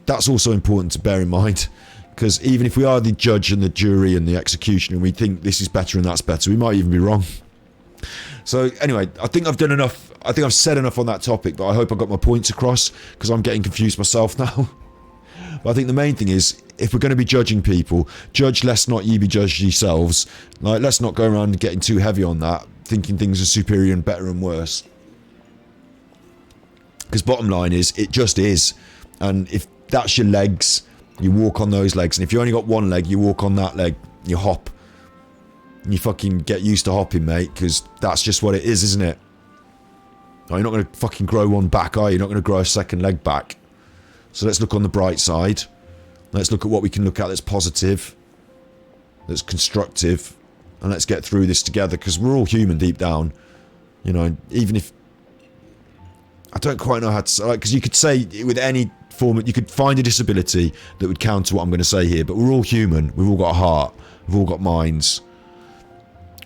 that's also important to bear in mind. Because even if we are the judge and the jury and the executioner and we think this is better and that's better, we might even be wrong. So anyway, I think I've done enough. I think I've said enough on that topic, but I hope I got my points across, because I'm getting confused myself now. But I think the main thing is, if we're going to be judging people, judge lest not ye be judged yourselves. Like, let's not go around getting too heavy on that, thinking things are superior and better and worse. Because bottom line is, it just is. And if that's your legs, you walk on those legs. And if you only got one leg, you walk on that leg. You hop. And you fucking get used to hopping, mate, because that's just what it is, isn't it? You're not going to fucking grow one back, are you? You're not going to grow a second leg back. So let's look on the bright side. Let's look at what we can look at that's positive, that's constructive, and let's get through this together, because we're all human deep down. You know, even if... I don't quite know how to say, because you could say with any form, you could find a disability that would counter what I'm going to say here, but we're all human. We've all got a heart. We've all got minds.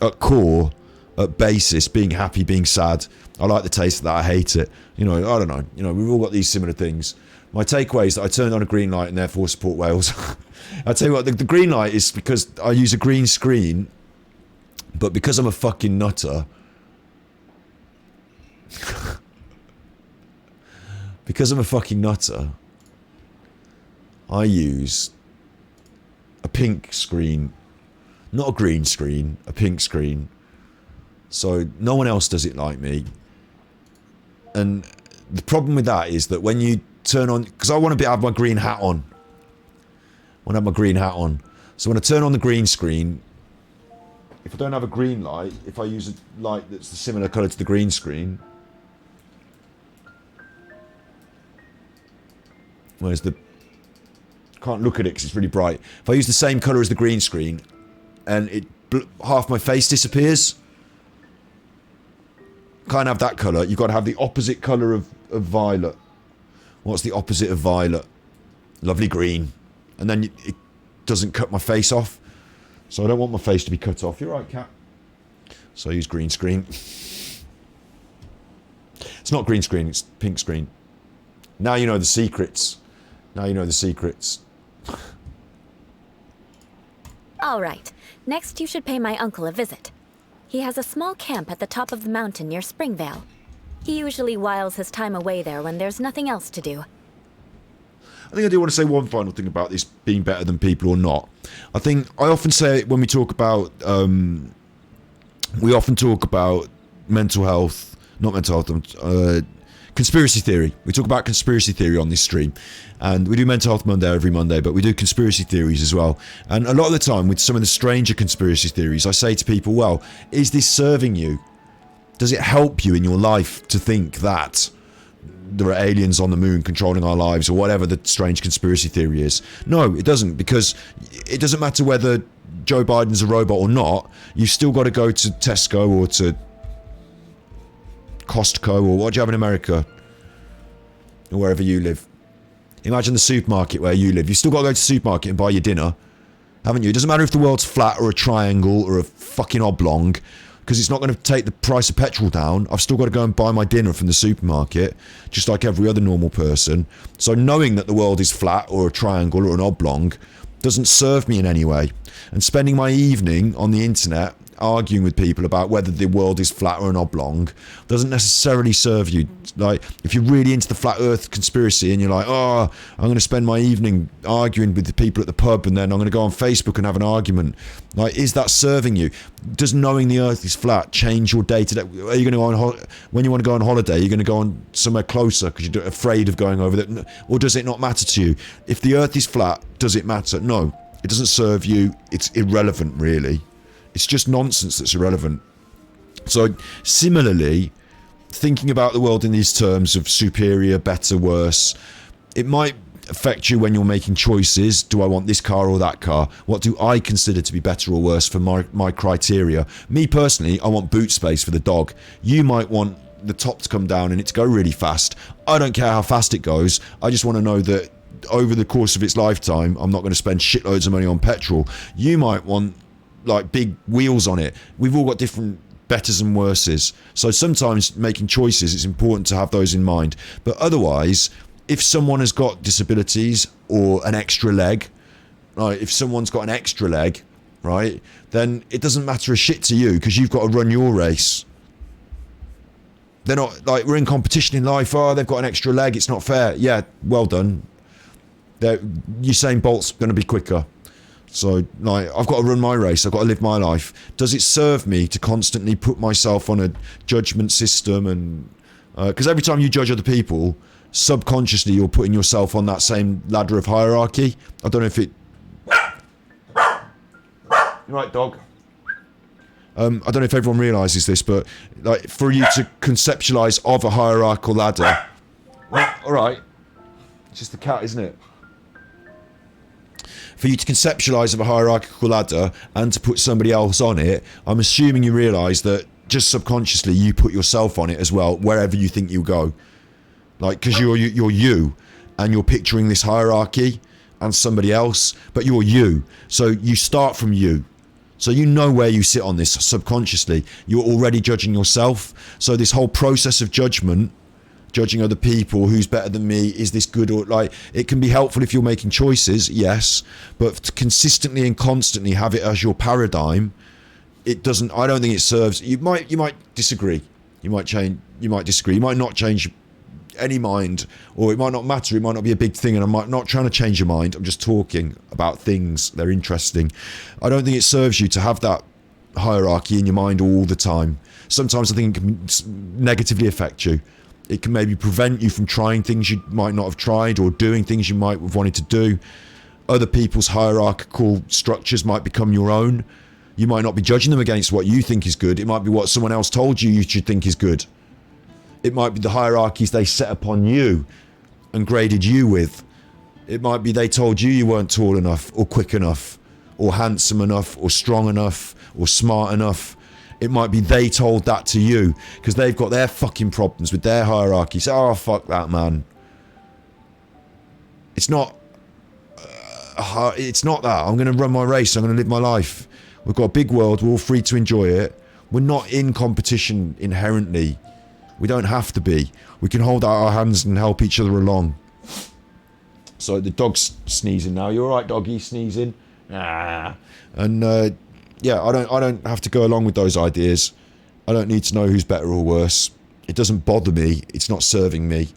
At core, at basis, being happy, being sad. I like the taste of that. I hate it. You know, I don't know. You know, we've all got these similar things. My takeaway is that I turned on a green light and therefore support Wales. I'll tell you what, the green light is because I use a green screen, but because I'm a fucking nutter, because I'm a fucking nutter, I use a pink screen. Not a green screen, a pink screen. So no one else does it like me. And the problem with that is that when you turn on... Because I want to have my green hat on. I want to have my green hat on. So when I turn on the green screen, if I don't have a green light, if I use a light that's the similar colour to the green screen... Where's the... Can't look at it because it's really bright. If I use the same colour as the green screen, and half my face disappears. Can't have that colour. You've got to have the opposite colour of violet. What's the opposite of violet? Lovely green. And then it doesn't cut my face off. So I don't want my face to be cut off. You're right, cat. So I use green screen. It's not green screen, it's pink screen. Now you know the secrets. Now you know the secrets. All right. Next, you should pay my uncle a visit. He has a small camp at the top of the mountain near Springvale. He usually whiles his time away there when there's nothing else to do. I think I do want to say one final thing about this being better than people or not. I think I often say when we talk about... we often talk about mental health... Not mental health... conspiracy theory. We talk about conspiracy theory on this stream. And we do Mental Health Monday every Monday, but we do conspiracy theories as well. And a lot of the time, with some of the stranger conspiracy theories, I say to people, well, is this serving you? Does it help you in your life to think that there are aliens on the moon controlling our lives, or whatever the strange conspiracy theory is? No, it doesn't, because it doesn't matter whether Joe Biden's a robot or not. You've still got to go to Tesco or to Costco, or what do you have in America, or wherever you live. Imagine the supermarket where you live. You've still got to go to the supermarket and buy your dinner, haven't you? It doesn't matter if the world's flat or a triangle or a fucking oblong, because it's not going to take the price of petrol down. I've still got to go and buy my dinner from the supermarket, just like every other normal person. So knowing that the world is flat or a triangle or an oblong doesn't serve me in any way. And spending my evening on the internet arguing with people about whether the world is flat or an oblong doesn't necessarily serve you. Like, if you're really into the flat earth conspiracy and you're like, oh, I'm going to spend my evening arguing with the people at the pub and then I'm going to go on Facebook and have an argument, like, is that serving you? Does knowing the earth is flat change your day to day? Are you going to go on when you want to go on holiday, you're going to go on somewhere closer because you're afraid of going over there? Or does it not matter to you? If the earth is flat, does it matter? No, it doesn't serve you. It's irrelevant, really. It's just nonsense that's irrelevant. So, similarly, thinking about the world in these terms of superior, better, worse, it might affect you when you're making choices. Do I want this car or that car? What do I consider to be better or worse for my criteria? Me personally, I want boot space for the dog. You might want the top to come down and it to go really fast. I don't care how fast it goes. I just want to know that over the course of its lifetime, I'm not going to spend shitloads of money on petrol. You might want like big wheels on it. We've all got different betters and worses. So sometimes making choices, it's important to have those in mind. But otherwise, if someone has got disabilities or an extra leg, right, if someone's got an extra leg, right, then it doesn't matter a shit to you because you've got to run your race. They're not, like, we're in competition in life. Oh, they've got an extra leg, it's not fair. Yeah, well done. Usain Bolt's going to be quicker. So, like, I've got to run my race. I've got to live my life. Does it serve me to constantly put myself on a judgment system? And because every time you judge other people, subconsciously you're putting yourself on that same ladder of hierarchy. I don't know if it... You're right, dog. I don't know if everyone realises this, but like for you to conceptualise of a hierarchical ladder... Well, all right. It's just the cat, isn't it? For you to conceptualise of a hierarchical ladder and to put somebody else on it, I'm assuming you realise that just subconsciously you put yourself on it as well, wherever you think you'll go. Like, because you're you, and you're picturing this hierarchy and somebody else, but you're you. So you start from you. So you know where you sit on this subconsciously. You're already judging yourself. So this whole process of judgment, judging other people, who's better than me, is this good, or like, it can be helpful if you're making choices, yes, but to consistently and constantly have it as your paradigm, it doesn't, I don't think it serves. You might disagree. You might disagree. You might not change any mind, or it might not matter, it might not be a big thing, and I'm not trying to change your mind, I'm just talking about things, they're interesting. I don't think it serves you to have that hierarchy in your mind all the time. Sometimes I think it can negatively affect you. It can maybe prevent you from trying things you might not have tried, or doing things you might have wanted to do. Other people's hierarchical structures might become your own. You might not be judging them against what you think is good, it might be what someone else told you should think is good. It might be the hierarchies they set upon you and graded you with. It might be they told you weren't tall enough, or quick enough, or handsome enough, or strong enough, or smart enough. It might be they told that to you because they've got their fucking problems with their hierarchies. Oh, fuck that, man. It's not that. I'm going to run my race. I'm going to live my life. We've got a big world. We're all free to enjoy it. We're not in competition inherently. We don't have to be. We can hold out our hands and help each other along. So the dog's sneezing now. You all right, doggy? Sneezing? Ah. And yeah, I don't have to go along with those ideas. I don't need to know who's better or worse. It doesn't bother me. It's not serving me.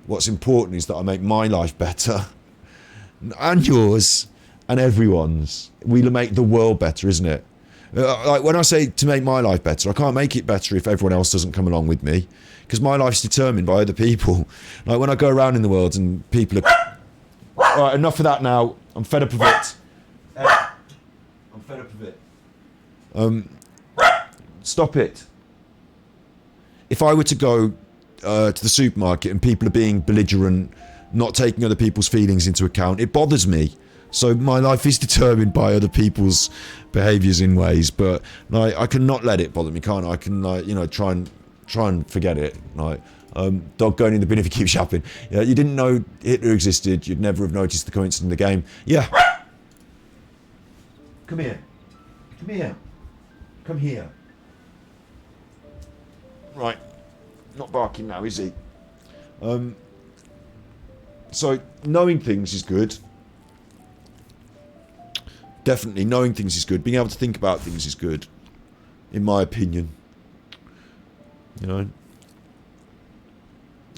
What's important is that I make my life better, and yours, and everyone's. We make the world better, isn't it? Like when I say to make my life better, I can't make it better if everyone else doesn't come along with me, because my life's determined by other people. Like when I go around in the world and people are... All right, enough of that now. I'm fed up of it. I'm fed up of it. Stop it. If I were to go to the supermarket and people are being belligerent, not taking other people's feelings into account, it bothers me. So my life is determined by other people's behaviours in ways, but like I cannot let it bother me, can't I? I can, like, you know, try and forget it. Like dog going in the bin if you keep shopping. Yeah, you didn't know Hitler existed. You'd never have noticed the coincidence in the game. Yeah. Come here. Come here. Come here. Right. Not barking now, is he? So knowing things is good. Definitely, knowing things is good. Being able to think about things is good, in my opinion. You know.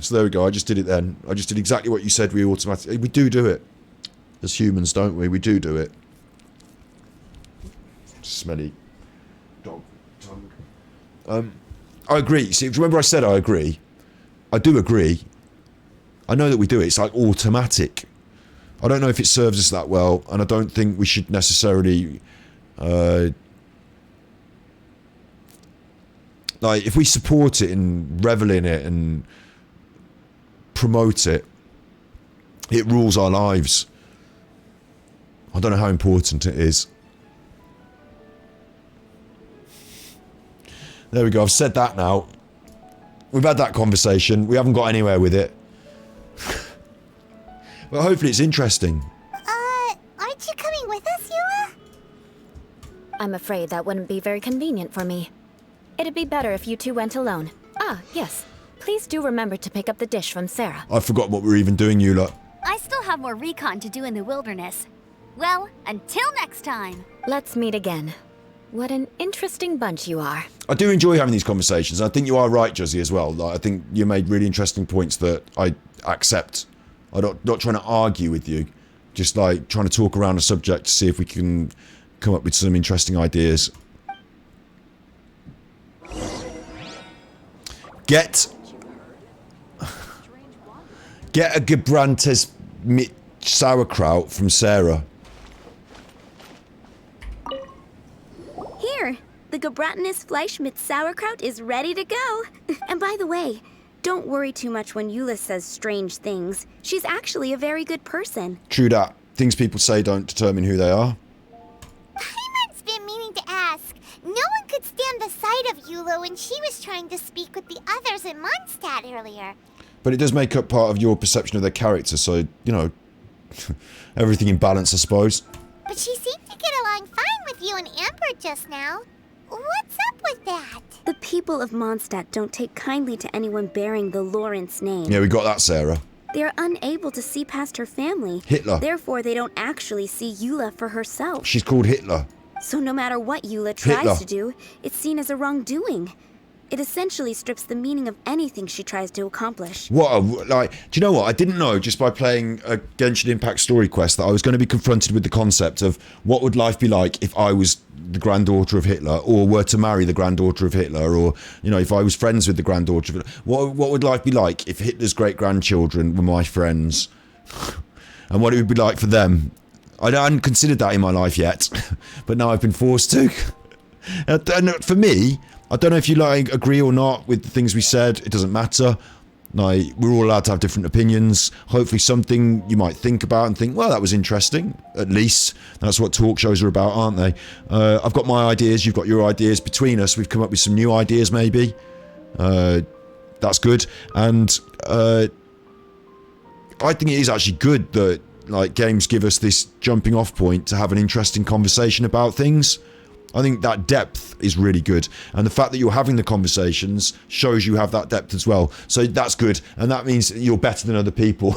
So there we go. I just did it then. I just did exactly what you said. We automatically, we do it as humans, don't we? We do it. Smelly dog tongue. I agree. See, remember I said I agree. I do agree. I know that we do it. It's like automatic. I don't know if it serves us that well, and I don't think we should necessarily like, if we support it and revel in it and promote it, it rules our lives. I don't know how important it is. There we go, I've said that now. We've had that conversation. We haven't got anywhere with it. But hopefully it's interesting. Aren't you coming with us, Yula? I'm afraid that wouldn't be very convenient for me. It'd be better if you two went alone. Ah, yes. Please do remember to pick up the dish from Sarah. I forgot what we're even doing, Eula. I still have more recon to do in the wilderness. Well, until next time. Let's meet again. What an interesting bunch you are. I do enjoy having these conversations. I think you are right, Josie, as well. Like, I think you made really interesting points that I accept. I'm not trying to argue with you, just like trying to talk around a subject to see if we can come up with some interesting ideas. Get a Gibrantes mit sauerkraut from Sarah. Here, the Gebratenes Fleisch mit Sauerkraut is ready to go. And by the way, don't worry too much when Eula says strange things. She's actually a very good person. True that. Things people say don't determine who they are. Paimon's been meaning to ask. No one could stand the sight of Eula when she was trying to speak with the others in Mondstadt earlier. But it does make up part of your perception of their character, so, you know, everything in balance, I suppose. But she seemed to get along fine with you and Amber just now. What's up with that? The people of Mondstadt don't take kindly to anyone bearing the Lawrence name. Yeah, we got that, Sarah. They're unable to see past her family. Hitler. Therefore, they don't actually see Eula for herself. She's called Hitler. So no matter what Eula tries to do, it's seen as a wrongdoing. It essentially strips the meaning of anything she tries to accomplish. Do you know what? I didn't know just by playing a Genshin Impact story quest that I was going to be confronted with the concept of what would life be like if I was the granddaughter of Hitler, or were to marry the granddaughter of Hitler, or, you know, if I was friends with the granddaughter of Hitler. What would life be like if Hitler's great-grandchildren were my friends? And what it would be like for them. I hadn't considered that in my life yet, but now I've been forced to. And for me, I don't know if you agree or not with the things we said. It doesn't matter. Like, we're all allowed to have different opinions. Hopefully something you might think about and think, well, that was interesting. At least that's what talk shows are about, aren't they? I've got my ideas. You've got your ideas. Between us, we've come up with some new ideas, maybe. That's good. And I think it is actually good that, like, games give us this jumping off point to have an interesting conversation about things. I think that depth is really good, and the fact that you're having the conversations shows you have that depth as well, so that's good, and that means you're better than other people.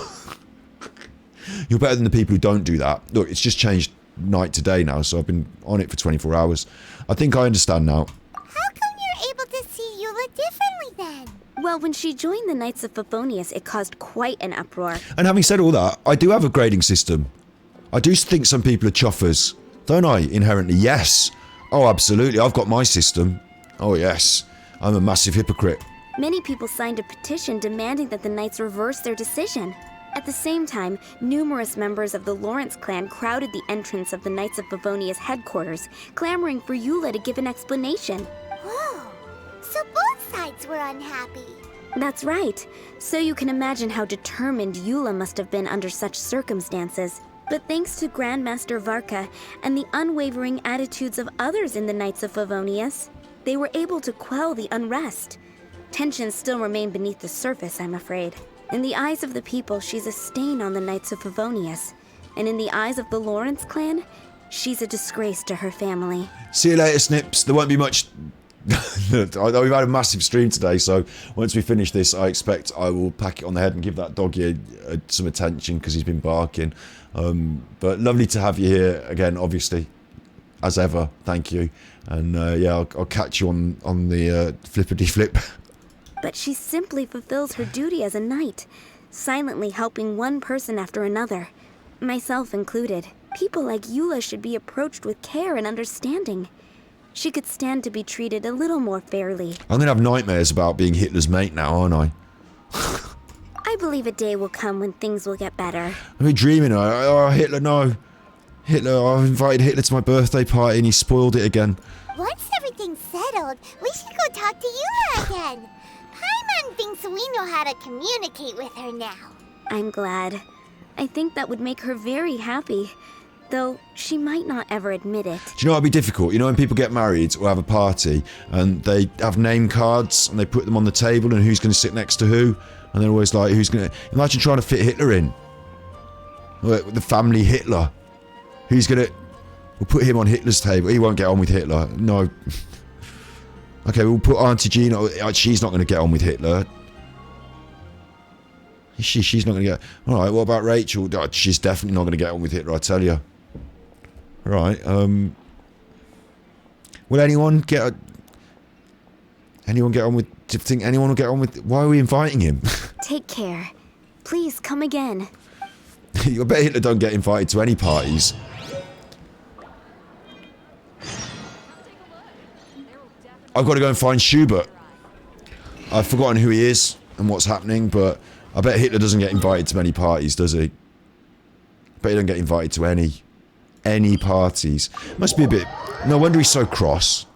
You're better than the people who don't do that. Look, it's just changed night to day now, so I've been on it for 24 hours. I think I understand now. How come you're able to see Eula differently then? Well, when she joined the Knights of Favonius, it caused quite an uproar. And having said all that, I do have a grading system. I do think some people are chuffers, don't I, inherently? Yes. Oh, absolutely. I've got my system. Oh, yes. I'm a massive hypocrite. Many people signed a petition demanding that the Knights reverse their decision. At the same time, numerous members of the Lawrence clan crowded the entrance of the Knights of Favonius headquarters, clamoring for Eula to give an explanation. Whoa. So both sides were unhappy. That's right. So you can imagine how determined Eula must have been under such circumstances. But thanks to Grandmaster Varka and the unwavering attitudes of others in the Knights of Favonius, they were able to quell the unrest. Tensions still remain beneath the surface, I'm afraid. In the eyes of the people, she's a stain on the Knights of Favonius. And in the eyes of the Lawrence clan, she's a disgrace to her family. See you later, Snips. There won't be much... We've had a massive stream today, so once we finish this, I expect I will pack it on the head and give that doggy some attention because he's been barking. But lovely to have you here again, obviously, as ever. Thank you, and yeah, I'll catch you on the flippity flip. But she simply fulfills her duty as a knight, silently helping one person after another, myself included. People like Eula should be approached with care and understanding. She could stand to be treated a little more fairly. I'm gonna have nightmares about being Hitler's mate now, aren't I? I believe a day will come when things will get better. I've been dreaming. Oh, Hitler, no. Hitler, I've invited Hitler to my birthday party and he spoiled it again. Once everything's settled, we should go talk to Eula again. Paimon thinks we know how to communicate with her now. I'm glad. I think that would make her very happy. Though she might not ever admit it. Do you know what'd be difficult? You know when people get married or have a party and they have name cards and they put them on the table and who's going to sit next to who? And they're always like, who's going to... Imagine trying to fit Hitler in. The family Hitler. Who's going to... We'll put him on Hitler's table. He won't get on with Hitler. No. Okay, we'll put Auntie Gina... She's not going to get on with Hitler. She's not going to get... Alright, what about Rachel? She's definitely not going to get on with Hitler, I tell you. Right, will anyone get on with... Do you think anyone will get on with... Why are we inviting him? Take care. Please, come again. I bet Hitler don't get invited to any parties. I've got to go and find Schubert. I've forgotten who he is and what's happening, but I bet Hitler doesn't get invited to many parties, does he? I bet he doesn't get invited to any parties. Must be a bit... No wonder he's so cross.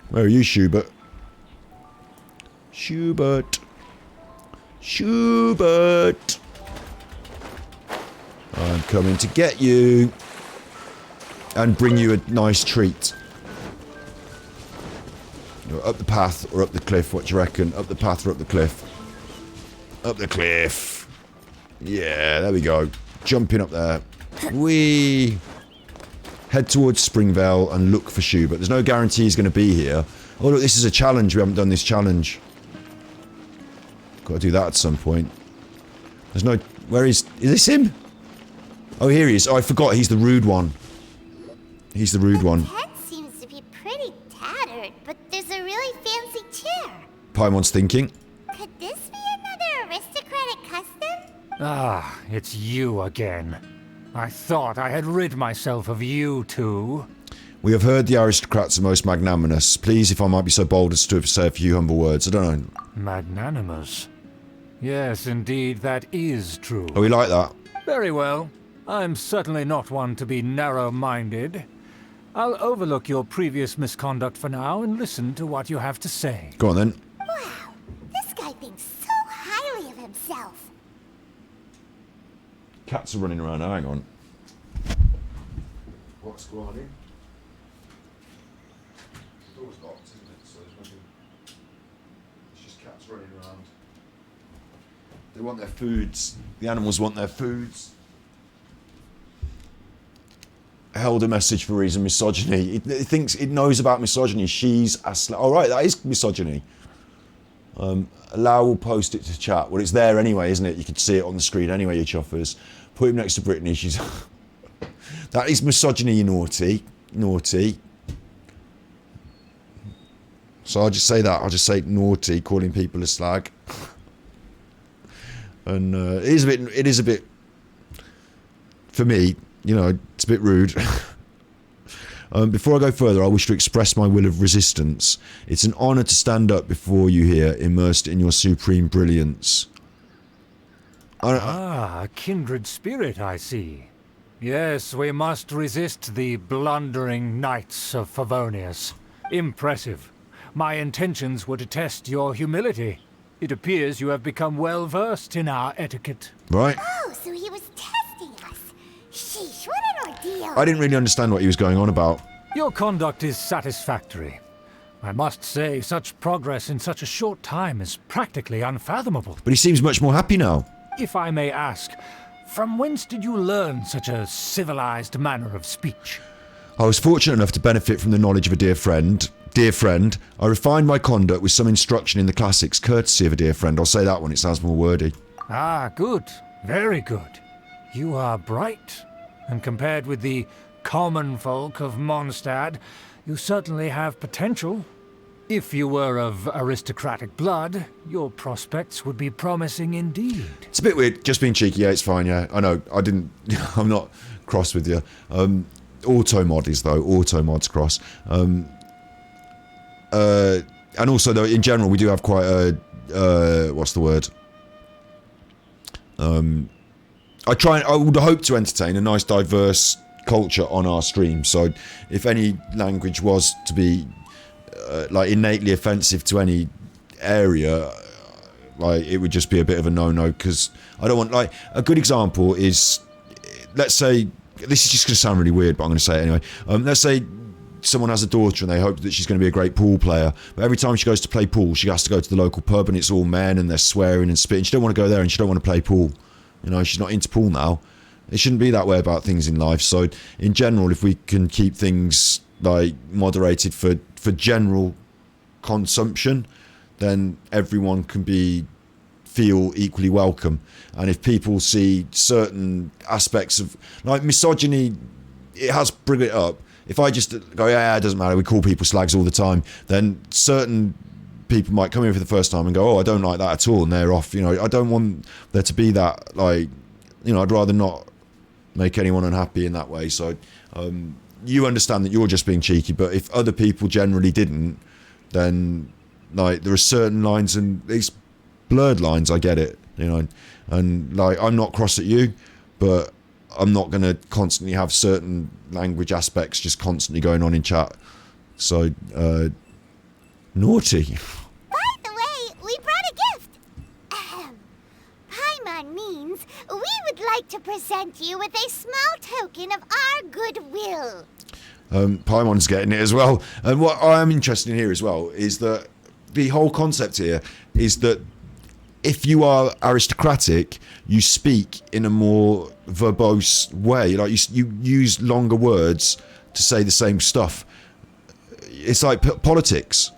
Where are you, Schubert? Schubert. Schubert. I'm coming to get you. And bring you a nice treat. Up the path or up the cliff, what do you reckon? Up the path or up the cliff? Up the cliff. Yeah, there we go. Jumping up there. Whee! Head towards Springvale and look for Schubert. There's no guarantee he's going to be here. Oh look, this is a challenge. We haven't done this challenge. Got to do that at some point. There's no... Where is this him? Oh, here he is. Oh, I forgot. He's the rude one. He's the rude one. Head seems to be pretty tattered, but there's a really fancy chair. Paimon's thinking. Could this be another aristocratic custom? Ah, it's you again. I thought I had rid myself of you two. We have heard the aristocrats are most magnanimous. Please, if I might be so bold as to say a few humble words. I don't know. Magnanimous? Yes, indeed, that is true. Oh, we like that. Very well. I'm certainly not one to be narrow-minded. I'll overlook your previous misconduct for now and listen to what you have to say. Go on then. Wow, this guy thinks so highly of himself. Cats are running around. Hang on. What's going on? The door's locked, isn't it? So there's nothing. It's just cats running around. They want their foods. The animals want their foods. I held a message for reason misogyny. It thinks it knows about misogyny. She's a oh right, that is misogyny. Allow will post it to chat. Well, it's there anyway, isn't it? You can see it on the screen anyway, you chuffers. Put him next to Brittany. She's that is misogyny, you naughty, naughty. So I'll just say that. I'll just say naughty, calling people a slag. And it is a bit. For me, you know, it's a bit rude. Before I go further, I wish to express my will of resistance. It's an honour to stand up before you here, immersed in your supreme brilliance. A kindred spirit, I see. Yes, we must resist the blundering knights of Favonius. Impressive. My intentions were to test your humility. It appears you have become well versed in our etiquette. Right. Oh, so he was testing us. Sheesh, what an ordeal. I didn't really understand what he was going on about. Your conduct is satisfactory. I must say, such progress in such a short time is practically unfathomable. But he seems much more happy now. If I may ask, from whence did you learn such a civilized manner of speech? I was fortunate enough to benefit from the knowledge of a dear friend. Dear friend, I refined my conduct with some instruction in the classics, courtesy of a dear friend. I'll say that one, it sounds more wordy. Ah, good. Very good. You are bright, and compared with the common folk of Mondstadt, you certainly have potential. If you were of aristocratic blood, your prospects would be promising indeed. It's a bit weird, just being cheeky, yeah, it's fine, yeah. I know, I'm not cross with you. Automod is though, Automod's cross. And also though, in general, we do have quite a, what's the word? I would hope to entertain a nice diverse culture on our stream, so if any language was to be like innately offensive to any area, like it would just be a bit of a no-no, because I don't want, like, a good example is, let's say, this is just going to sound really weird, but I'm going to say it anyway. Let's say someone has a daughter and they hope that she's going to be a great pool player, but every time she goes to play pool, she has to go to the local pub and it's all men and they're swearing and spitting. She don't want to go there and she don't want to play pool. You know, she's not into pool now. It shouldn't be that way about things in life. So in general, if we can keep things like moderated for general consumption, then everyone can be feel equally welcome. And if people see certain aspects of like misogyny, it has bring it up. If I just go, yeah, it doesn't matter, we call people slags all the time, then certain people might come in for the first time and go, oh, I don't like that at all, and they're off. You know, I don't want there to be that, like, you know, I'd rather not make anyone unhappy in that way. So you understand that you're just being cheeky, but if other people generally didn't, then like there are certain lines, and these blurred lines, I get it, you know, and like I'm not cross at you, but I'm not going to constantly have certain language aspects just constantly going on in chat. So naughty. By the way, we brought a gift. Paimon means we would like to present you with a small token of our goodwill. Paimon's getting it as well. And what I am interested in here as well is that the whole concept here is that if you are aristocratic, you speak in a more verbose way. Like you use longer words to say the same stuff. It's like politics.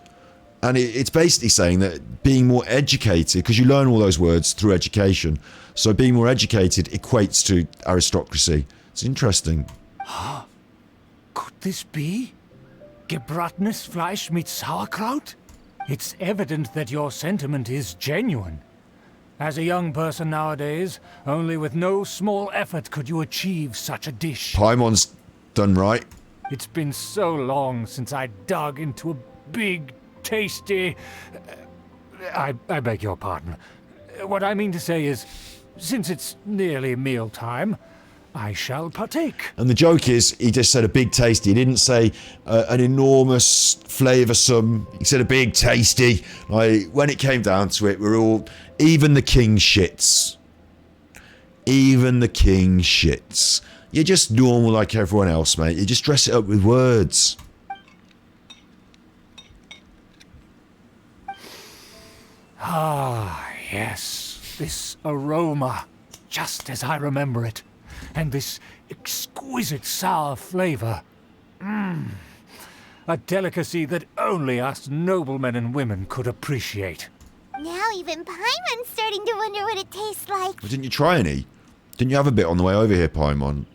And it's basically saying that being more educated, because you learn all those words through education, so being more educated equates to aristocracy. It's interesting. Could this be? Gebratenes Fleisch mit Sauerkraut? It's evident that your sentiment is genuine. As a young person nowadays, only with no small effort could you achieve such a dish. Paimon's done right. It's been so long since I dug into a big, tasty... I beg your pardon. What I mean to say is, since it's nearly mealtime, I shall partake. And the joke is, he just said a big tasty. He didn't say an enormous flavoursome. He said a big tasty. Like, when it came down to it, we're all... Even the king shits. Even the king shits. You're just normal like everyone else, mate. You just dress it up with words. Ah, yes. This aroma. Just as I remember it. And this exquisite sour flavour. A delicacy that only us noblemen and women could appreciate. Now even Paimon's starting to wonder what it tastes like. Well, didn't you try any? Didn't you have a bit on the way over here, Paimon?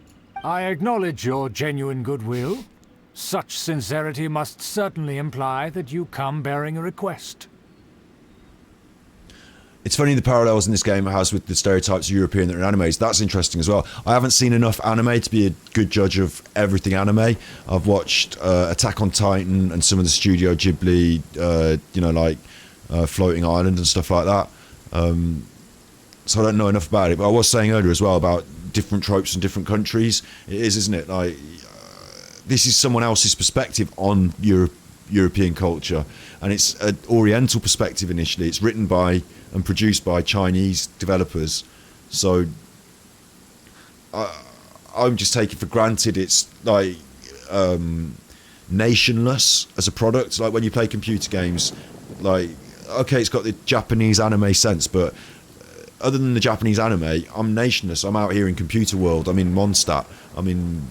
I acknowledge your genuine goodwill. Such sincerity must certainly imply that you come bearing a request. It's funny the parallels in this game it has with the stereotypes of European that are in animes. That's interesting as well. I haven't seen enough anime to be a good judge of everything anime. I've watched Attack on Titan and some of the Studio Ghibli, you know, like Floating Island and stuff like that. So I don't know enough about it. But I was saying earlier as well about different tropes in different countries. It is, isn't it? Like this is someone else's perspective on European culture, and it's an Oriental perspective initially. It's written by and produced by Chinese developers, so I'm just taking for granted it's like nationless as a product. Like when you play computer games, like okay, it's got the Japanese anime sense, but other than the Japanese anime, I'm nationless. I'm out here in computer world. I'm in Mondstadt. I'm in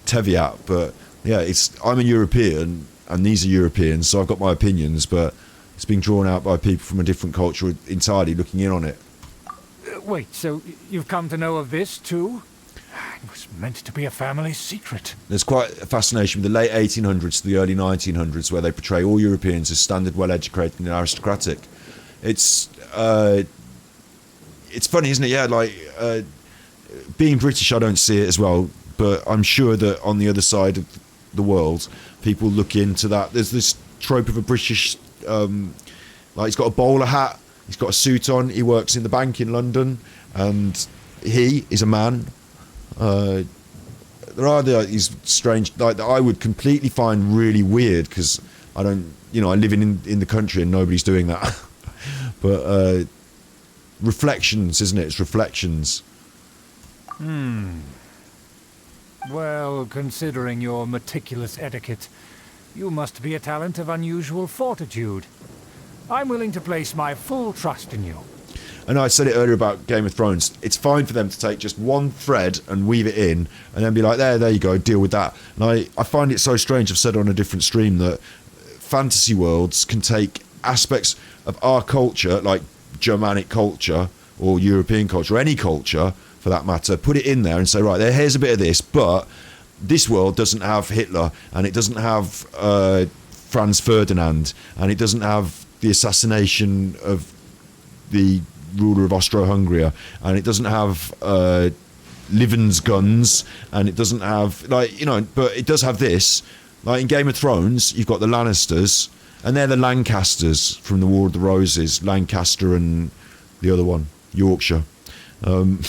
Teviat. But yeah, I'm a European, and these are Europeans, so I've got my opinions, but it's being drawn out by people from a different culture entirely looking in on it. Wait, so you've come to know of this too? It was meant to be a family secret. There's quite a fascination with the late 1800s to the early 1900s where they portray all Europeans as standard, well-educated and aristocratic. It's funny, isn't it? Yeah, like being British, I don't see it as well, but I'm sure that on the other side of the world, people look into that. There's this trope of a British, like he's got a bowler hat, he's got a suit on, he works in the bank in London, and he is a man. There are these strange, like that I would completely find really weird because I don't, you know, I live in the country and nobody's doing that. But reflections, isn't it? It's reflections. Well, considering your meticulous etiquette, you must be a talent of unusual fortitude. I'm willing to place my full trust in you. And I said it earlier about Game of Thrones. It's fine for them to take just one thread and weave it in and then be like, there you go, deal with that. And I find it so strange, I've said on a different stream, that fantasy worlds can take aspects of our culture, like Germanic culture or European culture, or any culture for that matter, put it in there and say, right, here's a bit of this, but this world doesn't have Hitler, and it doesn't have Franz Ferdinand, and it doesn't have the assassination of the ruler of Austro-Hungary, and it doesn't have Lebensguns, and it doesn't have, like, you know, but it does have this. Like in Game of Thrones, you've got the Lannisters, and they're the Lancasters from the War of the Roses, Lancaster and the other one, Yorkshire. And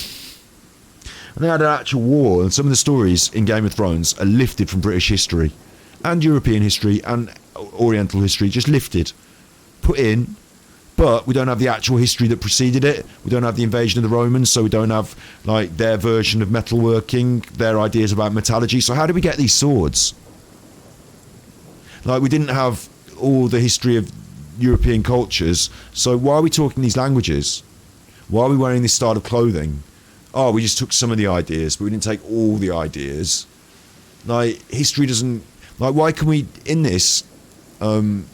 they had an actual war, and some of the stories in Game of Thrones are lifted from British history and European history and Oriental history, just lifted, put in, but we don't have the actual history that preceded it. We don't have the invasion of the Romans, so we don't have like their version of metalworking, their ideas about metallurgy. So how did we get these swords? Like, we didn't have all the history of European cultures, so why are we talking these languages? Why are we wearing this style of clothing? Oh, we just took some of the ideas, but we didn't take all the ideas. Like, history doesn't... Like, why can we... In this, one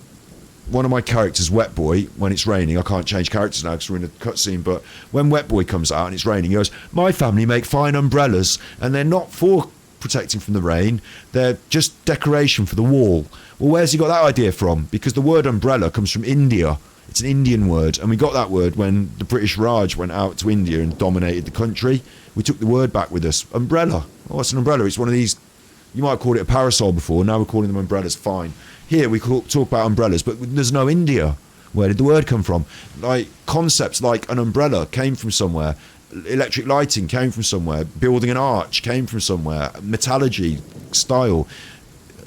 of my characters, Wet Boy, when it's raining, I can't change characters now because we're in a cutscene, but when Wet Boy comes out and it's raining, he goes, my family make fine umbrellas, and they're not for protecting from the rain, they're just decoration for the wall. Well, where's he got that idea from? Because the word umbrella comes from India. It's an Indian word, and we got that word when the British Raj went out to India and dominated the country. We took the word back with us. Umbrella. Oh, it's an umbrella. It's one of these... You might have called it a parasol before, now we're calling them umbrellas. Fine. Here we talk about umbrellas, but there's no India. Where did the word come from? Like, concepts like an umbrella came from somewhere. Electric lighting came from somewhere. Building an arch came from somewhere. Metallurgy, style.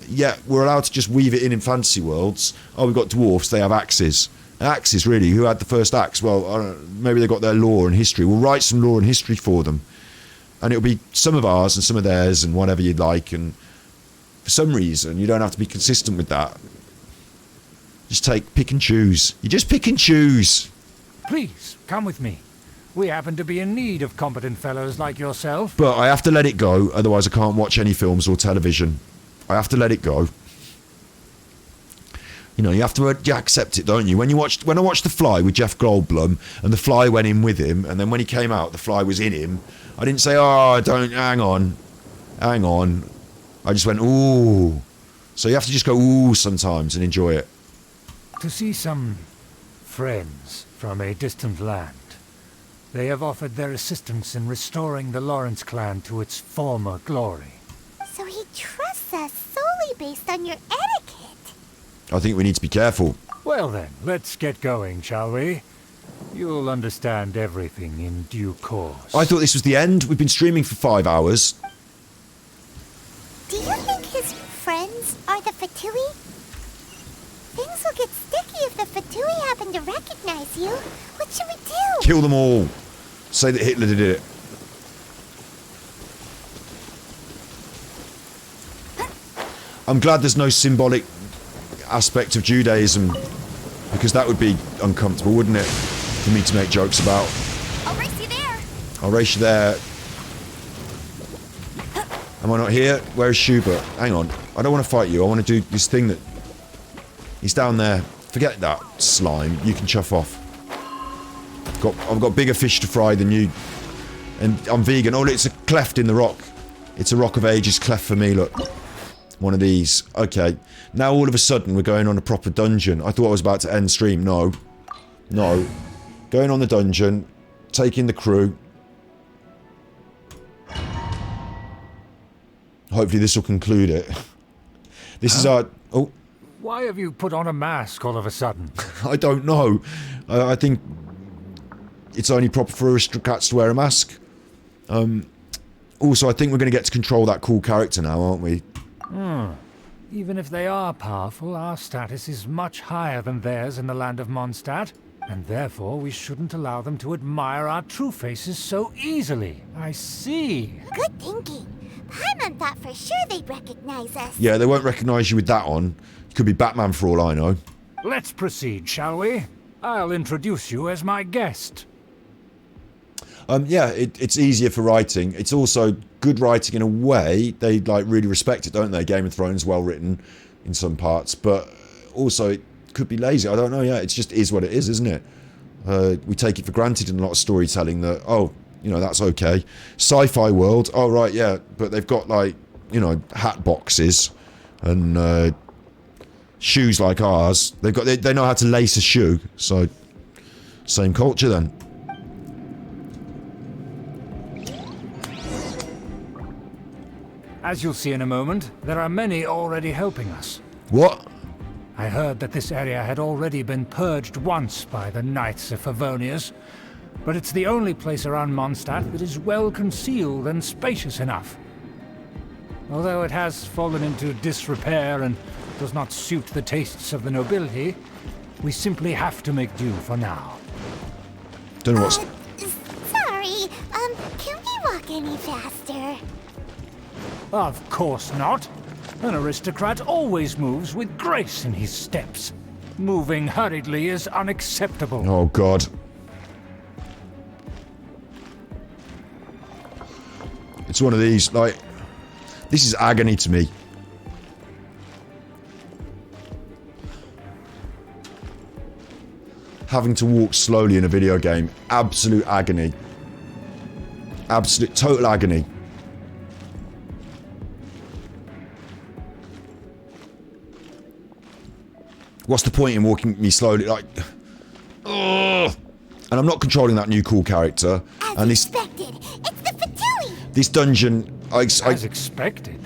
Yeah, we're allowed to just weave it in fantasy worlds. Oh, we've got dwarfs, they have axes. Axes, really. Who had the first axe? Well, I don't know, maybe they got their lore and history. We'll write some lore and history for them. And it'll be some of ours and some of theirs and whatever you'd like. And for some reason, you don't have to be consistent with that. Just pick and choose. You just pick and choose. Please, come with me. We happen to be in need of competent fellows like yourself. But I have to let it go, otherwise I can't watch any films or television. I have to let it go. You know, you have to accept it, don't you? When I watched The Fly with Jeff Goldblum, and the fly went in with him, and then when he came out, the fly was in him, I didn't say, oh, don't, hang on. I just went, ooh. So you have to just go, ooh, sometimes and enjoy it. To see some friends from a distant land. They have offered their assistance in restoring the Lawrence clan to its former glory. So he trusts us solely based on your etiquette. I think we need to be careful. Well then, let's get going, shall we? You'll understand everything in due course. I thought this was the end. We've been streaming for 5 hours. Do you think his friends are the Fatui? Things will get sticky if the Fatui happen to recognize you. What should we do? Kill them all. Say that Hitler did it. I'm glad there's no symbolic aspect of Judaism, because that would be uncomfortable, wouldn't it? For me to make jokes about. I'll race you there. I'll race you there. Am I not here? Where's Schubert? Hang on. I don't want to fight you. I want to do this thing that... He's down there. Forget that slime. You can chuff off. I've got bigger fish to fry than you. And I'm vegan. Oh, it's a cleft in the rock. It's a rock of ages cleft for me, look. One of these. Okay. Now all of a sudden we're going on a proper dungeon. I thought I was about to end stream. No. No. Going on the dungeon. Taking the crew. Hopefully this will conclude it. This is our... Oh. Why have you put on a mask all of a sudden? I don't know. I think it's only proper for aristocrats to wear a mask. Also, I think we're going to get to control that cool character now, aren't we? Even if they are powerful, our status is much higher than theirs in the land of Mondstadt, and therefore we shouldn't allow them to admire our true faces so easily. I see. Good thinking. Paimon thought for sure they'd recognize us. Yeah, they won't recognize you with that on. You could be Batman for all I know. Let's proceed, shall we? I'll introduce you as my guest. Yeah, it's easier for writing. It's also good writing in a way. They like really respect it, don't they? Game of Thrones, well written in some parts, but also it could be lazy. I don't know. Yeah, it just is what it is, isn't it? We take it for granted in a lot of storytelling that, oh, you know, that's okay. Sci-fi world, oh right, yeah, but they've got like, you know, hat boxes and shoes like ours. They know how to lace a shoe, so same culture then. As you'll see in a moment, there are many already helping us. What? I heard that this area had already been purged once by the Knights of Favonius, but it's the only place around Mondstadt that is well concealed and spacious enough. Although it has fallen into disrepair and does not suit the tastes of the nobility, we simply have to make do for now. Don't know what's... Sorry, can we walk any faster? Of course not. An aristocrat always moves with grace in his steps. Moving hurriedly is unacceptable. Oh, God. It's one of these, like... This is agony to me. Having to walk slowly in a video game. Absolute agony. Absolute, total agony. What's the point in walking me slowly? Like, ugh. And I'm not controlling that new cool character. As expected, it's the Fatui. This dungeon, As expected.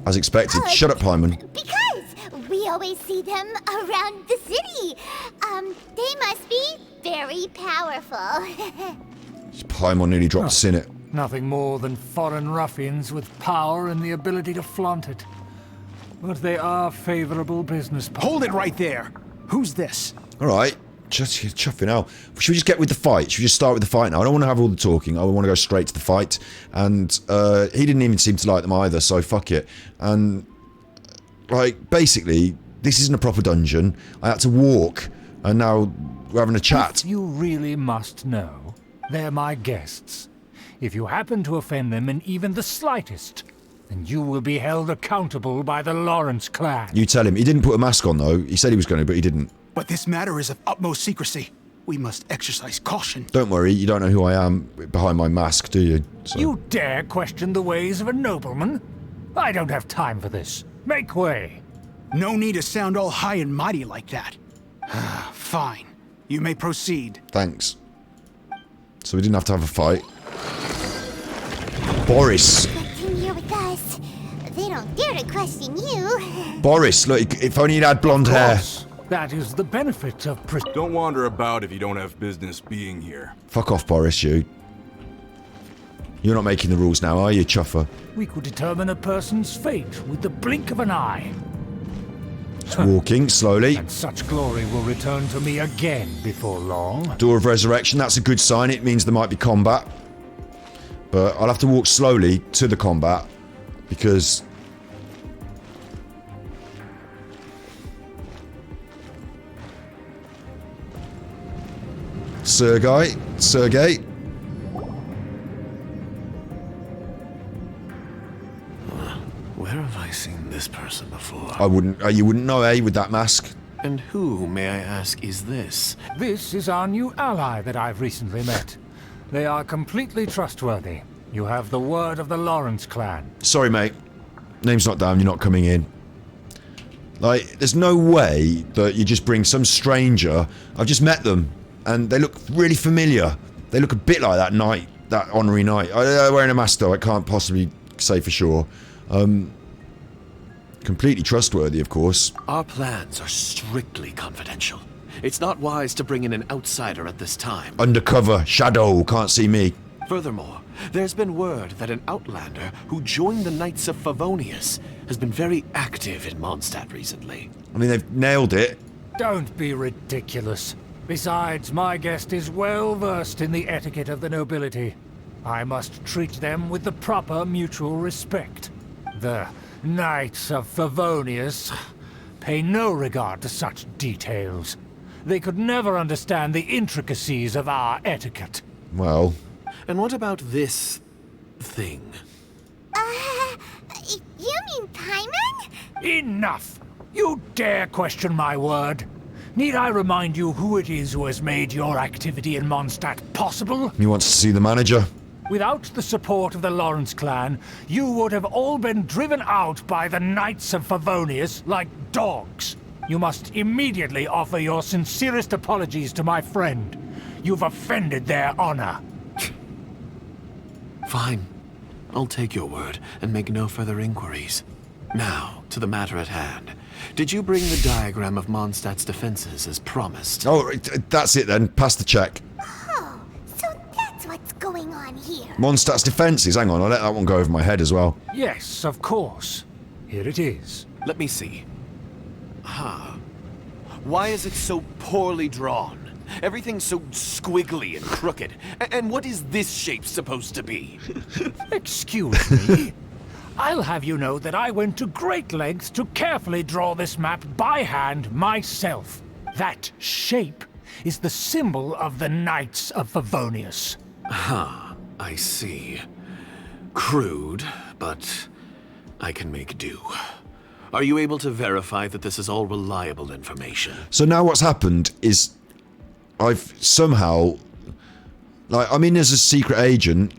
As expected. Shut up, Paimon. Because we always see them around the city. They must be very powerful. Paimon nearly dropped us in it. Nothing more than foreign ruffians with power and the ability to flaunt it. But they are favorable business partners. Hold it right there. Who's this? Alright, just chuffing out. Should we just get with the fight? Should we just start with the fight now? I don't want to have all the talking. I want to go straight to the fight. And he didn't even seem to like them either, so fuck it. And, like, basically, this isn't a proper dungeon. I had to walk, and now we're having a chat. If you really must know, they're my guests. If you happen to offend them in even the slightest, then you will be held accountable by the Lawrence clan. You tell him. He didn't put a mask on, though. He said he was going to, but he didn't. But this matter is of utmost secrecy. We must exercise caution. Don't worry, you don't know who I am behind my mask, do you? So. You dare question the ways of a nobleman? I don't have time for this. Make way. No need to sound all high and mighty like that. Fine. You may proceed. Thanks. So we didn't have to have a fight. Boris. Here with us. They don't dare to question you. Boris, look, if only you'd had blonde hair. That is the benefit of Don't wander about if you don't have business being here. Fuck off, Boris, you. You're not making the rules now, are you, chuffer? We could determine a person's fate with the blink of an eye. Just walking slowly. And such glory will return to me again before long. Door of Resurrection, that's a good sign. It means there might be combat. But I'll have to walk slowly to the combat, because... Sergei? Where have I seen this person before? You wouldn't know, eh, with that mask? And who, may I ask, is this? This is our new ally that I've recently met. They are completely trustworthy. You have the word of the Lawrence clan. Sorry, mate. Name's not down, you're not coming in. Like, there's no way that you just bring some stranger. I've just met them, and they look really familiar. They look a bit like that knight, that honorary knight. They're wearing a mask, though, I can't possibly say for sure. Completely trustworthy, of course. Our plans are strictly confidential. It's not wise to bring in an outsider at this time. Undercover, shadow, can't see me. Furthermore, there's been word that an outlander who joined the Knights of Favonius has been very active in Mondstadt recently. I mean, they've nailed it. Don't be ridiculous. Besides, my guest is well versed in the etiquette of the nobility. I must treat them with the proper mutual respect. The Knights of Favonius pay no regard to such details. They could never understand the intricacies of our etiquette. Well... And what about this... thing? You mean Paimon? Enough! You dare question my word? Need I remind you who it is who has made your activity in Mondstadt possible? He wants to see the manager. Without the support of the Lawrence clan, you would have all been driven out by the Knights of Favonius like dogs. You must immediately offer your sincerest apologies to my friend. You've offended their honor. Fine. I'll take your word and make no further inquiries. Now, to the matter at hand. Did you bring the diagram of Mondstadt's defenses as promised? Oh, that's it then. Pass the check. Oh, so that's what's going on here. Mondstadt's defences. Hang on, I'll let that one go over my head as well. Yes, of course. Here it is. Let me see. Why is it so poorly drawn? Everything's so squiggly and crooked. And what is this shape supposed to be? Excuse me. I'll have you know that I went to great lengths to carefully draw this map by hand myself. That shape is the symbol of the Knights of Favonius. I see. Crude, but I can make do. Are you able to verify that this is all reliable information? So now what's happened is I've somehow, like, I'm in as a secret agent,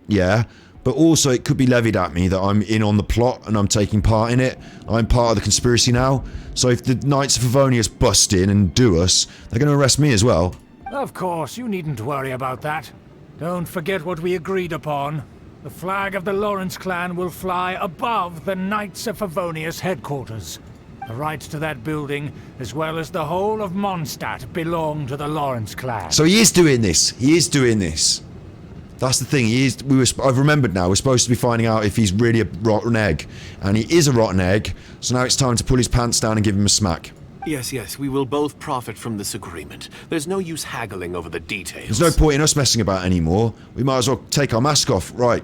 yeah, but also it could be levied at me that I'm in on the plot and I'm taking part in it. I'm part of the conspiracy now. So if the Knights of Favonius bust in and do us, they're going to arrest me as well. Of course, you needn't worry about that. Don't forget what we agreed upon. The flag of the Lawrence clan will fly above the Knights of Favonius headquarters. The rights to that building, as well as the whole of Mondstadt, belong to the Lawrence clan. So he is doing this. He is doing this. That's the thing. He is. I've remembered now. We're supposed to be finding out if he's really a rotten egg, and he is a rotten egg. So now it's time to pull his pants down and give him a smack. Yes, we will both profit from this agreement. There's no use haggling over the details. There's no point in us messing about anymore. We might as well take our mask off. Right.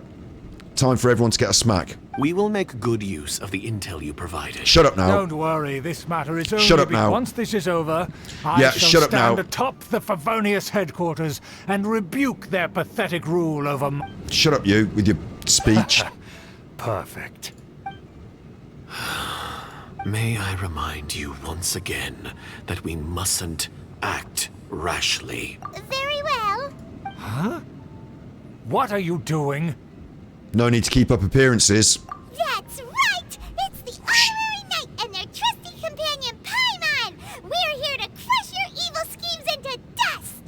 Time for everyone to get a smack. We will make good use of the intel you provided. Shut up now. Don't worry, this matter is only Shut up now. once this is over, I shall shut up now. stand atop the Favonius headquarters and rebuke their pathetic rule over Shut up, you, with your speech. Perfect. May I remind you once again that we mustn't act rashly. Very well. Huh? What are you doing? No need to keep up appearances. That's right! It's the Honorary Knight and their trusty companion, Paimon! We're here to crush your evil schemes into dust!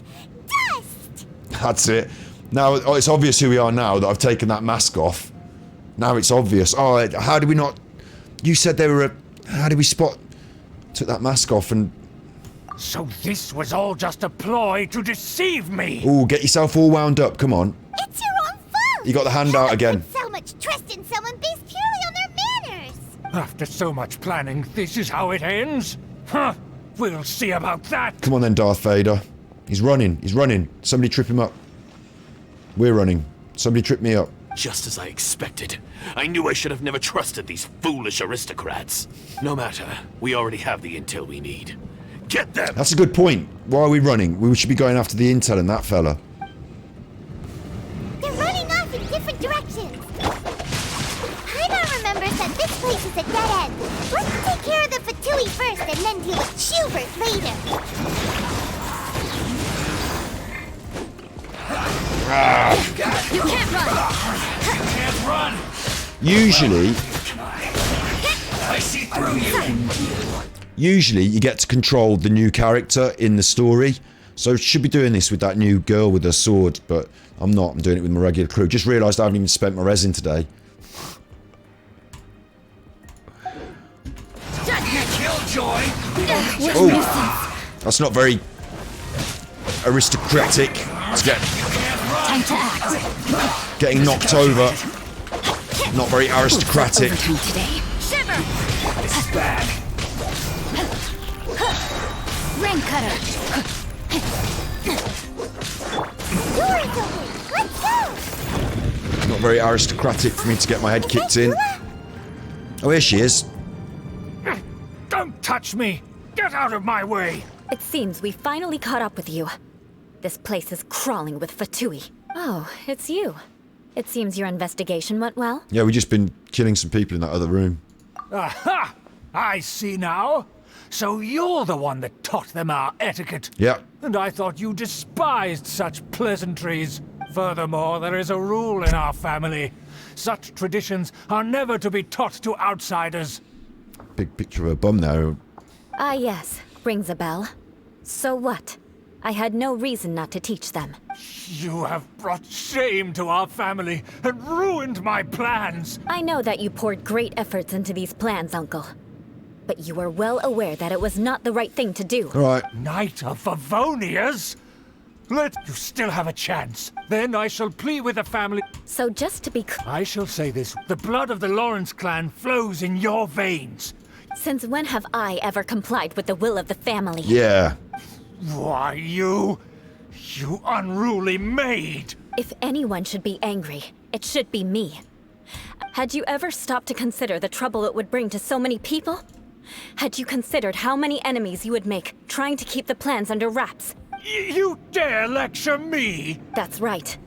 Dust! That's it. Now, it's obvious who we are now that I've taken that mask off. Now it's obvious. Oh, how did we not... You said they were a... How did we spot... Took that mask off and... So this was all just a ploy to deceive me! Ooh, get yourself all wound up. Come on. It's your own fault! You got the hand out again. So much trust in someone based purely on their manners! After so much planning, this is how it ends? Huh! We'll see about that! Come on then, Darth Vader. He's running. He's running. Somebody trip him up. We're running. Somebody trip me up. Just as I expected. I knew I should have never trusted these foolish aristocrats. No matter. We already have the intel we need. Get them! That's a good point. Why are we running? We should be going after the intel and that fella. They're running off in different directions. Paimon remembers that this place is a dead end. Let's take care of the Fatui first and then deal with Schubert later. You can't run! Can't run! Usually... I see through you! Usually you get to control the new character in the story. So should be doing this with that new girl with her sword, but I'm not. I'm doing it with my regular crew. Just realised I haven't even spent my resin today. Killjoy! Oh, that's not very aristocratic. It's Time to act. getting knocked over. Not very aristocratic. Overtime today. Shiver! This is bad. Rain cutter. Door's open! Let's go! Not very aristocratic for me to get my head kicked in. Oh, here she is. Don't touch me! Get out of my way! It seems we finally caught up with you. This place is crawling with Fatui. Oh, it's you. It seems your investigation went well. Yeah, we've just been killing some people in that other room. Aha! I see now. So you're the one that taught them our etiquette. Yeah. And I thought you despised such pleasantries. Furthermore, there is a rule in our family. Such traditions are never to be taught to outsiders. Big picture of a bum there. Ah, yes. Rings a bell. So what? I had no reason not to teach them. You have brought shame to our family and ruined my plans. I know that you poured great efforts into these plans, Uncle. But you were well aware that it was not the right thing to do. All right. Knight of Favonius? Let you still have a chance. Then I shall plead with the family. So just to be clear, I shall say this. The blood of the Lawrence clan flows in your veins. Since when have I ever complied with the will of the family? Yeah. Why, you unruly maid! If anyone should be angry, it should be me. Had you ever stopped to consider the trouble it would bring to so many people? Had you considered how many enemies you would make trying to keep the plans under wraps? You dare lecture me? That's right.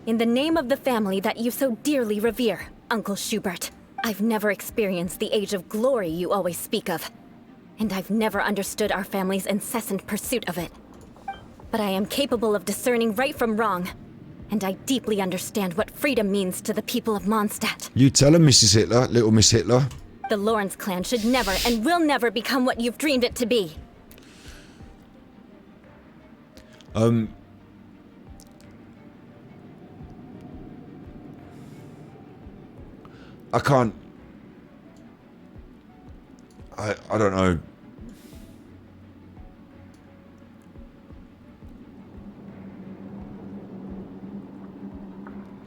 In the name of the family that you so dearly revere, Uncle Schubert. I've never experienced the age of glory you always speak of. And I've never understood our family's incessant pursuit of it. But I am capable of discerning right from wrong. And I deeply understand what freedom means to the people of Mondstadt. You tell him, Mrs. Hitler, little Miss Hitler. The Lawrence clan should never and will never become what you've dreamed it to be. I can't... I don't know.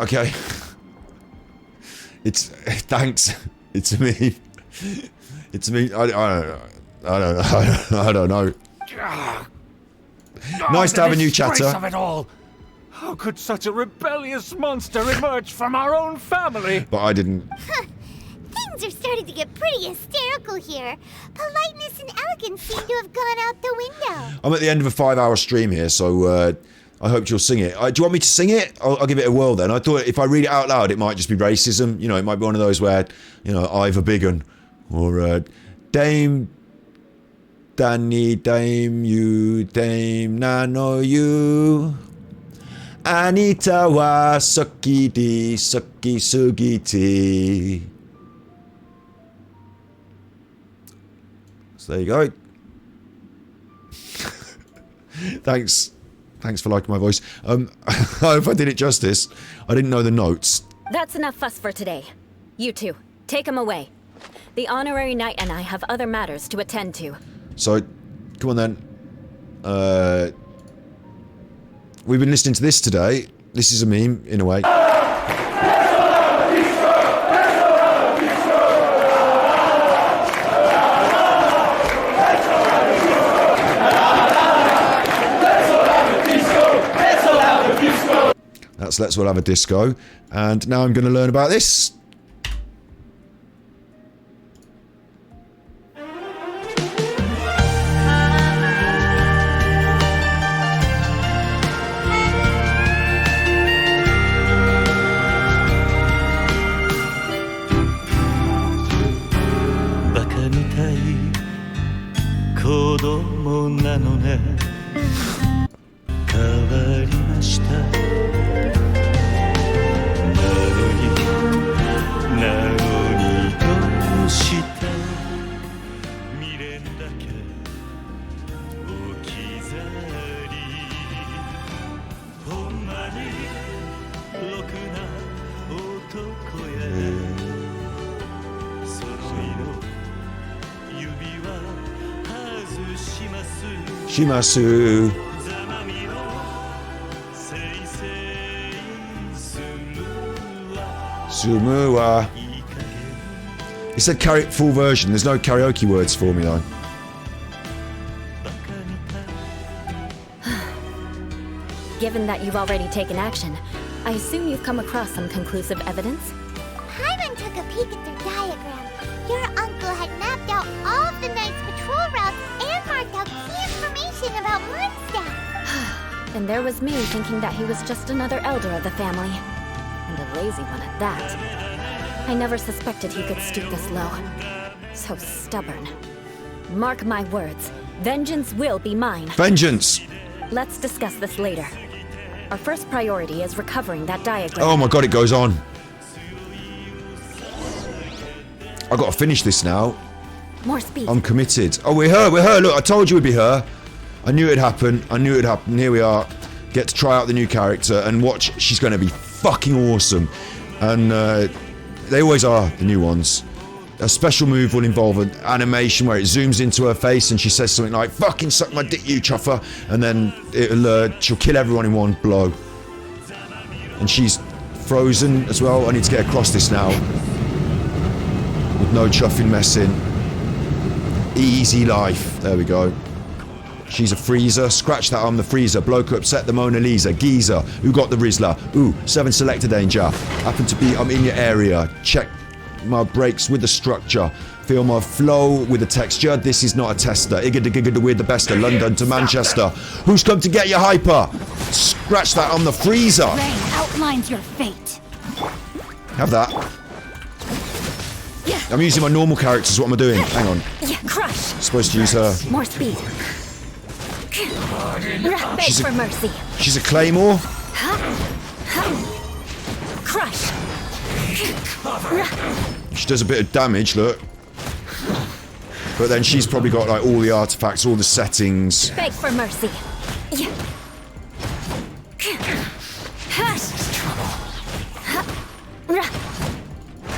Okay. It's... Thanks. It's me. It's me. I don't know. Nice to have a new chatter. Of it all. How could such a rebellious monster emerge from our own family? But I didn't. Things are starting to get pretty hysterical here. Politeness and elegance seem to have gone out the window. I'm at the end of a 5-hour stream here, so I hope you'll sing it. Do you want me to sing it? I'll give it a whirl then. I thought if I read it out loud, it might just be racism. You know, it might be one of those where, you know, I've a big un. Or Dame Danny, Dame you, Dame Nano you. Anita wa suki di suki sugiti. So there you go. Thanks for liking my voice. I hope I did it justice. I didn't know the notes. That's enough fuss for today. You two, take him away. The honorary knight and I have other matters to attend to. So, come on then. We've been listening to this today. This is a meme, in a way. That's Let's All Have a Disco. And now I'm going to learn about this. Shimasu. Sumua. It said full version. There's no karaoke words for me though. Given that you've already taken action, I assume you've come across some conclusive evidence? Paimon took a peek at their diagram. Your uncle had mapped out all of the Knight's patrol routes and marked out key information about Mondstadt. And there was me thinking that he was just another elder of the family. And a lazy one at that. I never suspected he could stoop this low. So stubborn. Mark my words. Vengeance will be mine. Vengeance! Let's discuss this later. Our first priority is recovering that diagram. Oh my god, it goes on. I've got to finish this now. More speed. I'm committed. Oh, we're her. Look, I told you it'd be her. I knew it'd happen. Here we are. Get to try out the new character and watch. She's going to be fucking awesome. And they always are, the new ones. A special move will involve an animation where it zooms into her face and she says something like, "Fucking suck my dick, you chuffer," and then she'll kill everyone in one blow. And she's frozen as well. I need to get across this now. With no chuffing messing. Easy life. There we go. She's a freezer. Scratch that, I'm the freezer. Bloke who upset the Mona Lisa. Geezer. Who got the Rizzler? Ooh, 7 selector danger. Happen to be, I'm in your area. Check my brakes with the structure. Feel my flow with the texture. This is not a tester. Igga we're the best of London to Manchester. Who's come to get your hyper? Scratch that, I'm the freezer. Rain outlines your fate. Have that. Yeah. I'm using my normal characters. What am I doing? Hang on. Yeah, crush. Supposed to use her. More speed. Beg for mercy. She's a claymore. Crush. She does a bit of damage, look. But then she's probably got like all the artifacts, all the settings. Beg for mercy. Yeah.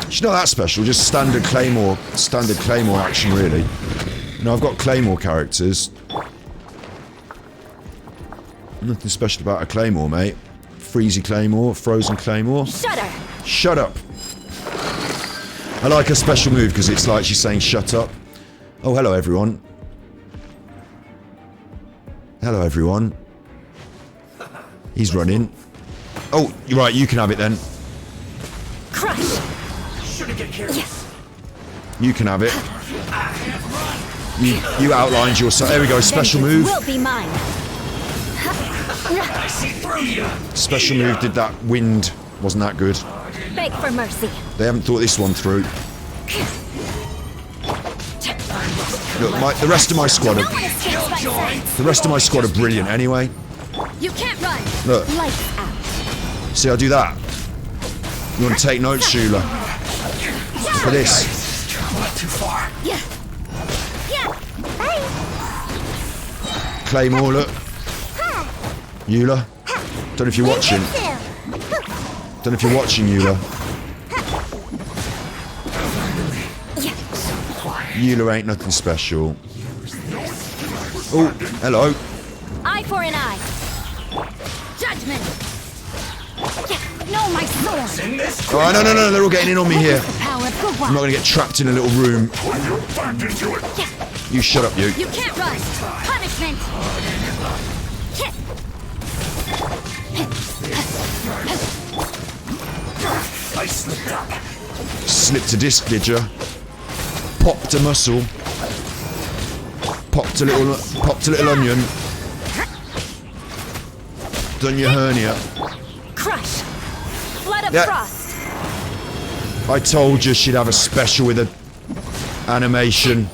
She's not that special, just standard claymore action really. No, I've got claymore characters. Nothing special about a claymore, mate. Freezy claymore, frozen claymore. Shudder. Shut up. I like her special move because it's like she's saying shut up. Oh, hello everyone. Hello everyone. He's running. Oh, you're right, you can have it then. Crush. Yes. You can have it. You outlined your... There we go, special move. Will be mine. I see through you. Special move did that wind. Wasn't that good. Beg for mercy. They haven't thought this one through. Look, the rest of my squad are brilliant anyway. You can't run. Look. Lights out. See, I do that. You want to take notes, Shula? Look at this. Too far. Yeah. Yeah. Claymore, look. Eula. Don't know if you're watching. Don't know if you're watching, Eula. Eula ain't nothing special. Oh, hello. Eye for an eye. Judgment. No, my sword. Oh, no, they're all getting in on me here. Power, I'm not going to get trapped in a little room. You shut up, you. You can't run. Punishment. I slipped up. Slipped a disc, did ya? Popped a muscle. Popped a little onion. Done your hernia. Crush. Flood of frost. I told you she'd have a special with a animation.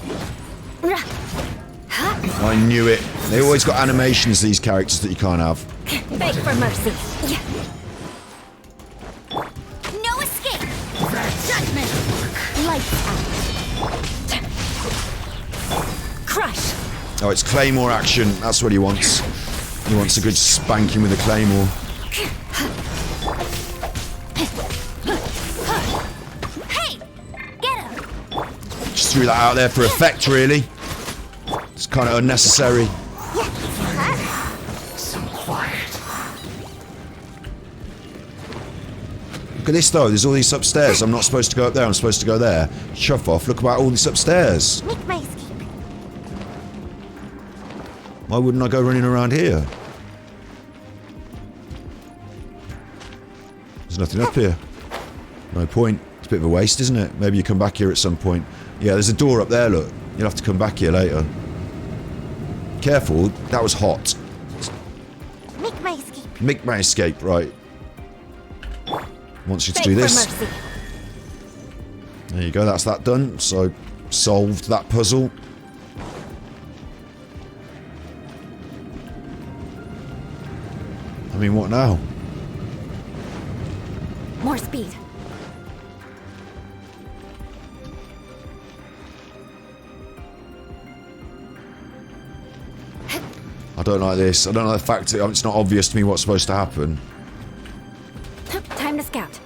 I knew it. They always got animations, these characters that you can't have. Beg for mercy. No escape. Judgment. Lights out. Crush. Oh, it's claymore action. That's what he wants. He wants a good spanking with a claymore. Hey, get him. Just threw that out there for effect, really. It's kind of unnecessary. So quiet. Look at this though, there's all these upstairs. I'm not supposed to go up there, I'm supposed to go there. Chuff off, look about all this upstairs. Make my escape. Why wouldn't I go running around here? There's nothing up here. No point. It's a bit of a waste, isn't it? Maybe you come back here at some point. Yeah, there's a door up there, look. You'll have to come back here later. Careful, that was hot. Make my escape. Make my escape, right. Wants you to do this. There you go, that's that done. So, solved that puzzle. mean, what now? More speed. I don't like this. I don't like the fact that it's not obvious to me what's supposed to happen. Time to scout.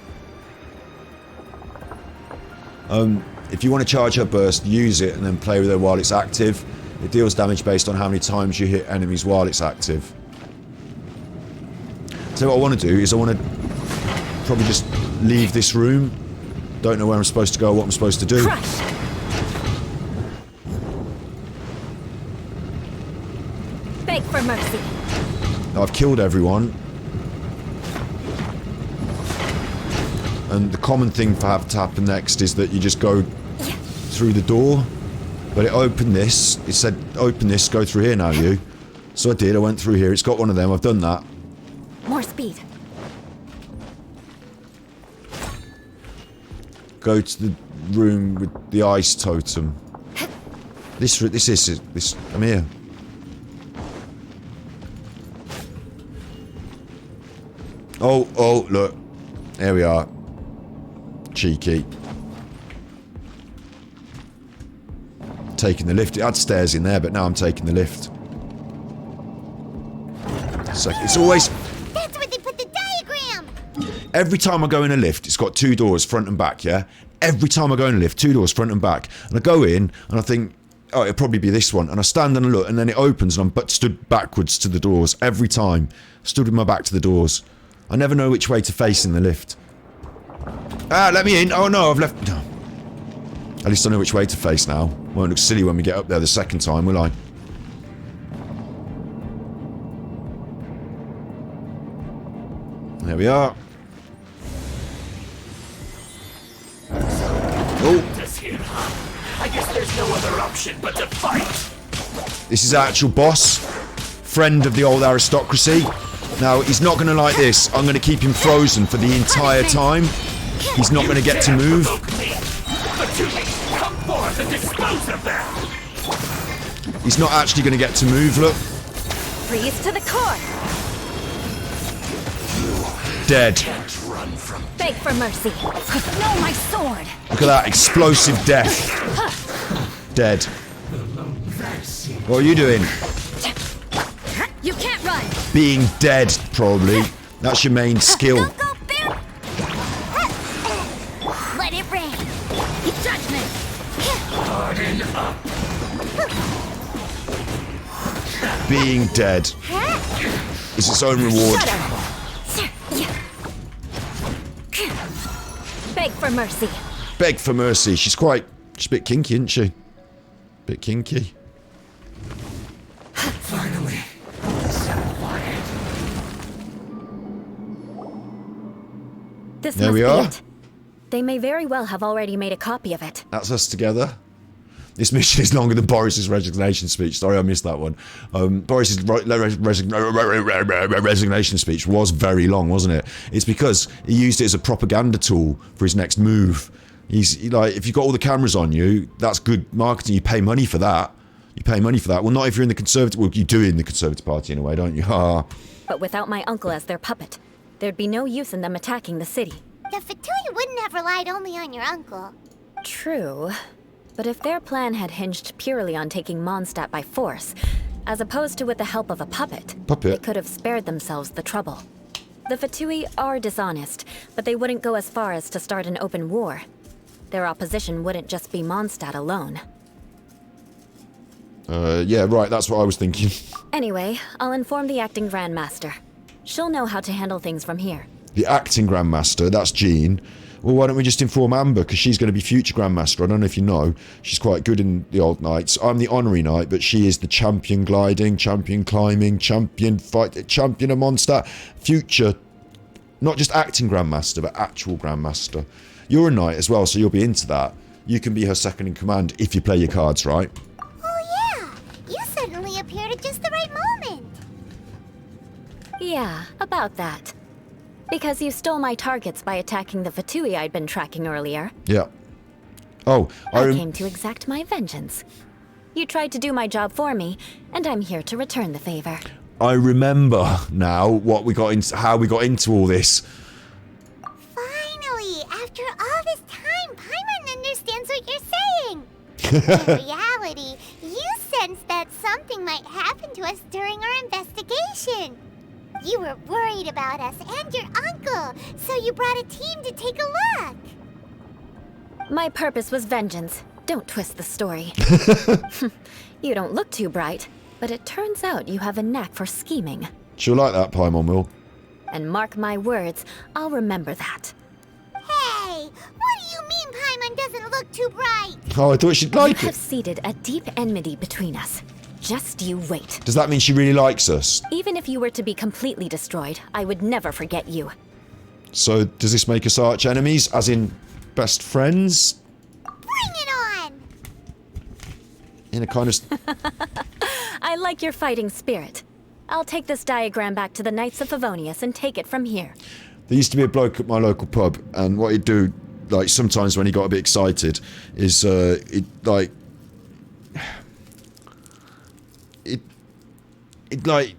If you want to charge her burst, use it and then play with her while it's active. It deals damage based on how many times you hit enemies while it's active. So what I want to do is I want to probably just leave this room. Don't know where I'm supposed to go, what I'm supposed to do. Crush. Beg for mercy. Now, I've killed everyone. And the common thing for have to happen next is that you just go through the door. But it opened this. It said, open this, go through here now, you. So I did, I went through here. It's got one of them, I've done that. More speed. Go to the room with the ice totem. This, I'm here. Oh, look. There we are. Cheeky. Taking the lift. It had stairs in there, but now I'm taking the lift. So it's always... That's where they put the diagram! Every time I go in a lift, it's got two doors, front and back, yeah? Every time I go in a lift, two doors, front and back. And I go in, and I think, oh, it'll probably be this one. And I stand and look, and then it opens, and I'm stood backwards to the doors. Every time. Stood with my back to the doors. I never know which way to face in the lift. Ah, let me in. Oh, no, I've left... No. At least I know which way to face now. Won't look silly when we get up there the second time, will I? There we are. Oh. I guess there's no other option but to fight. This is our actual boss. Friend of the old aristocracy. Now, he's not going to like this. I'm going to keep him frozen for the entire time. He's not going to get to move. He's not actually going to get to move, look. Freeze to the core. Dead. Beg for mercy. No, my sword. Look at that, explosive death. Dead. What are you doing? You can't run. Being dead, probably. That's your main skill. Let it rain. Judgment. Harden up. Being dead is its own reward. Beg for mercy. Beg for mercy. She's a bit kinky, isn't she? Bit kinky. Finally. This There must we be are. it. They may very well have already made a copy of it. That's us together. This mission is longer than Boris's resignation speech. Sorry, I missed that one. Boris's resignation speech was very long, wasn't it? It's because he used it as a propaganda tool for his next move. He's like, if you've got all the cameras on you, that's good marketing. You pay money for that. You pay money for that. Well, not if you're in the Conservative... Well, you do in the Conservative Party in a way, don't you? But without my uncle as their puppet, there'd be no use in them attacking the city. The Fatui wouldn't have relied only on your uncle. True. But if their plan had hinged purely on taking Mondstadt by force, as opposed to with the help of a puppet, they could have spared themselves the trouble. The Fatui are dishonest, but they wouldn't go as far as to start an open war. Their opposition wouldn't just be Mondstadt alone. Yeah, right, that's what I was thinking. Anyway, I'll inform the acting Grandmaster. She'll know how to handle things from here. The acting Grandmaster, that's Jean. Well, why don't we just inform Amber, because she's going to be future Grandmaster. I don't know if you know. She's quite good in the old knights. I'm the honorary knight, but she is the champion gliding, champion climbing, champion fight, champion of Mondstadt. Future, not just acting Grandmaster, but actual Grandmaster. You're a knight as well, so you'll be into that. You can be her second in command if you play your cards right. Oh yeah, you suddenly appeared at just the right moment. Yeah, about that. Because you stole my targets by attacking the Fatui I'd been tracking earlier. Yeah. Oh, I came to exact my vengeance. You tried to do my job for me, and I'm here to return the favor. I remember now what we got into, how we got into all this. Finally, after all this time, Paimon understands what you're saying. In reality, you sensed that something might happen to us during our investigation. You were worried about us and your uncle, so you brought a team to take a look. My purpose was vengeance. Don't twist the story. You don't look too bright, but it turns out you have a knack for scheming. She'll like that, Paimon will. And mark my words, I'll remember that. Hey, what do you mean Paimon doesn't look too bright? Oh, I thought she'd like You it. have seeded a deep enmity between us. Just you wait. Does that mean she really likes us? Even if you were to be completely destroyed, I would never forget you. So, does this make us arch enemies, as in best friends? Bring it on! In a kind of... I like your fighting spirit. I'll take this diagram back to the Knights of Favonius and take it from here. There used to be a bloke at my local pub, and what he'd do, like, sometimes when he got a bit excited, is, he'd like,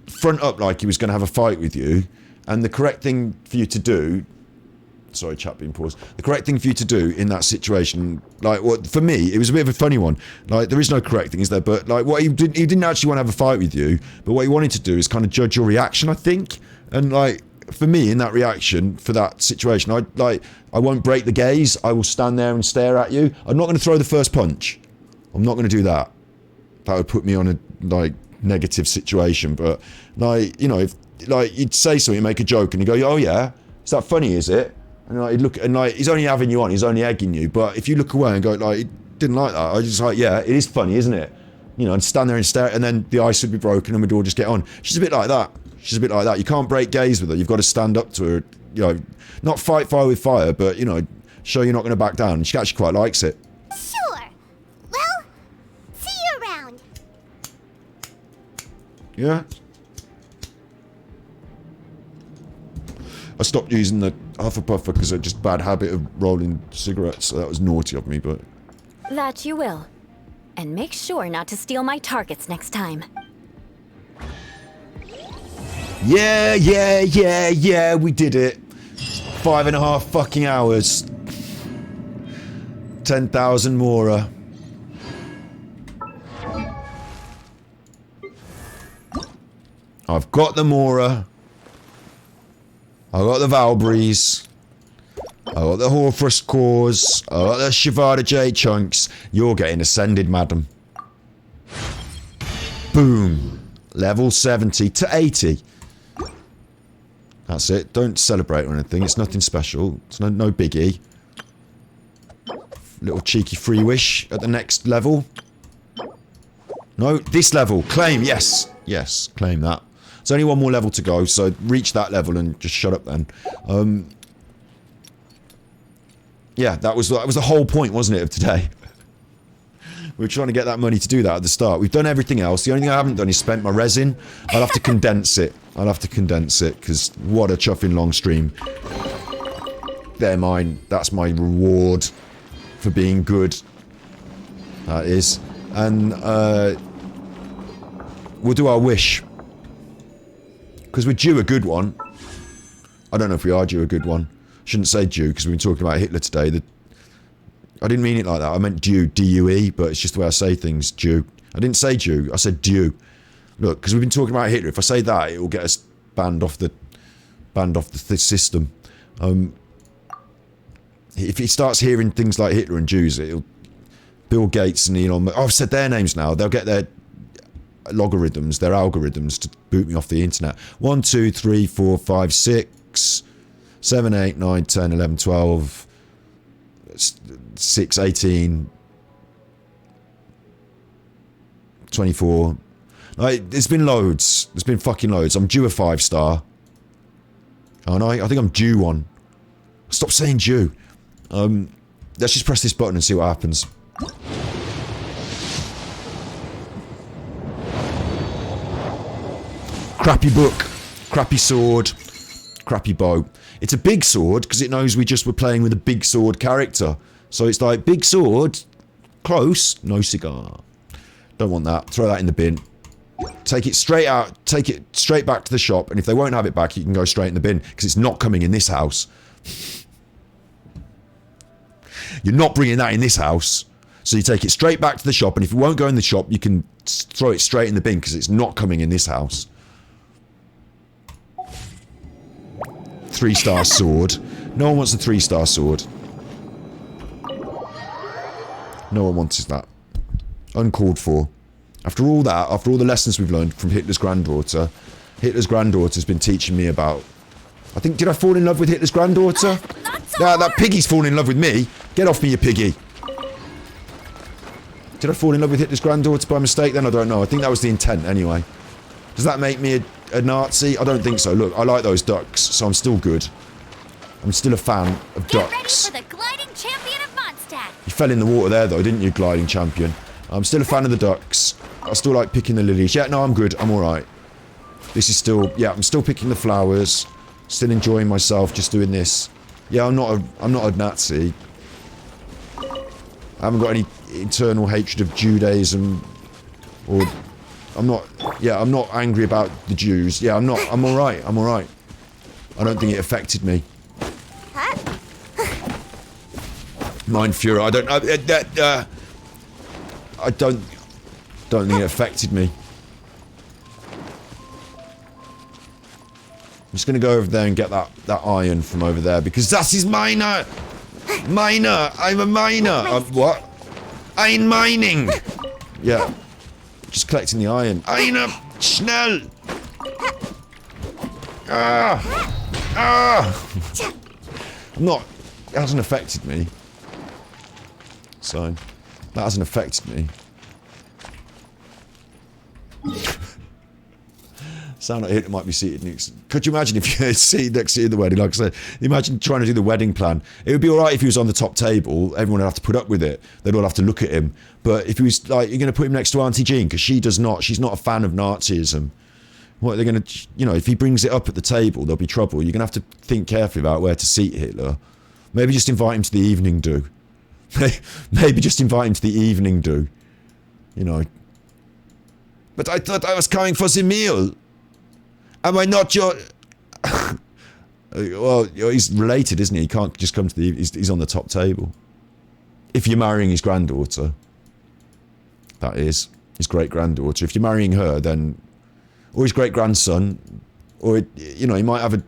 front up like he was going to have a fight with you, and the correct thing for you to do... Sorry, chat being paused. The correct thing for you to do in that situation, like, what for me, it was a bit of a funny one. Like, there is no correct thing, is there? But, like, what he didn't actually want to have a fight with you, but what he wanted to do is kind of judge your reaction, I think. And, like, for me, in that reaction, for that situation, I won't break the gaze. I will stand there and stare at you. I'm not going to throw the first punch. I'm not going to do that. That would put me on a, like, negative situation. But, like, you know, if, like, you'd say something, make a joke, and you go, oh, yeah? Is that funny, is it? And like, he'd look, and like, he's only having you on, he's only egging you. But if you look away and go, like, he didn't like that, I just like, yeah, it is funny, isn't it? You know, and stand there and stare, and then the ice would be broken and we'd all just get on. She's a bit like that. She's a bit like that. You can't break gaze with her. You've got to stand up to her, you know, not fight fire with fire, but, you know, show you're not going to back down. She actually quite likes it. Sure. Well, see you around. Yeah. I stopped using the Hufflepuffer because I just a bad habit of rolling cigarettes, so that was naughty of me, but... That you will. And make sure not to steal my targets next time. Yeah, we did it. 5.5 fucking hours. 10,000 Mora. I've got the Mora. I got the Valbreeze. I got the Horfrust cores. I got the Shivada J chunks. You're getting ascended, madam. Boom. Level 70 to 80. That's it. Don't celebrate or anything. It's nothing special. It's no biggie. Little cheeky free wish at the next level. No, this level. Claim. Yes. Yes. Claim that. There's only one more level to go, so reach that level and just shut up then. Yeah, that was the whole point, wasn't it, of today? We were trying to get that money to do that at the start. We've done everything else. The only thing I haven't done is spent my resin. I'll have to condense it. I'll have to condense it, because what a chuffing long stream. They're mine. That's my reward for being good. That is. And we'll do our wish. Because we're due a good one. I don't know if we are due a good one. Shouldn't say due, because we've been talking about Hitler today. I didn't mean it like that. I meant due, D-U-E, but it's just the way I say things, due. I didn't say due, I said due. Look, because we've been talking about Hitler. If I say that, it will get us banned off the system. If he starts hearing things like Hitler and Jews, it'll... Bill Gates and Elon Musk... Oh, I've said their names now. They'll get their logarithms, their algorithms to boot me off the internet. 1, 2, 3, 4, 5, 6, 7, 8, 9, 10, 11, 12, 6, 18, 24. Like, there's been loads. There's been fucking loads. I'm due a 5-star. Aren't I? I think I'm due one. Stop saying due. Let's just press this button and see what happens. Crappy book, crappy sword, crappy bow. It's a big sword because it knows we just were playing with a big sword character. So it's like, big sword, close, no cigar. Don't want that. Throw that in the bin. take it straight out, take it straight back to the shop, and if they won't have it back, you can go straight in the bin, because it's not coming in this house. You're not bringing that in this house. So you take it straight back to the shop, and if it won't go in the shop, you can throw it straight in the bin, because it's not coming in this house. 3-star sword. No one wants a 3-star sword. No one wants that. Uncalled for. After all that, after all the lessons we've learned from Hitler's granddaughter's been teaching me about... I think, did I fall in love with Hitler's granddaughter? No, that piggy's fallen in love with me. Get off me, you piggy. Did I fall in love with Hitler's granddaughter by mistake then? I don't know. I think that was the intent anyway. Does that make me a Nazi? I don't think so. Look, I like those ducks, so I'm still good. I'm still a fan of ducks. Get ready for the gliding champion of Mondstadt. You fell in the water there though, didn't you, gliding champion? I'm still a fan of the ducks. I still like picking the lilies. Yeah, no, I'm good. I'm alright. This is still... Yeah, I'm still picking the flowers. Still enjoying myself just doing this. Yeah, I'm not a Nazi. I haven't got any internal hatred of Judaism. Or... I'm not angry about the Jews. Yeah, I'm alright. I'm alright. I don't think it affected me. Mein Führer, I don't think it affected me. I'm just gonna go over there and get that iron from over there, because that is miner! Miner! I'm a miner! What? Iron mining! Yeah. Just collecting the iron. Iron! Schnell! I'm not... It hasn't affected me. So... That hasn't affected me. Sound like Hitler might be seated next... Could you imagine if you were seated next to the wedding? Like I said, imagine trying to do the wedding plan. It would be alright if he was on the top table. Everyone would have to put up with it. They'd all have to look at him. But if he was like, you're going to put him next to Auntie Jean, because she's not a fan of Nazism. What, they're going to... You know, if he brings it up at the table, there'll be trouble. You're going to have to think carefully about where to seat Hitler. Maybe just invite him to the evening do. Maybe just invite him to the evening do. You know. But I thought I was coming for the meal. Am I not your... Well, he's related, isn't he? He can't just come to the... He's on the top table. If you're marrying his granddaughter. That is. His great-granddaughter. If you're marrying her, then... Or his great-grandson. Or, you know, he might have a...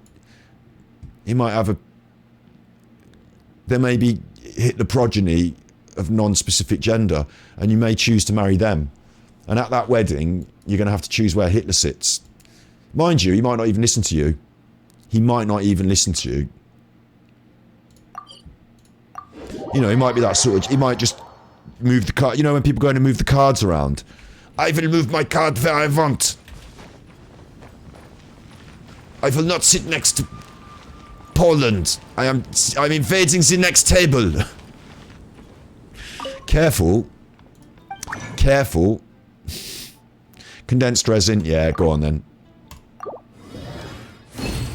There may be Hitler progeny of non-specific gender, and you may choose to marry them. And at that wedding, you're going to have to choose where Hitler sits. Mind you, he might not even listen to you. He might not even listen to you. You know, he might be that sort of... He might just move the card... You know when people go in and move the cards around? I will move my card where I want. I will not sit next to Poland. I'm invading the next table. Careful. Careful. Condensed resin. Yeah, go on then.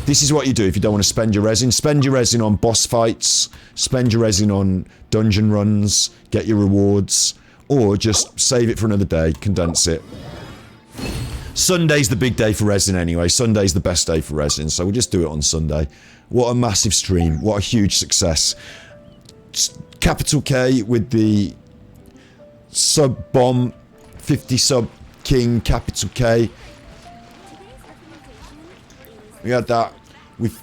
This is what you do if you don't want to spend your resin. Spend your resin on boss fights. Spend your resin on dungeon runs. Get your rewards. Or just save it for another day. Condense it. Sunday's the big day for resin anyway. Sunday's the best day for resin. So we'll just do it on Sunday. What a massive stream. What a huge success. Capital K with the sub-bomb. 50 sub-king. Capital K. We had that. We've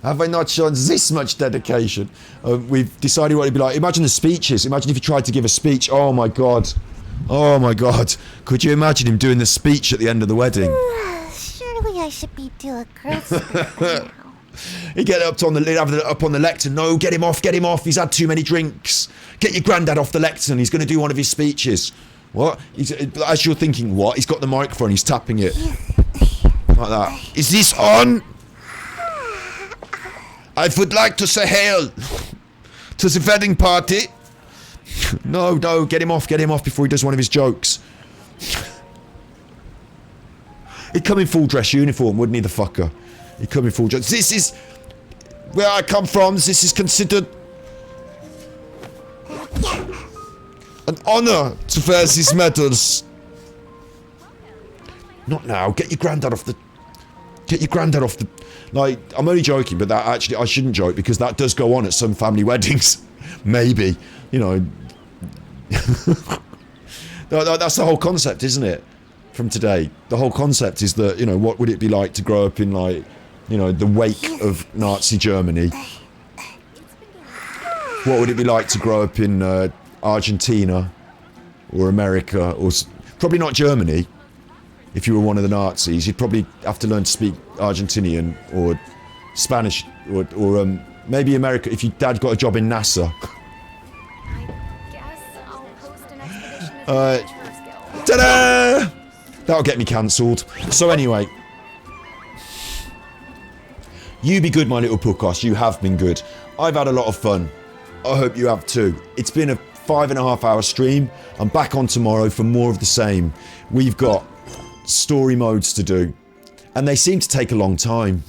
have I not shown this much dedication? We've decided what it'd be like. Imagine the speeches. Imagine if you tried to give a speech. Oh my god. Oh my god. Could you imagine him doing the speech at the end of the wedding? Surely I should be doing a girl speech now. He'd get up on the lectern. No, get him off, get him off. He's had too many drinks. Get your granddad off the lectern. He's going to do one of his speeches. What? As you're thinking, what? He's got the microphone. He's tapping it. Like that. Is this on? I would like to say hail to the wedding party. No, get him off before he does one of his jokes. He'd come in full dress uniform, wouldn't he, the fucker? He'd come in full dress. This is where I come from. This is considered... An honor to wear these medals. Not now. Get your granddad off the... Get your granddad off the... Like, I'm only joking, but that actually... I shouldn't joke, because that does go on at some family weddings. Maybe. You know... That's the whole concept, isn't it? From today. The whole concept is that, you know, what would it be like to grow up in, like, you know, the wake of Nazi Germany? What would it be like to grow up in Argentina or America or... Probably not Germany. If you were one of the Nazis, you'd probably have to learn to speak Argentinian or Spanish or maybe America if your dad got a job in NASA. Ta-da! That'll get me cancelled. So anyway, you be good, my little puckos. You have been good. I've had a lot of fun. I hope you have too. It's been a 5.5 hour stream. I'm back on tomorrow for more of the same. We've got story modes to do, and they seem to take a long time.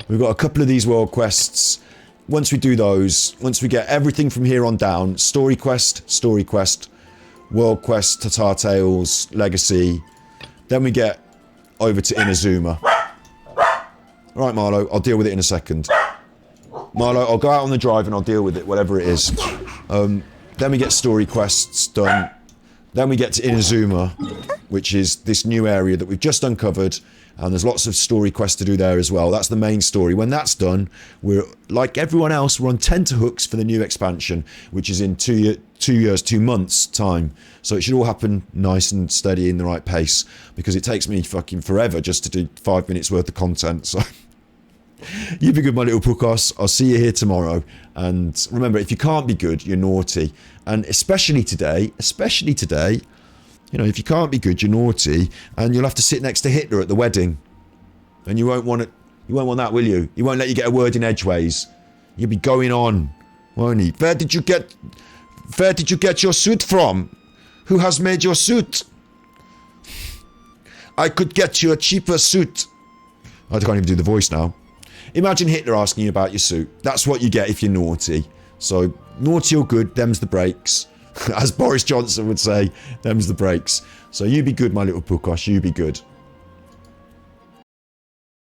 We've got a couple of these world quests. Once we do those, once we get everything from here on down, story quest, world quest, Tatar Tales, Legacy, then we get over to Inazuma. Right, Marlo, I'll deal with it in a second. Marlo, I'll go out on the drive and I'll deal with it, whatever it is. Then we get story quests done. Then we get to Inazuma, which is this new area that we've just uncovered, and there's lots of story quests to do there as well. That's the main story. When that's done, we're, like everyone else, we're on tenterhooks for the new expansion, which is in 2 months' time. So it should all happen nice and steady in the right pace, because it takes me fucking forever just to do 5 minutes worth of content, so... You be good, my little puckos. I'll see you here tomorrow. And remember, if you can't be good, you're naughty. And especially today, you know, if you can't be good, you're naughty, and you'll have to sit next to Hitler at the wedding. And you won't want it. You won't want that, will you? He won't let you get a word in edgeways. You'll be going on, won't he? Where did you get your suit from? Who has made your suit? I could get you a cheaper suit. I can't even do the voice now. Imagine Hitler asking you about your suit. That's what you get if you're naughty. So, naughty or good, them's the breaks. As Boris Johnson would say, them's the breaks. So you be good, my little puckos, you be good.